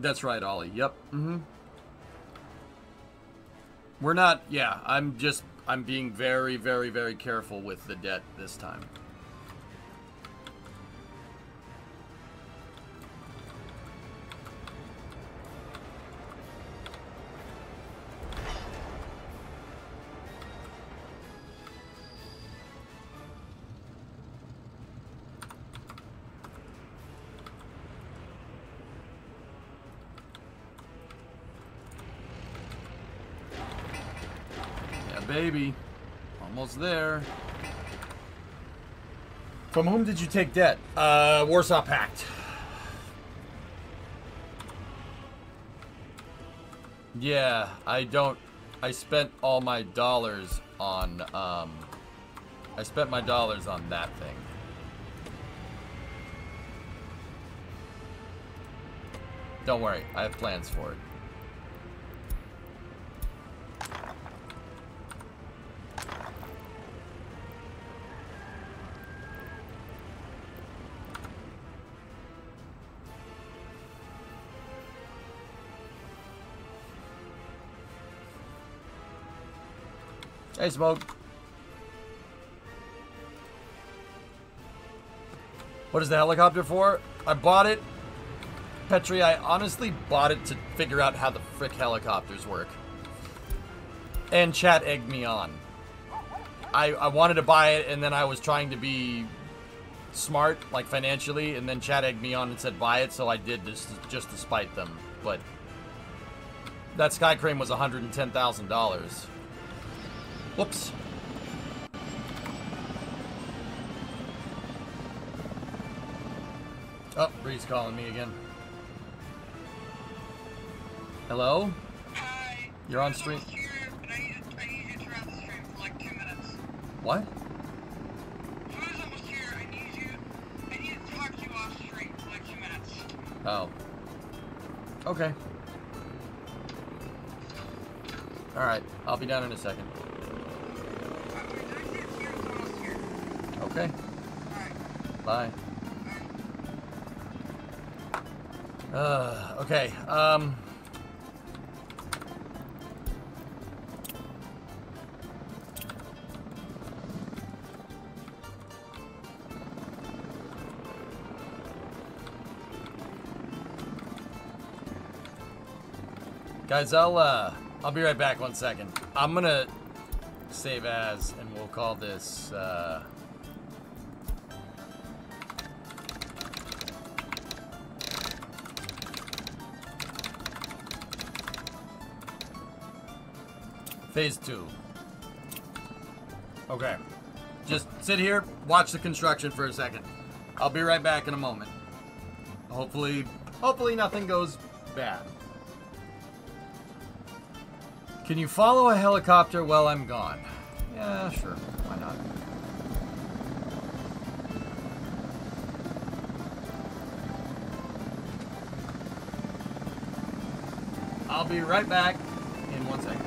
A: That's right, Ollie. Yep. Mm-hmm. We're not... Yeah, I'm being very, very, very careful with the debt this time. Baby, almost there. From whom did you take debt? Warsaw Pact. Yeah, I spent all my dollars on, I spent my dollars on that thing. Don't worry, I have plans for it. Hey, Smoke. What is the helicopter for? I bought it. Petri, I honestly bought it to figure out how the frick helicopters work. And chat egged me on. I wanted to buy it, and then I was trying to be smart, like financially, and then chat egged me on and said buy it, so I did just to spite them. But that Sky Crane was $110,000. Whoops. Oh, Bree's calling me again. Hello?
D: Hi.
A: You're on stream.
D: Here, but I need you to turn off the stream for like 2 minutes.
A: What?
D: Food is almost here. I need to talk to you off stream for like 2 minutes.
A: Oh. Okay. Alright, I'll be down in a second. Okay. Bye. Okay, guys, I'll be right back 1 second. I'm gonna save as, and we'll call this, Phase 2. Okay. Just sit here, watch the construction for a second. I'll be right back in a moment. Hopefully nothing goes bad. Can you follow a helicopter while I'm gone? Yeah, sure. Why not? I'll be right back in 1 second.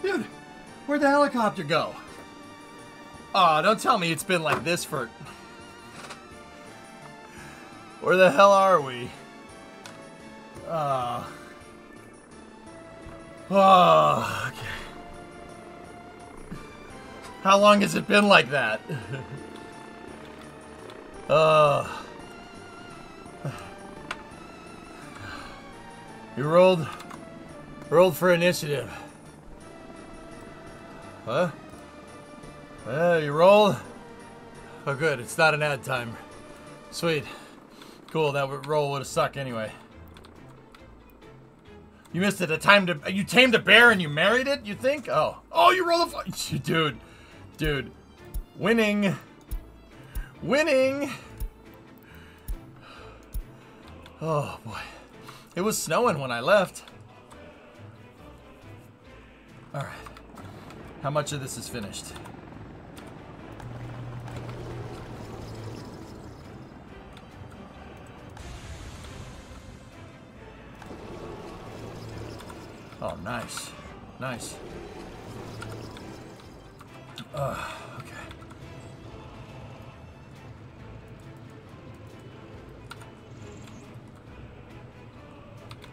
A: Dude, where'd the helicopter go? Aw, don't tell me it's been like this for... Where the hell are we? Oh, okay. How long has it been like that? You rolled for initiative. Huh? You rolled? Oh good, it's not an ad timer. Sweet. Cool, that roll would have sucked anyway. You missed it. You tamed a bear and you married it, you think? Oh, you rolled a dude. Winning. Oh boy. It was snowing when I left. Alright. How much of this is finished? Oh, nice. Nice. Okay.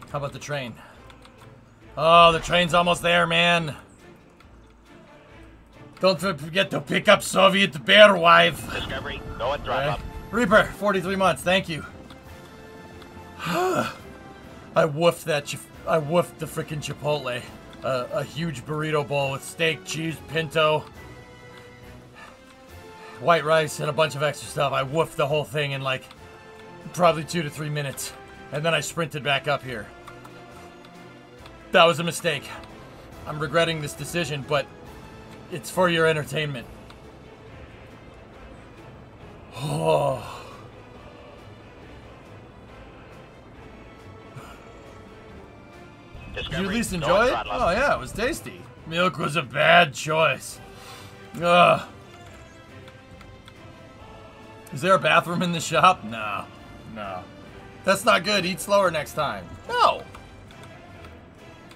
A: How about the train? Oh, the train's almost there, man. Don't forget to pick up Soviet bear wife.
B: Discovery, go and drop up.
A: Reaper, 43 months, thank you. I woofed the frickin' Chipotle. A huge burrito bowl with steak, cheese, pinto, white rice, and a bunch of extra stuff. I woofed the whole thing in like probably 2 to 3 minutes. And then I sprinted back up here. That was a mistake. I'm regretting this decision, but it's for your entertainment. Oh. Did you at least enjoy it? Oh yeah, it was tasty. Milk was a bad choice. Ugh. Is there a bathroom in the shop? No. No. That's not good. Eat slower next time. No.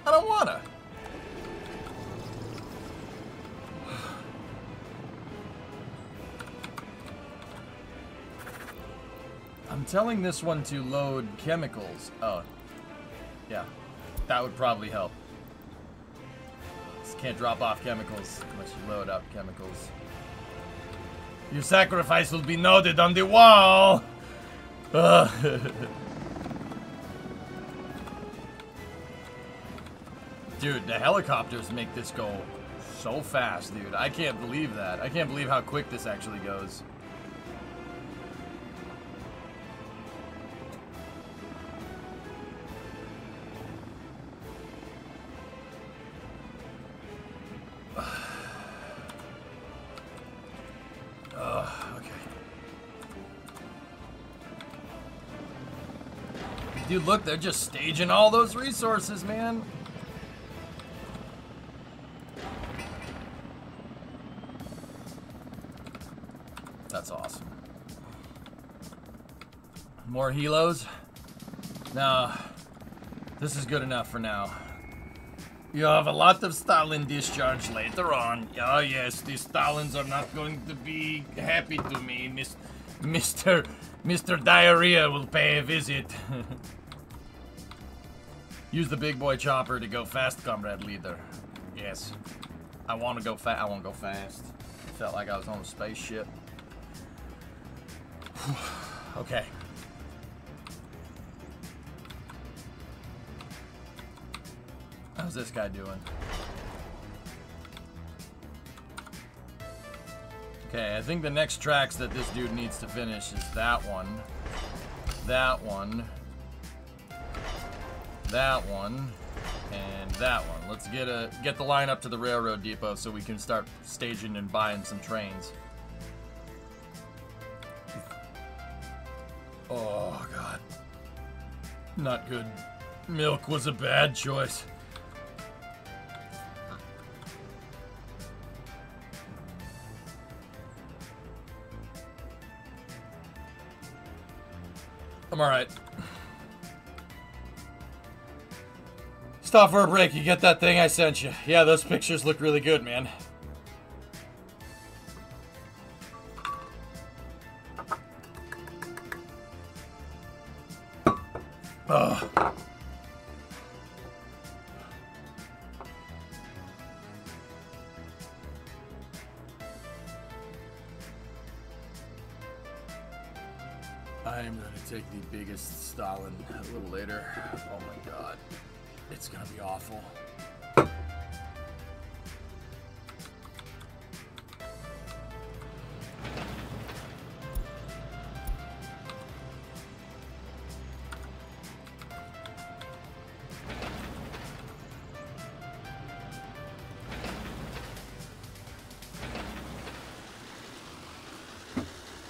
A: I don't wanna. I'm telling this one to load chemicals. Oh. Yeah. That would probably help. Just can't drop off chemicals unless you load up chemicals. Your sacrifice will be noted on the wall. Dude, the helicopters make this go so fast, dude. I can't believe that. I can't believe how quick this actually goes. Okay. Dude, look, they're just staging all those resources, man. That's awesome. More helos? No, this is good enough for now. You have a lot of Stalin discharge later on. Oh yes, the Stalins are not going to be happy to me. Mr. Diarrhea will pay a visit. Use the big boy chopper to go fast, comrade leader. Yes. I want to go fast. I want to go fast. Felt like I was on a spaceship. Okay. How's this guy doing? Okay, I think the next tracks that this dude needs to finish is that one, that one, that one, and that one. Let's get the line up to the railroad depot so we can start staging and buying some trains. Oh god. Not good. Milk was a bad choice. I'm alright. Stop for a break. You get that thing I sent you? Yeah, those pictures look really good, man. Oh. I am going to take the biggest Stalin a little later. Oh my god. It's going to be awful.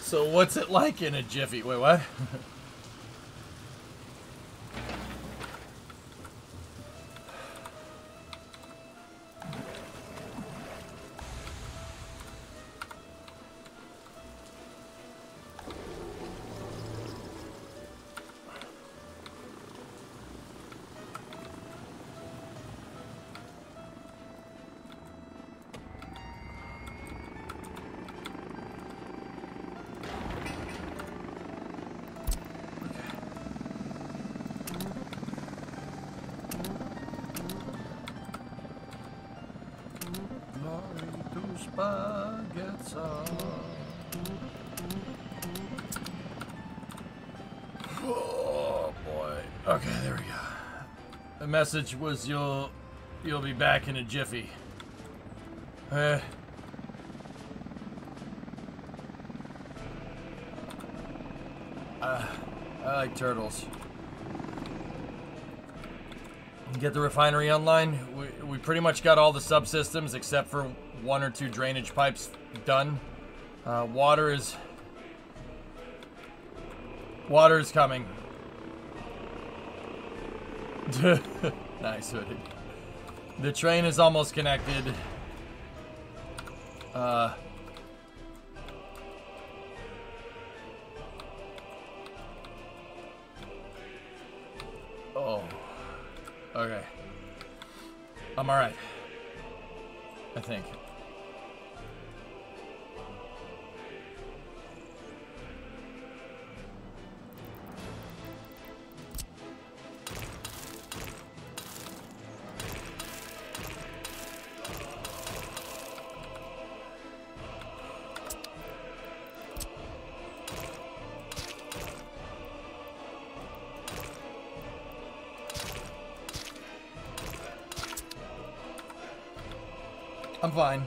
A: So what's it like in a jiffy? Wait, what? Oh boy. Okay, there we go. The message was you'll be back in a jiffy. I like turtles. Get the refinery online. We pretty much got all the subsystems except for 1 or 2 drainage pipes done. Water is coming. Nice hooded. The train is almost connected. Oh. Okay. I'm alright. I think. I'm fine.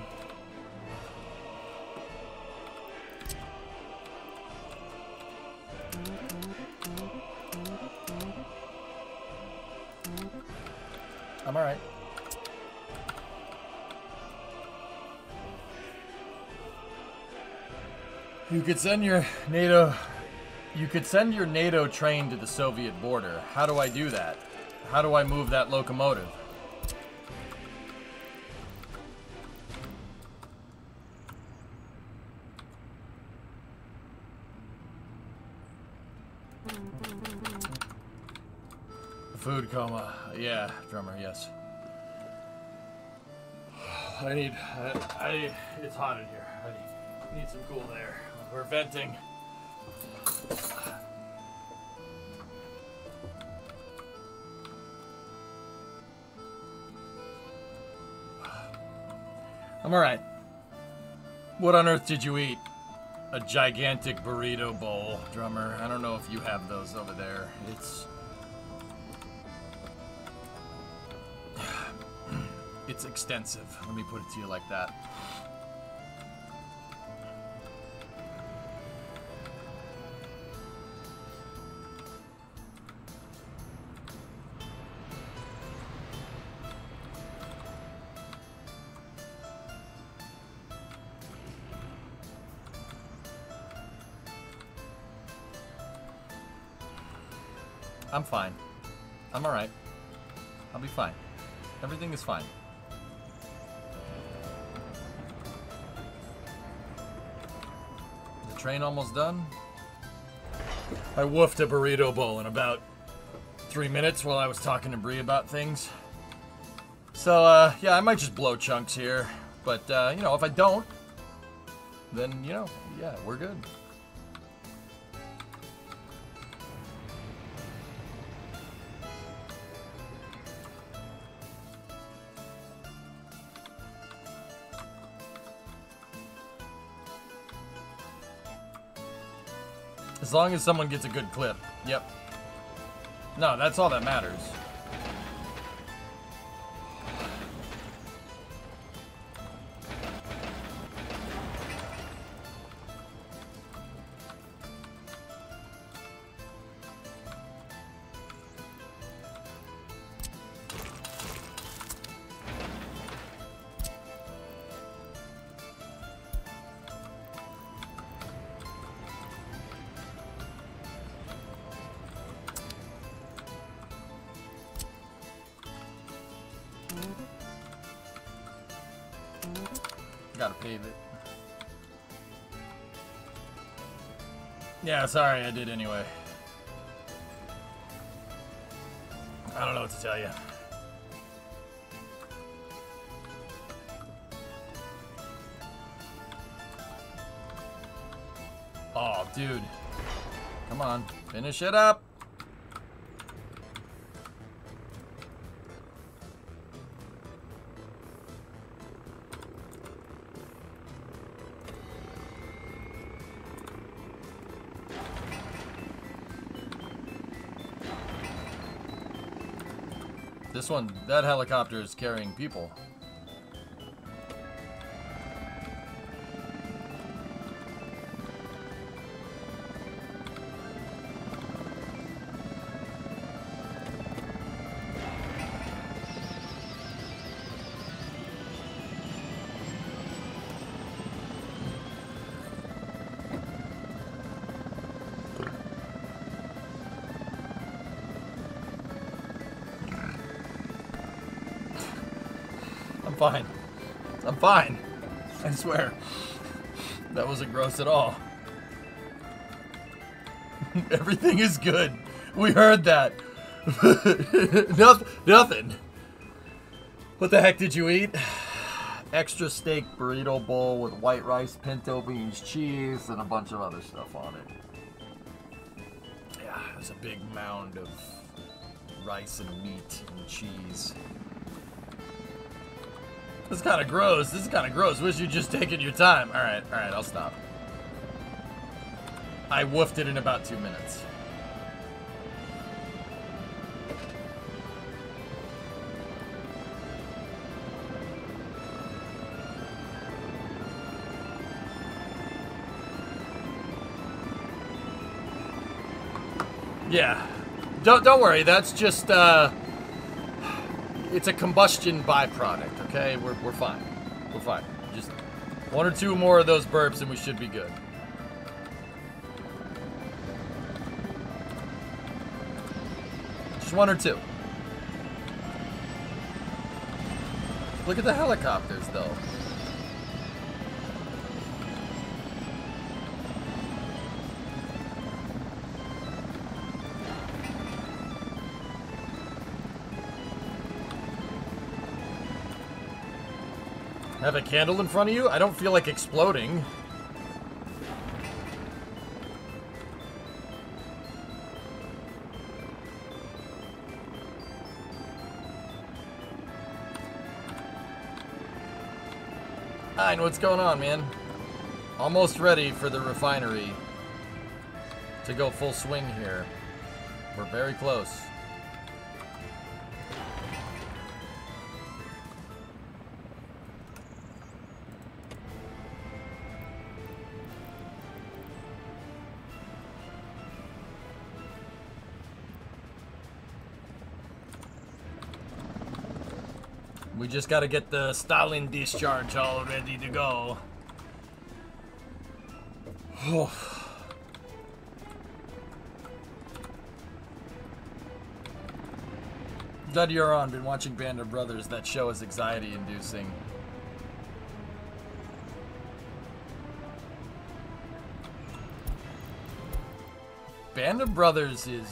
A: I'm alright. You could send your NATO train to the Soviet border. How do I do that? How do I move that locomotive? Food coma. Yeah, drummer, yes. It's hot in here. I need some cool air. We're venting. I'm alright. What on earth did you eat? A gigantic burrito bowl, drummer. I don't know if you have those over there. It's extensive. Let me put it to you like that. I'm fine. I'm alright. I'll be fine. Everything is fine. The train almost done? I woofed a burrito bowl in about 3 minutes while I was talking to Bree about things. So, yeah, I might just blow chunks here. But, you know, if I don't, then, you know, yeah, we're good. As long as someone gets a good clip. Yep. No, that's all that matters. Gotta pave it. Yeah, sorry, I did anyway. I don't know what to tell you. Oh, dude. Come on, finish it up. This one, that helicopter is carrying people. I'm fine. I'm fine. I swear. That wasn't gross at all. Everything is good. We heard that. Nothing. What the heck did you eat? Extra steak burrito bowl with white rice, pinto beans, cheese, and a bunch of other stuff on it. Yeah, there's a big mound of rice and meat and cheese. This is kind of gross. This is kind of gross. Wish you'd just taken your time. All right, I'll stop. I woofed it in about 2 minutes. Yeah. Don't worry. That's just it's a combustion byproduct, okay? We're fine. We're fine. Just 1 or 2 more of those burps and we should be good. Just 1 or 2. Look at the helicopters, though. Have a candle in front of you? I don't feel like exploding. Fine, what's going on, man? Almost ready for the refinery to go full swing here. We're very close. We just gotta get the Stalin discharge all ready to go. Glad you're on. Been watching Band of Brothers. That show is anxiety-inducing. Band of Brothers is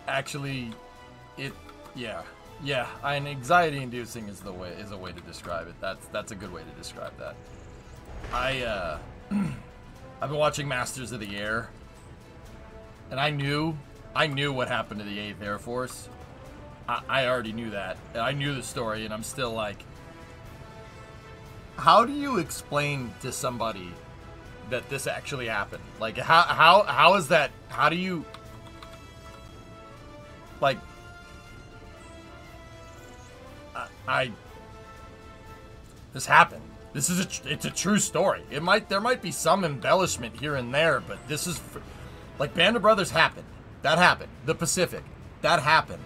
A: actually... yeah. Yeah, and anxiety-inducing is a way to describe it. That's a good way to describe that. I've been watching Masters of the Air, and I knew what happened to the 8th Air Force. I already knew that. I knew the story, and I'm still like, how do you explain to somebody that this actually happened? Like, how is that? How do you, like, this happened. This is it's a true story. There might be some embellishment here and there, but this is, like, Band of Brothers happened. That happened. The Pacific. That happened.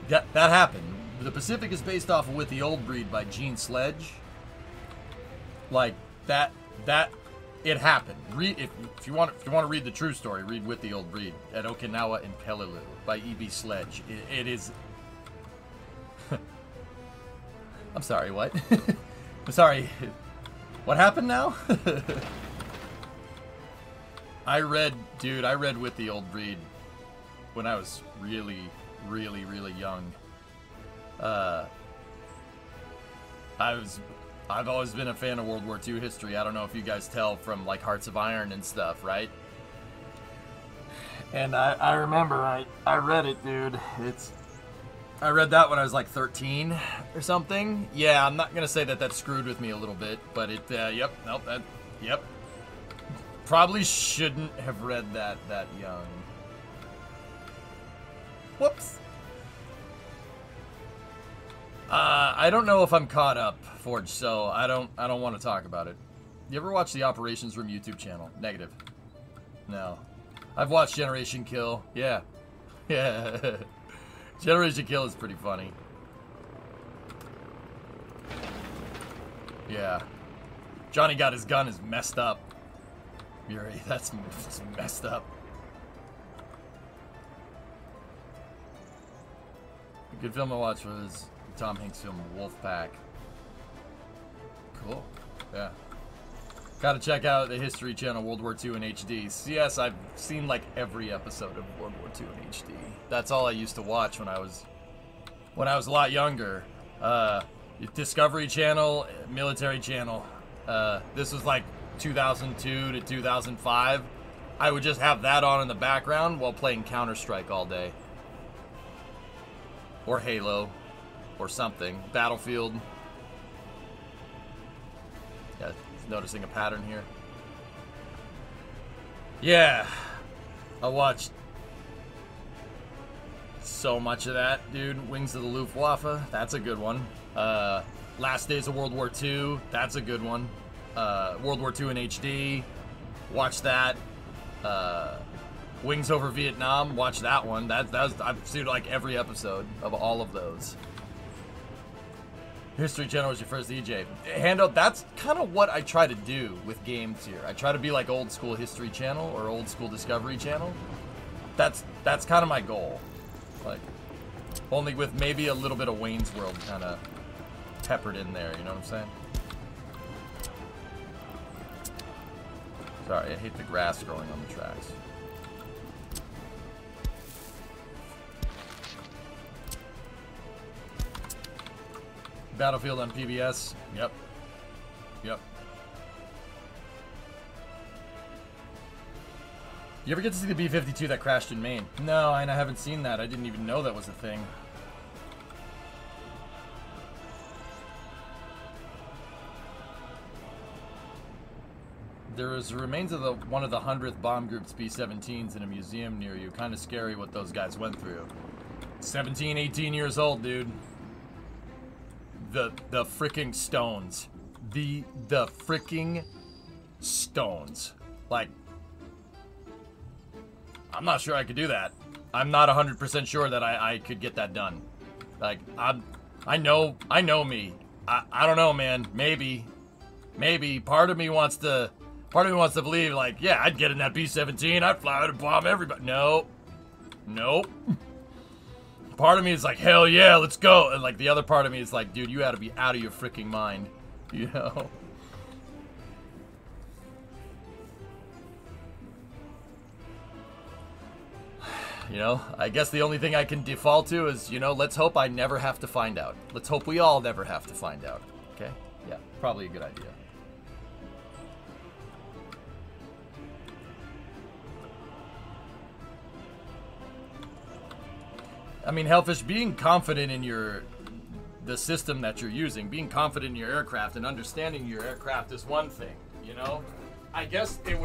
A: That happened. The Pacific is based off of With the Old Breed by Gene Sledge. Like, that it happened. Read if you want to read the true story, read With the Old Breed at Okinawa and Peleliu by E.B. Sledge. It is. I'm sorry, what? I'm sorry. What happened now? I read With the Old Breed when I was really, really, really young. I've always been a fan of World War II history. I don't know if you guys tell from, like, Hearts of Iron and stuff, right? And I remember I read it, dude. I read that when I was like 13 or something. Yeah, I'm not gonna say that screwed with me a little bit, but yep. Probably shouldn't have read that young. Whoops. I don't know if I'm caught up, Forge, so I don't want to talk about it. You ever watch the Operations Room YouTube channel? Negative. No. I've watched Generation Kill. Yeah. Yeah. Generation Kill is pretty funny. Yeah. Johnny Got His Gun is messed up. Yuri, that's messed up. A good film I watched was Tom Hanks' film Wolfpack. Cool. Yeah. Gotta check out the History Channel World War II in HD. Yes, I've seen like every episode of World War II in HD. That's all I used to watch when I was a lot younger. Discovery Channel, Military Channel. This was like 2002 to 2005. I would just have that on in the background while playing Counter-Strike all day. Or Halo. Or something. Battlefield. Yeah, noticing a pattern here. Yeah. I watched so much of that, dude. Wings of the Luftwaffe. That's a good one. Last Days of World War II. That's a good one. World War II in HD. Watch that. Wings Over Vietnam. Watch that one. I've seen like every episode of all of those. History Channel was your first DJ. Handout, that's kind of what I try to do with games here. I try to be like old school History Channel or old school Discovery Channel. That's kind of my goal. Like, only with maybe a little bit of Wayne's World kind of peppered in there, you know what I'm saying? Sorry, I hate the grass growing on the tracks. Battlefield on PBS. Yep. Yep. You ever get to see the B-52 that crashed in Maine? No, and I haven't seen that. I didn't even know that was a thing. There is remains of one of the 100th bomb group's B-17s in a museum near you. Kind of scary what those guys went through. 17, 18 years old, dude. The freaking stones. The freaking stones. Like, I'm not sure I could do that. I'm not 100% sure that I could get that done. Like, I know me. I don't know, man. Maybe. Part of me wants to believe, like, yeah, I'd get in that B-17. I'd fly out and bomb everybody. Nope. Part of me is like, hell yeah, let's go. And like the other part of me is like, dude, you gotta be out of your freaking mind. You know? You know, I guess the only thing I can default to is, you know, let's hope I never have to find out. Let's hope we all never have to find out. Okay? Yeah, probably a good idea. I mean, Hellfish, being confident in the system that you're using, being confident in your aircraft and understanding your aircraft is one thing, you know? I guess it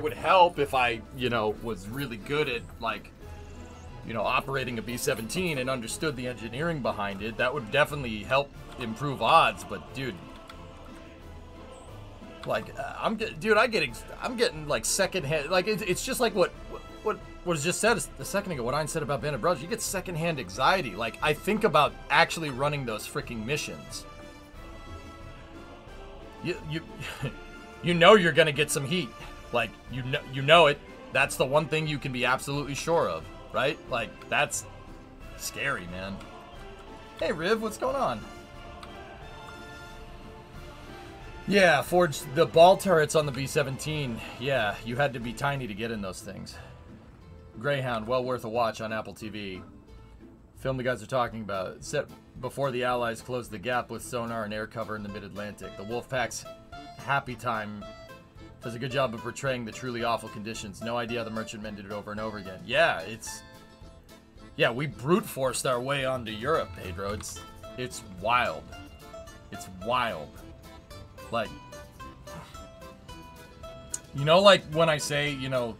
A: would help if I, you know, was really good at, like, you know, operating a B-17 and understood the engineering behind it. That would definitely help improve odds, but dude, like, I'm getting like secondhand, like it's just like what was just said a second ago, what I said about Band of Brothers. You get secondhand anxiety. Like, I think about actually running those freaking missions. You know you're gonna get some heat. Like, you know it. That's the one thing you can be absolutely sure of, right? Like, that's scary, man. Hey, Riv, what's going on? Yeah, forged the ball turrets on the B-17. Yeah, you had to be tiny to get in those things. Greyhound, well worth a watch on Apple TV. Film the guys are talking about. Set before the Allies closed the gap with sonar and air cover in the mid-Atlantic. The Wolfpack's Happy Time does a good job of portraying the truly awful conditions. No idea how the merchantmen did it over and over again. Yeah, yeah, we brute forced our way onto Europe, Pedro. It's wild. It's wild. Like, you know, like when I say, you know,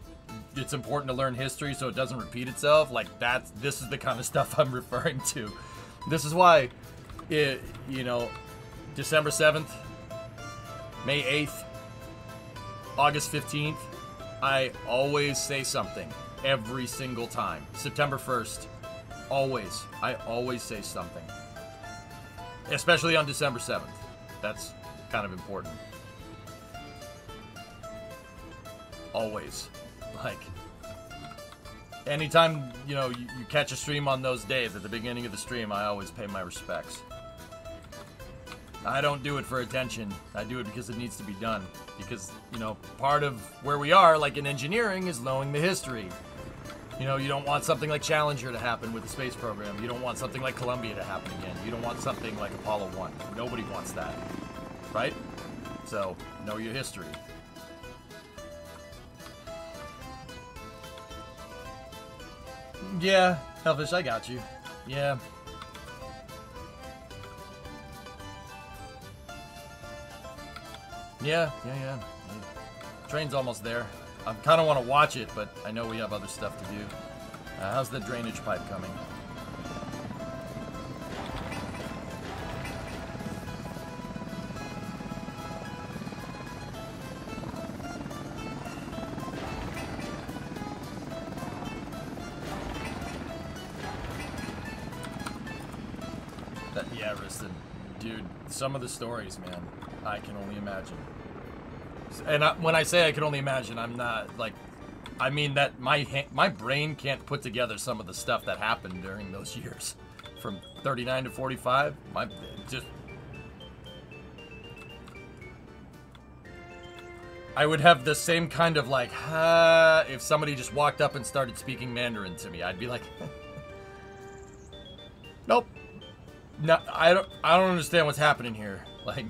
A: it's important to learn history so it doesn't repeat itself. Like, this is the kind of stuff I'm referring to. This is why, you know, December 7th, May 8th, August 15th, I always say something every single time. September 1st, I always say something. Especially on December 7th. That's kind of important. Always. Like, anytime, you know, you catch a stream on those days, at the beginning of the stream, I always pay my respects. I don't do it for attention. I do it because it needs to be done. Because, you know, part of where we are, like in engineering, is knowing the history. You know, you don't want something like Challenger to happen with the space program. You don't want something like Columbia to happen again. You don't want something like Apollo 1. Nobody wants that. Right? So, know your history. Yeah, Hellfish, I got you. Yeah. Yeah. Train's almost there. I kind of want to watch it, but I know we have other stuff to do. How's the drainage pipe coming? Yeah, Riston. Dude, some of the stories, man, I can only imagine. And when I say I can only imagine, I'm not, like, I mean that my brain can't put together some of the stuff that happened during those years. From 39 to 45, I would have the same kind of, like, if somebody just walked up and started speaking Mandarin to me, I'd be like, nope. No, I don't understand what's happening here. Like,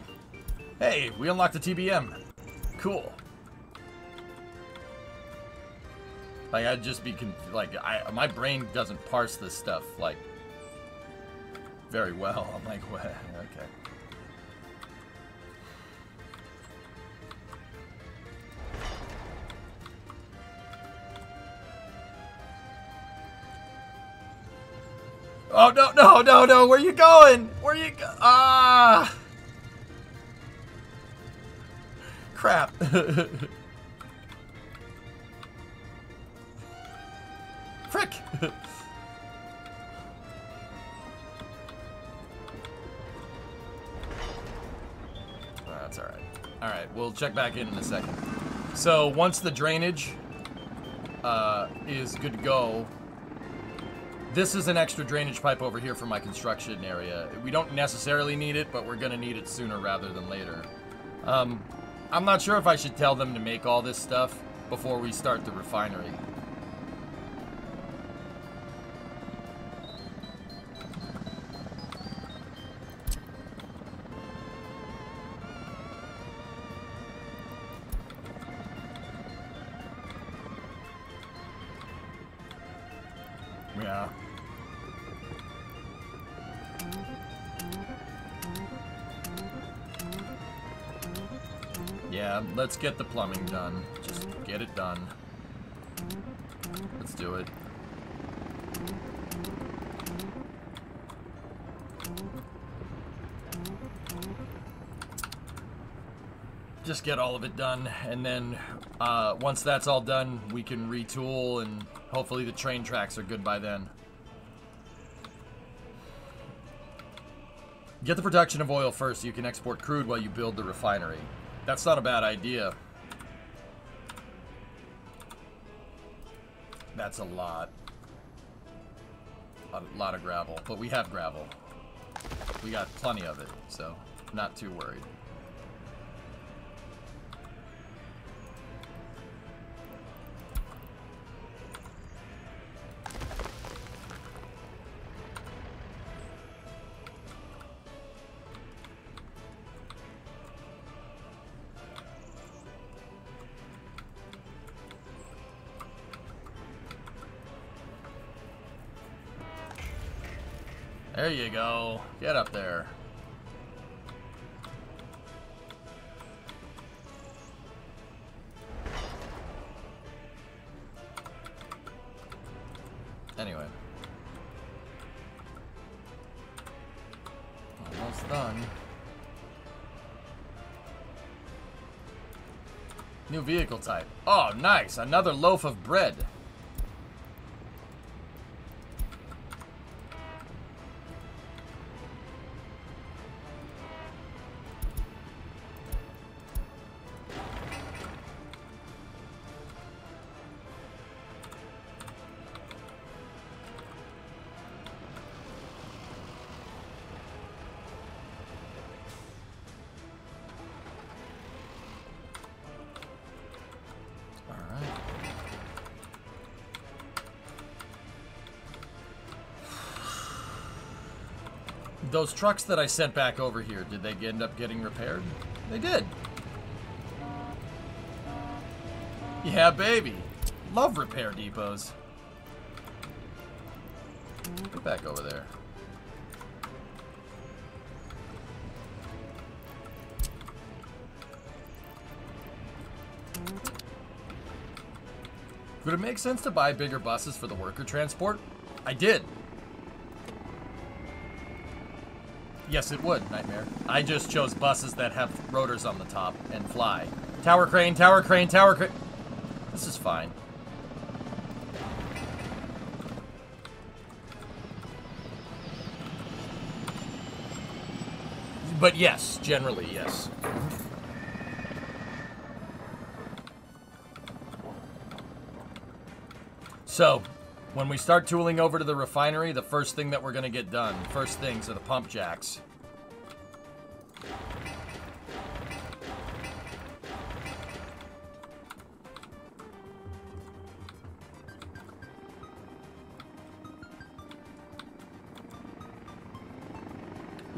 A: hey, we unlocked the TBM. Cool. Like, I'd just be my brain doesn't parse this stuff like very well. I'm like, what? Okay. Oh, no, where you going? Where you go? Ah! Crap. Frick! That's alright. Alright, we'll check back in a second. So, once the drainage is good to go, this is an extra drainage pipe over here for my construction area. We don't necessarily need it, but we're gonna need it sooner rather than later. I'm not sure if I should tell them to make all this stuff before we start the refinery. Yeah. Yeah, let's get the plumbing done. Just get it done. Let's do it. Just get all of it done, and then once that's all done, we can retool, and hopefully the train tracks are good by then. Get the production of oil first so you can export crude while you build the refinery. That's not a bad idea. That's a lot. A lot of gravel, but we have gravel. We got plenty of it, so not too worried. There you go. Get up there. Anyway. Almost done. New vehicle type. Oh, nice. Another loaf of bread. Those trucks that I sent back over here, did they end up getting repaired? They did. Yeah, baby. Love repair depots. Get back over there. Would it make sense to buy bigger buses for the worker transport? I did. Yes, it would, Nightmare. I just chose buses that have rotors on the top and fly. Tower crane, tower crane, tower crane. This is fine. But yes, generally, yes. So, when we start tooling over to the refinery, the first thing that we're going to get done, first things are the pump jacks.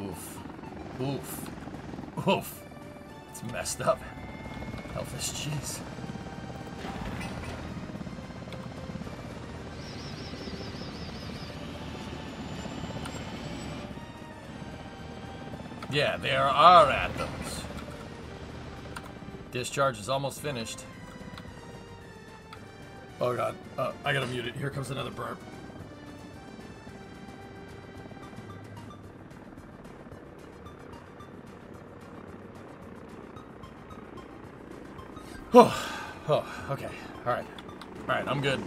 A: Oof. Oof. Oof. It's messed up. Elfish cheese. Yeah, there are atoms. Discharge is almost finished. Oh god, I gotta mute it. Here comes another burp. Oh, okay. Alright, I'm good.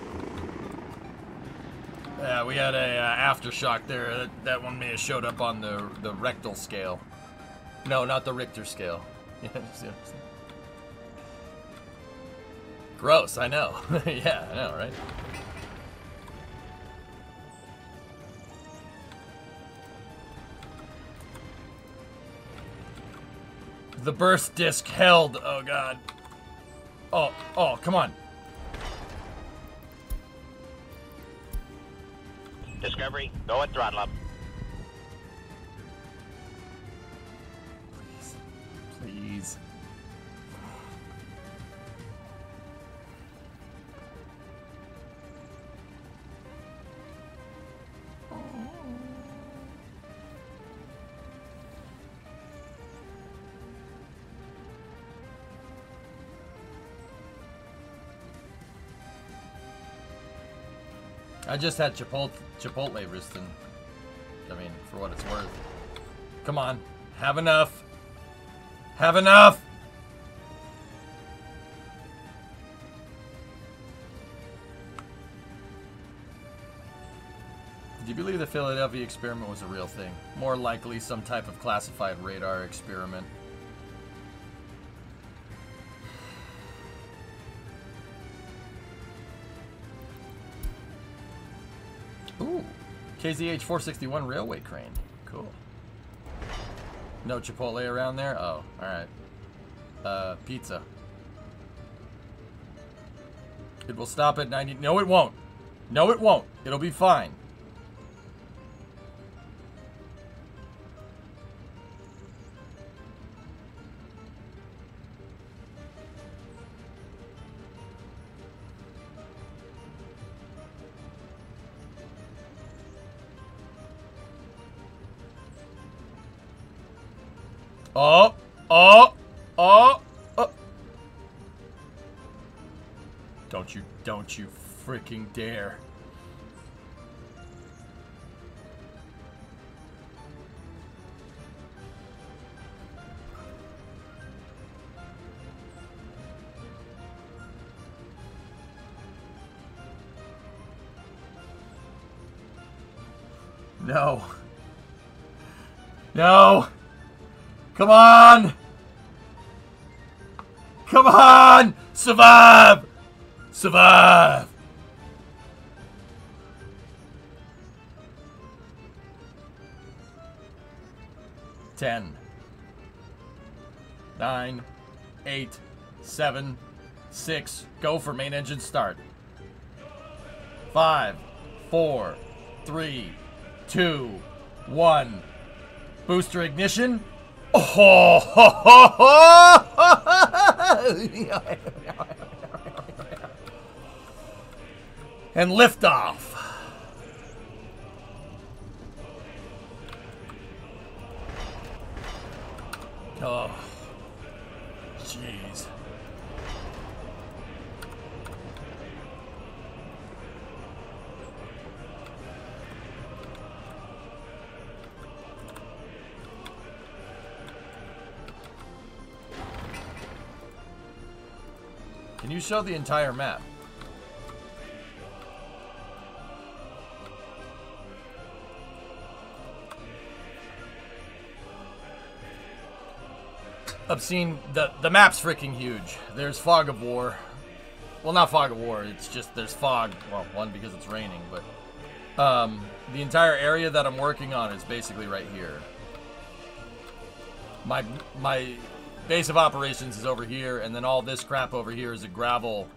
A: Yeah, we had a aftershock there. That one may have showed up on the rectal scale. No, not the Richter scale. Gross, I know. Yeah, I know, right? The burst disc held. Oh, God. Oh, come on.
B: Discovery, go at throttle up.
A: Please. I just had Chipotle Riston. I mean, for what it's worth. Come on. Have enough. Have enough! Do you believe the Philadelphia experiment was a real thing? More likely some type of classified radar experiment. Ooh. KZH 461 railway crane. Cool. No Chipotle around there? Oh, alright. Pizza. It will stop at 90. No, it won't. No, it won't. It'll be fine. Oh, oh, oh, oh. Don't you freaking dare. No. No. Come on! Come on! Survive! Survive! Ten. 9. 8. 7. 6. Go for main engine start. 5. 4. 3. 2. 1. Booster ignition. Oh, ho, ho, ho. And liftoff. Oh, jeez. Can you show the entire map? Obscene. The map's freaking huge. There's fog of war. Well, not fog of war. It's just there's fog. Well, one because it's raining, but the entire area that I'm working on is basically right here. My base of operations is over here, and then all this crap over here is a gravel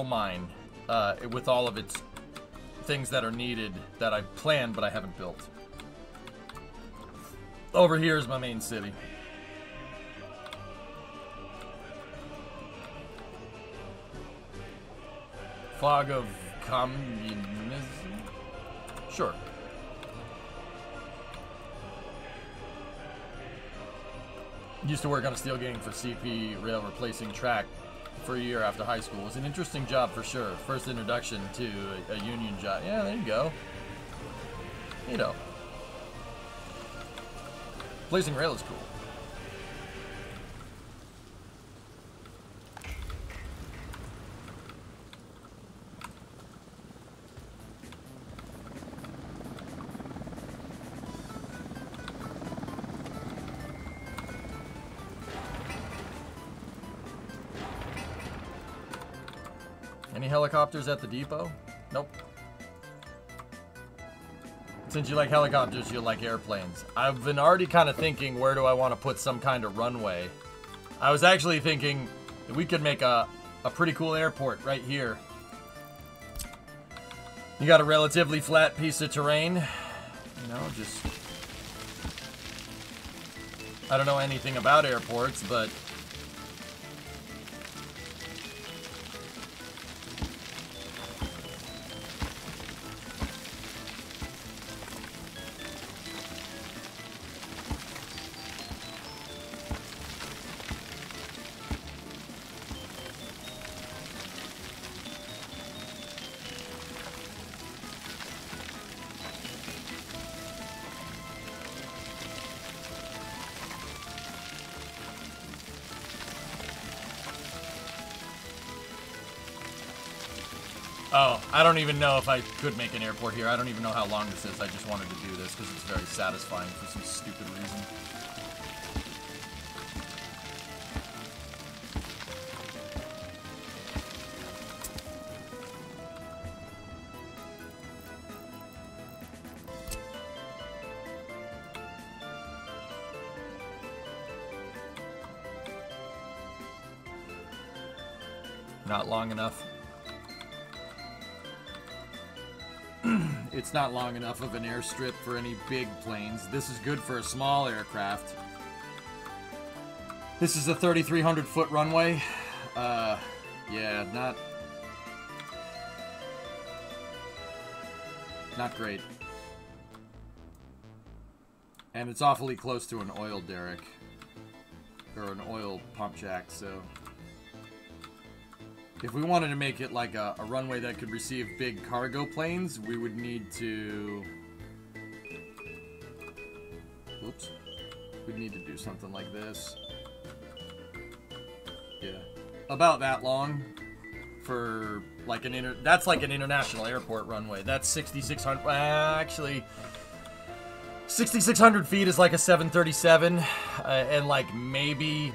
A: mine with all of its things that are needed that I planned but I haven't built. Over here is my main city. Fog of communism? Sure. Used to work on a steel gang for CP rail replacing track for a year after high school. It was an interesting job for sure. First introduction to a union job. Yeah, there you go. You know. Replacing rail is cool. Any helicopters at the depot? Nope. Since you like helicopters, you'll like airplanes. I've been already kind of thinking, where do I want to put some kind of runway? I was actually thinking that we could make a pretty cool airport right here. You got a relatively flat piece of terrain. You know, just... I don't know anything about airports, but... Oh, I don't even know if I could make an airport here. I don't even know how long this is. I just wanted to do this because it's very satisfying for some stupid reason. Not long enough. It's not long enough of an airstrip for any big planes. This is good for a small aircraft. This is a 3,300 foot runway. Yeah, not great. And it's awfully close to an oil derrick. Or an oil pump jack, so... If we wanted to make it like a runway that could receive big cargo planes, we would need to... Whoops. We'd need to do something like this. Yeah. About that long for like that's like an international airport runway. That's 6,600, actually 6,600 feet is like a 737, and like maybe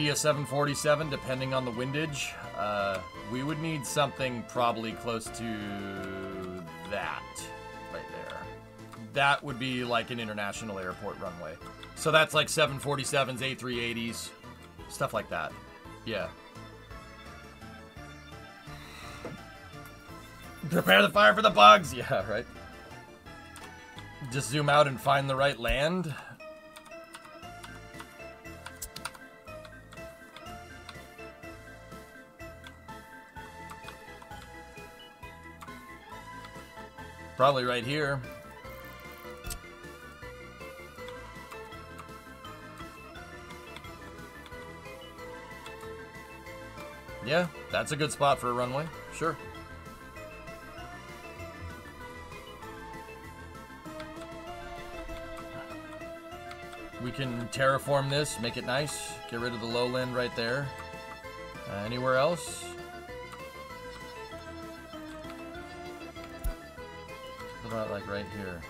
A: a 747 depending on the windage. We would need something probably close to that right there. That would be like an international airport runway. So that's like 747s, A380s, stuff like that. Yeah. Prepare the fire for the bugs! Yeah, right. Just zoom out and find the right land. Probably right here. Yeah, that's a good spot for a runway. Sure. We can terraform this, make it nice, get rid of the lowland right there. Anywhere else? What about like right here?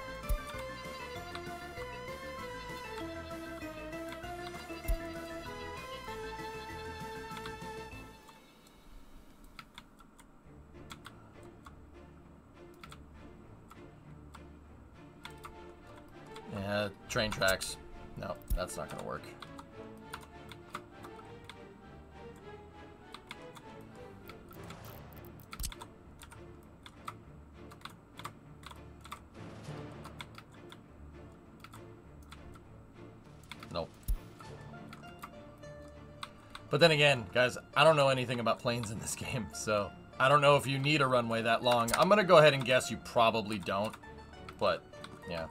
A: Yeah, train tracks. No, that's not gonna work. Nope. But then again, guys, I don't know anything about planes in this game, so I don't know if you need a runway that long. I'm gonna go ahead and guess you probably don't, but yeah.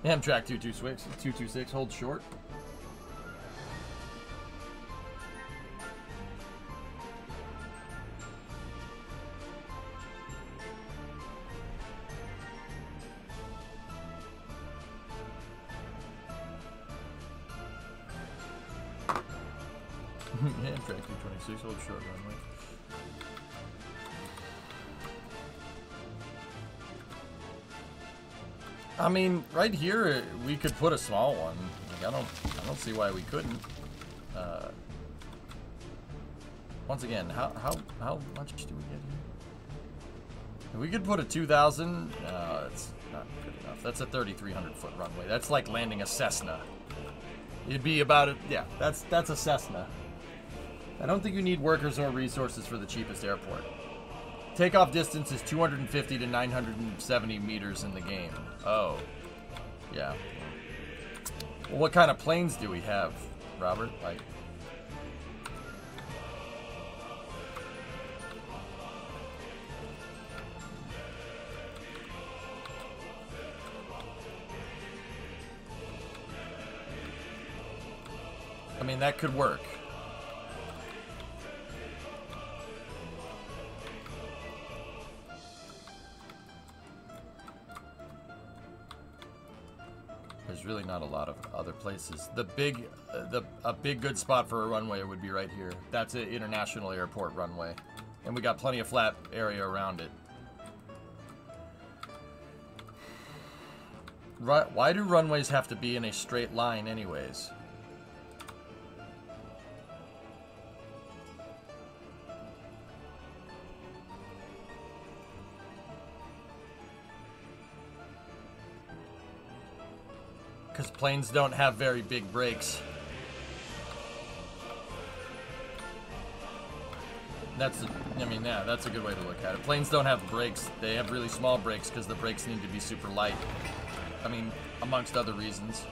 A: Amtrak 226 holds short. Amtrak 226 holds short runway. I mean, right here we could put a small one. Like, I don't see why we couldn't. Once again, how much do we get here? We could put a 2,000. No, it's not good enough. That's a 3,300 foot runway. That's like landing a Cessna. It'd be about it. Yeah, that's a Cessna. I don't think you need workers or resources for the cheapest airport. Takeoff distance is 250 to 970 meters in the game. Oh. Yeah. Well, what kind of planes do we have, Robert? Like... I mean, that could work. There's really not a lot of other places. A big good spot for a runway would be right here. That's an international airport runway. And we got plenty of flat area around it. Why do runways have to be in a straight line anyways? Because planes don't have very big brakes. That's a good way to look at it. Planes don't have brakes. They have really small brakes because the brakes need to be super light. I mean, amongst other reasons.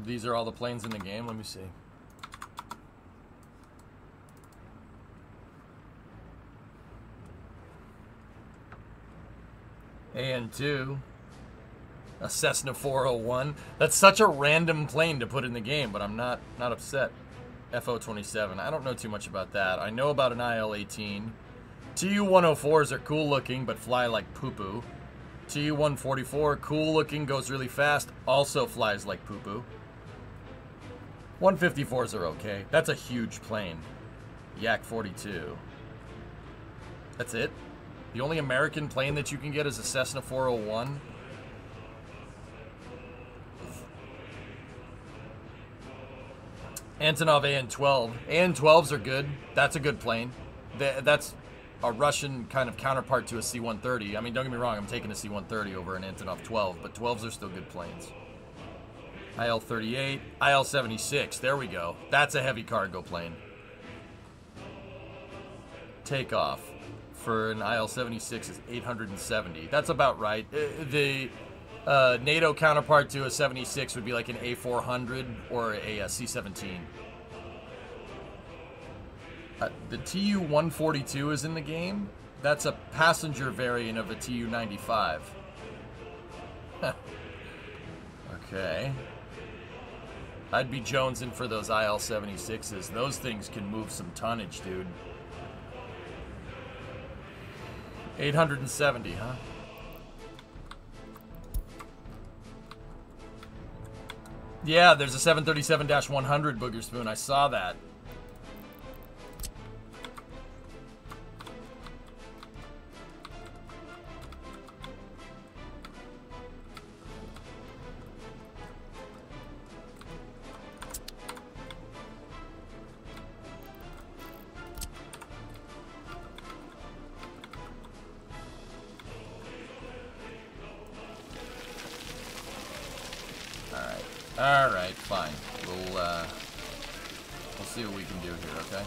A: These are all the planes in the game. Let me see. AN2. A Cessna 401. That's such a random plane to put in the game, but I'm not upset. FO-27. I don't know too much about that. I know about an IL-18. TU-104s are cool looking, but fly like poo-poo. TU-144, cool looking, goes really fast, also flies like poo-poo. 154s are okay. That's a huge plane. Yak-42. That's it? The only American plane that you can get is a Cessna 401. Antonov AN-12. AN-12s are good. That's a good plane. That's a Russian kind of counterpart to a C-130. I mean, don't get me wrong, I'm taking a C-130 over an Antonov 12, but 12s are still good planes. IL-38, IL-76, there we go. That's a heavy cargo plane. Takeoff for an IL-76 is 870. That's about right. The NATO counterpart to a 76 would be like an A400 or a C-17. The TU-142 is in the game. That's a passenger variant of a TU-95. Okay. I'd be jonesing for those IL-76s. Those things can move some tonnage, dude. 870, huh? Yeah, there's a 737-100 Booger Spoon. I saw that. Alright, fine. We'll see what we can do here, okay?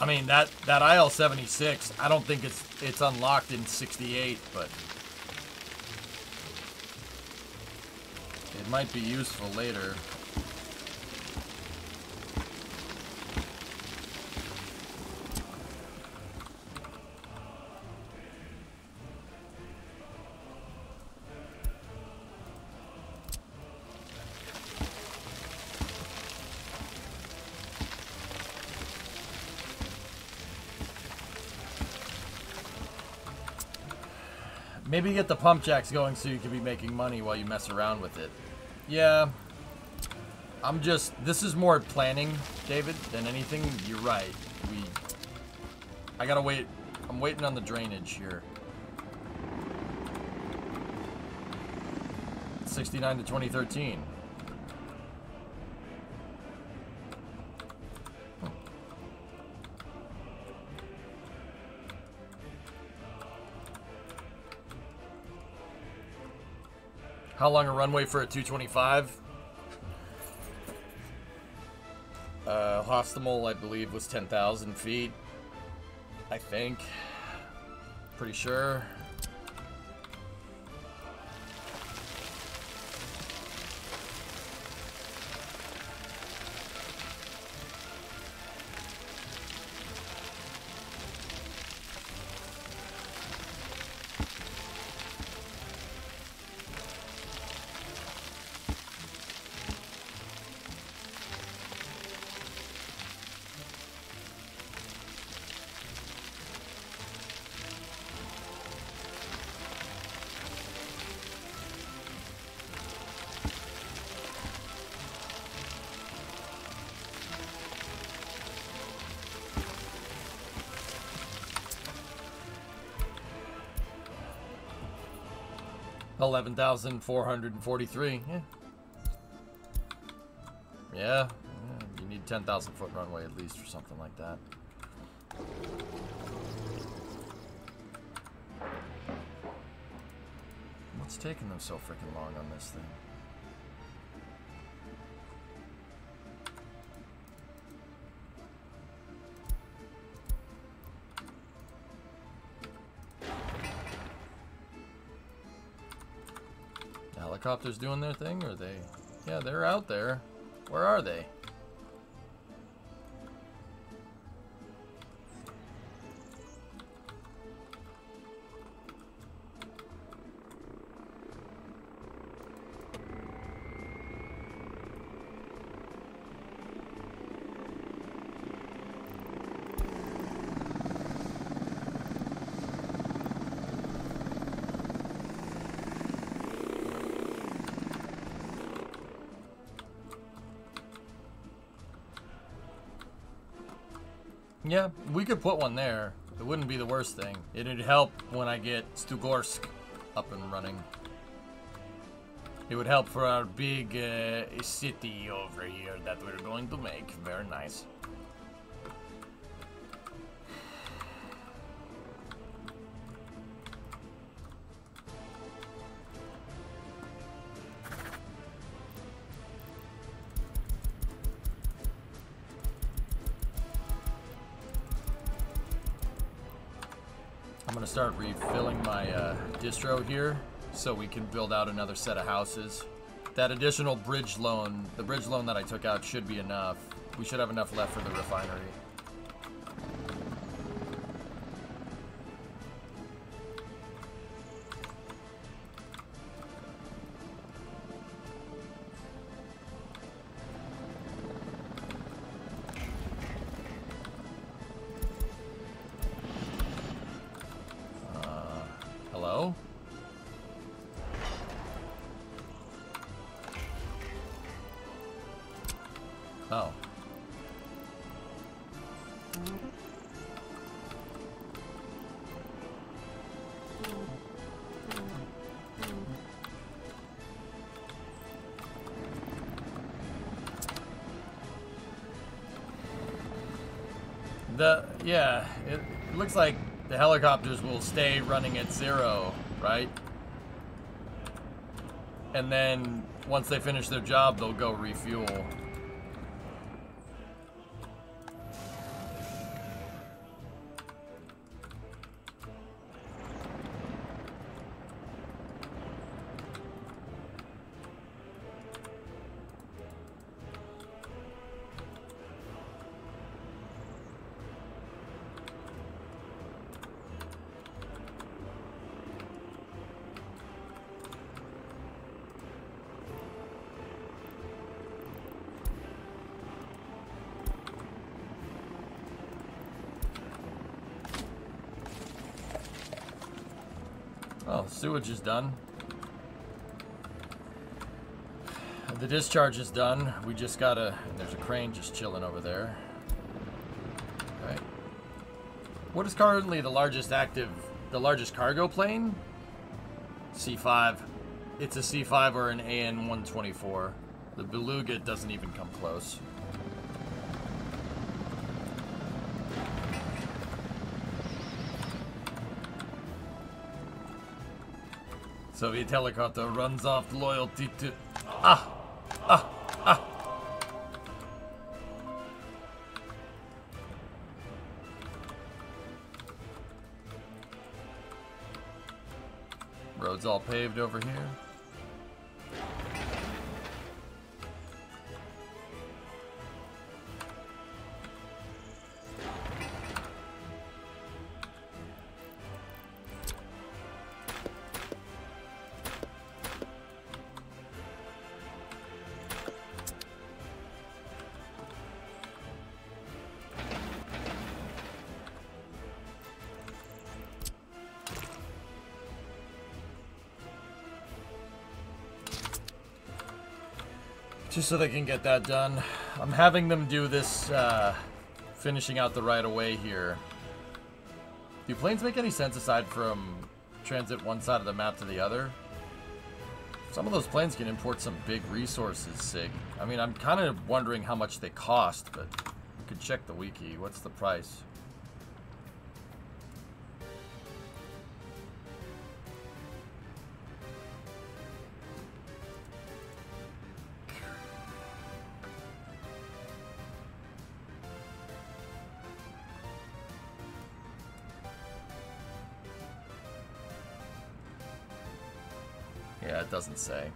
A: I mean, that IL-76, I don't think it's unlocked in 68, but it might be useful later. Maybe get the pump jacks going so you can be making money while you mess around with it. Yeah. This is more planning, David, than anything. You're right. I gotta wait. I'm waiting on the drainage here. 69 to 2013. How long a runway for a 225? Hostimal, I believe, was 10,000 feet. I think. Pretty sure. $11,443. Yeah. You need 10,000 foot runway at least, or something like that. What's taking them so freaking long on this thing? Helicopters doing their thing, or are they? Yeah, they're out there. Where are they? Yeah, we could put one there. It wouldn't be the worst thing. It'd help when I get Stugorsk up and running. It would help for our big city over here that we're going to make. Very nice. I'm gonna start refilling my distro here so we can build out another set of houses. That additional bridge loan, the bridge loan that I took out, should be enough. We should have enough left for the refinery. Hello? Oh. Yeah, it looks like the helicopters will stay running at 0, right? And then once they finish their job, they'll go refuel. Sewage is done. The discharge is done. We just gotta... There's a crane just chilling over there. Right. What is currently the largest cargo plane? C5. It's a C5 or an AN-124. The Beluga doesn't even come close. Soviet helicopter runs off loyalty to... Road's all paved over here. Just so they can get that done. I'm having them do this, finishing out the right-of-way here. Do planes make any sense aside from transit one side of the map to the other? Some of those planes can import some big resources, Sig. I mean, I'm kind of wondering how much they cost, but you could check the wiki. What's the price? Yeah, it doesn't say.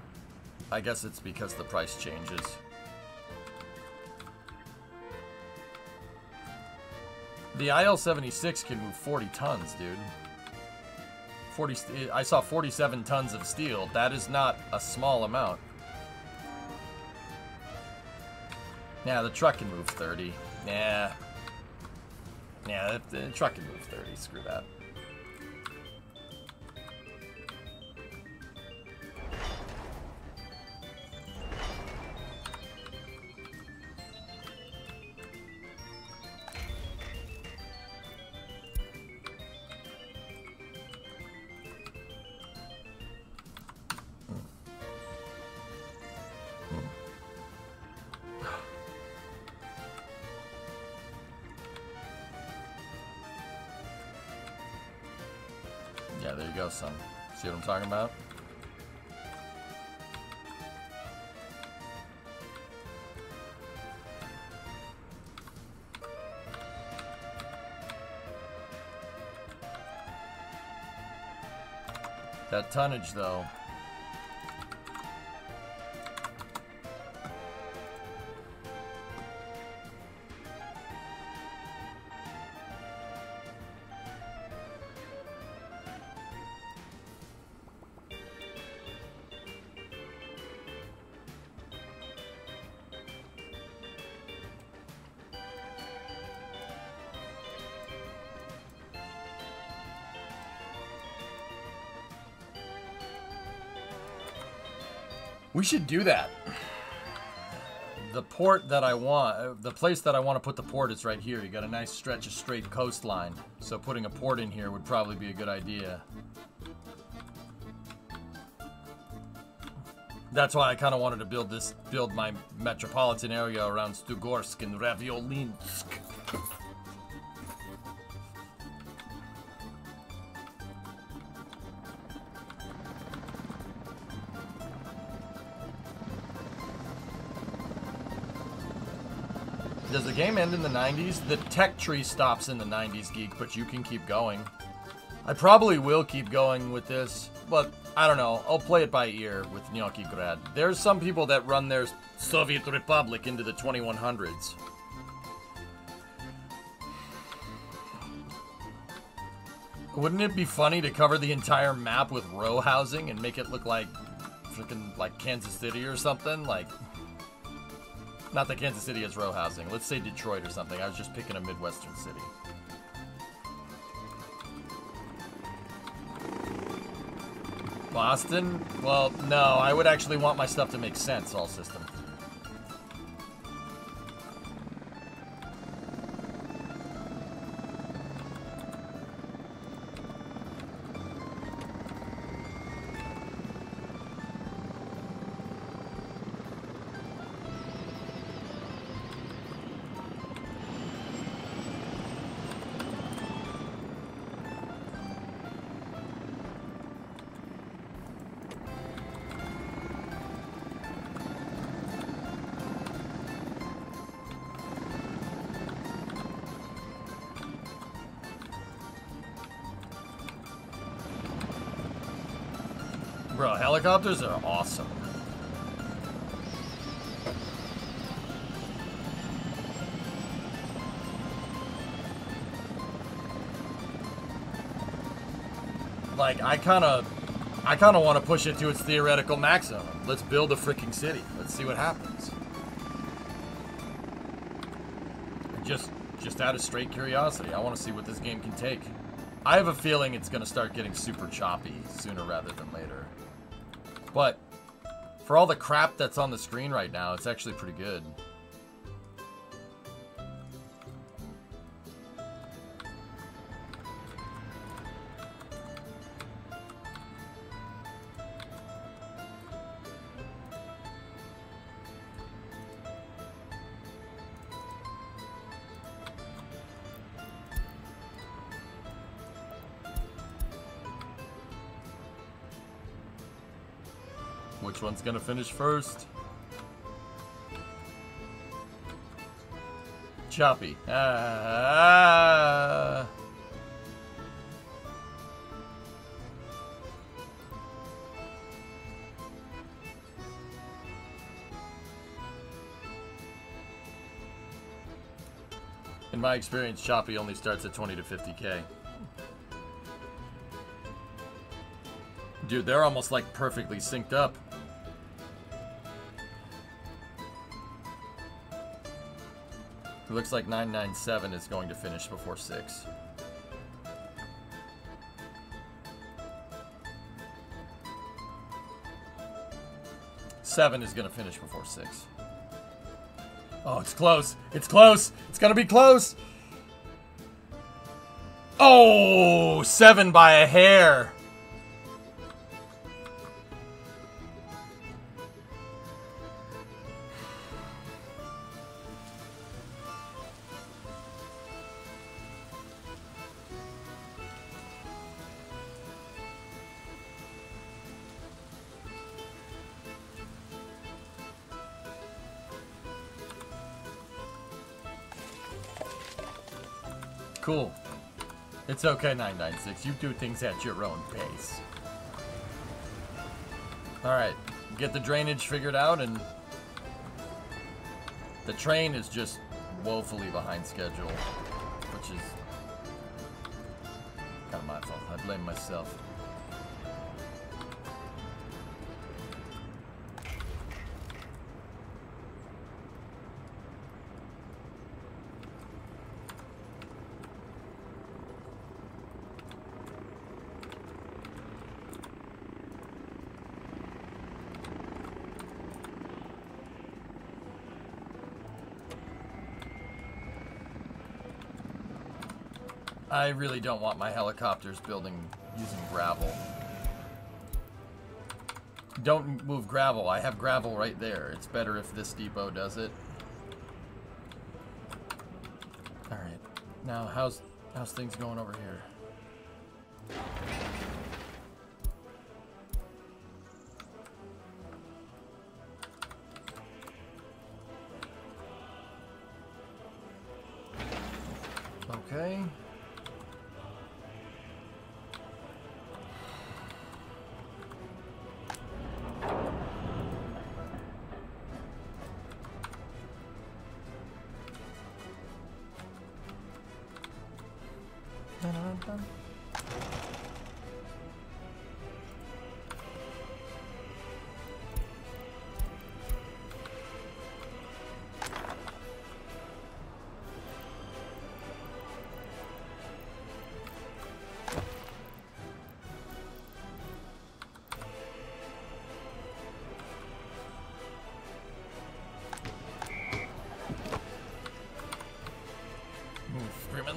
A: I guess it's because the price changes. The IL-76 can move 40 tons, dude. I saw 47 tons of steel. That is not a small amount. Yeah, the truck can move 30. Yeah. Yeah, the truck can move 30. Screw that. Yeah, there you go, son. See what I'm talking about? That tonnage, though. We should do that. The port that I want, the place that I want to put the port is right here. You got a nice stretch of straight coastline. So putting a port in here would probably be a good idea. That's why I kind of wanted to build my metropolitan area around Stugorsk and Raviolinsk. Does the game end in the 90s? The tech tree stops in the 90s, Geek, but you can keep going. I probably will keep going with this, but I don't know. I'll play it by ear with Gnocchigrad. There's some people that run their Soviet Republic into the 2100s. Wouldn't it be funny to cover the entire map with row housing and make it look like freaking like Kansas City or something? Like, not that Kansas City has row housing. Let's say Detroit or something. I was just picking a Midwestern city. Boston? Well, no, I would actually want my stuff to make sense, all system. Bro, helicopters are awesome. Like, I kind of want to push it to its theoretical maximum. Let's build a freaking city. Let's see what happens. Just out of straight curiosity, I want to see what this game can take. I have a feeling it's going to start getting super choppy sooner rather than later. But for all the crap that's on the screen right now, it's actually pretty good. Which one's gonna finish first? Choppy. In my experience, choppy only starts at 20 to 50K. Dude, they're almost like perfectly synced up. It looks like 997 is going to finish before 6. Seven is going to finish before 6. Oh, it's close. It's close. It's going to be close. Oh, 7 by a hair. Cool. It's okay, 996. You do things at your own pace. Alright. Get the drainage figured out, and the train is just woefully behind schedule, which is kind of my fault. I blame myself. I really don't want my helicopters using gravel. Don't move gravel. I have gravel right there. It's better if this depot does it. Alright. Now, how's things going over here? Okay.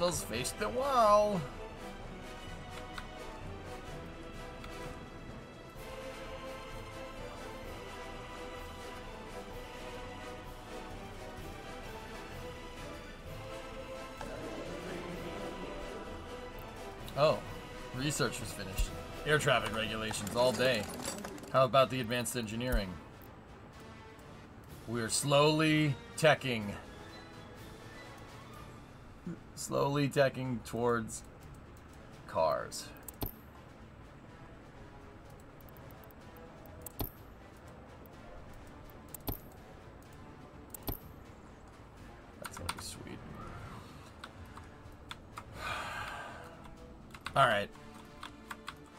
A: handles face the wall. Oh, research was finished. Air traffic regulations all day. How about the advanced engineering? We're slowly teching. Slowly teching towards cars. That's gonna be sweet. Alright.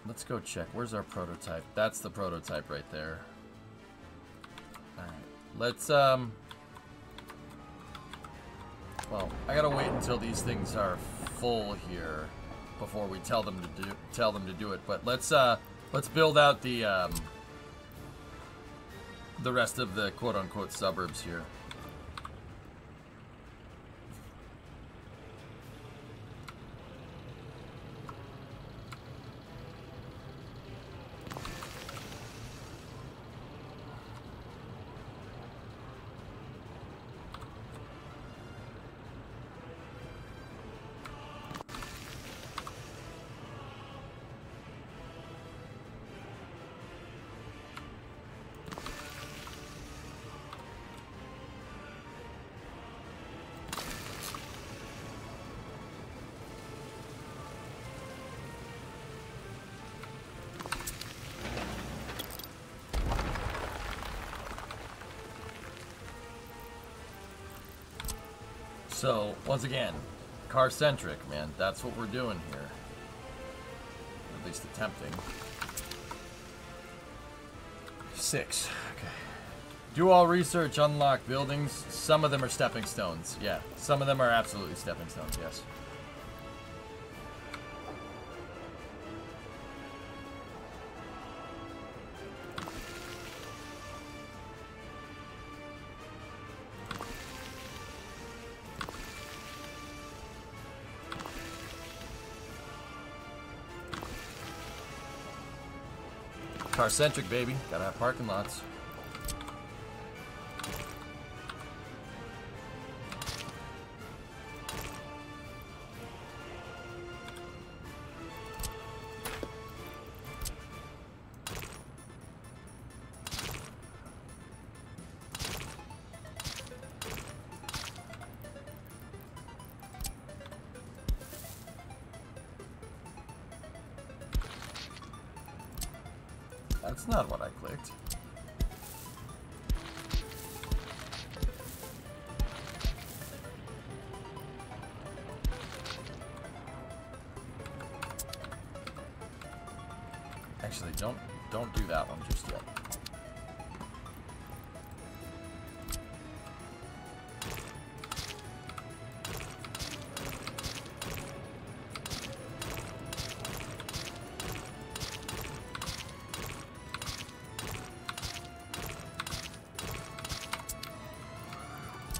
A: Let's go check. Where's our prototype? That's the prototype right there. Alright. Let's, well, I gotta wait until these things are full here before we tell them to do it. But let's build out the rest of the quote-unquote suburbs here. So, once again, car-centric, man. That's what we're doing here. At least attempting. 6. Okay. Do all research, unlock buildings. Some of them are stepping stones. Yeah, some of them are absolutely stepping stones, yes. Car-centric, baby. Gotta have parking lots. That's not what I clicked. Actually, don't do that one just yet.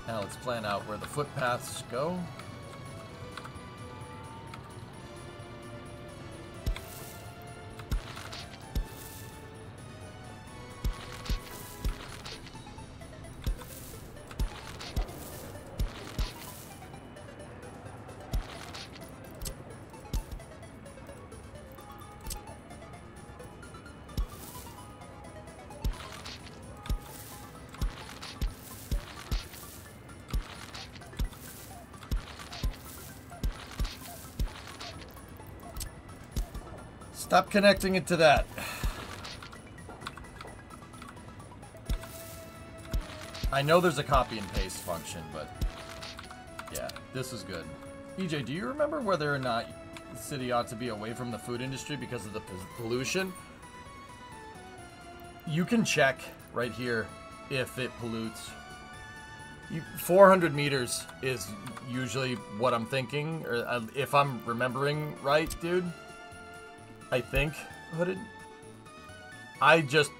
A: Now let's plan out where the footpaths go. Stop connecting it to that. I know there's a copy and paste function, but yeah, this is good. EJ, do you remember whether or not the city ought to be away from the food industry because of the pollution? You can check right here if it pollutes. 400 meters is usually what I'm thinking, or if I'm remembering right, dude. I think. I just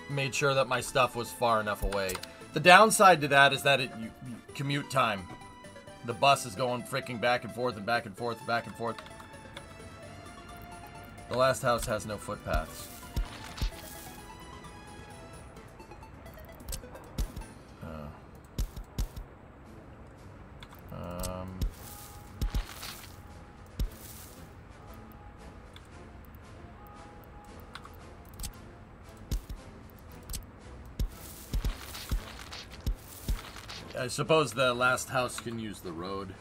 A: made sure that my stuff was far enough away. The downside to that is that commute time The bus is going freaking back and forth and back and forth and back and forth. The last house has no footpaths. I suppose the last house can use the road.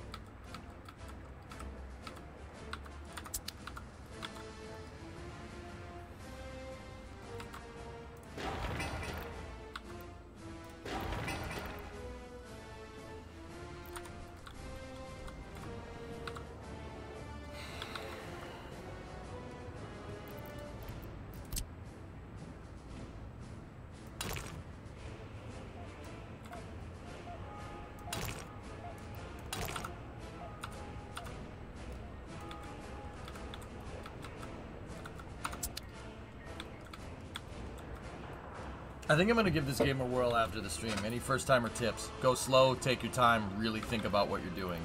A: I think I'm going to give this game a whirl after the stream. Any first-timer tips? Go slow, take your time, really think about what you're doing.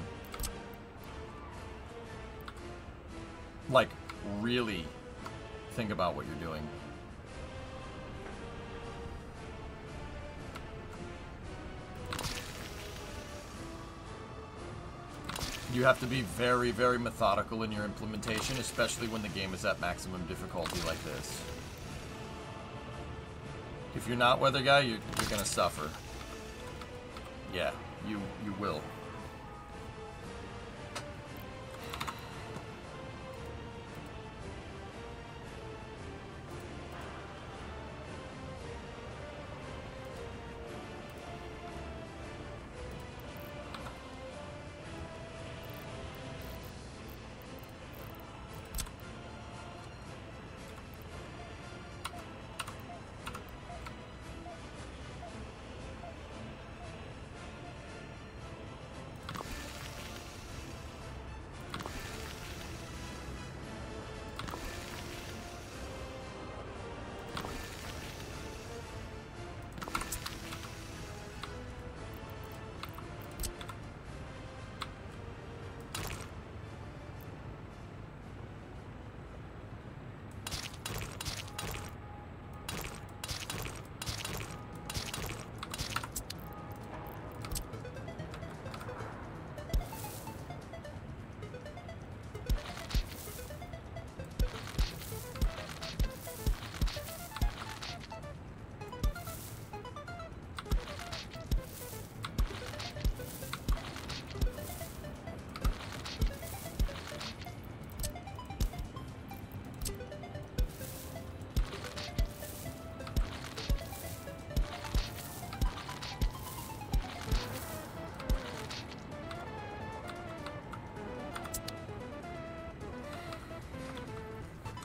A: Like, really think about what you're doing. You have to be very, very methodical in your implementation, especially when the game is at maximum difficulty like this. If you're not weather guy, you're gonna suffer. Yeah, you will.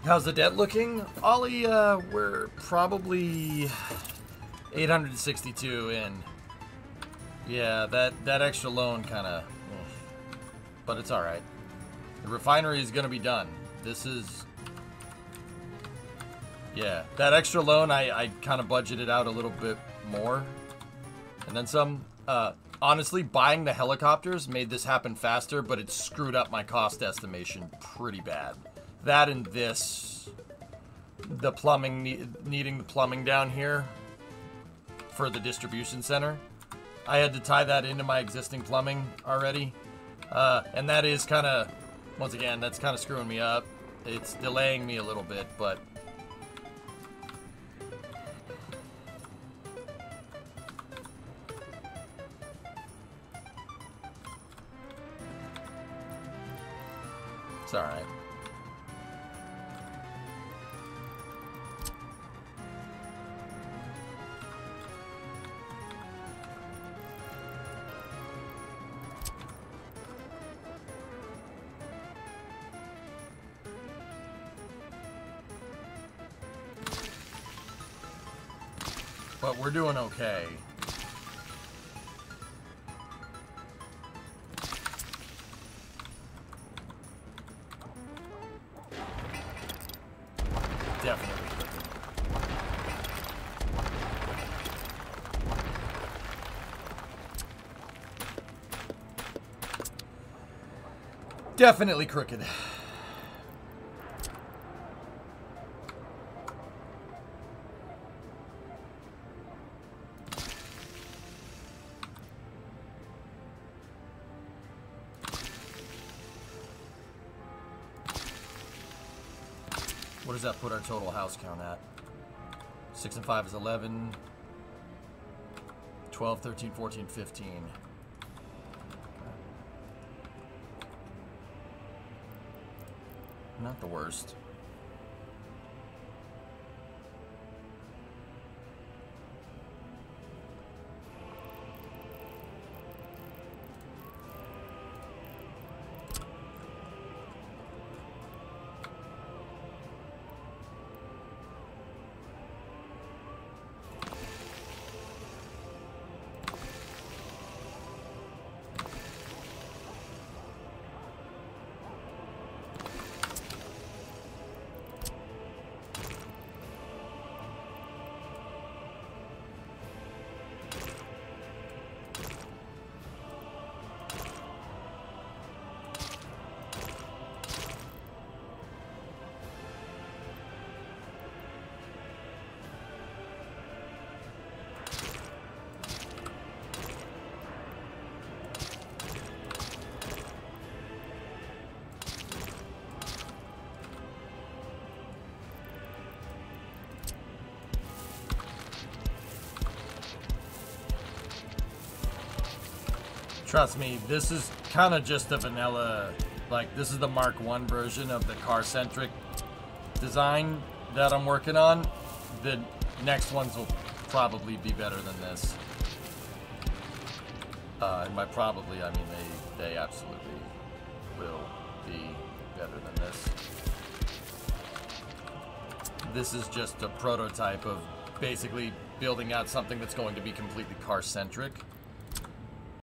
A: How's the debt looking? Ollie, we're probably 862 in. Yeah, that extra loan kind of... But it's alright. The refinery is going to be done. This is... Yeah, that extra loan, I kind of budgeted out a little bit more. And then some. Honestly, buying the helicopters made this happen faster, but it screwed up my cost estimation pretty bad. That and this, the plumbing, needing the plumbing down here for the distribution center. I had to tie that into my existing plumbing already. And that is kind of, once again, that's kind of screwing me up. It's delaying me a little bit, but... It's alright. But we're doing okay. Definitely. Definitely crooked. What does that put our total house count at? 6 and 5 is 11. 12, 13, 14, 15. Not the worst. Trust me, this is kind of just a vanilla, like, this is the Mark 1 version of the car-centric design that I'm working on. The next ones will probably be better than this. And by probably, I mean they absolutely will be better than this. This is just a prototype of basically building out something that's going to be completely car-centric.